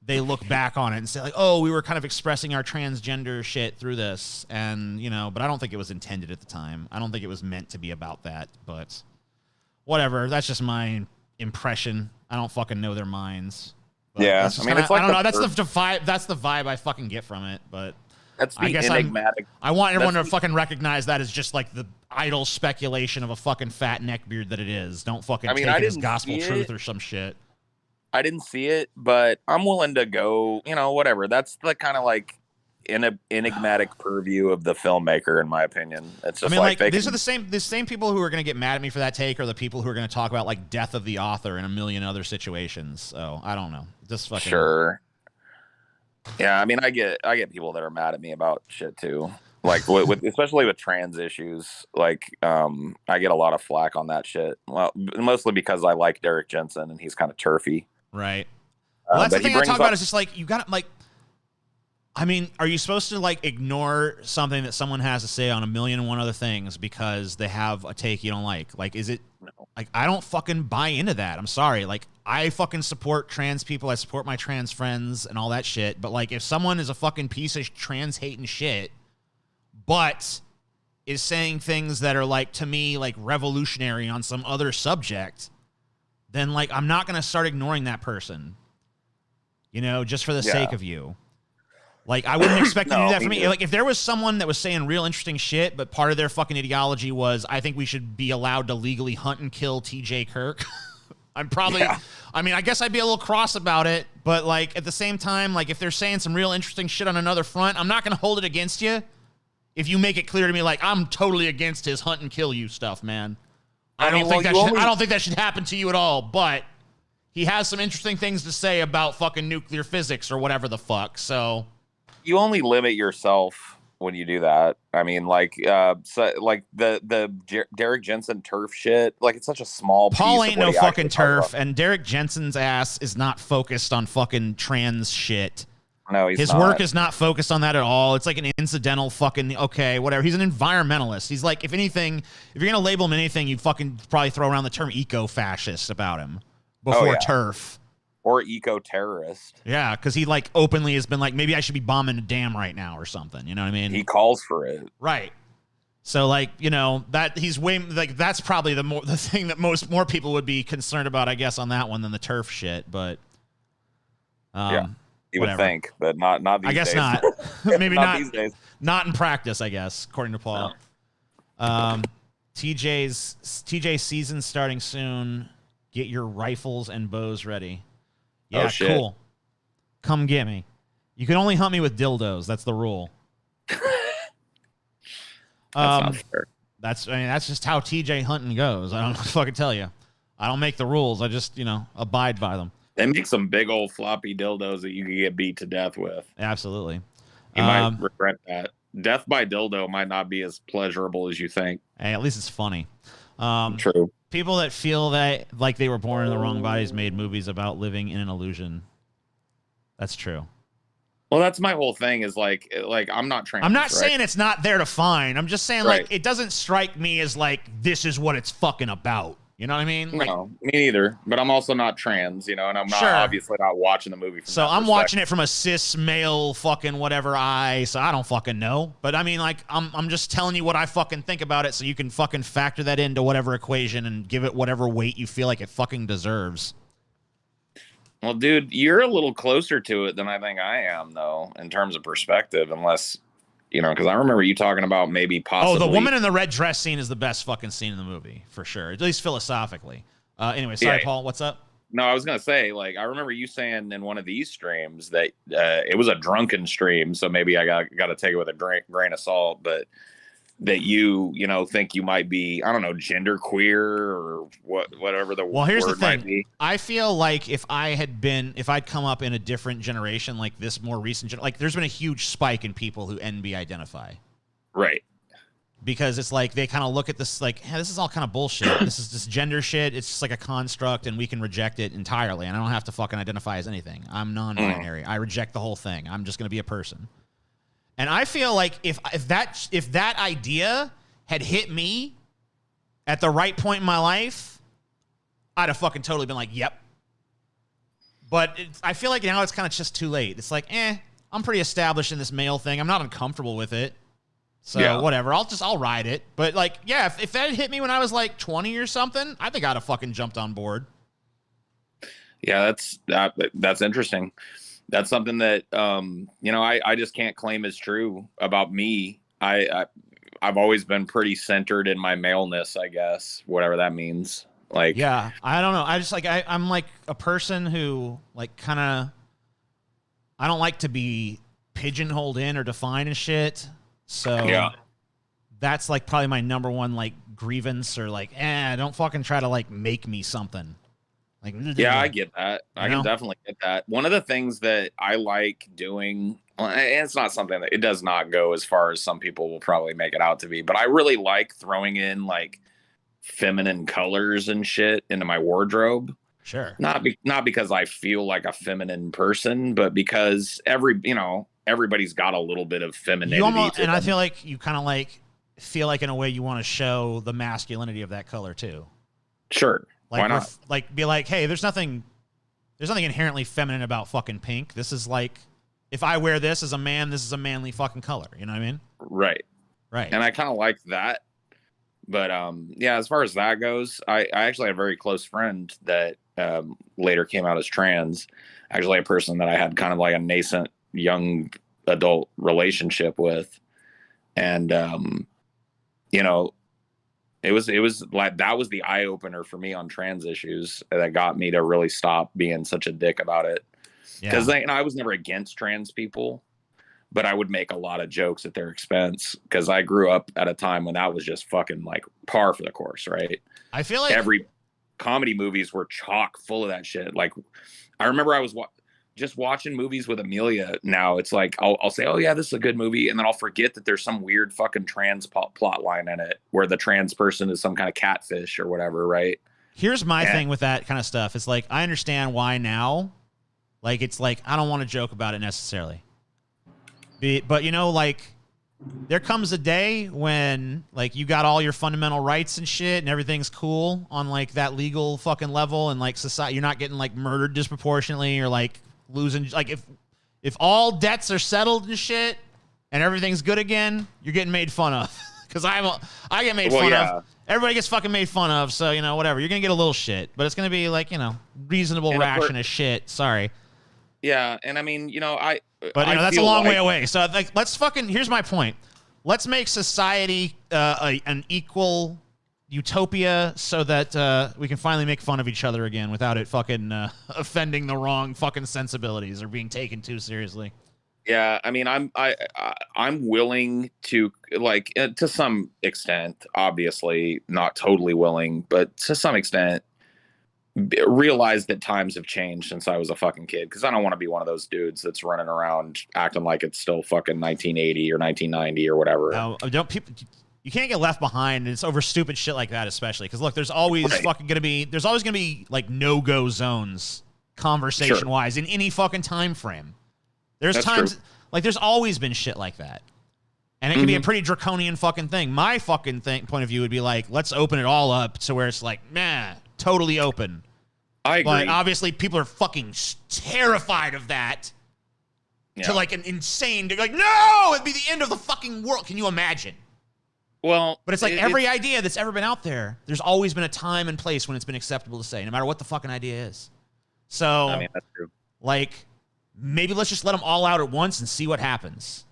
they look back on it and say like, oh, we were kind of expressing our transgender shit through this. And, you know, but I don't think it was intended at the time. I don't think it was meant to be about that, but whatever. That's just my impression. I don't fucking know their minds. But yeah. I mean, it's like I don't know. That's the vibe. That's the vibe I fucking get from it, but that's the enigmatic. I want everyone to fucking recognize that as just like the idle speculation of a fucking fat neckbeard that it is. Don't fucking take it as gospel truth or some shit. I didn't see it, but I'm willing to go, you know, whatever. That's the kind of like enigmatic purview of the filmmaker, in my opinion. It's just like these are the same people who are going to get mad at me for that take are the people who are going to talk about like death of the author in a million other situations. So I don't know. Just fucking sure. Yeah, I mean, I get people that are mad at me about shit too. Like with especially with trans issues, like I get a lot of flack on that shit. Well, mostly because I like Derek Jensen and he's kind of turfy. Right. Well, that's the thing I talk about is just like you got to like. I mean, are you supposed to like ignore something that someone has to say on a million and one other things because they have a take you don't like? Like, is it like I don't fucking buy into that. I'm sorry. Like, I fucking support trans people. I support my trans friends and all that shit. But like, if someone is a fucking piece of trans hating shit, but is saying things that are like to me like revolutionary on some other subject, then like I'm not gonna start ignoring that person. You know, just for the sake of you. Like, I wouldn't expect you to do that for me. Like, if there was someone that was saying real interesting shit, but part of their fucking ideology was, I think we should be allowed to legally hunt and kill TJ Kirk. I'm probably, I mean, I guess I'd be a little cross about it, but like, at the same time, like, if they're saying some real interesting shit on another front, I'm not going to hold it against you if you make it clear to me, like, I'm totally against his hunt and kill you stuff, man. I don't think that should happen to you at all, but he has some interesting things to say about fucking nuclear physics or whatever the fuck, so... You only limit yourself when you do that. I mean, like, like the Derek Jensen turf shit. Like, it's such a small. Paul piece ain't no fucking turf, and Derek Jensen's ass is not focused on fucking trans shit. No, he's His not. work is not focused on that at all. It's like an incidental fucking, okay, whatever. He's an environmentalist. He's like, if anything, if you're going to label him anything, you'd fucking probably throw around the term eco-fascist about him before turf. Or eco-terrorist. Yeah, because he like openly has been like, maybe I should be bombing a dam right now or something. You know what I mean? He calls for it. Right. So like, you know, that he's way like that's probably the thing that more people would be concerned about, I guess, on that one than the turf shit. But yeah. You whatever. would think, but not these days. I guess not. Maybe not these days. Not in practice, I guess, according to Paul. No. TJ's season starting soon. Get your rifles and bows ready. Yeah, cool. Come get me. You can only hunt me with dildos. That's the rule. That's not fair. That's just how TJ hunting goes. I don't know what to fucking tell you. I don't make the rules. I just, abide by them. They make some big old floppy dildos that you can get beat to death with. Absolutely. You might regret that. Death by dildo might not be as pleasurable as you think. Hey, at least it's funny. True. People that feel that like they were born in the wrong bodies made movies about living in an illusion. That's true. Well, that's my whole thing is like I'm not trans. I'm not saying it's not there to find. I'm just saying like it doesn't strike me as like this is what it's fucking about. You know what I mean? Like, no, me neither. But I'm also not trans, and I'm not obviously not watching the movie. So I'm watching it from a cis male fucking whatever eye. So I don't fucking know. But I mean, like I'm just telling you what I fucking think about it, so you can fucking factor that into whatever equation and give it whatever weight you feel like it fucking deserves. Well, dude, you're a little closer to it than I think I am, though, in terms of perspective. Unless, because I remember you talking about maybe possibly. Oh, the woman in the red dress scene is the best fucking scene in the movie, for sure. At least philosophically. Anyway, sorry, Paul. What's up? No, I was going to say, like, I remember you saying in one of these streams that it was a drunken stream, so maybe I got to take it with a grain of salt, but that you think you might be, I don't know, gender queer or whatever the here's word the thing. might be. I feel like if I'd come up in a different generation, like this more recent, like there's been a huge spike in people who NB identify. Right. Because it's like they kind of look at this like, hey, this is all kind of bullshit. This is just gender shit. It's just like a construct and we can reject it entirely. And I don't have to fucking identify as anything. I'm non-binary. I reject the whole thing. I'm just going to be a person. And I feel like if that idea had hit me at the right point in my life, I'd have fucking totally been like, yep. But I feel like now it's kind of just too late. It's like, I'm pretty established in this male thing. I'm not uncomfortable with it. So whatever, I'll ride it. But like, yeah, if that had hit me when I was like 20 or something, I think I'd have fucking jumped on board. Yeah, that's interesting. That's something that I just can't claim is true about me. I've always been pretty centered in my maleness, I guess, whatever that means. Like, yeah, I don't know. I just like I'm like a person who like kind of I don't like to be pigeonholed in or defined and shit. So that's like probably my number one like grievance or like, don't fucking try to like make me something. Like, yeah, I get that. I can definitely get that. One of the things that I like doing, and it's not something that it does not go as far as some people will probably make it out to be, but I really like throwing in like feminine colors and shit into my wardrobe. Sure. Not because I feel like a feminine person, but because everybody's got a little bit of femininity. I feel like you kind of like feel like in a way you want to show the masculinity of that color too. Sure. Like, why not? Like be like, hey, there's nothing inherently feminine about fucking pink. This is like, if I wear this as a man, this is a manly fucking color. You know what I mean? Right. Right. And I kind of like that. But as far as that goes, I actually had a very close friend that later came out as trans. Actually, a person that I had kind of like a nascent young adult relationship with. And, it was like, that was the eye opener for me on trans issues that got me to really stop being such a dick about it. Because I was never against trans people, but I would make a lot of jokes at their expense because I grew up at a time when that was just fucking like par for the course, right? I feel like every comedy movies were chock full of that shit. Like, I remember I was just watching movies with Amelia. Now it's like I'll say, oh yeah, this is a good movie, and then I'll forget that there's some weird fucking trans plot line in it where the trans person is some kind of catfish or whatever, right? Here's my thing with that kind of stuff. It's like I understand why now. Like, it's like, I don't want to joke about it necessarily. But, you know, like, there comes a day when, like, you got all your fundamental rights and shit and everything's cool on, like, that legal fucking level, and, like, society, you're not getting, like, murdered disproportionately or, like, losing, like, if all debts are settled and shit and everything's good again, you're getting made fun of. Because I get made fun of. Everybody gets fucking made fun of, so, you know, whatever. You're going to get a little shit, but it's going to be, like, you know, reasonable ration of shit. Sorry. Yeah, and I mean, you know, But, you know, that's a long way away. So, like, let's fucking, here's my point. Let's make society an equal utopia so that we can finally make fun of each other again without it fucking offending the wrong fucking sensibilities or being taken too seriously. Yeah, I mean, I'm willing to, like, to some extent, obviously not totally willing, but to some extent, realize that times have changed since I was a fucking kid, because I don't want to be one of those dudes that's running around acting like it's still fucking 1980 or 1990 or whatever. No, you can't get left behind, and it's over stupid shit like that, especially because look, there's always gonna be like no-go zones conversation wise in any fucking time frame. There's times like there's always been shit like that. And it can be a pretty draconian fucking thing. My fucking point of view would be like, let's open it all up to where it's like, man, totally open. I agree. But obviously people are fucking terrified of that to like an insane, they're like, no, it'd be the end of the fucking world. Can you imagine? Well, but it's like every idea that's ever been out there, there's always been a time and place when it's been acceptable to say, no matter what the fucking idea is. So, I mean, that's true. Like, maybe let's just let them all out at once and see what happens.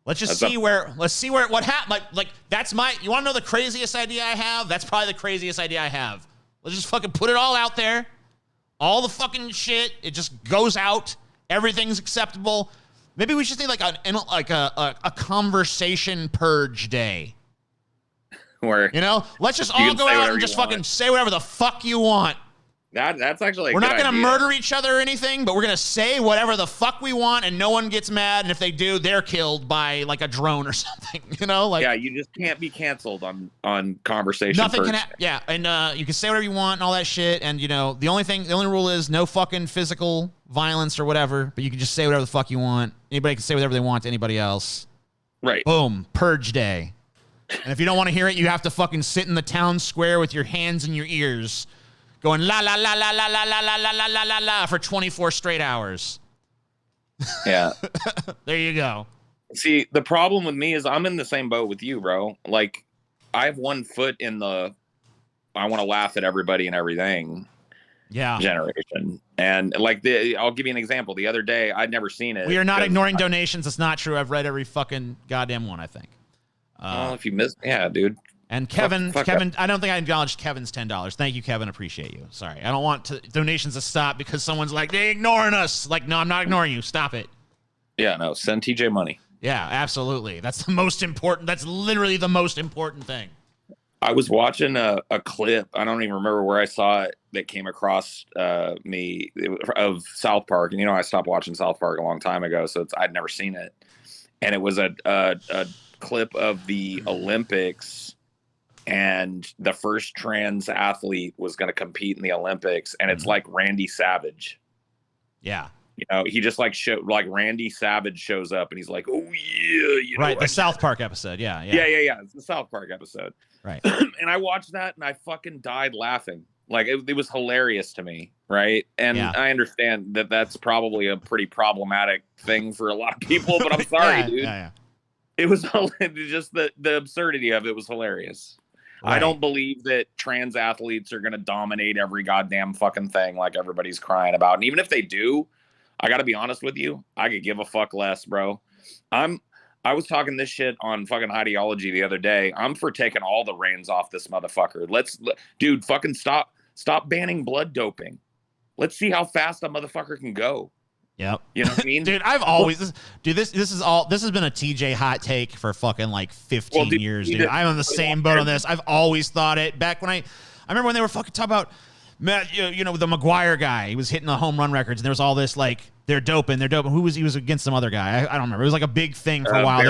Let's just see what happens. Like that's you want to know the craziest idea I have? That's probably the craziest idea I have. Let's just fucking put it all out there. All the fucking shit. It just goes out. Everything's acceptable. Maybe we should need like a conversation purge day. Where, you know, let's just all go out and just fucking say whatever the fuck you want. That's actually we're not going to murder each other or anything, but we're going to say whatever the fuck we want, and no one gets mad. And if they do, they're killed by like a drone or something. You know, like you just can't be canceled on conversation. Nothing can happen. Yeah, and you can say whatever you want and all that shit. And you know, the only rule is no fucking physical violence or whatever. But you can just say whatever the fuck you want. Anybody can say whatever they want to anybody else. Right. Boom. Purge day. And if you don't want to hear it, you have to fucking sit in the town square with your hands in your ears, going la la la la la la la la la la la la for 24 straight hours. Yeah. There you go. See, the problem with me is I'm in the same boat with you, bro. Like, I have one foot in the I want to laugh at everybody and everything generation. And like I'll give you an example. The other day, I'd never seen it. We are not ignoring donations. It's not true. I've read every fucking goddamn one, I think. Well, if you missed, dude. And Kevin, fuck I don't think I acknowledged Kevin's $10. Thank you, Kevin. Appreciate you. Sorry. I don't want donations to stop because someone's like, they're ignoring us. Like, no, I'm not ignoring you. Stop it. Yeah, no, send TJ money. Yeah, absolutely. That's the most important. That's literally the most important thing. I was watching a clip. I don't even remember where I saw it that came across me of South Park. And, you know, I stopped watching South Park a long time ago, so I'd never seen it. And it was a clip of the Olympics, and the first trans athlete was going to compete in the Olympics, and it's like Randy Savage. Yeah. You know, he just like Randy Savage shows up and he's like, oh yeah, right. The South Park episode. Yeah. It's the South Park episode. Right. And I watched that and I fucking died laughing. Like it was hilarious to me. Right. And I understand that that's probably a pretty problematic thing for a lot of people, but I'm sorry, dude. Yeah. It was just the absurdity of it was hilarious. Right. I don't believe that trans athletes are going to dominate every goddamn fucking thing like everybody's crying about. And even if they do, I got to be honest with you, I could give a fuck less, bro. I was talking this shit on fucking Ideology the other day. I'm for taking all the reins off this motherfucker. Dude, fucking stop banning blood doping. Let's see how fast a motherfucker can go. Yep. You know what I mean? Dude, I've always this has been a TJ hot take for fucking like 15 years, dude. I'm on the same boat on this. I've always thought it. Back when I remember when they were fucking talking about Matt, you know, the McGuire guy, he was hitting the home run records, and there was all this like they're doping. He was against some other guy. I don't remember. It was like a big thing for a while.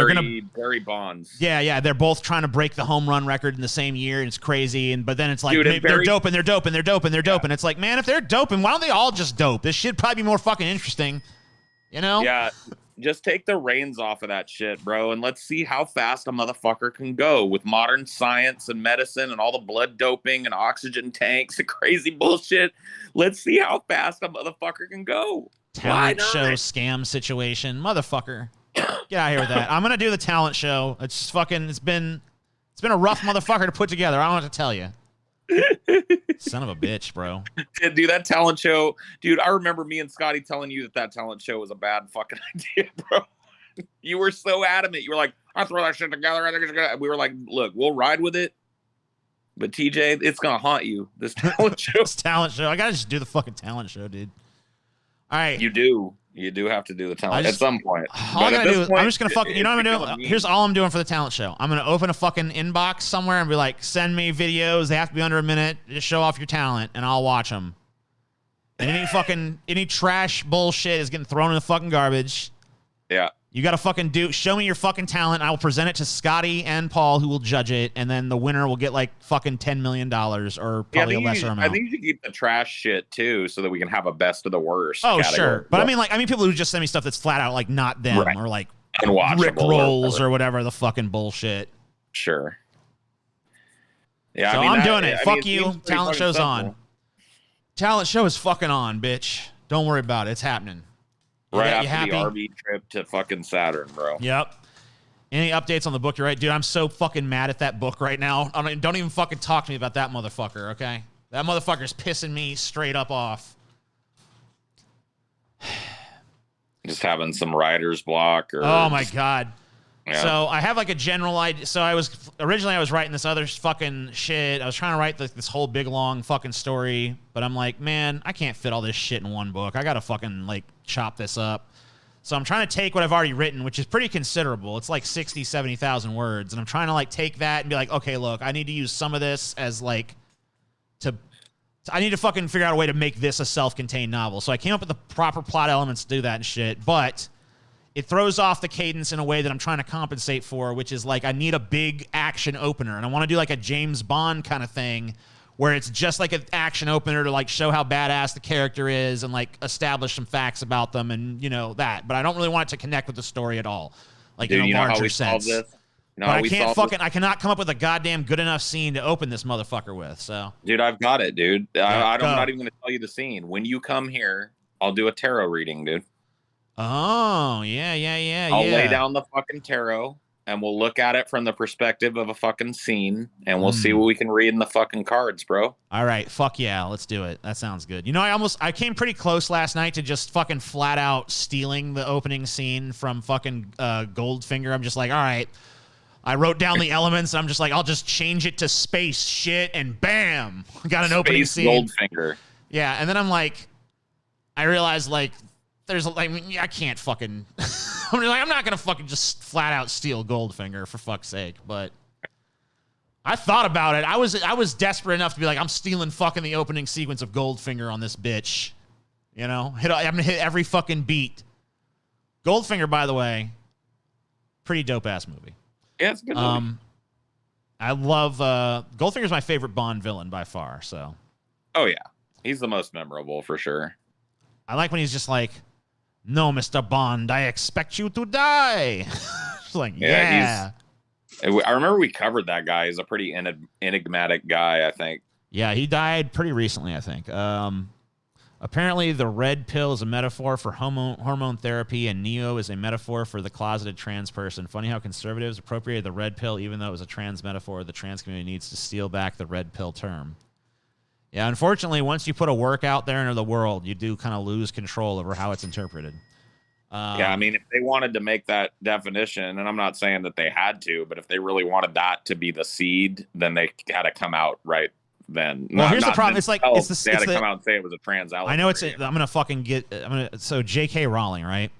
Barry Bonds. Yeah. They're both trying to break the home run record in the same year, and it's crazy. But then it's like they're doping. It's like, man, if they're doping, why don't they all just dope? This shit probably be more fucking interesting. You know? Yeah. Just take the reins off of that shit, bro, and let's see how fast a motherfucker can go with modern science and medicine and all the blood doping and oxygen tanks and crazy bullshit. Let's see how fast a motherfucker can go. Talent show scam situation, motherfucker. Get out of here with that. I'm gonna do the talent show. It's just fucking. It's been a rough motherfucker to put together. I don't have to tell you. Son of a bitch, bro. Dude, that talent show, dude, I remember me and Scotty telling you that talent show was a bad fucking idea, bro. You were so adamant. You were like, I'll throw that shit together. I think it's gonna. We were like, look, we'll ride with it. But TJ, it's gonna haunt you. This talent show. This talent show. I gotta just do the fucking talent show, dude. All right. You do have to do the talent at some point. All I gotta do is I'm just gonna fucking. You know what I'm gonna do? Here's all I'm doing for the talent show. I'm gonna open a fucking inbox somewhere and be like, send me videos. They have to be under a minute. Just show off your talent, and I'll watch them. And any trash bullshit is getting thrown in the fucking garbage. Yeah. You gotta fucking show me your fucking talent. I will present it to Scotty and Paul, who will judge it, and then the winner will get like fucking $10 million or probably a lesser amount. I think you should keep the trash shit too, so that we can have a best of the worst. Oh, category. sure. But I mean people who just send me stuff that's flat out like not them or like Rick Unwatchable Rolls or whatever the fucking bullshit. Sure. Yeah, so I'm doing it. Fuck you. Talent show's simple. on. Talent show is fucking on, bitch. Don't worry about it. It's happening. Right after the RV trip to fucking Saturn, bro. Yep. Any updates on the book you're right? Dude, I'm so fucking mad at that book right now. Don't even fucking talk to me about that motherfucker, okay? That motherfucker's pissing me straight up off. Just having some writer's block or... Oh, my God. Yeah. So I have like a general idea. So I was writing this other fucking shit. I was trying to write this whole big long fucking story, but I'm like, man, I can't fit all this shit in one book. I gotta fucking like chop this up. So I'm trying to take what I've already written, which is pretty considerable. It's like 60, 70,000 words, and I'm trying to like take that and be like, okay, look, I need to use some of this as like I need to fucking figure out a way to make this a self-contained novel. So I came up with the proper plot elements to do that and shit, but it throws off the cadence in a way that I'm trying to compensate for, which is like I need a big action opener. And I want to do like a James Bond kind of thing where it's just like an action opener to like show how badass the character is and like establish some facts about them and, you know, that. But I don't really want it to connect with the story at all. Like, Dude, in a how larger we sense. solved this? You know But how I we can't solved this? I cannot come up with a goddamn good enough scene to open this motherfucker with. So, Dude, I've got it, dude. I'm go. not even going to tell you the scene. When you come here, I'll do a tarot reading, dude. oh, yeah. I'll lay down the fucking tarot and we'll look at it from the perspective of a fucking scene and we'll see what we can read in the fucking cards, bro. All right, fuck yeah, let's do it. That sounds good. You know, I came pretty close last night to just fucking flat out stealing the opening scene from fucking Goldfinger. I'm just like, all right. I wrote down the elements. And I'm just like, I'll just change it to space shit, and bam, got an opening scene. Goldfinger. Yeah, and then I'm like, I realized like, there's like, I can't fucking. I'm not gonna fucking just flat out steal Goldfinger for fuck's sake. But I thought about it. I was desperate enough to be like, I'm stealing fucking the opening sequence of Goldfinger on this bitch. You know, I'm gonna hit every fucking beat. Goldfinger, by the way, pretty dope ass movie. Yeah, it's a good movie. I love Goldfinger's my favorite Bond villain by far. So. Oh yeah, he's the most memorable for sure. I like when he's just like, "No, Mr. Bond, I expect you to die." It's like, yeah. I remember we covered that guy. He's a pretty enigmatic guy, I think. Yeah, he died pretty recently, I think. Apparently, the red pill is a metaphor for hormone therapy, and Neo is a metaphor for the closeted trans person. Funny how conservatives appropriated the red pill, even though it was a trans metaphor. The trans community needs to steal back the red pill term. Yeah, unfortunately, once you put a work out there into the world, you do kind of lose control over how it's interpreted. Yeah, I mean, if they wanted to make that definition, and I'm not saying that they had to, but if they really wanted that to be the seed, then they had to come out right then. Well, here's the problem. It's like they had to come out and say it was a trans allegory. I know it's. I'm gonna fucking get. So J.K. Rowling, right?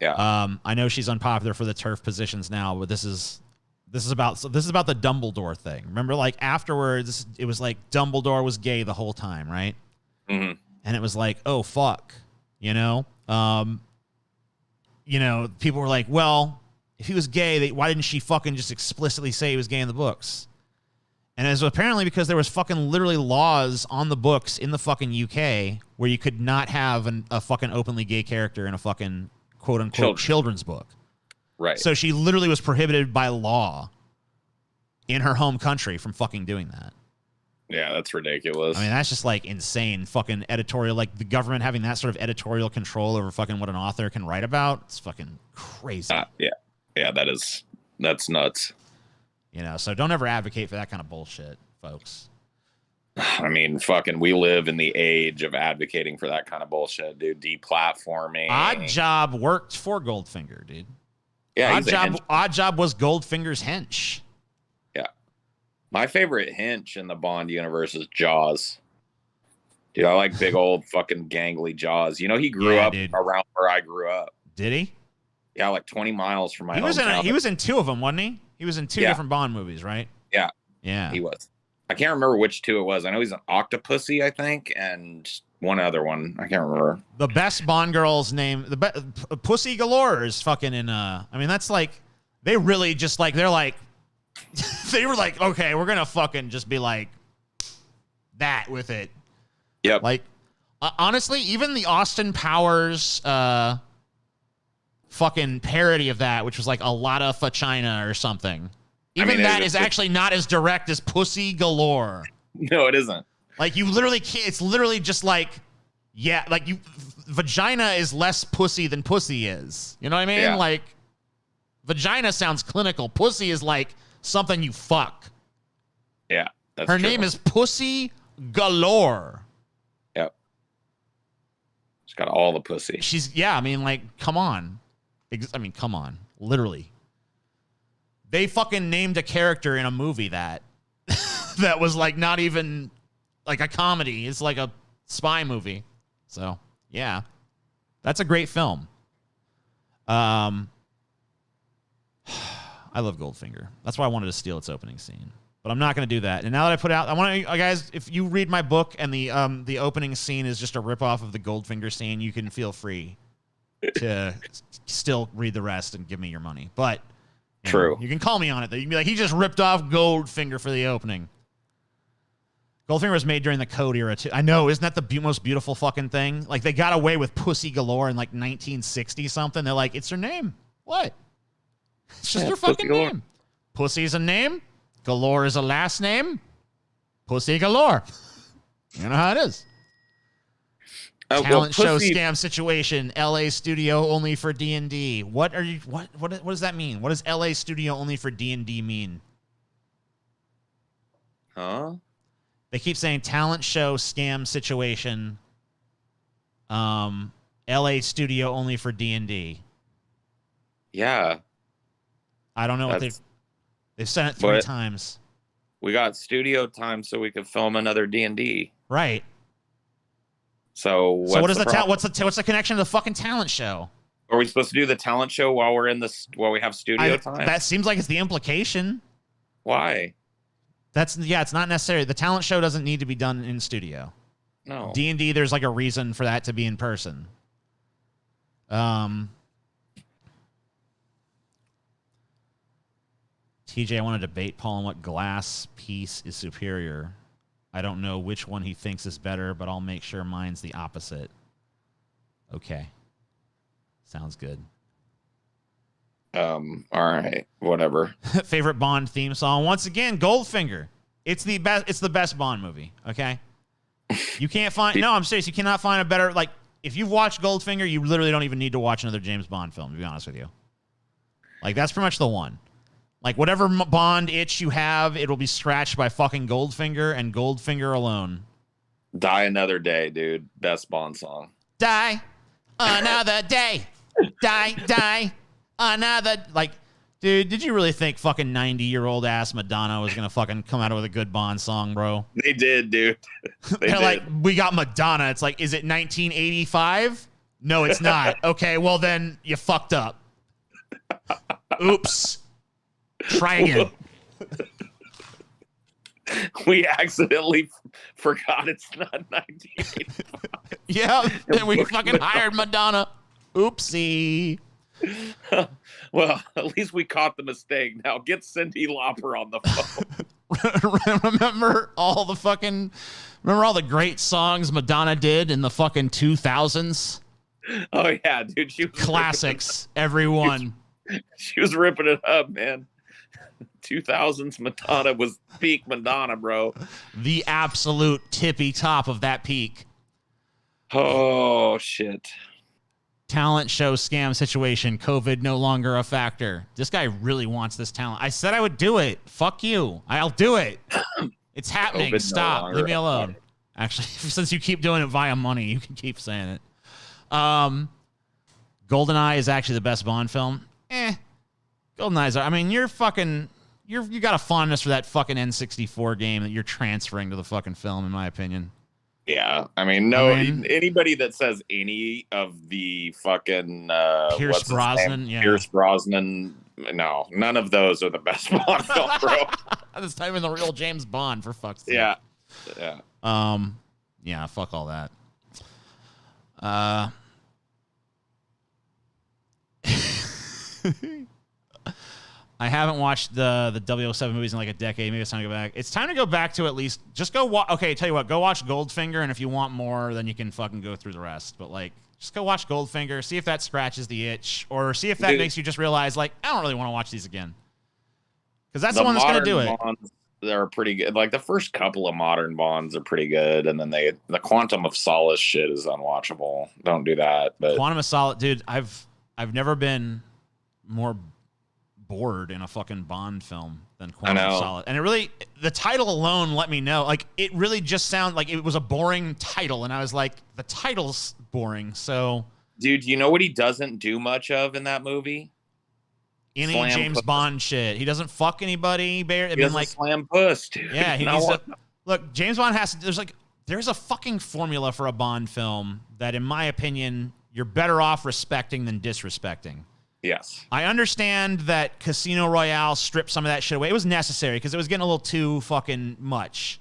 Yeah. I know she's unpopular for the TERF positions now, but this is about the Dumbledore thing. Remember, like afterwards, it was like Dumbledore was gay the whole time, right? Mm-hmm. And it was like, oh, fuck, you know? People were like, well, if he was gay, why didn't she fucking just explicitly say he was gay in the books? And it was apparently because there was fucking literally laws on the books in the fucking UK where you could not have a fucking openly gay character in a fucking quote-unquote children's book. Right. So she literally was prohibited by law in her home country from fucking doing that. Yeah, that's ridiculous. I mean, that's just like insane fucking editorial, like the government having that sort of editorial control over fucking what an author can write about. It's fucking crazy. Yeah, that's nuts. You know, so don't ever advocate for that kind of bullshit, folks. I mean, fucking, we live in the age of advocating for that kind of bullshit, dude. Deplatforming. Odd Job worked for Goldfinger, dude. Yeah, Odd Job was Goldfinger's hench. Yeah. My favorite hench in the Bond universe is Jaws. Dude, I like big old fucking gangly Jaws. You know, he grew up around where I grew up. Did he? Yeah, like 20 miles from my hometown. He he was in two of them, wasn't he? He was in two different Bond movies, right? Yeah. Yeah. He was. I can't remember which two it was. I know he's an Octopussy, I think, and one other one. I can't remember. The best Bond girl's name, Pussy Galore is fucking in, I mean, that's like, they really just like, they're like, they were like, okay, we're going to fucking just be like that with it. Yep. Like, honestly, even the Austin Powers fucking parody of that, which was like a lot of China or something. Even that is actually not as direct as Pussy Galore. No, it isn't. Like, you literally can't, it's literally just like, yeah, like vagina is less pussy than pussy is. You know what I mean? Yeah. Like, vagina sounds clinical. Pussy is like something you fuck. Yeah. That's Her true. name is Pussy Galore. Yep. She's got all the pussy. I mean, like, come on. Come on. Literally. They fucking named a character in a movie that was like not even like a comedy. It's like a spy movie. So, yeah. That's a great film. I love Goldfinger. That's why I wanted to steal its opening scene. But I'm not going to do that. And now that I put out, I want to, guys, if you read my book and the opening scene is just a ripoff of the Goldfinger scene, you can feel free to still read the rest and give me your money. But true. You can call me on it. You can be like, he just ripped off Goldfinger for the opening. Goldfinger was made during the Code era, too. I know. Isn't that the most beautiful fucking thing? Like, they got away with Pussy Galore in, like, 1960-something. They're like, it's her name. What? It's just her fucking name. Pussy's a name. Galore is a last name. Pussy Galore. You know how it is. Talent show scam situation. LA studio only for D&D. What does that mean? What does LA studio only for D&D mean? Huh? They keep saying talent show scam situation. LA studio only for D&D. Yeah. I don't know what they've sent it 3 times. We got studio time so we could film another D&D. Right. So what is what's the connection to the fucking talent show? Are we supposed to do the talent show while we have studio time? That seems like it's the implication. Why? It's not necessary. The talent show doesn't need to be done in studio. No. D&D, there's like a reason for that to be in person. TJ, I want to debate Paul on what glass piece is superior. I don't know which one he thinks is better, but I'll make sure mine's the opposite. Okay. Sounds good. All right. Whatever. Favorite Bond theme song? Once again, Goldfinger. It's the best Bond movie, okay? You can't find... No, I'm serious. You cannot find a better... Like, if you've watched Goldfinger, you literally don't even need to watch another James Bond film, to be honest with you. Like, that's pretty much the one. Like, whatever Bond itch you have, it'll be scratched by fucking Goldfinger and Goldfinger alone. Die Another Day, dude. Best Bond song. Die another day. Die another... Like, dude, did you really think fucking 90-year-old ass Madonna was going to fucking come out with a good Bond song, bro? They did, dude. They're like, we got Madonna. It's like, is it 1985? No, it's not. Okay, well then, you fucked up. Oops. Try again. We accidentally forgot it's not 1985. Yeah, and we fucking hired Madonna. Oopsie. Well, at least we caught the mistake. Now get Cyndi Lauper on the phone. Remember all the great songs Madonna did in the fucking 2000s? Oh yeah, dude. She was classics, everyone. She was ripping it up, man. 2000s Madonna was peak Madonna, bro. The absolute tippy top of that peak. Oh shit. Talent show scam situation. COVID no longer a factor. This guy really wants this talent. I said I would do it. Fuck you. I'll do it. It's happening. COVID Stop. no Leave me alone. Actually, since you keep doing it via money, you can keep saying it. GoldenEye is actually the best Bond film. GoldenEye's. I mean, you got a fondness for that fucking N64 game that you're transferring to the fucking film, in my opinion. Yeah, I mean, anybody that says any of the fucking Pierce Brosnan, Pierce Brosnan, no, none of those are the best Bond film, bro. This time in the real James Bond, for fuck's sake. Yeah. Yeah, fuck all that. I haven't watched the 007 movies in like a decade. Maybe it's time to go back. It's time to go back to at least just go watch. Okay, tell you what, go watch Goldfinger, and if you want more, then you can fucking go through the rest. But like, just go watch Goldfinger, see if that scratches the itch, or see if that makes you just realize like I don't really want to watch these again. Because that's the one that's gonna do it. Bonds, they're pretty good. Like the first couple of modern Bonds are pretty good, and then the Quantum of Solace shit is unwatchable. Don't do that. But Quantum of Solace, dude, I've never been more bored in a fucking Bond film than Quantum of Solace. And it really, the title alone let me know. Like, it really just sounded like it was a boring title. And I was like, the title's boring. So, dude, you know what he doesn't do much of in that movie? Any James Bond shit. He doesn't fuck anybody. He doesn't like slam puss, dude. Yeah, he needs to. Look, James Bond has to. There's a fucking formula for a Bond film that, in my opinion, you're better off respecting than disrespecting. Yes. I understand that Casino Royale stripped some of that shit away. It was necessary because it was getting a little too fucking much.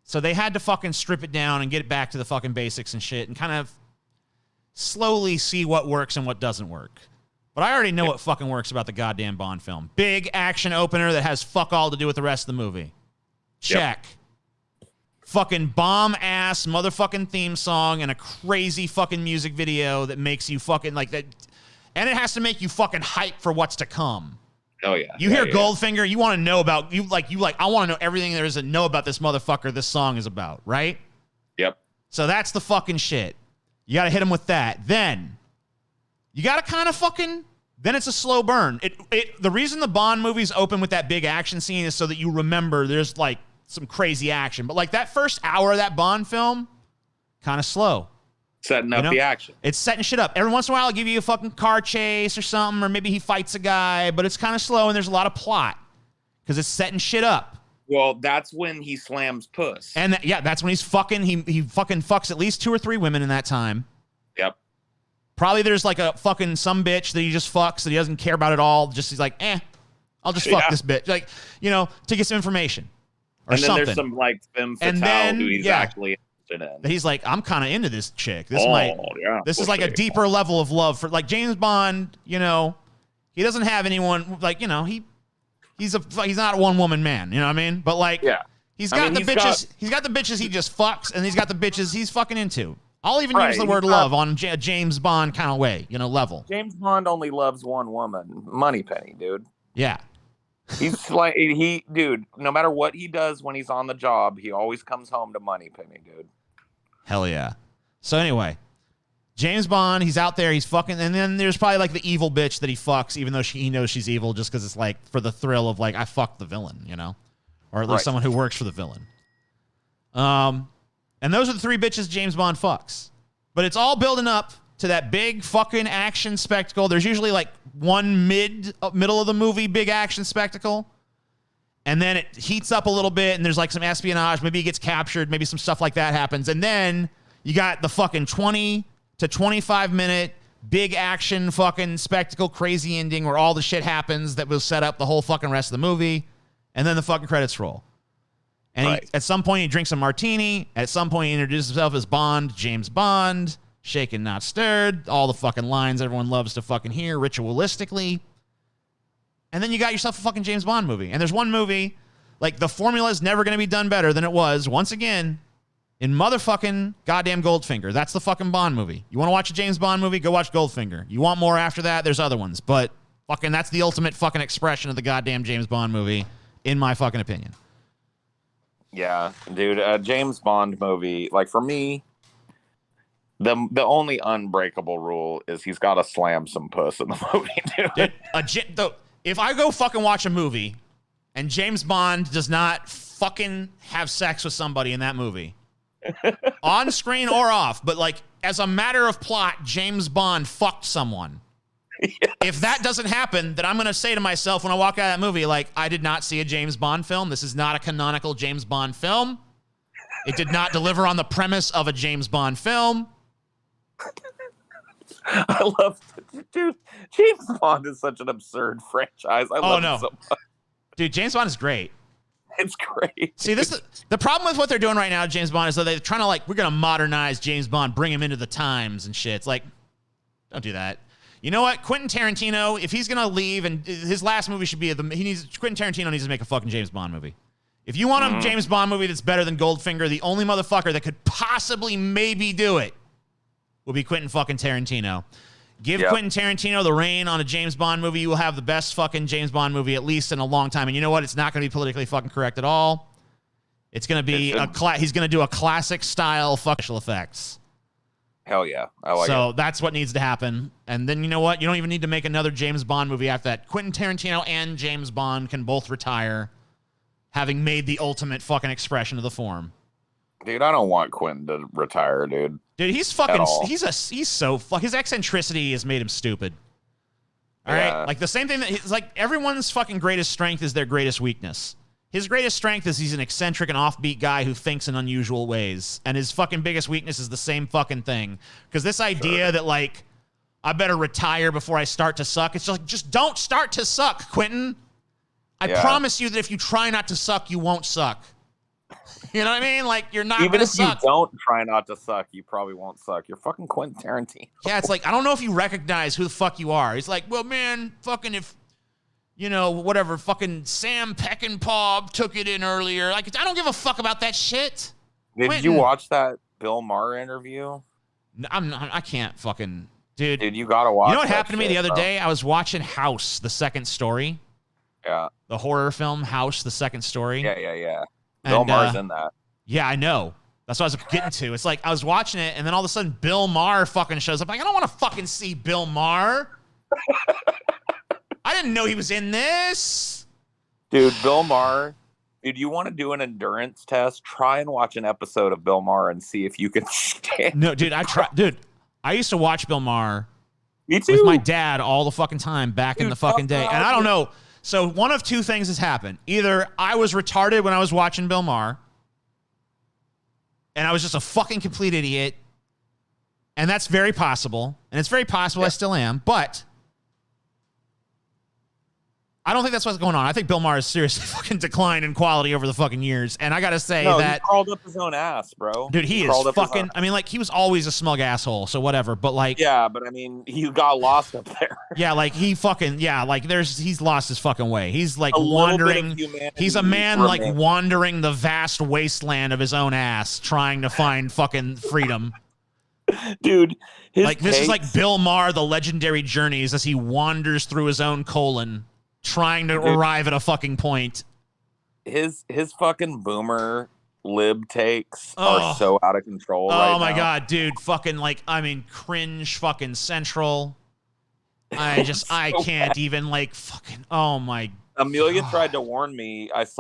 So they had to fucking strip it down and get it back to the fucking basics and shit and kind of slowly see what works and what doesn't work. But I already know what fucking works about the goddamn Bond film. Big action opener that has fuck all to do with the rest of the movie. Check. Fucking bomb-ass motherfucking theme song and a crazy fucking music video that makes you fucking like that. And it has to make you fucking hype for what's to come. Oh yeah. You hear Goldfinger, you want to know about I want to know everything there is to know about this motherfucker this song is about, right? Yep. So that's the fucking shit. You got to hit him with that. Then you got to kind of fucking then it's a slow burn. The reason the Bond movies open with that big action scene is so that you remember there's like some crazy action. But like that first hour of that Bond film, kind of slow. Setting up the action. It's setting shit up. Every once in a while, I'll give you a fucking car chase or something, or maybe he fights a guy, but it's kind of slow and there's a lot of plot because it's setting shit up. Well, that's when he slams puss. And that's when he's fucking, he fucking fucks at least 2 or 3 women in that time. Yep. Probably there's like a fucking some bitch that he just fucks that he doesn't care about at all. Just he's like, I'll just fuck this bitch. Like, to get some information or and then something. There's some like femme fatale who he's actually interested in. He's like, I'm kind of into this chick. This is like a deeper level of love for like James Bond. He doesn't have anyone like he's not a one woman man. You know what I mean? But like, he's got the bitches. He's got the bitches he just fucks, and he's got the bitches he's fucking into. I'll even use the word love on a James Bond kind of way, level. James Bond only loves one woman, Moneypenny, dude. Yeah. He's like, dude, no matter what he does when he's on the job, he always comes home to Moneypenny, dude. Hell yeah. So anyway, James Bond, he's out there, he's fucking, and then there's probably like the evil bitch that he fucks, even though he knows she's evil, just because it's like for the thrill of like, I fucked the villain, or at least someone who works for the villain. And those are the 3 bitches James Bond fucks. But it's all building up to that big fucking action spectacle. There's usually like one middle of the movie big action spectacle. And then it heats up a little bit and there's like some espionage. Maybe he gets captured. Maybe some stuff like that happens. And then you got the fucking 20 to 25 minute big action fucking spectacle crazy ending where all the shit happens that will set up the whole fucking rest of the movie. And then the fucking credits roll. And at some point, he drinks a martini. At some point, he introduces himself as Bond, James Bond, shaken, not stirred. All the fucking lines everyone loves to fucking hear ritualistically. And then you got yourself a fucking James Bond movie. And there's one movie, like, the formula is never going to be done better than it was, once again, in motherfucking goddamn Goldfinger. That's the fucking Bond movie. You want to watch a James Bond movie? Go watch Goldfinger. You want more after that? There's other ones. But fucking that's the ultimate fucking expression of the goddamn James Bond movie, in my fucking opinion. Yeah, dude, a James Bond movie, like, for me, the only unbreakable rule is he's got to slam some puss in the movie, dude. If I go fucking watch a movie and James Bond does not fucking have sex with somebody in that movie, on screen or off, but like as a matter of plot, James Bond fucked someone. Yes. If that doesn't happen, then I'm going to say to myself when I walk out of that movie, like, I did not see a James Bond film. This is not a canonical James Bond film. It did not deliver on the premise of a James Bond film. I love it. Dude, James Bond is such an absurd franchise. I love it so much. Dude, James Bond is great. It's great. See, the problem with what they're doing right now, James Bond, is that they're trying to, like, we're going to modernize James Bond, bring him into the times and shit. It's like, don't do that. You know what? Quentin Tarantino, if he's going to leave, and his last movie should be, Quentin Tarantino needs to make a fucking James Bond movie. If you want a James Bond movie that's better than Goldfinger, the only motherfucker that could possibly maybe do it would be Quentin fucking Tarantino. Give Quentin Tarantino the reign on a James Bond movie. You will have the best fucking James Bond movie at least in a long time. And you know what? It's not going to be politically fucking correct at all. It's going to be he's going to do a classic style special effects. Hell yeah. I like it. So that's what needs to happen. And then you know what? You don't even need to make another James Bond movie after that. Quentin Tarantino and James Bond can both retire, having made the ultimate fucking expression of the form. Dude, I don't want Quentin to retire, dude. Dude, he's fucking, his eccentricity has made him stupid. All right? Like the same thing that, it's like everyone's fucking greatest strength is their greatest weakness. His greatest strength is he's an eccentric and offbeat guy who thinks in unusual ways. And his fucking biggest weakness is the same fucking thing. Because this idea that, like, I better retire before I start to suck, it's just like, just don't start to suck, Quentin. I promise you that if you try not to suck, you won't suck. You know what I mean? Like, you're not going to suck. Even if you don't try not to suck, you probably won't suck. You're fucking Quentin Tarantino. Yeah, it's like, I don't know if you recognize who the fuck you are. He's like, well, man, fucking if, you know, whatever, fucking Sam Peckinpah took it in earlier. Like, I don't give a fuck about that shit. Did you watch that Bill Maher interview? I can't fucking, dude. Dude, you gotta watch. You know what happened to me the other day? I was watching House, the second story. Yeah. The horror film House, the second story. Yeah. Bill Maher's in that. Yeah, I know. That's what I was getting to. It's like I was watching it, and then all of a sudden Bill Maher fucking shows up. Like, I don't want to fucking see Bill Maher. I didn't know he was in this. Dude, Bill Maher. Dude, you want to do an endurance test? Try and watch an episode of Bill Maher and see if you can stand. No, dude, I used to watch Bill Maher. Me too. With my dad all the fucking time back in the fucking day. And I don't know. So one of two things has happened. Either I was retarded when I was watching Bill Maher, and I was just a fucking complete idiot, and that's very possible. And it's very possible I still am, but I don't think that's what's going on. I think Bill Maher has seriously fucking declined in quality over the fucking years. And I got to say that... he crawled up his own ass, bro. Dude, he is fucking... I mean, like, he was always a smug asshole, so whatever. But, like... Yeah, but, I mean, he got lost up there. Yeah, like, he fucking... Yeah, like, he's lost his fucking way. He's, like, wandering... He's a man, like, wandering the vast wasteland of his own ass, trying to find fucking freedom. Dude, this is like Bill Maher, the legendary journeys, as he wanders through his own colon, trying to arrive at a fucking point. His fucking boomer lib takes are so out of control right now. Oh my god, dude. Fucking, like, I mean, cringe fucking central. I can't even, like, fucking, oh my Amelia tried to warn me. I was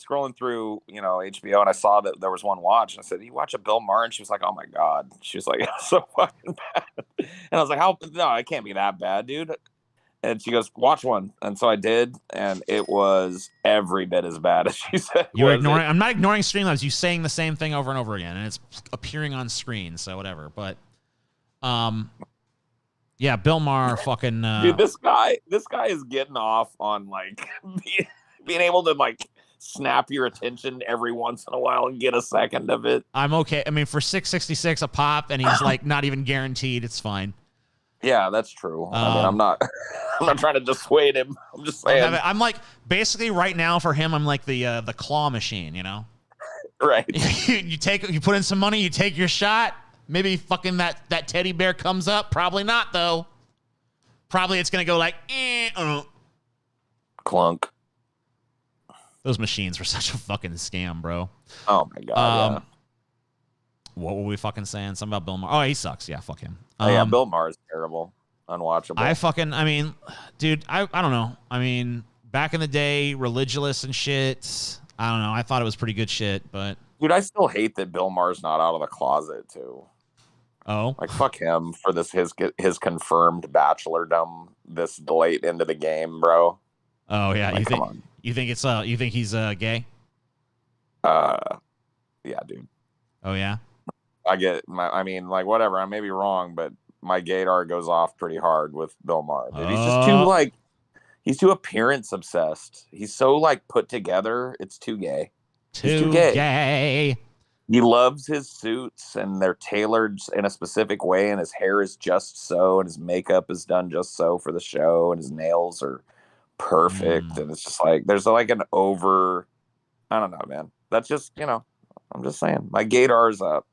scrolling through, HBO, and I saw that there was one watch. And I said, "You watch a Bill Maher?" And she was like, "Oh my god." She was like, "It's so fucking bad." And I was like, no, it can't be that bad, dude. And she goes, "Watch one." And so I did, and it was every bit as bad as she said. I'm not ignoring Streamlabs. You saying the same thing over and over again, and it's appearing on screen, so whatever. But, yeah, Bill Maher fucking... Dude, this guy is getting off on, like, being able to, like, snap your attention every once in a while and get a second of it. I'm okay. I mean, for $6.66 a pop, and he's like not even guaranteed. It's fine. Yeah, that's true. I mean, I'm not trying to dissuade him. I'm just saying. I'm like basically right now for him, I'm like the claw machine, you know? Right. you put in some money, you take your shot. Maybe fucking that teddy bear comes up. Probably not though. Probably it's gonna go like clunk. Those machines were such a fucking scam, bro. Oh my god. Yeah. What were we fucking saying? Something about Bill Maher. Oh, he sucks. Yeah, fuck him. Yeah, Bill Maher is terrible. Unwatchable. I mean, dude, I don't know. I mean, back in the day, religious and shit. I don't know. I thought it was pretty good shit, but dude, I still hate that Bill Maher's not out of the closet too. Oh, like fuck him for this his confirmed bachelordom this late into the game, bro. Oh yeah, like, you think he's gay? Yeah, dude. Oh yeah. I mean, like whatever. I may be wrong, but my gaydar goes off pretty hard with Bill Maher. Dude. He's just too he's too appearance obsessed. He's so like put together. It's too gay. He's too gay. He loves his suits and they're tailored in a specific way, and his hair is just so, and his makeup is done just so for the show, and his nails are perfect. And it's just like there's like an over. I don't know, man. That's just I'm just saying my gaydar's up.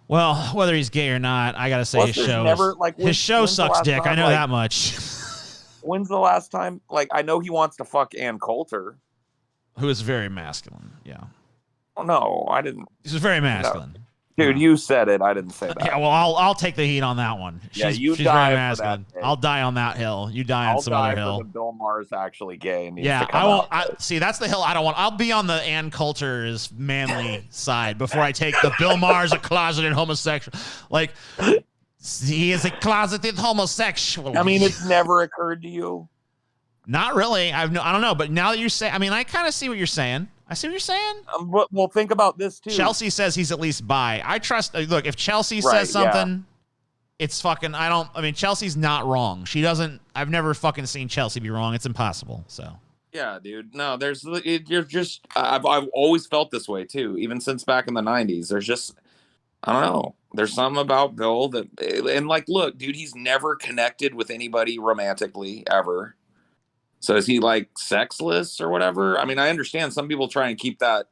Well, whether he's gay or not, I gotta say his show sucks dick. I know that much. When's the last time? Like, I know he wants to fuck Ann Coulter, who is very masculine. Yeah. Oh no, I didn't. He's very masculine. No. Dude, you said it. I didn't say that. Yeah, well, I'll take the heat on that one. She's very masculine. I'll die on that hill. You die on some other hill. For the Bill Maher's actually gay. And yeah, I won't. See, that's the hill I don't want. I'll be on the Ann Coulter's manly side before I take the Bill Maher's a closeted homosexual. Like, he is a closeted homosexual. I mean, it's never occurred to you. Not really. I don't know. But now that you say, I mean, I kind of see what you're saying. I see what you're saying. Well, think about this too. Chelsea says he's at least bi. I trust. Look, if Chelsea says something, it's fucking. I mean, Chelsea's not wrong. She doesn't. I've never fucking seen Chelsea be wrong. It's impossible. So. Yeah, dude. No, you're just. I've always felt this way too, even since back in the '90s. There's just. I don't know. There's something about Bill that, and like, look, dude, he's never connected with anybody romantically ever. So is he like sexless or whatever? I mean, I understand some people try and keep that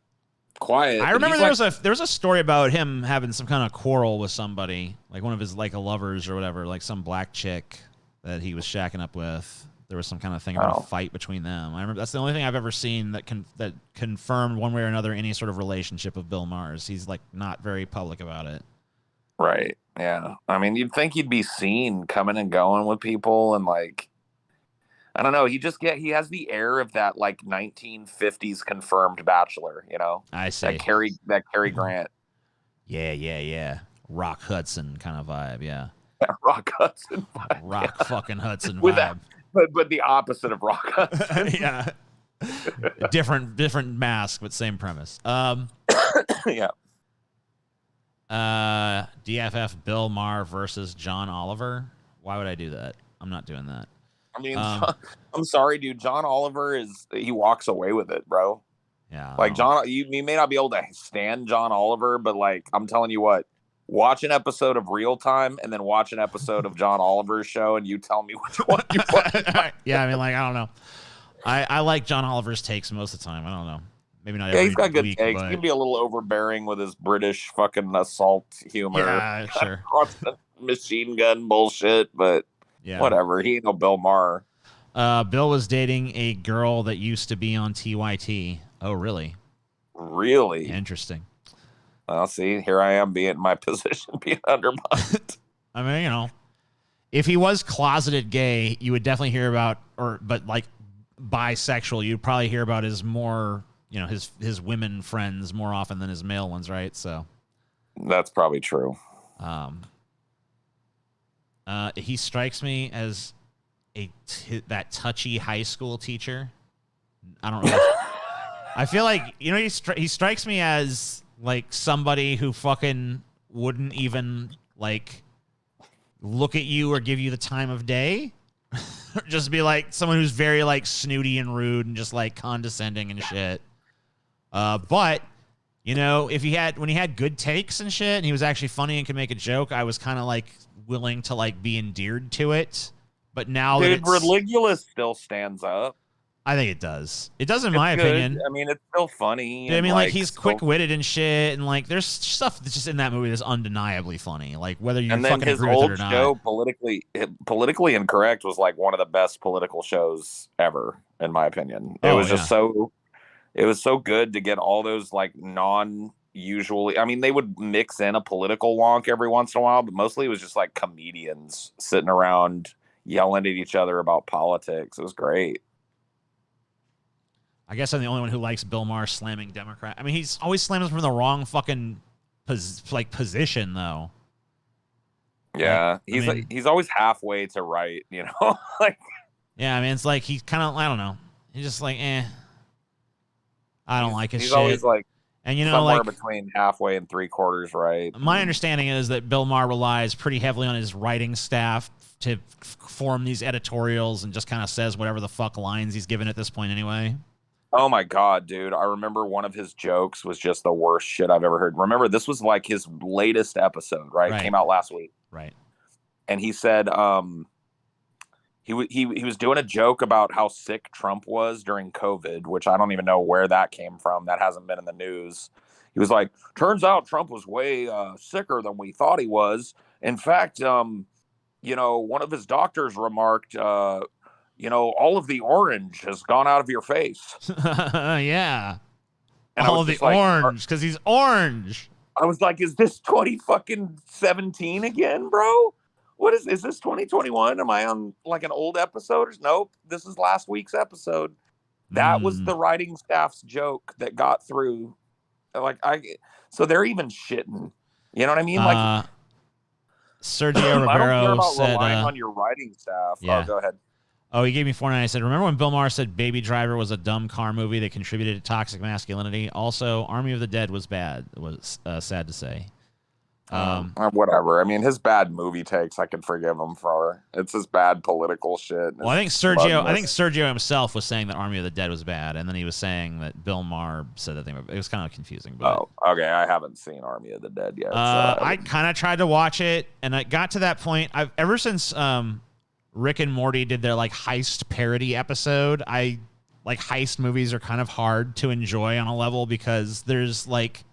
quiet. I remember there was a story about him having some kind of quarrel with somebody, like one of his like lovers or whatever, like some black chick that he was shacking up with. There was some kind of thing about a fight between them. I remember that's the only thing I've ever seen that confirmed one way or another any sort of relationship with Bill Maher's. He's like not very public about it. Right. Yeah. I mean, you'd think he'd be seen coming and going with people and like. I don't know. He has the air of that like 1950s confirmed bachelor, you know? I see. That Cary Grant. Yeah. Rock Hudson kind of vibe, yeah. Rock Hudson vibe. Rock fucking Hudson vibe. That, but the opposite of Rock Hudson. Yeah. Different mask, but same premise. Yeah. DFF Bill Maher versus John Oliver. Why would I do that? I'm not doing that. I mean, I'm sorry, dude. John Oliver he walks away with it, bro. Yeah. Like you may not be able to stand John Oliver, but like I'm telling you what, watch an episode of Real Time and then watch an episode of John Oliver's show, and you tell me which one you like. Yeah, I mean, like I don't know. I like John Oliver's takes most of the time. I don't know. Maybe not. Yeah, he's got good takes. But... He can be a little overbearing with his British fucking assault humor. Yeah, sure. Machine gun bullshit, but. Yeah. Whatever. He ain't no Bill Maher. Bill was dating a girl that used to be on TYT. Oh, really? Really? Interesting. Well, see, here I am being in my position, being undermined. I mean, if he was closeted gay, you would definitely hear about, but like bisexual, you'd probably hear about his more, his women friends more often than his male ones, right? So. That's probably true. He strikes me as that touchy high school teacher. I don't know. I feel like he strikes me as like somebody who fucking wouldn't even like look at you or give you the time of day. just be like someone who's very like snooty and rude and just like condescending and shit. But you know, when he had good takes and shit, and he was actually funny and could make a joke, I was kind of like willing to like be endeared to it. But now Dude, Religulous still stands up. I think it does. It does in my opinion. I mean, it's still funny. Dude, I mean, like he's quick-witted and shit, and like there's stuff that's just in that movie that's undeniably funny. Like whether you fucking agree with it or not. Show, politically incorrect, was like one of the best political shows ever, in my opinion. It was just so. It was so good to get all those like non-usually. I mean, they would mix in a political wonk every once in a while, but mostly it was just like comedians sitting around yelling at each other about politics. It was great. I guess I'm the only one who likes Bill Maher slamming Democrat. I mean, he's always slams from the wrong fucking position, though. Yeah, he's always halfway to right, you know. Like, yeah, I mean, it's like he's kind of, I don't know, he's just like, I don't like his shit. He's always like, and you know, somewhere like between halfway and 3/4 right. My understanding is that Bill Maher relies pretty heavily on his writing staff to form these editorials, and just kind of says whatever the fuck lines he's given at this point, anyway. Oh my God, dude. I remember one of his jokes was just the worst shit I've ever heard. Remember, this was like his latest episode, right? It came out last week. Right. And he said he was doing a joke about how sick Trump was during COVID, which I don't even know where that came from. That hasn't been in the news. He was like, turns out Trump was way sicker than we thought he was. In fact, you know, one of his doctors remarked, you know, all of the orange has gone out of your face. Yeah. And all of the orange, because he's orange. I was like, is this 2017 again, bro? What is this 2021? Am I on like an old episode? Nope. This is last week's episode. That was the writing staff's joke that got through. Like, so they're even shitting. You know what I mean? Like, Sergio Ribeiro I don't care about said, relying on your writing staff. Yeah. Oh, go ahead. Oh, he gave me 4.9. I said, remember when Bill Maher said Baby Driver was a dumb car movie that contributed to toxic masculinity? Also, Army of the Dead was bad. It was sad to say. Whatever. I mean, his bad movie takes, I can forgive him for. It's his bad political shit. Well, I think Sergio himself was saying that Army of the Dead was bad, and then he was saying that Bill Maher said that thing. It was kind of confusing. But, oh, okay. I haven't seen Army of the Dead yet. I kind of tried to watch it, and I got to that point. Ever since Rick and Morty did their like heist parody episode, like heist movies are kind of hard to enjoy on a level because there's like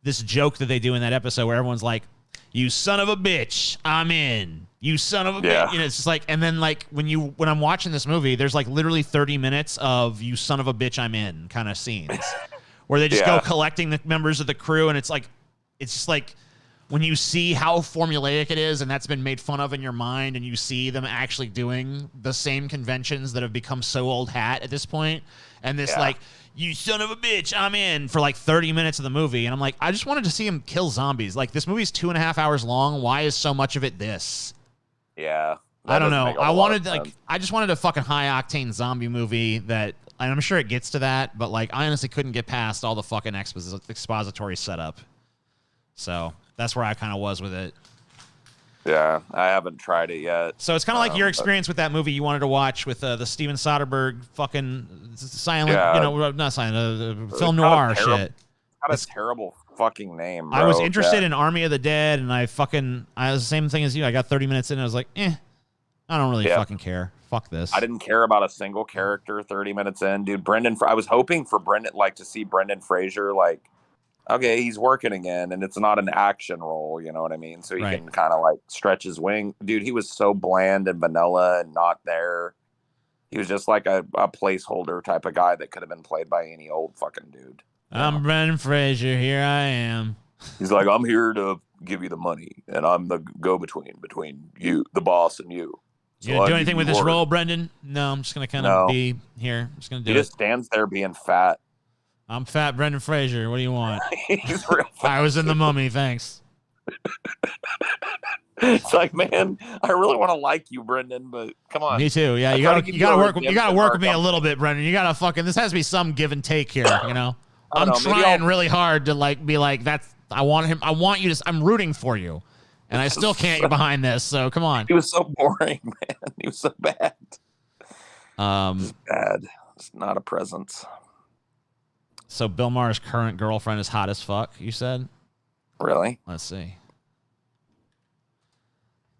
this joke that they do in that episode where everyone's like, you son of a bitch, I'm in. You son of a bitch. You know, it's just like, and then like when I'm watching this movie, there's like literally 30 minutes of you son of a bitch, I'm in kind of scenes where they just go collecting the members of the crew. And it's just like when you see how formulaic it is and that's been made fun of in your mind and you see them actually doing the same conventions that have become so old hat at this point. And this like, you son of a bitch, I'm in for like 30 minutes of the movie. And I'm like, I just wanted to see him kill zombies. Like this movie's 2.5 hours long. Why is so much of it this? Yeah. I don't know. I just wanted a fucking high octane zombie movie that, and I'm sure it gets to that, but like I honestly couldn't get past all the fucking expository setup. So that's where I kind of was with it. Yeah, I haven't tried it yet. So it's kind of like your experience with that movie you wanted to watch with the Steven Soderbergh fucking silent, you know, not silent, film noir shit. Got a terrible fucking name, bro. I was interested in Army of the Dead, and I was the same thing as you. I got 30 minutes in, and I was like, I don't really fucking care. Fuck this. I didn't care about a single character 30 minutes in, dude. I was hoping for to see Brendan Fraser, like, okay, he's working again, and it's not an action role, you know what I mean? So he can kind of like stretch his wing. Dude, he was so bland and vanilla and not there. He was just like a placeholder type of guy that could have been played by any old fucking dude. I'm Brendan Fraser. Here I am. He's like, I'm here to give you the money, and I'm the between you, the boss, and you. So you gonna do anything with this role, Brendan? No, I'm just gonna kind of be here. I'm just gonna do it. He just stands there being fat. I'm fat Brendan Fraser. What do you want? He's real fat. I was in The Mummy. Thanks. It's like, man, I really want to like you, Brendan, but come on. Me too. Yeah, you gotta work with me a little bit, Brendan. You gotta fucking. This has to be some give and take here. You know, I'm trying really hard to like be like that's. I want you to. I'm rooting for you. And I still can't get behind this, so come on. He was so boring, man. He was so bad. Bad. It's not a presence. So Bill Maher's current girlfriend is hot as fuck, you said? Really? Let's see.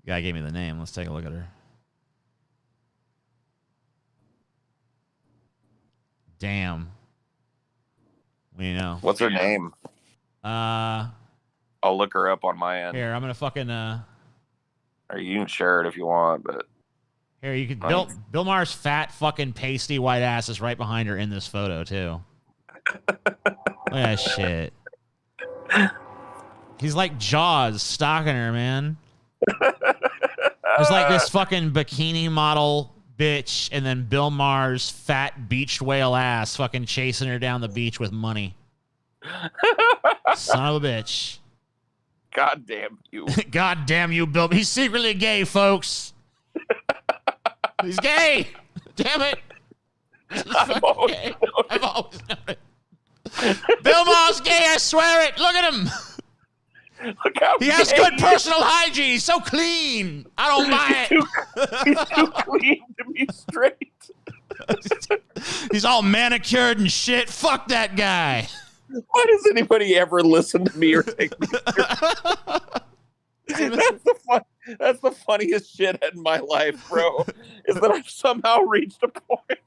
Guy gave me the name. Let's take a look at her. Damn. What do you know? What's her name? I'll look her up on my end. Here, I'm gonna fucking Or you can share it if you want, but here you can Bill Maher's fat fucking pasty white ass is right behind her in this photo too. Look at that shit. He's like Jaws stalking her, man. There's like this fucking bikini model bitch, and then Bill Maher's fat beached whale ass fucking chasing her down the beach with money. Son of a bitch. God damn you. God damn you, Bill. He's secretly gay, folks. He's gay. Damn it. I've always known it. Bill Maher's gay, I swear it. Look at him. Look how he has good personal hygiene. He's so clean. I don't buy it. He's too clean to be straight. He's all manicured and shit. Fuck that guy. Why does anybody ever listen to me or take me That's the funniest shit in my life, bro. Is that I've somehow reached a point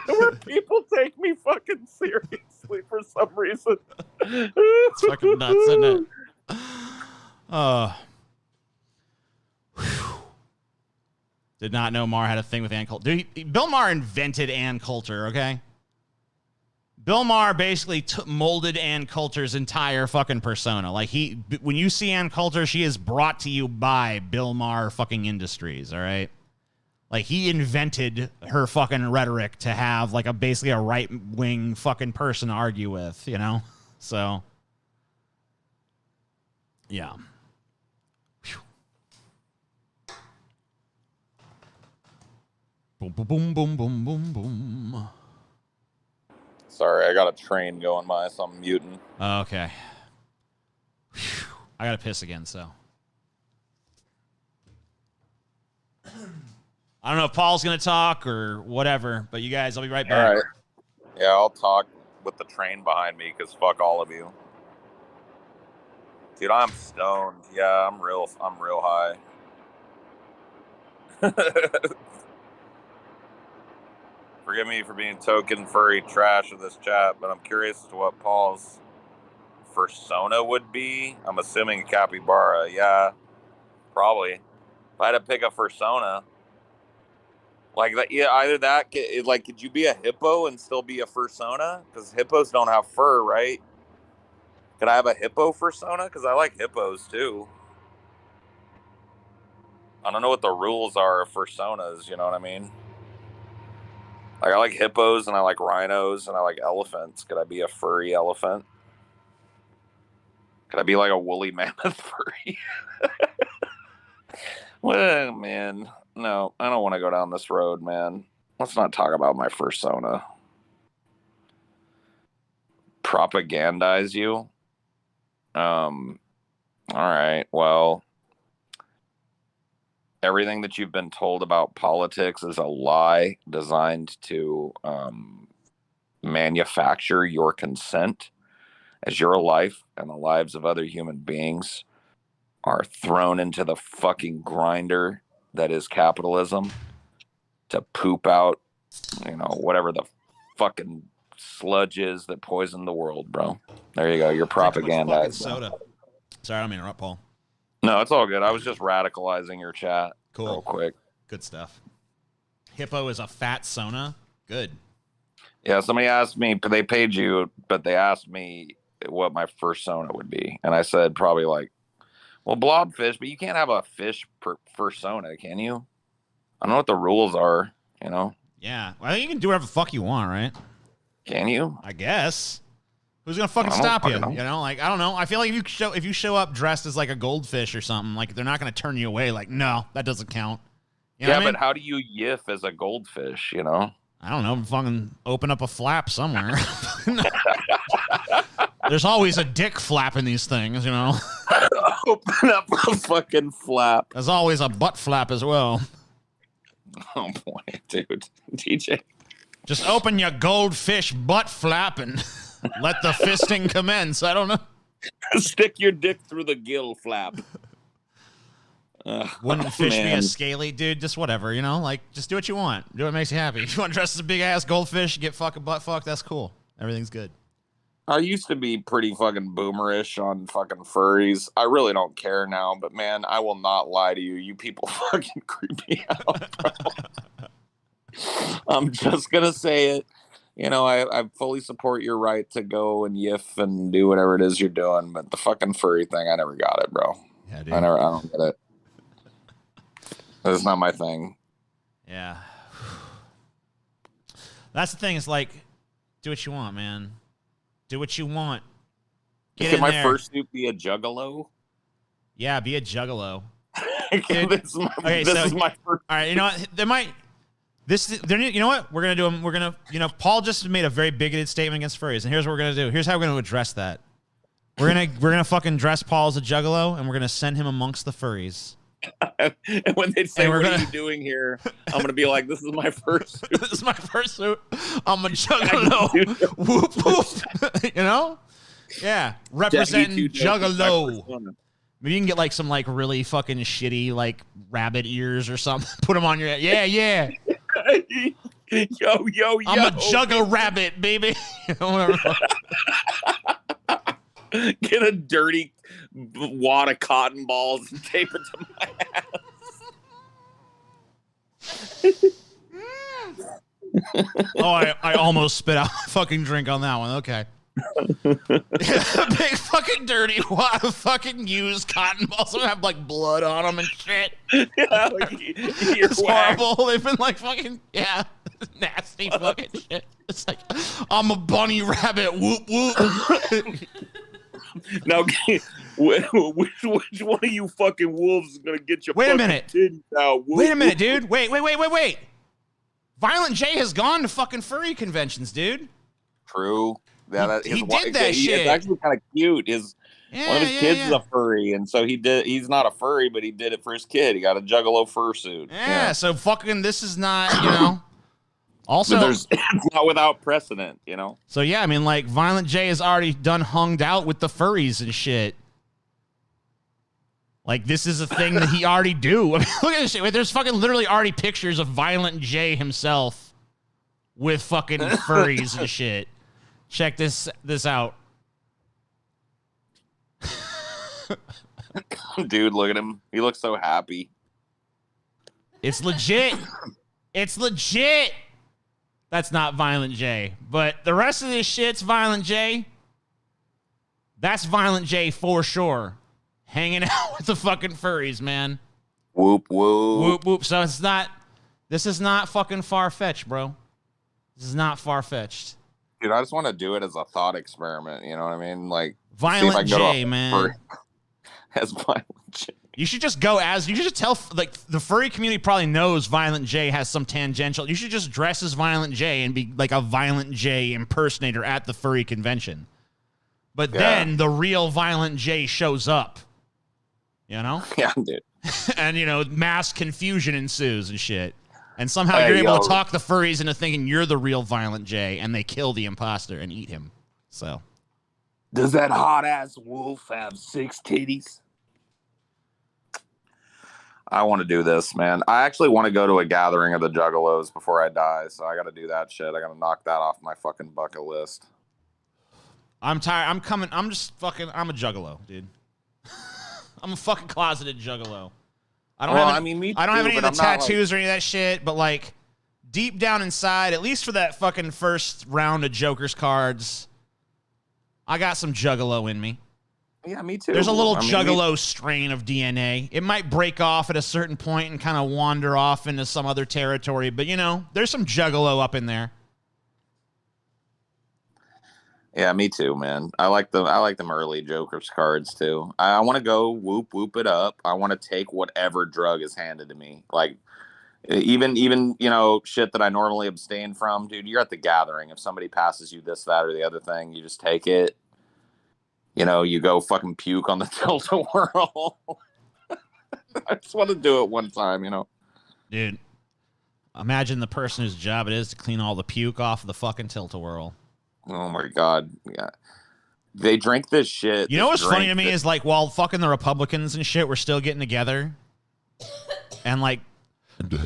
where people take me fucking seriously for some reason. It's fucking nuts, isn't it? Did not know Maher had a thing with Ann Coulter. Bill Maher invented Ann Coulter, okay? Bill Maher basically molded Ann Coulter's entire fucking persona. Like when you see Ann Coulter, she is brought to you by Bill Maher fucking Industries, all right? Like he invented her fucking rhetoric to have like basically a right-wing fucking person to argue with, you know? So, yeah. Whew. Boom, boom, boom, boom, boom, boom, boom. Sorry, I got a train going by, so I'm muting. Okay. Whew. I gotta piss again, so. I don't know if Paul's gonna talk or whatever, but you guys, I'll be right back. All right. Yeah, I'll talk with the train behind me because fuck all of you. Dude, I'm stoned. Yeah, I'm real high. Forgive me for being token furry trash of this chat, but I'm curious as to what Paul's persona would be. I'm assuming a capybara. Yeah, probably. If I had to pick a persona, like that, yeah, either that, like, could you be a hippo and still be a fursona? Because hippos don't have fur, right? Could I have a hippo fursona? Because I like hippos too. I don't know what the rules are of fursonas, you know what I mean? Like, I like hippos and I like rhinos and I like elephants. Could I be a furry elephant? Could I be like a woolly mammoth furry? Well, man, no, I don't want to go down this road, man. Let's not talk about my fursona. Propagandize you? All right, well, everything that you've been told about politics is a lie designed to manufacture your consent as your life and the lives of other human beings are thrown into the fucking grinder that is capitalism to poop out, you know, whatever the fucking sludge is that poisoned the world, bro. There you go. Your propaganda. Soda. Sorry, I don't mean to interrupt, Paul. No, it's all good. I was just radicalizing your chat. Cool. Real quick. Good stuff. Hippo is a fat sona. Good. Yeah, somebody asked me, they paid you, but they asked me what my fursona would be. And I said probably like, well, blobfish, but you can't have a fish fursona, can you? I don't know what the rules are, you know? Yeah. Well, you can do whatever the fuck you want, right? Can you? I guess. Who's gonna fucking stop you? You know, like, I don't know. I feel like if you show up dressed as like a goldfish or something, like they're not gonna turn you away. Like, no, that doesn't count. You know yeah, what I mean? But how do you yiff as a goldfish? You know? I don't know. Fucking open up a flap somewhere. There's always a dick flapping these things, you know. Open up a fucking flap. There's always a butt flap as well. Oh boy, dude. DJ. Just open your goldfish butt flap and let the fisting commence. I don't know. Stick your dick through the gill flap. Wouldn't fish be a scaly dude? Just whatever, you know? Like, just do what you want. Do what makes you happy. If you want to dress as a big-ass goldfish, get fucking butt fucked, that's cool. Everything's good. I used to be pretty fucking boomerish on fucking furries. I really don't care now, but man, I will not lie to you. You people fucking creep me out, bro. I'm just gonna say it. You know, I fully support your right to go and yiff and do whatever it is you're doing, but the fucking furry thing, I never got it, bro. Yeah, dude. I don't get it. That's not my thing. Yeah. That's the thing. It's like, do what you want, man. Do what you want. Can my fursuit be a juggalo? Yeah, be a juggalo. This is my first. All right, you know what? They might. You know what? We're gonna do. We're gonna. You know, Paul just made a very bigoted statement against furries, and here's what we're gonna do. Here's how we're gonna address that. We're gonna fucking dress Paul as a juggalo, and we're gonna send him amongst the furries. And when they say, "What are you doing here?" I'm gonna be like, "This is my fursuit. This is my fursuit. I'm a juggalo." Whoop whoop. You know? Yeah, representing juggalo. Maybe you can get like some like really fucking shitty like rabbit ears or something. Put them on your yeah. Yo. I'm a jugga rabbit, baby. Get a dirty wad of cotton balls and tape it to my ass. Oh, I almost spit out a fucking drink on that one. Okay. Big fucking dirty wad of fucking used cotton balls that have like blood on them and shit. Yeah, like, it's horrible. They've been like fucking nasty fucking shit. It's like I'm a bunny rabbit. Whoop whoop. Now, which one of you fucking wolves is gonna get your Wait a minute. titties out? Wait a minute, dude. Wait. Violent J has gone to fucking furry conventions, dude. True. Yeah, he did that shit. It's actually kind of cute. One of his kids is a furry, and so he's not a furry, but he did it for his kid. He got a juggalo fursuit. Yeah, so fucking this is not, you know. Also, it's not without precedent, you know. So yeah, I mean, like Violent J has already hung out with the furries and shit. Like this is a thing that he already do. I mean, look at this shit. Wait, there's fucking literally already pictures of Violent J himself with fucking furries and shit. Check this out. Dude, look at him. He looks so happy. It's legit. It's legit. That's not Violent J. But the rest of this shit's Violent J. That's Violent J for sure. Hanging out with the fucking furries, man. Whoop, whoop. Whoop, whoop. So this is not fucking far-fetched, bro. This is not far-fetched. Dude, I just want to do it as a thought experiment. You know what I mean? Like Violent J, man. As Violent J. You should just tell, like, the furry community probably knows Violent J has some tangential. You should just dress as Violent J and be like a Violent J impersonator at the furry convention. But then the real Violent J shows up. You know? Yeah, dude. And, you know, mass confusion ensues and shit. And somehow you're able to talk the furries into thinking you're the real Violent J, and they kill the imposter and eat him. So. Does that hot-ass wolf have 6 titties? I want to do this, man. I actually want to go to a gathering of the Juggalos before I die, so I got to do that shit. I got to knock that off my fucking bucket list. I'm tired. I'm a Juggalo, dude. I'm a fucking closeted Juggalo. I don't have any of the tattoos or any of that shit, but like deep down inside, at least for that fucking first round of Joker's cards, I got some Juggalo in me. Yeah, me too. There's a little Juggalo strain of DNA. It might break off at a certain point and kind of wander off into some other territory, but you know, there's some Juggalo up in there. Yeah, me too, man. I like them early Joker's cards too. I want to go whoop it up. I want to take whatever drug is handed to me. Like even you know, shit that I normally abstain from, dude. You're at the gathering. If somebody passes you this, that, or the other thing, you just take it. you know, you go fucking puke on the tilt-a-whirl. I just want to do it one time, you know. Dude, imagine the person whose job it is to clean all the puke off of the fucking tilt-a-whirl. Oh my god, yeah. They drink this shit. You know what's funny to me is like while fucking the Republicans and shit were still getting together and like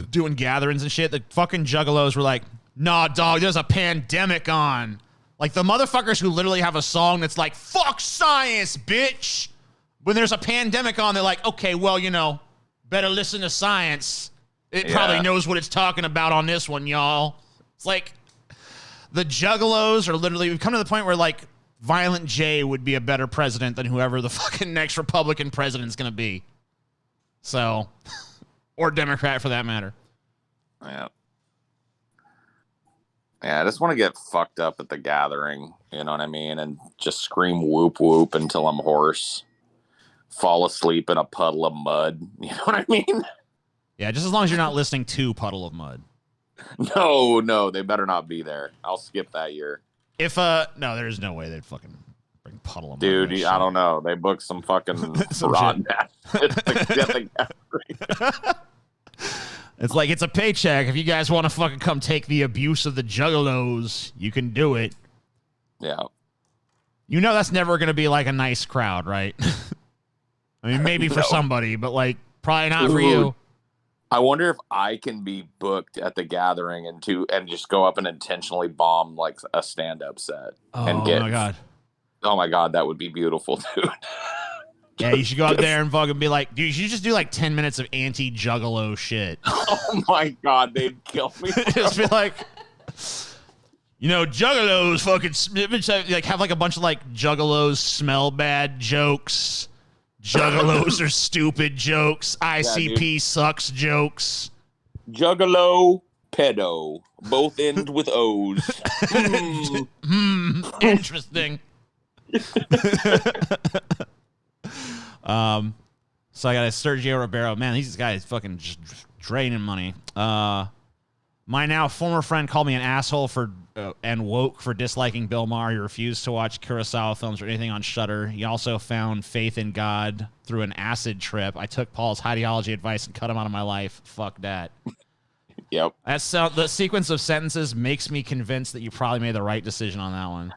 doing gatherings and shit, the fucking juggalos were like, nah, dog, there's a pandemic on. Like the motherfuckers who literally have a song that's like, fuck science, bitch. When there's a pandemic on, they're like, okay, well, you know, better listen to science. It probably knows what it's talking about on this one, y'all. It's like the juggalos are literally, we've come to the point where like Violent J would be a better president than whoever the fucking next Republican president's going to be. So, or Democrat for that matter. Yeah. Yeah, I just want to get fucked up at the gathering, you know what I mean? And just scream whoop whoop until I'm hoarse. Fall asleep in a puddle of mud, you know what I mean? Yeah, just as long as you're not listening to Puddle of Mud. No, they better not be there. I'll skip that year. If no, there's no way they'd fucking bring Puddle of Mud. Dude, I don't know. They booked some fucking rotten ass shit at the gathering. It's like, it's a paycheck. If you guys want to fucking come take the abuse of the juggalos, you can do it. Yeah. You know that's never going to be like a nice crowd, right? I mean, maybe for somebody, but like probably not for you. I wonder if I can be booked at the gathering and just go up and intentionally bomb like a stand-up set. Oh my god. Oh my god, that would be beautiful, dude. Yeah, you should go up there and fucking be like, dude, you should just do like 10 minutes of anti-juggalo shit. Oh my god, they'd kill me. Just be like, you know, juggalos fucking like have like a bunch of like juggalos smell bad jokes. Juggalos are stupid jokes. ICP sucks jokes. Juggalo, pedo. Both end with O's. Interesting. So I got a Sergio Ribeiro. Man, these guys fucking just draining money. My now former friend called me an asshole for and woke for disliking Bill Maher. He refused to watch Kurosawa films or anything on Shudder. He also found faith in God through an acid trip. I took Paul's ideology advice and cut him out of my life. Fuck that. Yep. The sequence of sentences makes me convinced that you probably made the right decision on that one.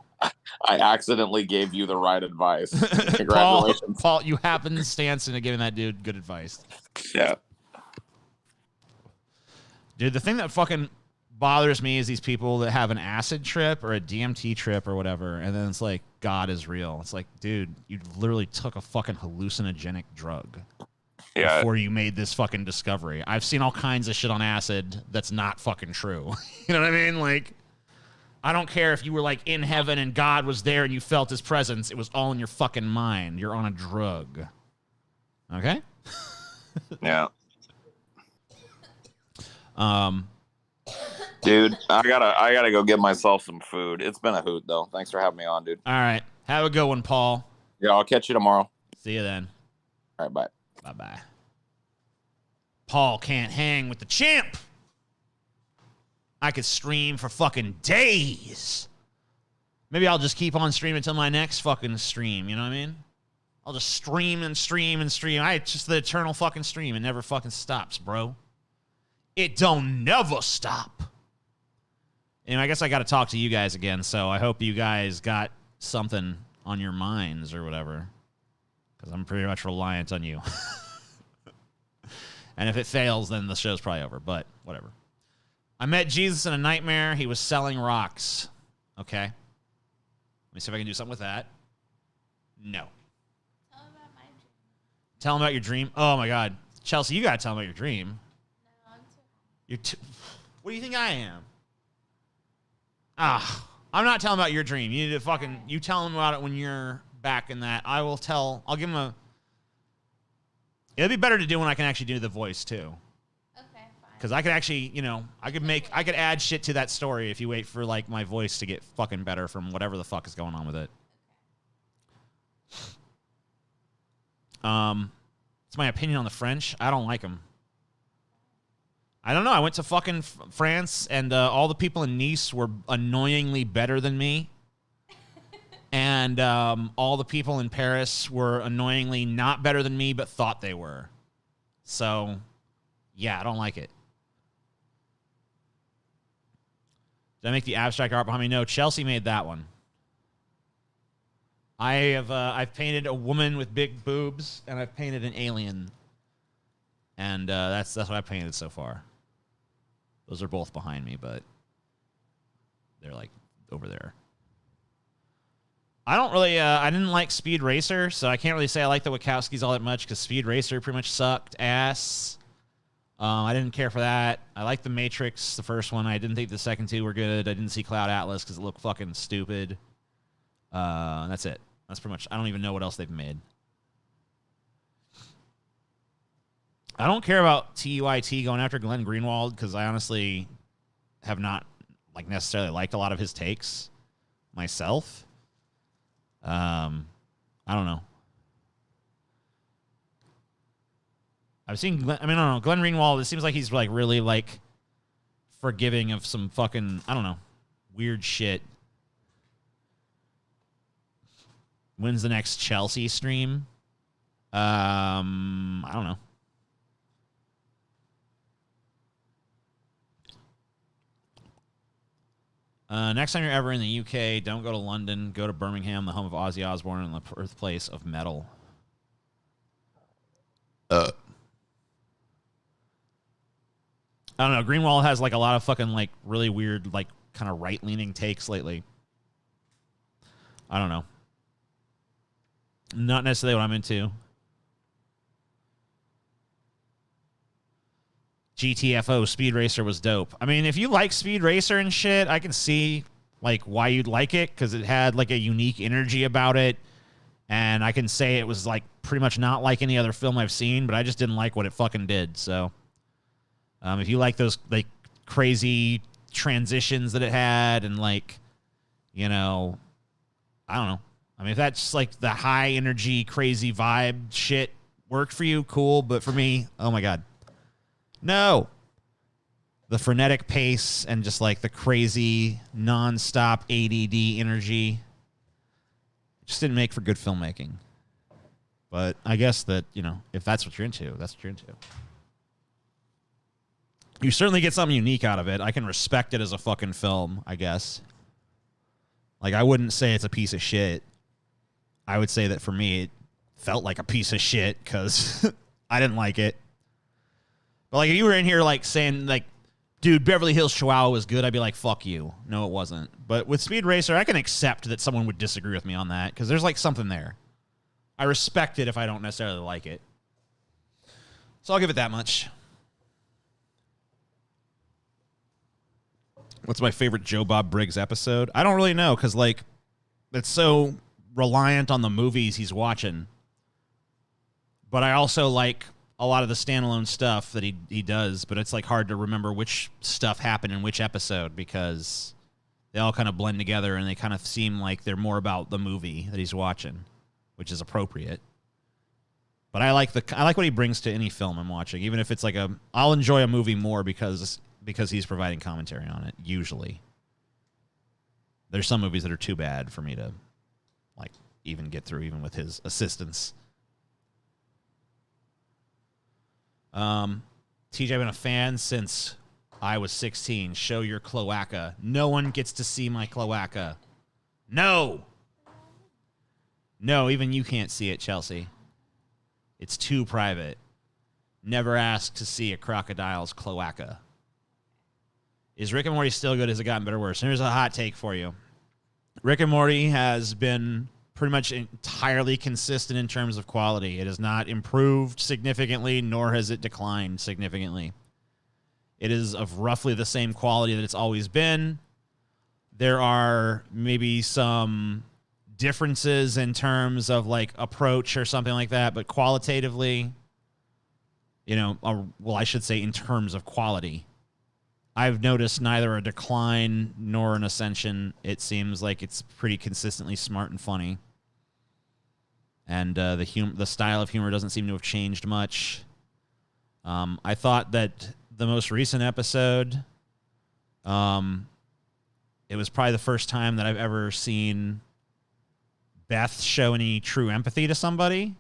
I accidentally gave you the right advice. Congratulations. Paul, you happenstance into giving that dude good advice. Yeah. Dude, the thing that fucking bothers me is these people that have an acid trip or a DMT trip or whatever, and then it's like, God is real. It's like, dude, you literally took a fucking hallucinogenic drug before you made this fucking discovery. I've seen all kinds of shit on acid that's not fucking true. You know what I mean? Like, I don't care if you were like in heaven and God was there and you felt his presence. It was all in your fucking mind. You're on a drug. Okay? Yeah. Dude, I gotta go get myself some food. It's been a hoot though. Thanks for having me on, dude. All right. Have a good one, Paul. Yeah, I'll catch you tomorrow. See you then. All right, bye. Bye-bye. Paul can't hang with the champ. I could stream for fucking days. Maybe I'll just keep on streaming until my next fucking stream. You know what I mean? I'll just stream and stream and stream. It's just the eternal fucking stream. It never fucking stops, bro. It don't never stop. Anyway, I guess I got to talk to you guys again, so I hope you guys got something on your minds or whatever, because I'm pretty much reliant on you. And if it fails, then the show's probably over, but whatever. I met Jesus in a nightmare. He was selling rocks. Okay. Let me see if I can do something with that. No. Tell him about your dream. Oh, my God. Chelsea, you got to tell him about your dream. What do you think I am? I'm not telling about your dream. You need to fucking, you tell him about it when you're back in that. I'll give him it'll be better to do when I can actually do the voice too. Okay, fine. Because I could actually, I could add shit to that story if you wait for like my voice to get fucking better from whatever the fuck is going on with it. It's my opinion on the French. I don't like them. I don't know. I went to fucking France, and all the people in Nice were annoyingly better than me. And and all the people in Paris were annoyingly not better than me, but thought they were. So, yeah, I don't like it. Did I make the abstract art behind me? No, Chelsea made that one. I've painted a woman with big boobs, and I've painted an alien, and that's what I painted so far. Those are both behind me, but they're like over there. I don't really, I didn't like Speed Racer, so I can't really say I like the Wachowskis all that much because Speed Racer pretty much sucked ass. I didn't care for that. I liked The Matrix, the first one. I didn't think the second two were good. I didn't see Cloud Atlas because it looked fucking stupid. That's it. That's pretty much, I don't even know what else they've made. I don't care about TUIT going after Glenn Greenwald because I honestly have not like necessarily liked a lot of his takes myself. I don't know. I've seen Glenn, I don't know, Glenn Greenwald, it seems like he's like really like forgiving of some fucking, I don't know, weird shit. When's the next Chelsea stream? I don't know. Next time you're ever in the UK, don't go to London. Go to Birmingham, the home of Ozzy Osbourne and the birthplace of metal. I don't know. Greenwald has like a lot of fucking like really weird, like kind of right-leaning takes lately. I don't know. Not necessarily what I'm into. GTFO, Speed Racer was dope. I mean, if you like Speed Racer and shit, I can see like why you'd like it because it had like a unique energy about it. And I can say it was like pretty much not like any other film I've seen, but I just didn't like what it fucking did. So if you like those like crazy transitions that it had and like, you know, I don't know. I mean, if that's like the high energy, crazy vibe shit worked for you, cool. But for me, oh my God. No. The frenetic pace and just like the crazy, nonstop ADD energy just didn't make for good filmmaking. But I guess that, you know, if that's what you're into, that's what you're into. You certainly get something unique out of it. I can respect it as a fucking film, I guess. Like, I wouldn't say it's a piece of shit. I would say that for me, it felt like a piece of shit because I didn't like it. But, like, if you were in here, like, saying, like, dude, Beverly Hills Chihuahua was good, I'd be like, fuck you. No, it wasn't. But with Speed Racer, I can accept that someone would disagree with me on that because there's, like, something there. I respect it if I don't necessarily like it. So I'll give it that much. What's my favorite Joe Bob Briggs episode? I don't really know because, like, it's so reliant on the movies he's watching. But I also like a lot of the standalone stuff that he does, but it's like hard to remember which stuff happened in which episode because they all kind of blend together and they kind of seem like they're more about the movie that he's watching, which is appropriate. But I like what he brings to any film I'm watching, even if it's like I'll enjoy a movie more because he's providing commentary on it. Usually, there's some movies that are too bad for me to like even get through, even with his assistance. TJ, I've been a fan since I was 16. Show your cloaca. No one gets to see my cloaca. No, even you can't see it, Chelsea. It's too private. Never ask to see a crocodile's cloaca. Is Rick and Morty still good? Has it gotten better or worse? Here's a hot take for you. Rick and Morty has been pretty much entirely consistent in terms of quality. It has not improved significantly, nor has it declined significantly. It is of roughly the same quality that it's always been. There are maybe some differences in terms of like approach or something like that, but qualitatively, you know, well, I should say in terms of quality, I've noticed neither a decline nor an ascension. It seems like it's pretty consistently smart and funny. And the style of humor doesn't seem to have changed much. I thought that the most recent episode, it was probably the first time that I've ever seen Beth show any true empathy to somebody,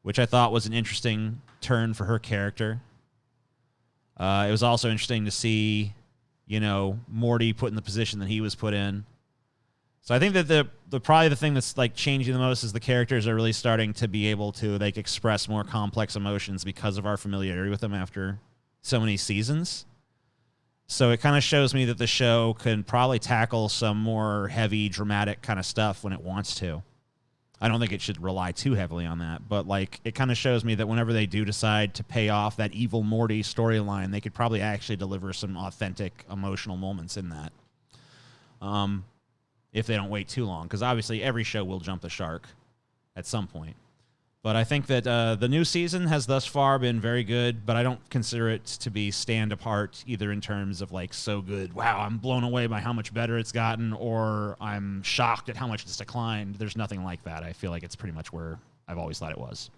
which I thought was an interesting turn for her character. It was also interesting to see, Morty put in the position that he was put in. So I think that the probably the thing that's like changing the most is the characters are really starting to be able to like express more complex emotions because of our familiarity with them after so many seasons. So it kind of shows me that the show can probably tackle some more heavy, dramatic kind of stuff when it wants to. I don't think it should rely too heavily on that, but like it kind of shows me that whenever they do decide to pay off that evil Morty storyline, they could probably actually deliver some authentic emotional moments in that. If they don't wait too long, because obviously every show will jump the shark at some point. But I think that the new season has thus far been very good, but I don't consider it to be stand apart either in terms of like so good, wow, I'm blown away by how much better it's gotten, or I'm shocked at how much it's declined. There's nothing like that. I feel like it's pretty much where I've always thought it was.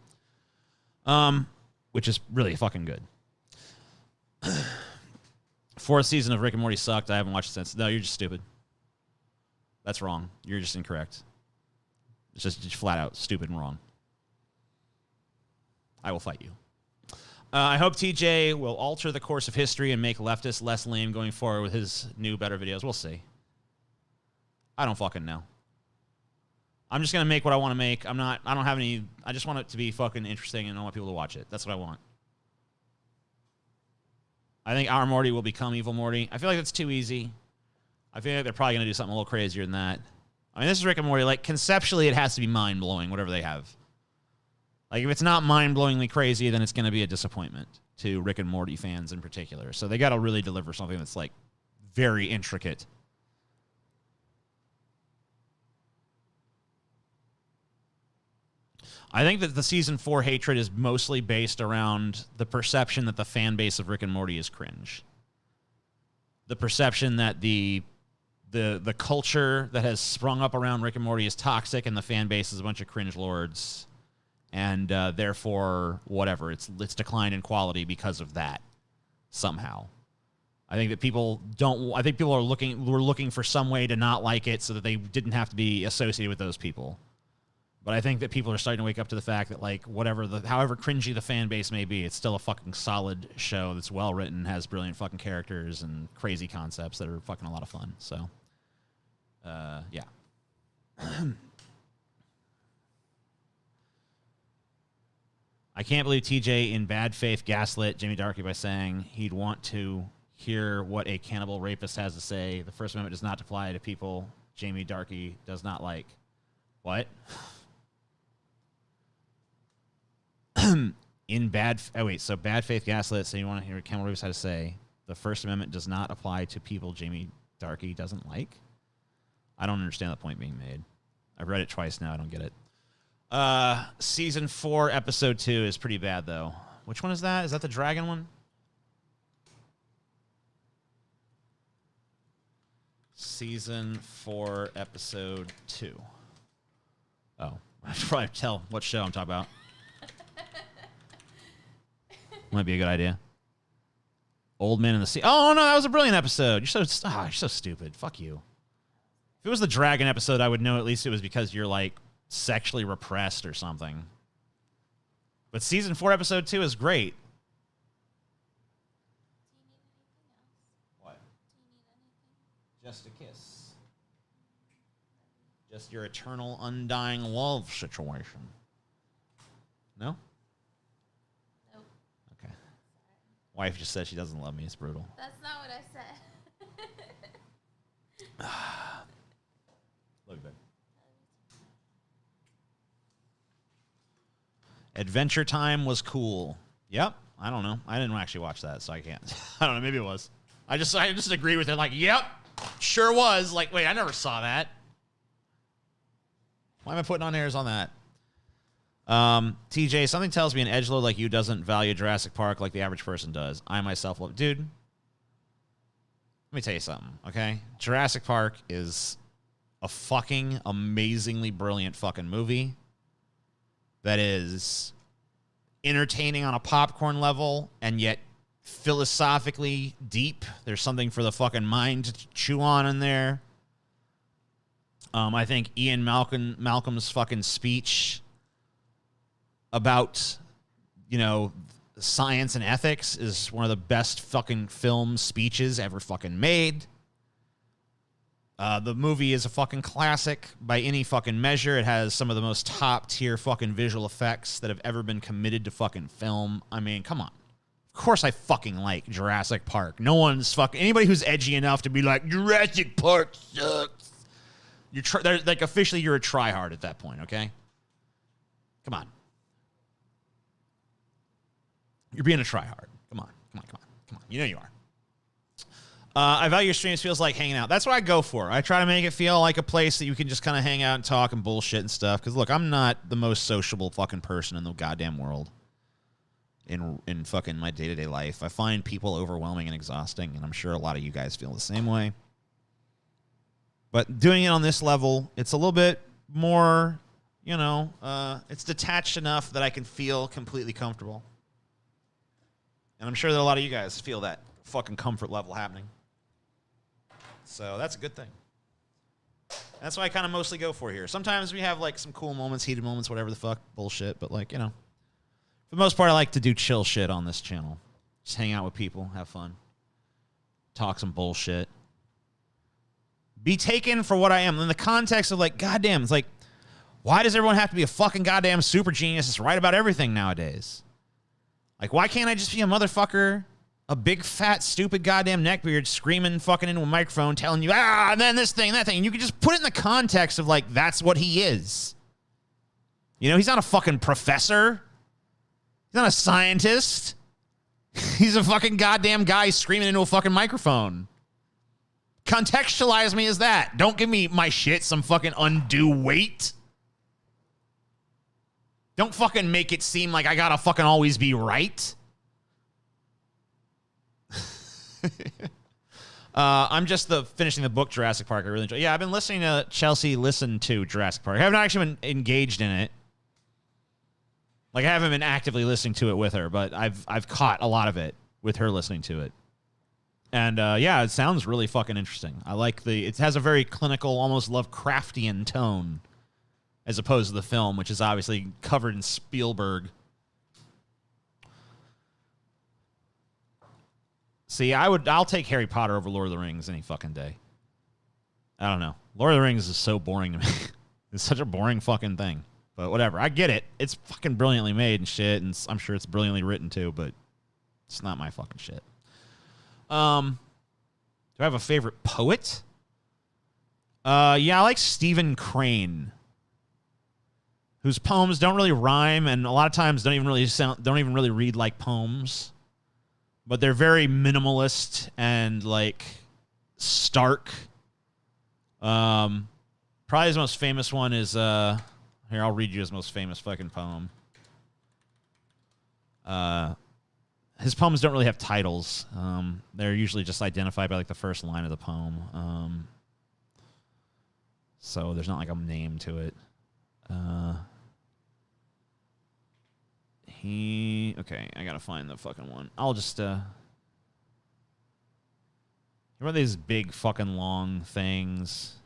Which is really fucking good. Fourth season of Rick and Morty sucked. I haven't watched it since. No, you're just stupid. That's wrong. You're just incorrect. It's just flat out stupid and wrong. I will fight you. I hope TJ will alter the course of history and make Leftist less lame going forward with his new, better videos. We'll see. I don't fucking know. I'm just going to make what I want to make. I don't have any, I just want it to be fucking interesting and I want people to watch it. That's what I want. I think our Morty will become evil Morty. I feel like that's too easy. I feel like they're probably going to do something a little crazier than that. I mean, this is Rick and Morty. Like, conceptually, it has to be mind-blowing, whatever they have. Like, if it's not mind-blowingly crazy, then it's going to be a disappointment to Rick and Morty fans in particular. So they got to really deliver something that's, like, very intricate. I think that the Season 4 hatred is mostly based around the perception that the fan base of Rick and Morty is cringe. The perception that the culture that has sprung up around Rick and Morty is toxic and the fan base is a bunch of cringe lords. And therefore, whatever, it's declined in quality because of that somehow. I think that people are looking for some way to not like it so that they didn't have to be associated with those people. But I think that people are starting to wake up to the fact that, like, however cringy the fan base may be, it's still a fucking solid show that's well written, has brilliant fucking characters and crazy concepts that are fucking a lot of fun. So, yeah. I can't believe TJ in bad faith gaslit Jamie Darkey by saying he'd want to hear what a cannibal rapist has to say. The First Amendment does not apply to people Jamie Darkey does not like. What? So bad faith gaslit, so you want to hear what cannibal rapist has to say. The First Amendment does not apply to people Jamie Darkey doesn't like? I don't understand the point being made. I've read it twice now. I don't get it. Season 4, episode 2 is pretty bad, though. Which one is that? Is that the dragon one? Season 4, episode 2. Oh, I should probably tell what show I'm talking about. Might be a good idea. Old Man in the Sea. Oh, no, that was a brilliant episode. You're so stupid. Fuck you. If it was the dragon episode, I would know at least it was because you're, like, sexually repressed or something. But season 4, episode 2 is great. What? Just a kiss. Just your eternal, undying love situation. No? Nope. Okay. Wife just said she doesn't love me. It's brutal. That's not what I said. Look good. Adventure Time was cool. Yep. I don't know. I didn't actually watch that, so I can't. I don't know. Maybe it was. I just agree with it. Like, yep, sure was. Like, wait, I never saw that. Why am I putting on airs on that? TJ, something tells me an edgelord like you doesn't value Jurassic Park like the average person does. I myself love... Dude, let me tell you something, okay? Jurassic Park is a fucking amazingly brilliant fucking movie that is entertaining on a popcorn level and yet philosophically deep. There's something for the fucking mind to chew on in there. I think Ian Malcolm's fucking speech about, science and ethics is one of the best fucking film speeches ever fucking made. The movie is a fucking classic by any fucking measure. It has some of the most top tier fucking visual effects that have ever been committed to fucking film. I mean, come on. Of course I fucking like Jurassic Park. No one's fucking... Anybody who's edgy enough to be like, Jurassic Park sucks. Officially, you're a tryhard at that point, okay? Come on. You're being a tryhard. Come on. You know you are. I value your streams. Feels like hanging out. That's what I go for. I try to make it feel like a place that you can just kind of hang out and talk and bullshit and stuff. Because, look, I'm not the most sociable fucking person in the goddamn world in fucking my day-to-day life. I find people overwhelming and exhausting, and I'm sure a lot of you guys feel the same way. But doing it on this level, it's a little bit more, it's detached enough that I can feel completely comfortable. And I'm sure that a lot of you guys feel that fucking comfort level happening. So that's a good thing. That's what I kind of mostly go for here. Sometimes we have like some cool moments, heated moments, whatever the fuck, bullshit. But for the most part, I like to do chill shit on this channel. Just hang out with people, have fun, talk some bullshit. Be taken for what I am. In the context of goddamn, it's like, why does everyone have to be a fucking goddamn super genius that's right about everything nowadays? Why can't I just be a motherfucker, a big, fat, stupid goddamn neckbeard screaming fucking into a microphone telling you, and then this thing, that thing. And you can just put it in the context of, that's what he is. He's not a fucking professor. He's not a scientist. He's a fucking goddamn guy screaming into a fucking microphone. Contextualize me as that. Don't give me my shit some fucking undue weight. Don't fucking make it seem like I gotta fucking always be right. I'm just finishing the book Jurassic Park. I really enjoy. Yeah, I've been listening to Chelsea listen to Jurassic Park. I haven't actually been engaged in it. I haven't been actively listening to it with her, but I've caught a lot of it with her listening to it. And it sounds really fucking interesting. I like it has a very clinical, almost Lovecraftian tone, as opposed to the film, which is obviously covered in Spielberg. See, I'll take Harry Potter over Lord of the Rings any fucking day. I don't know. Lord of the Rings is so boring to me. It's such a boring fucking thing. But whatever. I get it. It's fucking brilliantly made and shit, and I'm sure it's brilliantly written too, but it's not my fucking shit. Do I have a favorite poet? Yeah, I like Stephen Crane, whose poems don't really rhyme and a lot of times don't even really read like poems, but they're very minimalist and stark. Probably his most famous one is here, I'll read you his most famous fucking poem. His poems don't really have titles. They're usually just identified by the first line of the poem. So there's not a name to it. Okay, I gotta find the fucking one. I'll just what are these big fucking long things?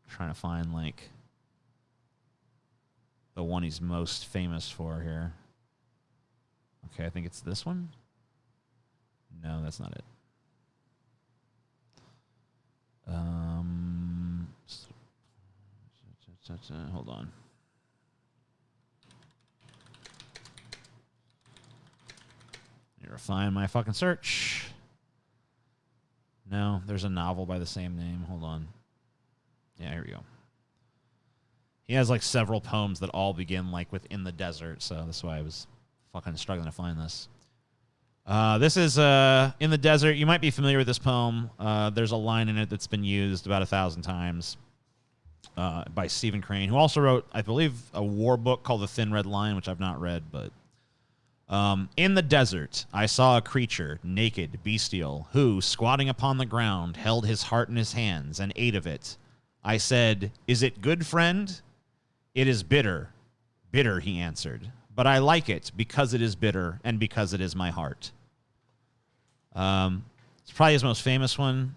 Trying to find the one he's most famous for here. Okay, I think it's this one. No, that's not it. Hold on. Let me refine my fucking search. No, there's a novel by the same name. Hold on. Yeah, here we go. He has several poems that all begin within the desert, so that's why I was fucking struggling to find this. This is In the Desert. You might be familiar with this poem. There's a line in it that's been used about 1,000 times by Stephen Crane, who also wrote, I believe, a war book called The Thin Red Line, which I've not read, but in the desert, I saw a creature, naked, bestial, who, squatting upon the ground, held his heart in his hands and ate of it. I said, "Is it good, friend?" "It is bitter." "Bitter," he answered. "But I like it because it is bitter and because it is my heart." It's probably his most famous one.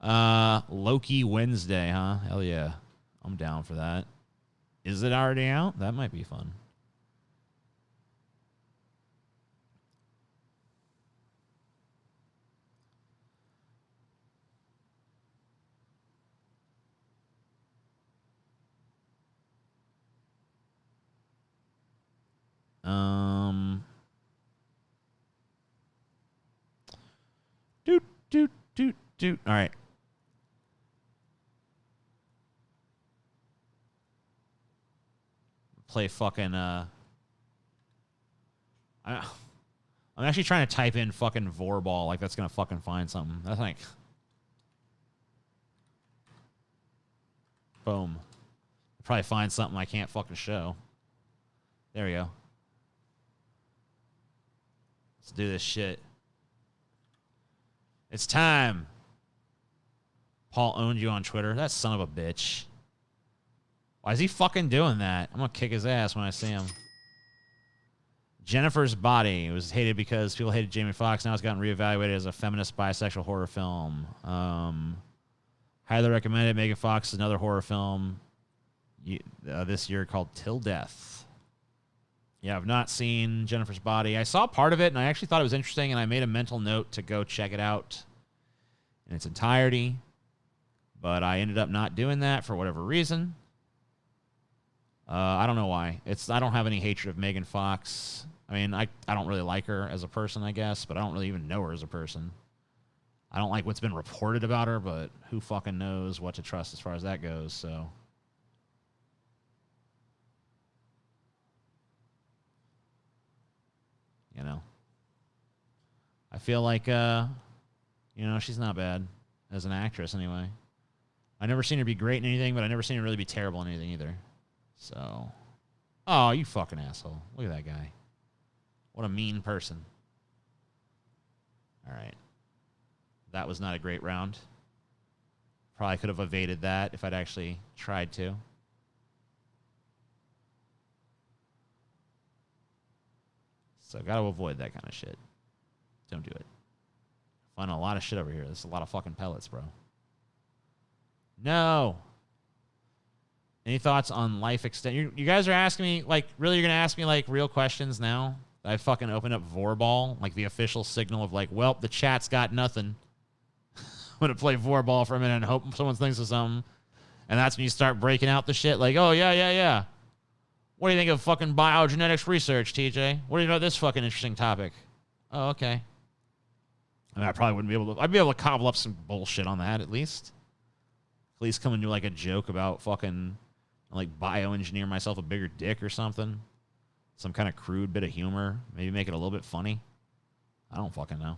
Loki Wednesday, huh? Hell yeah. I'm down for that. Is it already out? That might be fun. Doot, doot, doot, doot. All right. Play fucking, I'm actually trying to type in fucking Vorball, like that's gonna fucking find something. That's like, boom. Probably find something I can't fucking show. There we go. Let's do this shit. It's time. Paul owned you on Twitter. That son of a bitch. Why is he fucking doing that? I'm gonna kick his ass when I see him. Jennifer's Body. It was hated because people hated Jamie Foxx. Now it's gotten reevaluated as a feminist bisexual horror film. Highly recommended. Megan Fox, another horror film this year called Till Death. Yeah, I've not seen Jennifer's Body. I saw part of it, and I actually thought it was interesting, and I made a mental note to go check it out in its entirety. But I ended up not doing that for whatever reason. I don't know why. I don't have any hatred of Megan Fox. I mean, I don't really like her as a person, I guess, but I don't really even know her as a person. I don't like what's been reported about her, but who fucking knows what to trust as far as that goes, so. You know. I feel like, she's not bad as an actress anyway. I never seen her be great in anything, but I never seen her really be terrible in anything either. So, oh, you fucking asshole. Look at that guy. What a mean person. All right. That was not a great round. Probably could have evaded that if I'd actually tried to. So, got to avoid that kind of shit. Don't do it. Find a lot of shit over here. There's a lot of fucking pellets, bro. No. Any thoughts on life extent? You guys are asking me, like, really, you're going to ask me, like, real questions now? I fucking opened up Vorball, like, the official signal of, like, well, the chat's got nothing. I'm going to play Vorball for a minute and hope someone thinks of something. And that's when you start breaking out the shit, like, oh, yeah. What do you think of fucking biogenetics research, TJ? What do you know about this fucking interesting topic? Oh, okay. I mean, I probably wouldn't be able to, I'd be able to cobble up some bullshit on that, at least. At least come and do, like, a joke about fucking, like, bioengineer myself a bigger dick or something. Some kind of crude bit of humor. Maybe make it a little bit funny. I don't fucking know.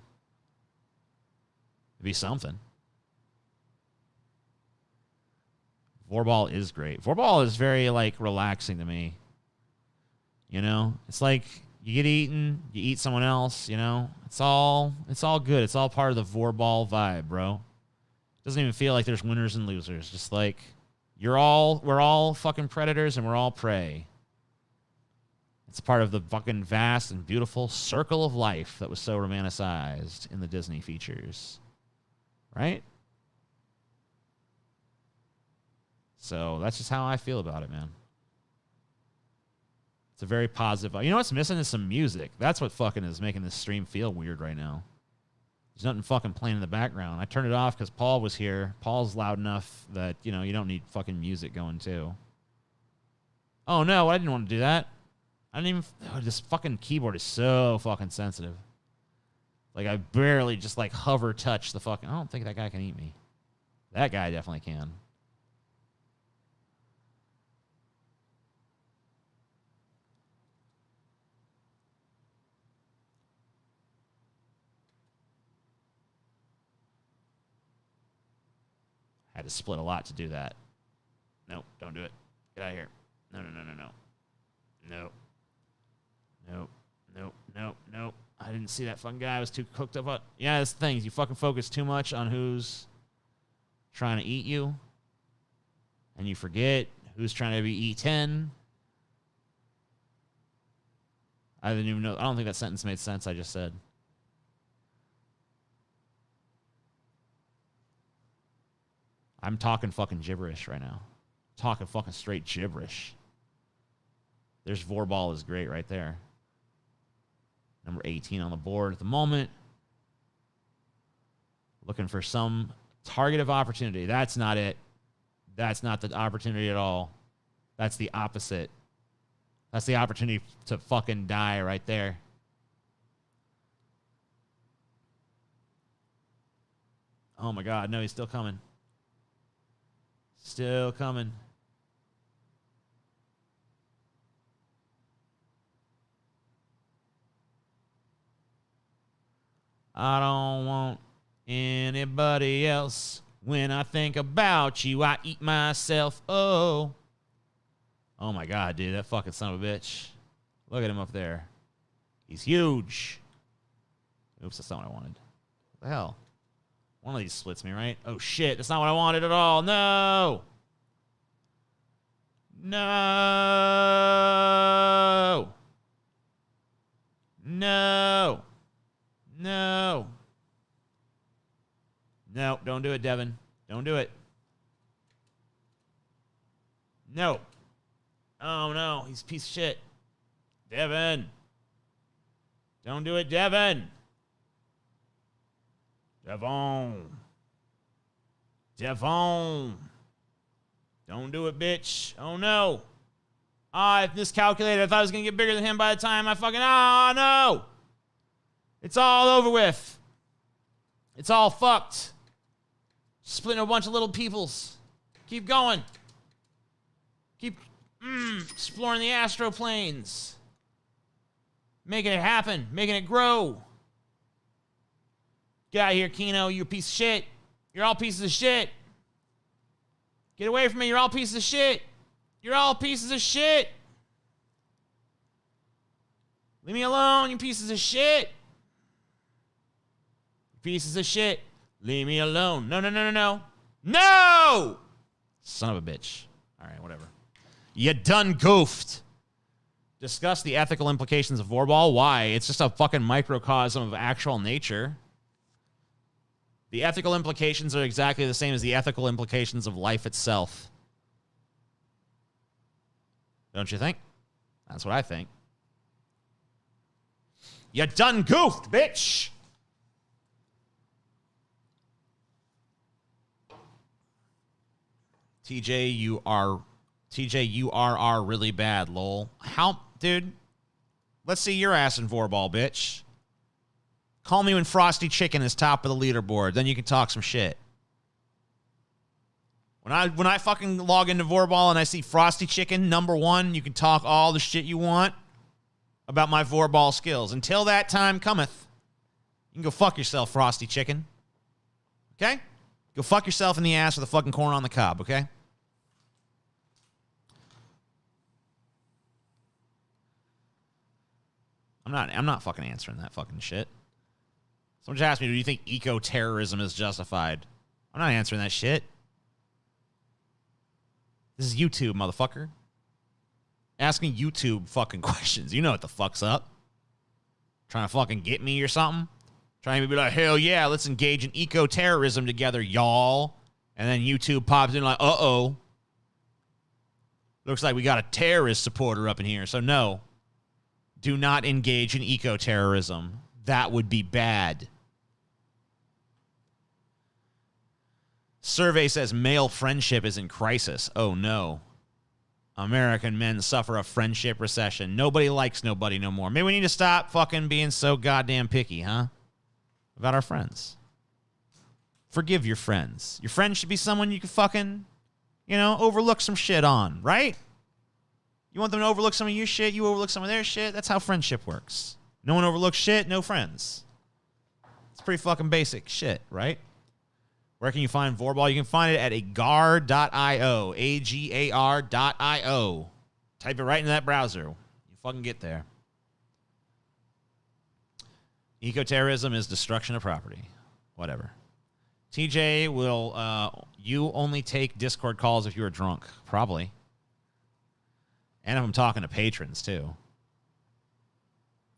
It'd be something. Vorball is great. Vorball is very, like, relaxing to me. You know? It's like you get eaten, you eat someone else, you know? It's all good. It's all part of the Vorball vibe, bro. Doesn't even feel like there's winners and losers. Just like we're all fucking predators and we're all prey. It's part of the fucking vast and beautiful circle of life that was so romanticized in the Disney features. Right? So that's just how I feel about it, man. It's a very positive. You know what's missing is some music. That's what fucking is making this stream feel weird right now. There's nothing fucking playing in the background. I turned it off because Paul was here. Paul's loud enough that, you know, you don't need fucking music going too. Oh, no, I didn't want to do that. I didn't even... Oh, this fucking keyboard is so fucking sensitive. Like, I barely just, like, hover touch the fucking... I don't think that guy can eat me. That guy definitely can. I had to split a lot to do that. Nope, don't do it. Get out of here. No. Nope. I didn't see that fucking guy. I was too cooked up. Yeah, that's the thing. You fucking focus too much on who's trying to eat you. And you forget who's trying to be E10. I didn't even know. I don't think that sentence made sense I just said. I'm talking fucking gibberish right now. Talking fucking straight gibberish. There's Vorball is great right there. Number 18 on the board at the moment. Looking for some target of opportunity. That's not it. That's not the opportunity at all. That's the opposite. That's the opportunity to fucking die right there. Oh my God, no, he's still coming. Still coming. I don't want anybody else. When I think about you, I eat myself. Oh. Oh my God, dude, that fucking son of a bitch. Look at him up there. He's huge. Oops, that's not what I wanted. What the hell? One of these splits me, right? Oh shit, that's not what I wanted at all. No. No. No. No. No, don't do it, Devin. Don't do it. No. Oh, no. He's a piece of shit. Devin. Don't do it, Devin. Devon. Devon. Don't do it, bitch. Oh, no. I miscalculated. I thought I was going to get bigger than him by the time I fucking... Oh, no. It's all over with. It's all fucked. Splitting a bunch of little peoples. Keep going. Keep exploring the astroplanes. Making it happen. Making it grow. Get out of here, Kino. You piece of shit. You're all pieces of shit. Get away from me. You're all pieces of shit. You're all pieces of shit. Leave me alone, you pieces of shit. Pieces of shit. Leave me alone. No, no, no, no, no. No! Son of a bitch. All right, whatever. You done goofed. Discuss the ethical implications of Vorball. Why? It's just a fucking microcosm of actual nature. The ethical implications are exactly the same as the ethical implications of life itself. Don't you think? That's what I think. You done goofed, bitch! TJ, you are really bad, lol. How, dude? Let's see your ass in Vorball, bitch. Call me when Frosty Chicken is top of the leaderboard. Then you can talk some shit. When I fucking log into Vorball and I see Frosty Chicken #1, you can talk all the shit you want about my Vorball skills. Until that time cometh, you can go fuck yourself, Frosty Chicken. Okay? Go fuck yourself in the ass with a fucking corn on the cob, okay? I'm not fucking answering that fucking shit. Someone just asked me, do you think eco-terrorism is justified? I'm not answering that shit. This is YouTube, motherfucker. Asking YouTube fucking questions. You know what the fuck's up. Trying to fucking get me or something? Trying to be like, hell yeah, let's engage in eco-terrorism together, y'all. And then YouTube pops in like, uh-oh. Looks like we got a terrorist supporter up in here. So no, do not engage in eco-terrorism. That would be bad. Survey says male friendship is in crisis. Oh no. American men suffer a friendship recession. Nobody likes nobody no more. Maybe we need to stop fucking being so goddamn picky, huh? About our friends. Forgive your friends. Your friend should be someone you can fucking, overlook some shit on, right? You want them to overlook some of your shit, you overlook some of their shit. That's how friendship works. No one overlooks shit, no friends. It's pretty fucking basic shit, right? Where can you find Vorball? You can find it at agar.io. agar.io. Type it right into that browser. You fucking get there. Eco-terrorism is destruction of property. Whatever. TJ, will you only take Discord calls if you are drunk? Probably. And if I'm talking to patrons, too.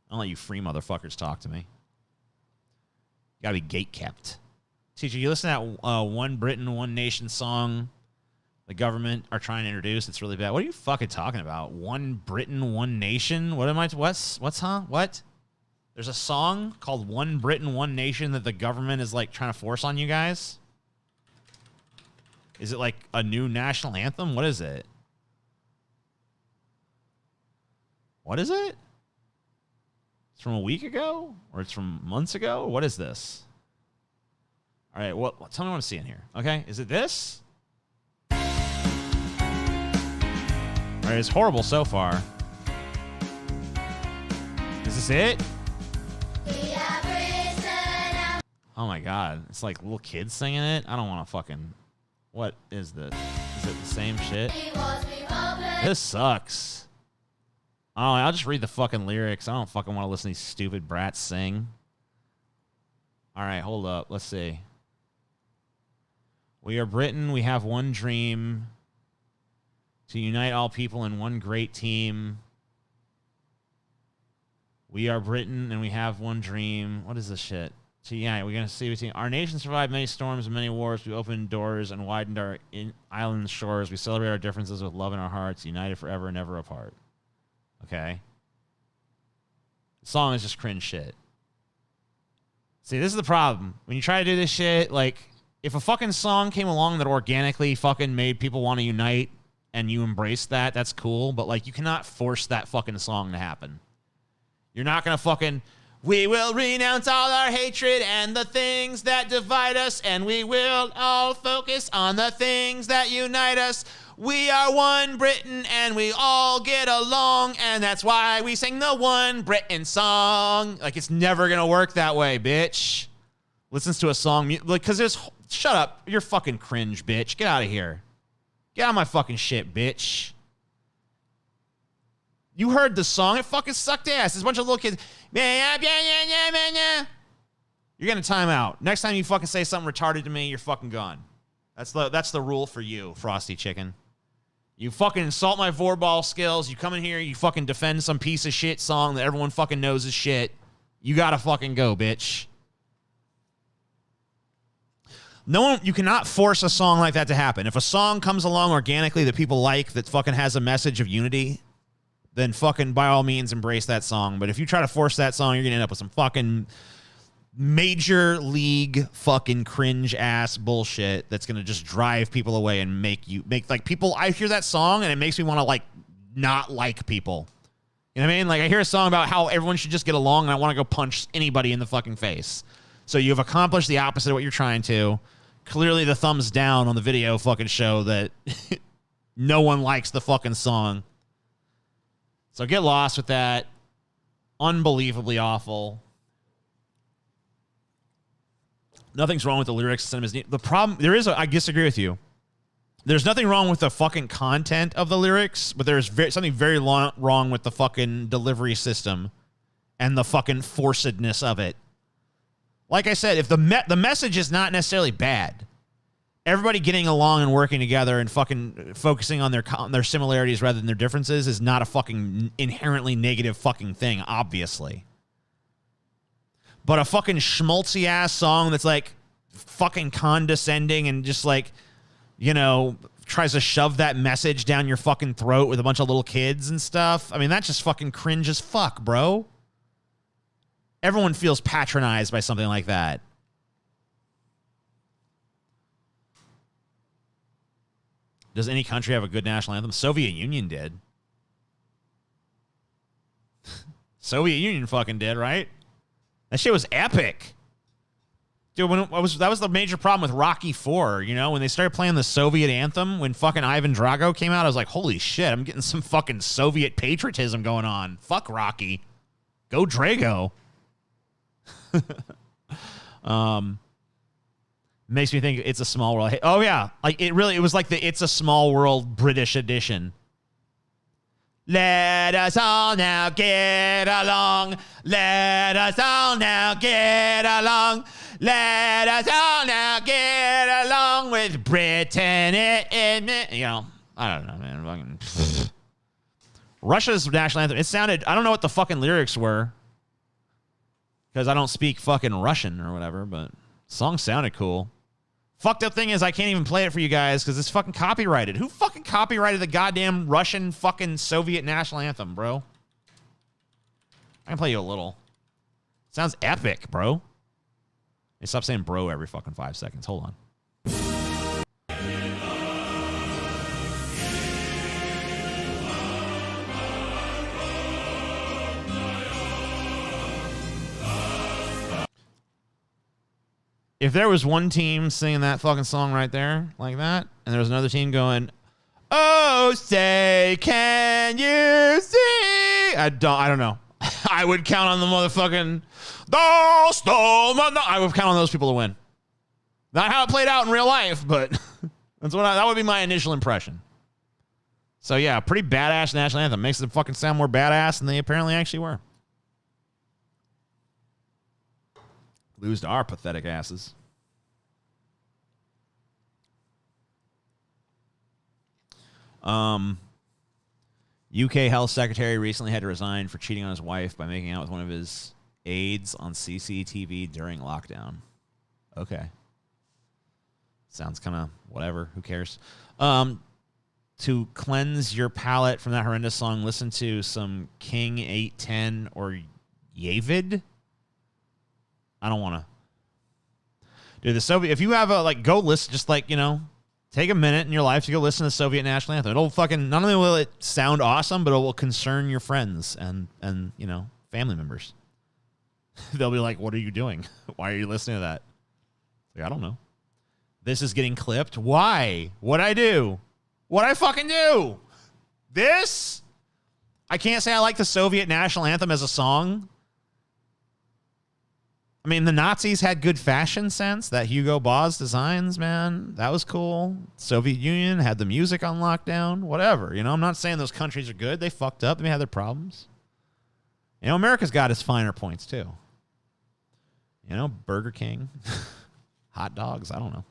I'll let you free motherfuckers talk to me. You gotta be gate kept. Teacher, you listen to that One Britain, One Nation song the government are trying to introduce? It's really bad. What are you fucking talking about? One Britain, One Nation? What am I? What's what? There's a song called One Britain, One Nation that the government is like trying to force on you guys? Is it like a new national anthem? What is it? What is it? It's from a week ago? Or it's from months ago? What is this? All right, tell me what I'm seeing here. Okay, is it this? All right, it's horrible so far. Is this it? Oh my god, it's like little kids singing it. I don't want to fucking... What is this? Is it the same shit? This sucks. Oh, I'll just read the fucking lyrics. I don't fucking want to listen to these stupid brats sing. All right, hold up. Let's see. We are Britain. We have one dream. To unite all people in one great team. We are Britain and we have one dream. What is this shit? So yeah, we're going to see between our nation survived many storms and many wars. We opened doors and widened our island shores. We celebrate our differences with love in our hearts, united forever and never apart. Okay. The song is just cringe shit. See, this is the problem. When you try to do this shit, like, if a fucking song came along that organically fucking made people want to unite and you embrace that, that's cool. But, like, you cannot force that fucking song to happen. You're not going to fucking... We will renounce all our hatred and the things that divide us, and we will all focus on the things that unite us. We are one Britain, and we all get along, and that's why we sing the One Britain song. Like, it's never going to work that way, bitch. Listens to a song, like, because there's... Shut up. You're fucking cringe, bitch. Get out of here. Get out of my fucking shit, bitch. You heard the song. It fucking sucked ass. There's a bunch of little kids. You're getting a timeout. Next time you fucking say something retarded to me, you're fucking gone. That's the rule for you, Frosty Chicken. You fucking insult my vorball skills. You come in here, you fucking defend some piece of shit song that everyone fucking knows is shit. You gotta fucking go, bitch. No one, you cannot force a song like that to happen. If a song comes along organically that people like, that fucking has a message of unity, then fucking by all means embrace that song. But if you try to force that song, you're gonna end up with some fucking major league fucking cringe ass bullshit that's gonna just drive people away and make like people. I hear that song and it makes me want to like not like people. You know what I mean? Like I hear a song about how everyone should just get along and I want to go punch anybody in the fucking face. So you've accomplished the opposite of what you're trying to. Clearly the thumbs down on the video fucking show that no one likes the fucking song. So get lost with that. Unbelievably awful. Nothing's wrong with the lyrics. The problem, I disagree with you. There's nothing wrong with the fucking content of the lyrics, but there's something very wrong with the fucking delivery system and the fucking forcedness of it. Like I said, if the message is not necessarily bad, everybody getting along and working together and fucking focusing on their similarities rather than their differences is not a fucking inherently negative fucking thing, obviously. But a fucking schmaltzy ass song that's like fucking condescending and just like, you know, tries to shove that message down your fucking throat with a bunch of little kids and stuff. I mean, that's just fucking cringe as fuck, bro. Everyone feels patronized by something like that. Does any country have a good national anthem? Soviet Union did. Soviet Union fucking did, right? That shit was epic. Dude, that was the major problem with Rocky IV, you know? When they started playing the Soviet anthem, when fucking Ivan Drago came out, I was like, holy shit, I'm getting some fucking Soviet patriotism going on. Fuck Rocky. Go Drago. Makes me think It's a Small World. Oh yeah, like it was like the It's a Small World British edition. Let us all now get along. Let us all now get along. Let us all now get along with Britain. You know, I don't know, man. Russia's national anthem. It sounded. I don't know what the fucking lyrics were because I don't speak fucking Russian or whatever, but Song sounded cool. Fucked up thing is I can't even play it for you guys because it's fucking copyrighted. Who fucking copyrighted the goddamn Russian fucking Soviet national anthem, bro? I can play you a little. Sounds epic, bro. Hey, stop saying bro every fucking 5 seconds. Hold on. If there was one team singing that fucking song right there, like that, and there was another team going, "Oh, say, can you see?" I don't know. I would count on the motherfucking, I would count on those people to win. Not how it played out in real life, but that would be my initial impression. So yeah, pretty badass national anthem. Makes them fucking sound more badass than they apparently actually were. Lose to our pathetic asses. UK Health Secretary recently had to resign for cheating on his wife by making out with one of his aides on CCTV during lockdown. Okay. Sounds kind of whatever. Who cares? To cleanse your palate from that horrendous song, listen to some King 810 or Yavid. I don't want to. Dude, the Soviet, if you have go listen, just take a minute in your life to go listen to the Soviet national anthem. It'll fucking, not only will it sound awesome, but it will concern your friends and family members. They'll be like, what are you doing? Why are you listening to that? Like, I don't know. This is getting clipped. Why? What'd I do? What'd I fucking do? This? I can't say I like the Soviet national anthem as a song. I mean, the Nazis had good fashion sense. That Hugo Boss designs, man, that was cool. Soviet Union had the music on lockdown. Whatever, I'm not saying those countries are good. They fucked up. They had their problems. America's got its finer points too. Burger King, hot dogs. I don't know.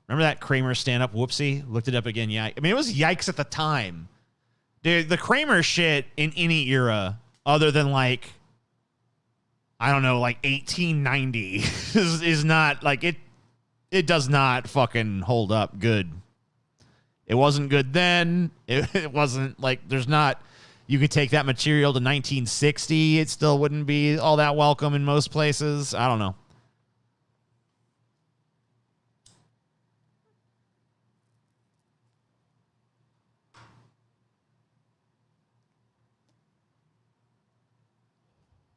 Remember that Kramer stand-up? Whoopsie. Looked it up again. Yeah, I mean, it was yikes at the time, dude. The Kramer shit in any era other than I don't know, 1890 is not it does not fucking hold up good. It wasn't good then. It wasn't there's not, you could take that material to 1960. It still wouldn't be all that welcome in most places. I don't know.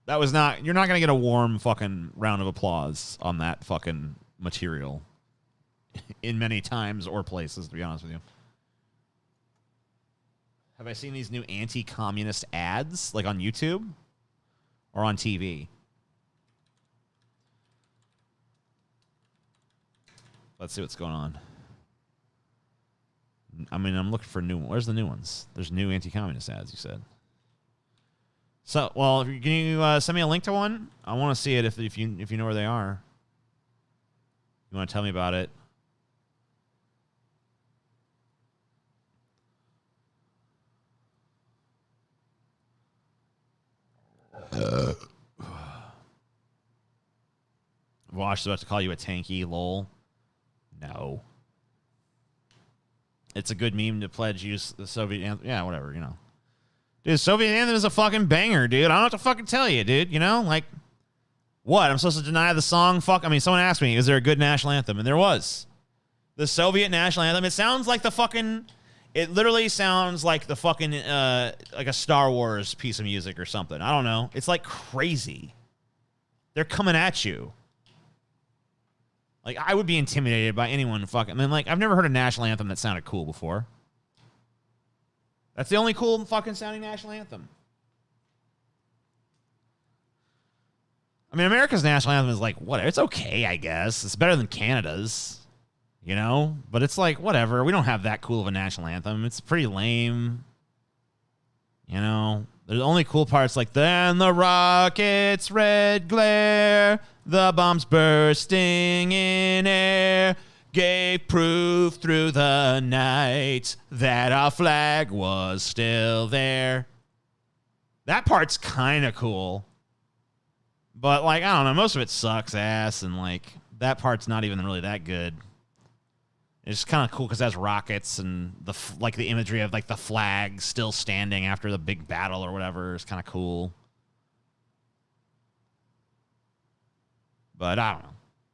That was not, you're not going to get a warm fucking round of applause on that fucking material in many times or places, to be honest with you. Have I seen these new anti-communist ads, on YouTube or on TV? Let's see what's going on. I mean, I'm looking for new ones. Where's the new ones? There's new anti-communist ads, you said. So, well, can you send me a link to one? I want to see it if you know where they are. You want to tell me about it? Wash is about to call you a tanky, lol. No. It's a good meme to pledge use the Soviet anthem. Yeah, whatever, Dude, Soviet anthem is a fucking banger, dude. I don't know what to fucking tell you, dude. What? I'm supposed to deny the song? Fuck. I mean, someone asked me, is there a good national anthem? And there was. The Soviet national anthem. It sounds like the fucking, it literally sounds like the fucking, like a Star Wars piece of music or something. I don't know. It's crazy. They're coming at you. I would be intimidated by anyone fucking, I've never heard a national anthem that sounded cool before. That's the only cool fucking sounding national anthem. I mean, America's national anthem is whatever. It's okay, I guess. It's better than Canada's, But it's whatever. We don't have that cool of a national anthem. It's pretty lame. The only cool parts then the rocket's red glare, the bombs bursting in air, gave proof through the night that our flag was still there. That part's kind of cool. But, like, I don't know. Most of it sucks ass, and, like, that part's not even really that good. It's kind of cool because it has rockets and, the imagery of, like, the flag still standing after the big battle or whatever is kind of cool. But I don't know.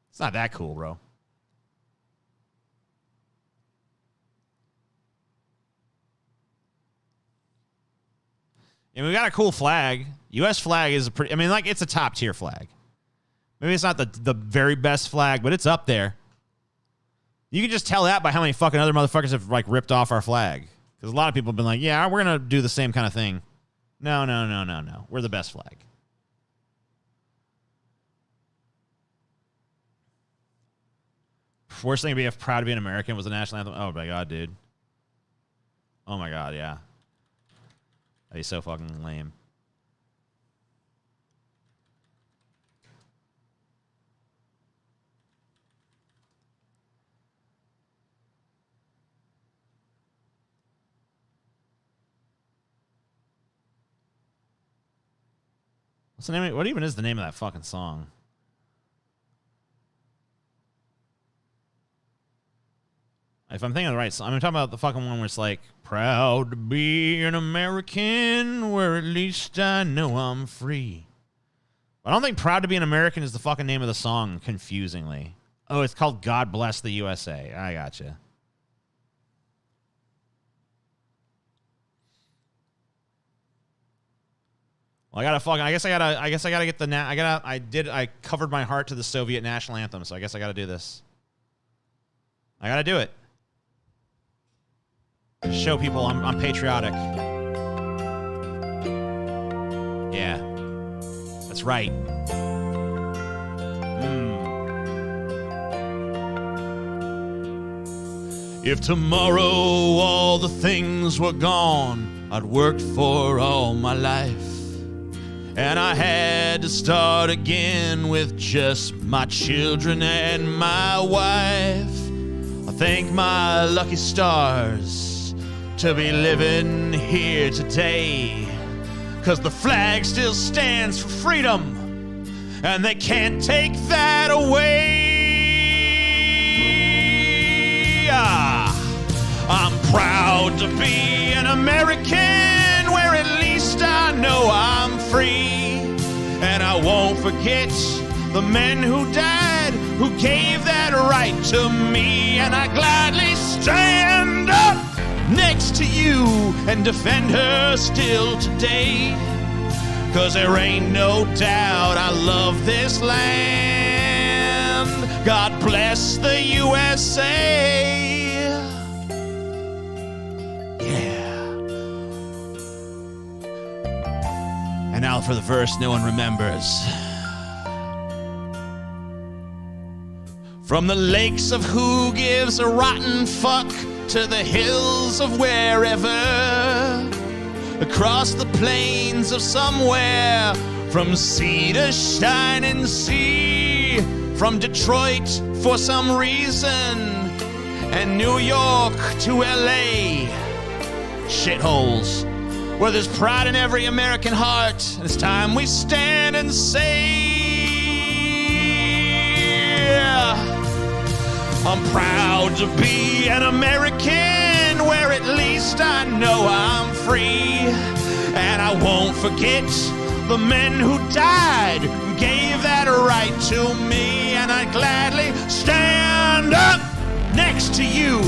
It's not that cool, bro. And we got a cool flag. U.S. flag is a pretty... I mean, like, it's a top-tier flag. Maybe it's not the very best flag, but it's up there. You can just tell that by how many fucking other motherfuckers have, like, ripped off our flag. Because a lot of people have been like, yeah, we're going to do the same kind of thing. No. We're the best flag. Worst thing to be proud to be an American was the national anthem. Oh, my God, dude. Oh, my God, yeah. That'd be so fucking lame. What's the name? What even is the name of that fucking song? If I'm thinking of the right song, I'm talking about the fucking one where it's like, proud to be an American, where at least I know I'm free. I don't think Proud to be an American is the fucking name of the song, confusingly. Oh, it's called God Bless the USA. I gotcha. Well, I guess I gotta get the I covered my heart to the Soviet national anthem, so I guess I gotta do this. I gotta do it. Show people I'm patriotic. Yeah. That's right. If tomorrow all the things were gone I'd worked for all my life, and I had to start again with just my children and my wife, I thank my lucky stars to be living here today, 'cause the flag still stands for freedom, and they can't take that away. I'm proud to be an American, where at least I know I'm free, and I won't forget the men who died, who gave that right to me, and I gladly stand up next to you and defend her still today, 'cause there ain't no doubt I love this land. God bless the USA. And now for the verse no one remembers. From the lakes of who gives a rotten fuck to the hills of wherever, across the plains of somewhere, from sea to shining sea, from Detroit for some reason, and New York to LA, shitholes where there's pride in every American heart. And it's time we stand and say, I'm proud to be an American, where at least I know I'm free, and I won't forget the men who died, who gave that right to me, and I'd gladly stand up next to you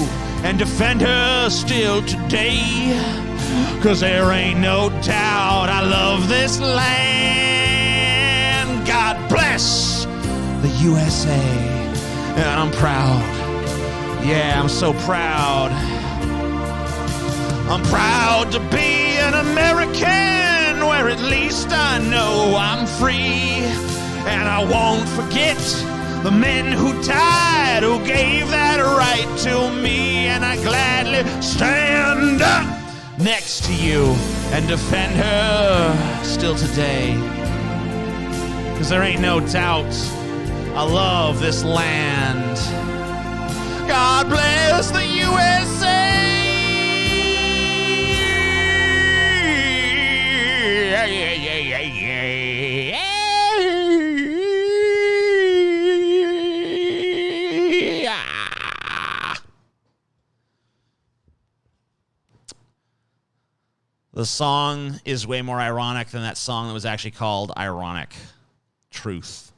and defend her still today, 'cause there ain't no doubt I love this land. God bless the USA. And I'm proud. Yeah, I'm so proud. I'm proud to be an American, where at least I know I'm free, and I won't forget the men who died, who gave that right to me, and I gladly stand up next to you and defend her still today, 'cause there ain't no doubt I love this land. God bless the USA. The song is way more ironic than that song that was actually called Ironic. Truth.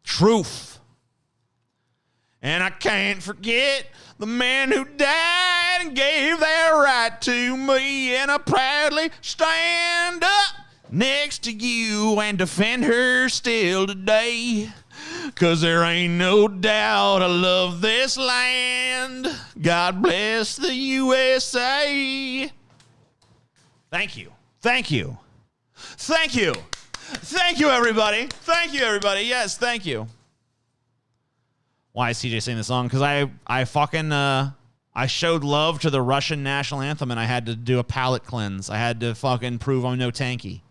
Truth. And I can't forget the man who died and gave their right to me. And I proudly stand up next to you and defend her still today. 'Cause there ain't no doubt I love this land. God bless the USA. Thank you. Thank you. Thank you. Thank you, everybody. Thank you, everybody. Yes, thank you. Why is CJ singing this song? Because I fucking, I showed love to the Russian national anthem and I had to do a palate cleanse. I had to fucking prove I'm no tanky.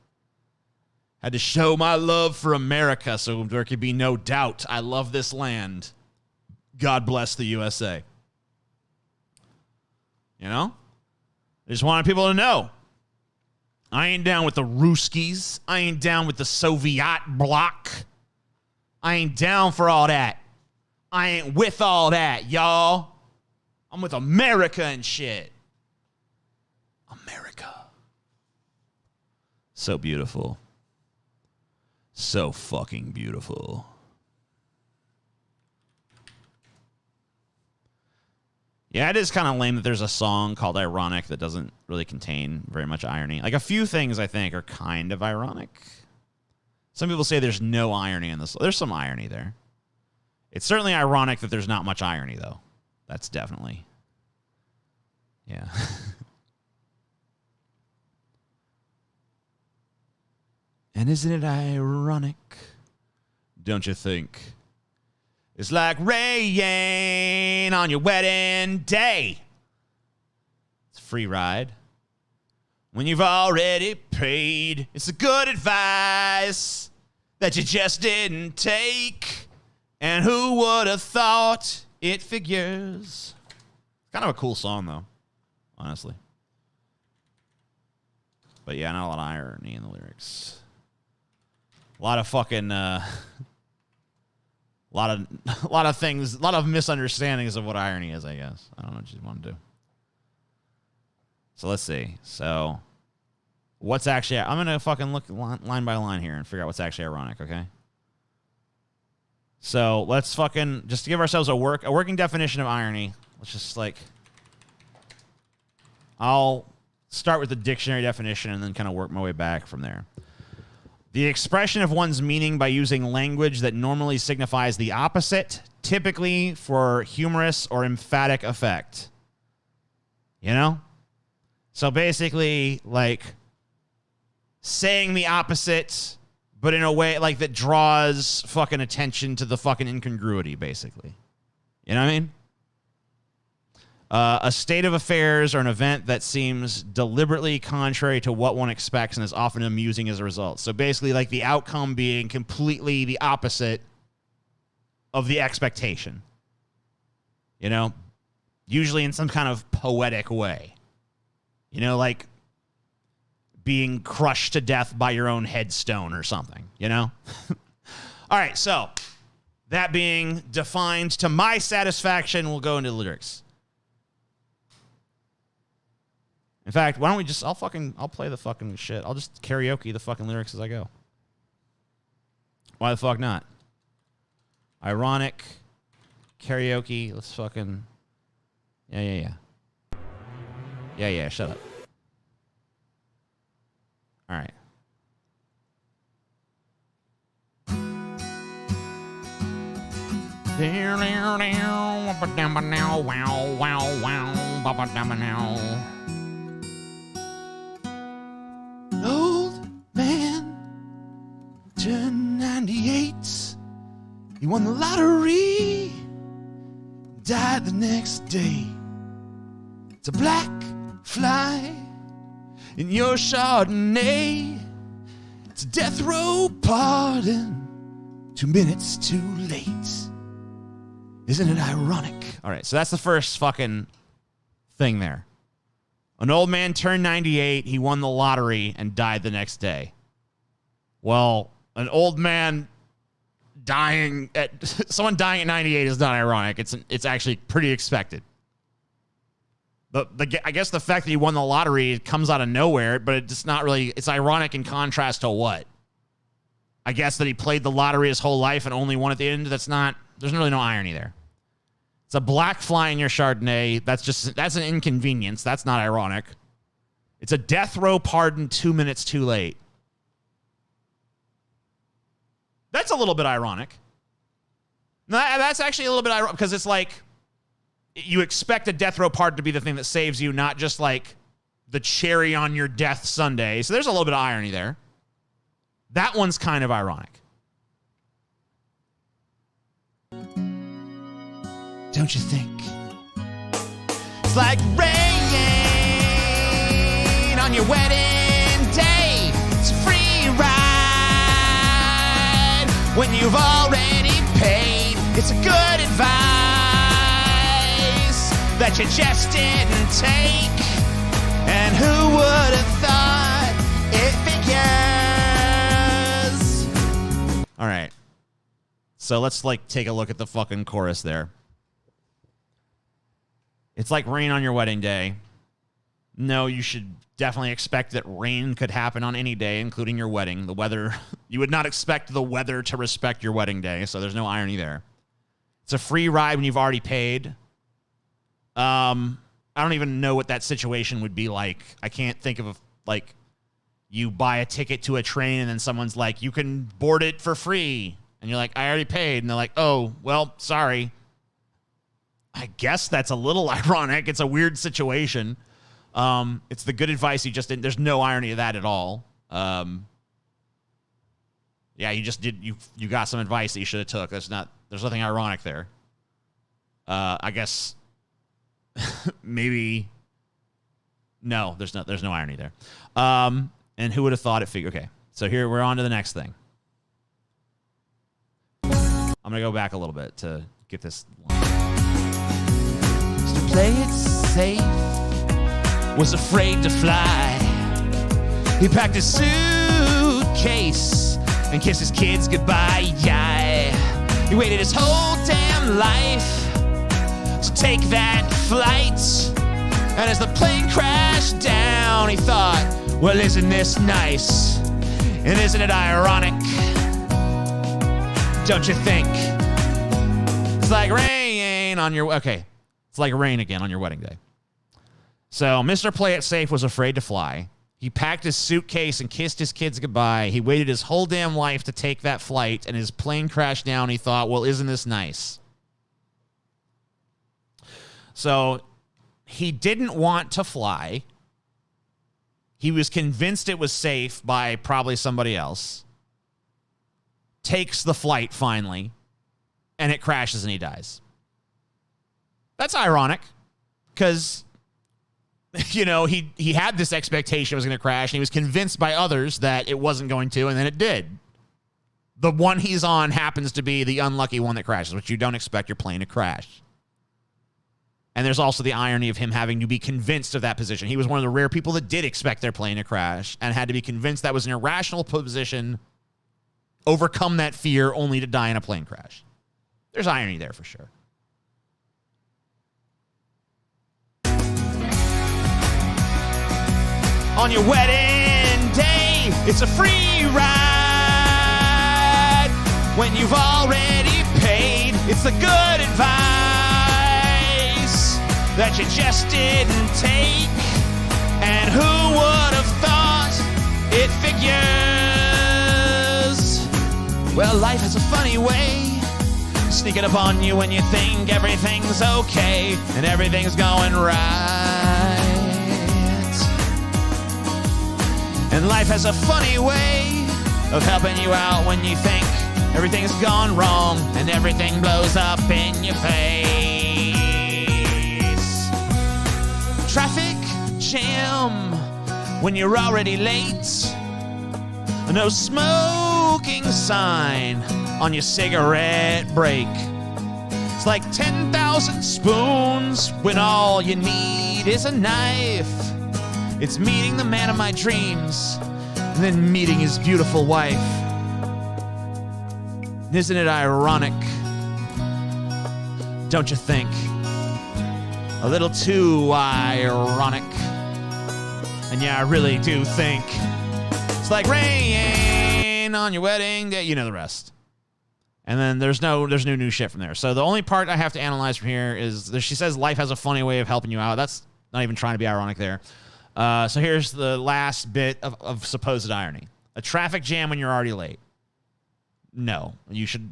Had to show my love for America so there could be no doubt I love this land. God bless the USA. You know? I just wanted people to know. I ain't down with the Ruskies. I ain't down with the Soviet bloc. I ain't down for all that. I ain't with all that, y'all. I'm with America and shit. America. So beautiful. So fucking beautiful. Yeah, it is kind of lame that there's a song called Ironic that doesn't really contain very much irony. Like, a few things, I think, are kind of ironic. Some people say there's no irony in this. There's some irony there. It's certainly ironic that there's not much irony, though. That's definitely... Yeah. And isn't it ironic? Don't you think? It's like rain on your wedding day. It's a free ride. When you've already paid, it's a good advice that you just didn't take. And who would have thought it figures? Kind of a cool song, though, honestly. But yeah, not a lot of irony in the lyrics. A lot of fucking... A lot of things, a lot of misunderstandings of what irony is, I guess. I don't know what you want to do. So let's see. So what's actually... I'm going to fucking look line by line here and figure out what's actually ironic, okay? So let's fucking... Just to give ourselves a working definition of irony, let's just like... I'll start with the dictionary definition and then kind of work my way back from there. The expression of one's meaning by using language that normally signifies the opposite, typically for humorous or emphatic effect. You know? So basically, like, saying the opposite, but in a way, like, that draws fucking attention to the fucking incongruity, basically. You know what I mean? A state of affairs or an event that seems deliberately contrary to what one expects and is often amusing as a result. So basically, like, the outcome being completely the opposite of the expectation. You know? Usually in some kind of poetic way. You know, like being crushed to death by your own headstone or something, you know? All right, so that being defined to my satisfaction, we'll go into the lyrics. In fact, why don't we just, I'll play the fucking shit. I'll just karaoke the fucking lyrics as I go. Why the fuck not? Ironic, karaoke, let's fucking, yeah, shut up. All right. Old man turned 98. He won the lottery, died the next day. It's a black fly in your Chardonnay. It's a death row pardon, 2 minutes too late. Isn't it ironic? All right, so that's the first fucking thing there. An old man turned 98, he won the lottery, and died the next day. Well, an old man dying at... Someone dying at 98 is not ironic. It's actually pretty expected. I guess the fact that he won the lottery, it comes out of nowhere, but it's not really, it's ironic in contrast to what? I guess that he played the lottery his whole life and only won at the end. There's really no irony there. It's a black fly in your Chardonnay. That's an inconvenience. That's not ironic. It's a death row pardon 2 minutes too late. That's a little bit ironic. No, that's actually a little bit ironic because it's like you expect a death row pardon to be the thing that saves you, not just like the cherry on your death sundae. So there's a little bit of irony there. That one's kind of ironic. Don't you think? It's like rain on your wedding day. It's a free ride when you've already paid. It's a good advice that you just didn't take. And who would have thought it figures? All right. So let's like take a look at the fucking chorus there. It's like rain on your wedding day. No, you should definitely expect that rain could happen on any day, including your wedding. The weather, you would not expect the weather to respect your wedding day, so there's no irony there. It's a free ride when you've already paid. I don't even know what that situation would be like. I can't think of like you buy a ticket to a train and then someone's like, you can board it for free. And you're like, I already paid. And they're like, oh, well, sorry. I guess that's a little ironic. It's a weird situation. It's the good advice you just didn't. There's no irony of that at all. Yeah, you just did. You got some advice that you should have took. There's nothing ironic there. I guess maybe no. There's no irony there. And who would have thought it? Okay, so here we're on to the next thing. I'm gonna go back a little bit to get this line. To play it safe, was afraid to fly. He packed his suitcase and kissed his kids goodbye. Yeah, he waited his whole damn life to take that flight. And as the plane crashed down, he thought, well, isn't this nice? And isn't it ironic? Don't you think? It's like rain on your... Okay. It's like rain again on your wedding day. So Mr. Play It Safe was afraid to fly. He packed his suitcase and kissed his kids goodbye. He waited his whole damn life to take that flight, and his plane crashed down. He thought, well, isn't this nice? So he didn't want to fly. He was convinced it was safe by probably somebody else. Takes the flight finally, and it crashes and he dies. That's ironic because, you know, he had this expectation it was going to crash, and he was convinced by others that it wasn't going to, and then it did. The one he's on happens to be the unlucky one that crashes, which you don't expect your plane to crash. And there's also the irony of him having to be convinced of that position. He was one of the rare people that did expect their plane to crash and had to be convinced that was an irrational position, overcome that fear only to die in a plane crash. There's irony there for sure. On your wedding day, it's a free ride. When you've already paid, it's the good advice that you just didn't take. And who would have thought it figures? Well, life has a funny way sneaking up on you when you think everything's okay and everything's going right. And life has a funny way of helping you out when you think everything's gone wrong and everything blows up in your face. Traffic jam when you're already late. No smoking sign on your cigarette break. It's like 10,000 spoons when all you need is a knife. It's meeting the man of my dreams and then meeting his beautiful wife. Isn't it ironic? Don't you think? A little too ironic. And yeah, I really do think it's like rain on your wedding day. You know the rest. And then there's no new shit from there. So the only part I have to analyze from here is she says life has a funny way of helping you out. That's not even trying to be ironic there. So here's the last bit of supposed irony. A traffic jam when you're already late. No.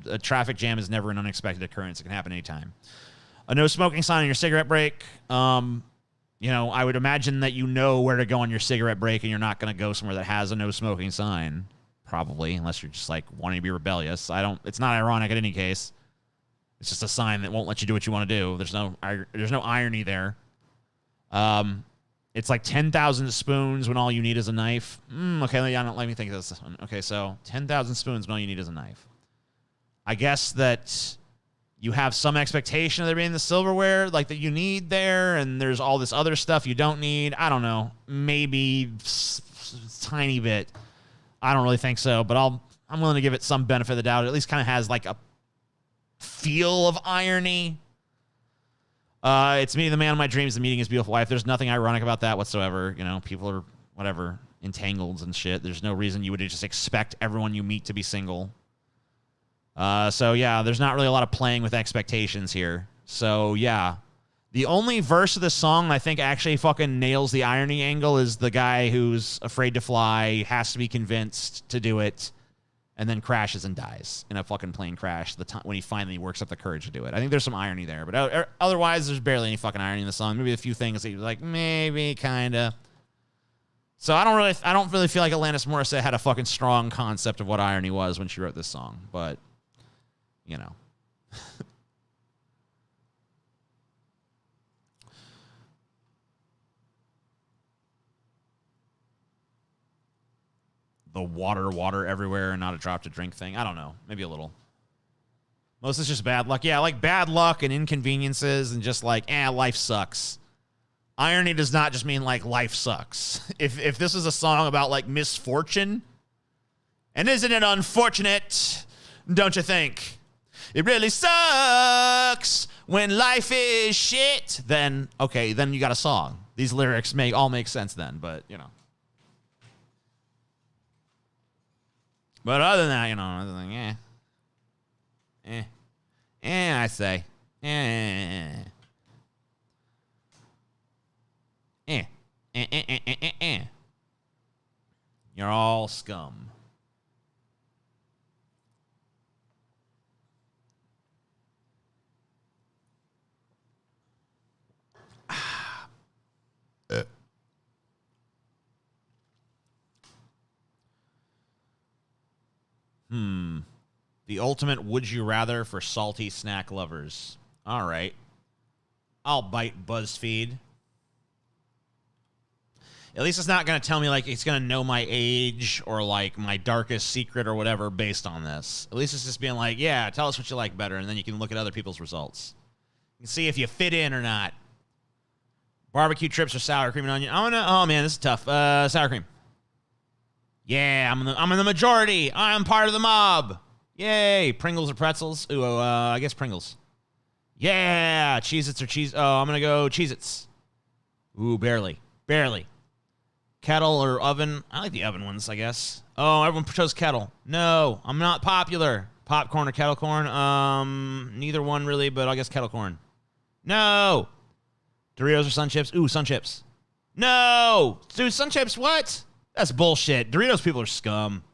A traffic jam is never an unexpected occurrence. It can happen anytime. A no smoking sign on your cigarette break. You know, I would imagine that you know where to go on your cigarette break and you're not going to go somewhere that has a no smoking sign. Probably, unless you're just like wanting to be rebellious. It's not ironic in any case. It's just a sign that won't let you do what you want to do. There's no irony there. It's like 10,000 spoons when all you need is a knife. Okay, let me think of this one. Okay, so 10,000 spoons when all you need is a knife. I guess that you have some expectation of there being the silverware like that you need there, and there's all this other stuff you don't need. I don't know. Maybe tiny bit. I don't really think so, but I'm willing to give it some benefit of the doubt. It at least kind of has like a feel of irony. It's me, the man of my dreams, the meeting his beautiful wife. There's nothing ironic about that whatsoever. You know, people are, whatever, entangled and shit. There's no reason you would just expect everyone you meet to be single. So, yeah, there's not really a lot of playing with expectations here. So, yeah. The only verse of the song I think actually fucking nails the irony angle is the guy who's afraid to fly, has to be convinced to do it, and then crashes and dies in a fucking plane crash when he finally works up the courage to do it. I think there's some irony there, but otherwise there's barely any fucking irony in the song. Maybe a few things that he was like, maybe, kind of. So I don't really feel like Alanis Morissette had a fucking strong concept of what irony was when she wrote this song, but, you know. The water everywhere and not a drop to drink thing. I don't know. Maybe a little. Most is just bad luck. Yeah, like bad luck and inconveniences and just like, life sucks. Irony does not just mean like life sucks. If this is a song about like misfortune, and isn't it unfortunate, don't you think? It really sucks when life is shit. Then, okay, then you got a song. These lyrics all make sense then, but, you know. But other than that, you know, I say, You're all scum. The ultimate would you rather for salty snack lovers. All right. I'll bite BuzzFeed. At least it's not going to tell me, like, it's going to know my age or, like, my darkest secret or whatever based on this. At least it's just being like, yeah, tell us what you like better, and then you can look at other people's results. You can see if you fit in or not. Barbecue trips or sour cream and onion. Oh, man, this is tough. Sour cream. Yeah, I'm in the majority. I'm part of the mob. Yay. Pringles or pretzels? Ooh, I guess Pringles. Yeah. Cheez-Its or cheese. Oh, I'm going to go Cheez-Its. Ooh, barely. Kettle or oven? I like the oven ones, I guess. Oh, everyone chose kettle. No, I'm not popular. Popcorn or kettle corn? Neither one really, but I guess kettle corn. No. Doritos or Sun Chips? Ooh, Sun Chips. No. Dude, Sun Chips, what? That's bullshit. Doritos people are scum.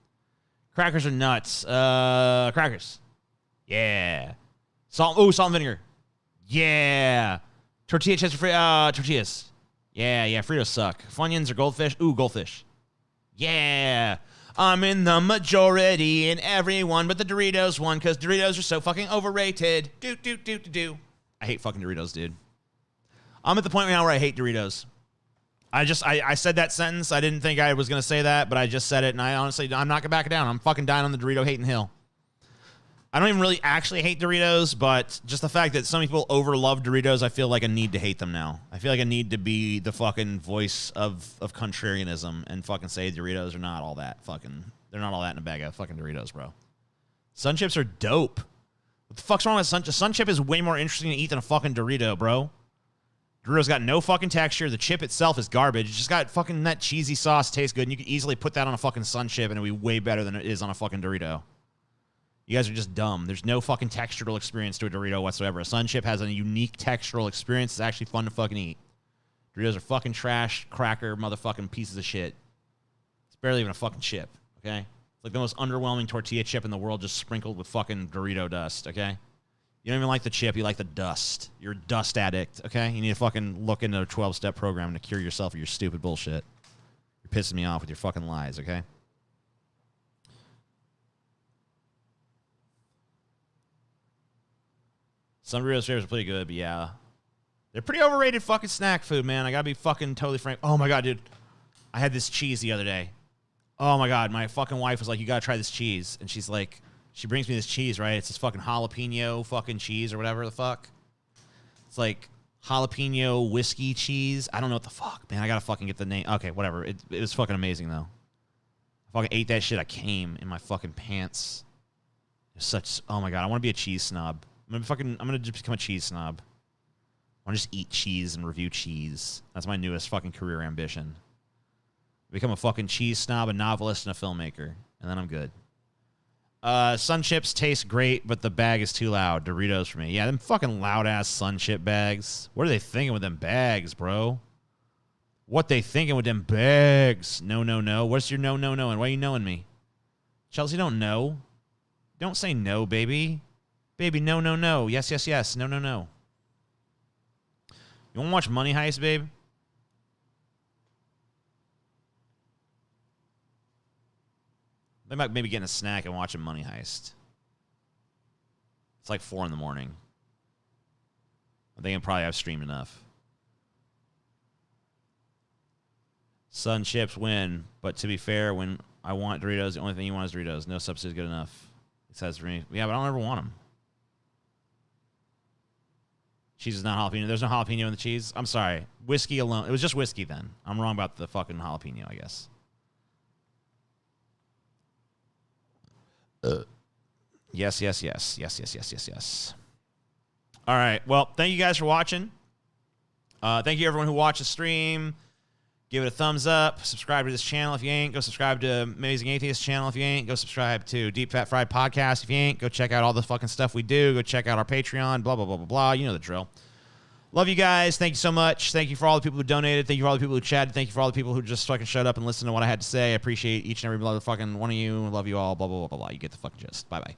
Crackers are nuts. Crackers. Yeah. Salt and vinegar. Yeah. Tortilla chips or tortillas. Yeah, Fritos suck. Funyuns or goldfish? Ooh, goldfish. Yeah. I'm in the majority in everyone but the Doritos one because Doritos are so fucking overrated. Do. I hate fucking Doritos, dude. I'm at the point now where I hate Doritos. I said that sentence. I didn't think I was going to say that, but I just said it, and I'm not going to back it down. I'm fucking dying on the Dorito hating hill. I don't even really actually hate Doritos, but just the fact that some people overlove Doritos, I feel like a need to hate them now. I feel like I need to be the fucking voice of contrarianism and fucking say Doritos are not all that fucking... They're not all that in a bag of fucking Doritos, bro. Sun Chips are dope. What the fuck's wrong with Sun Chip? Sun Chip is way more interesting to eat than a fucking Dorito, bro. Doritos got no fucking texture. The chip itself is garbage. It's just got fucking that cheesy sauce tastes good, and you could easily put that on a fucking Sun Chip, and it'd be way better than it is on a fucking Dorito. You guys are just dumb. There's no fucking textural experience to a Dorito whatsoever. A Sun Chip has a unique textural experience. It's actually fun to fucking eat. Doritos are fucking trash, cracker, motherfucking pieces of shit. It's barely even a fucking chip, okay? It's like the most underwhelming tortilla chip in the world just sprinkled with fucking Dorito dust, okay? You don't even like the chip. You like the dust. You're a dust addict, okay? You need to fucking look into a 12-step program to cure yourself of your stupid bullshit. You're pissing me off with your fucking lies, okay? Some Doritos flavors are pretty good, but yeah. They're pretty overrated fucking snack food, man. I gotta be fucking totally frank. Oh my god, dude. I had this cheese the other day. Oh my god, my fucking wife was like, you gotta try this cheese. And she's like, she brings me this cheese, right? It's this fucking jalapeno fucking cheese or whatever the fuck. It's like jalapeno whiskey cheese. I don't know what the fuck, man. I gotta fucking get the name. Okay, whatever. It was fucking amazing, though. I fucking ate that shit. I came in my fucking pants. It was such, oh my god, I want to be a cheese snob. I'm gonna just become a cheese snob. I want to just eat cheese and review cheese. That's my newest fucking career ambition. Become a fucking cheese snob, a novelist, and a filmmaker. And then I'm good. Sun Chips taste great, but the bag is too loud. Doritos for me. Yeah, them fucking loud-ass Sun Chip bags. What are they thinking with them bags, bro? What they thinking with them bags? No, no, no. What's your no, no, no? And why are you knowing me? Chelsea, don't know. Don't say no, baby. Baby, no, no, no. Yes, yes, yes. No, no, no. You want to watch Money Heist, babe? They might maybe getting a snack and watching Money Heist. It's like 4 in the morning. I think probably I've streamed enough. Sun Chips win, but to be fair, when I want Doritos, the only thing you want is Doritos. No substitute is good enough. It says for me. Yeah, but I don't ever want them. Cheese is not jalapeno. There's no jalapeno in the cheese. I'm sorry. Whiskey alone. It was just whiskey then. I'm wrong about the fucking jalapeno, I guess. Yes, yes, yes. Yes, yes, yes, yes, yes. All right. Well, thank you guys for watching. Thank you, everyone who watched the stream. Give it a thumbs up. Subscribe to this channel if you ain't. Go subscribe to Amazing Atheist channel if you ain't. Go subscribe to Deep Fat Fried Podcast if you ain't. Go check out all the fucking stuff we do. Go check out our Patreon. Blah, blah, blah, blah, blah. You know the drill. Love you guys. Thank you so much. Thank you for all the people who donated. Thank you for all the people who chatted. Thank you for all the people who just fucking shut up and listened to what I had to say. I appreciate each and every motherfucking one of you. Love you all. Blah, blah, blah, blah, blah. You get the fucking gist. Bye-bye.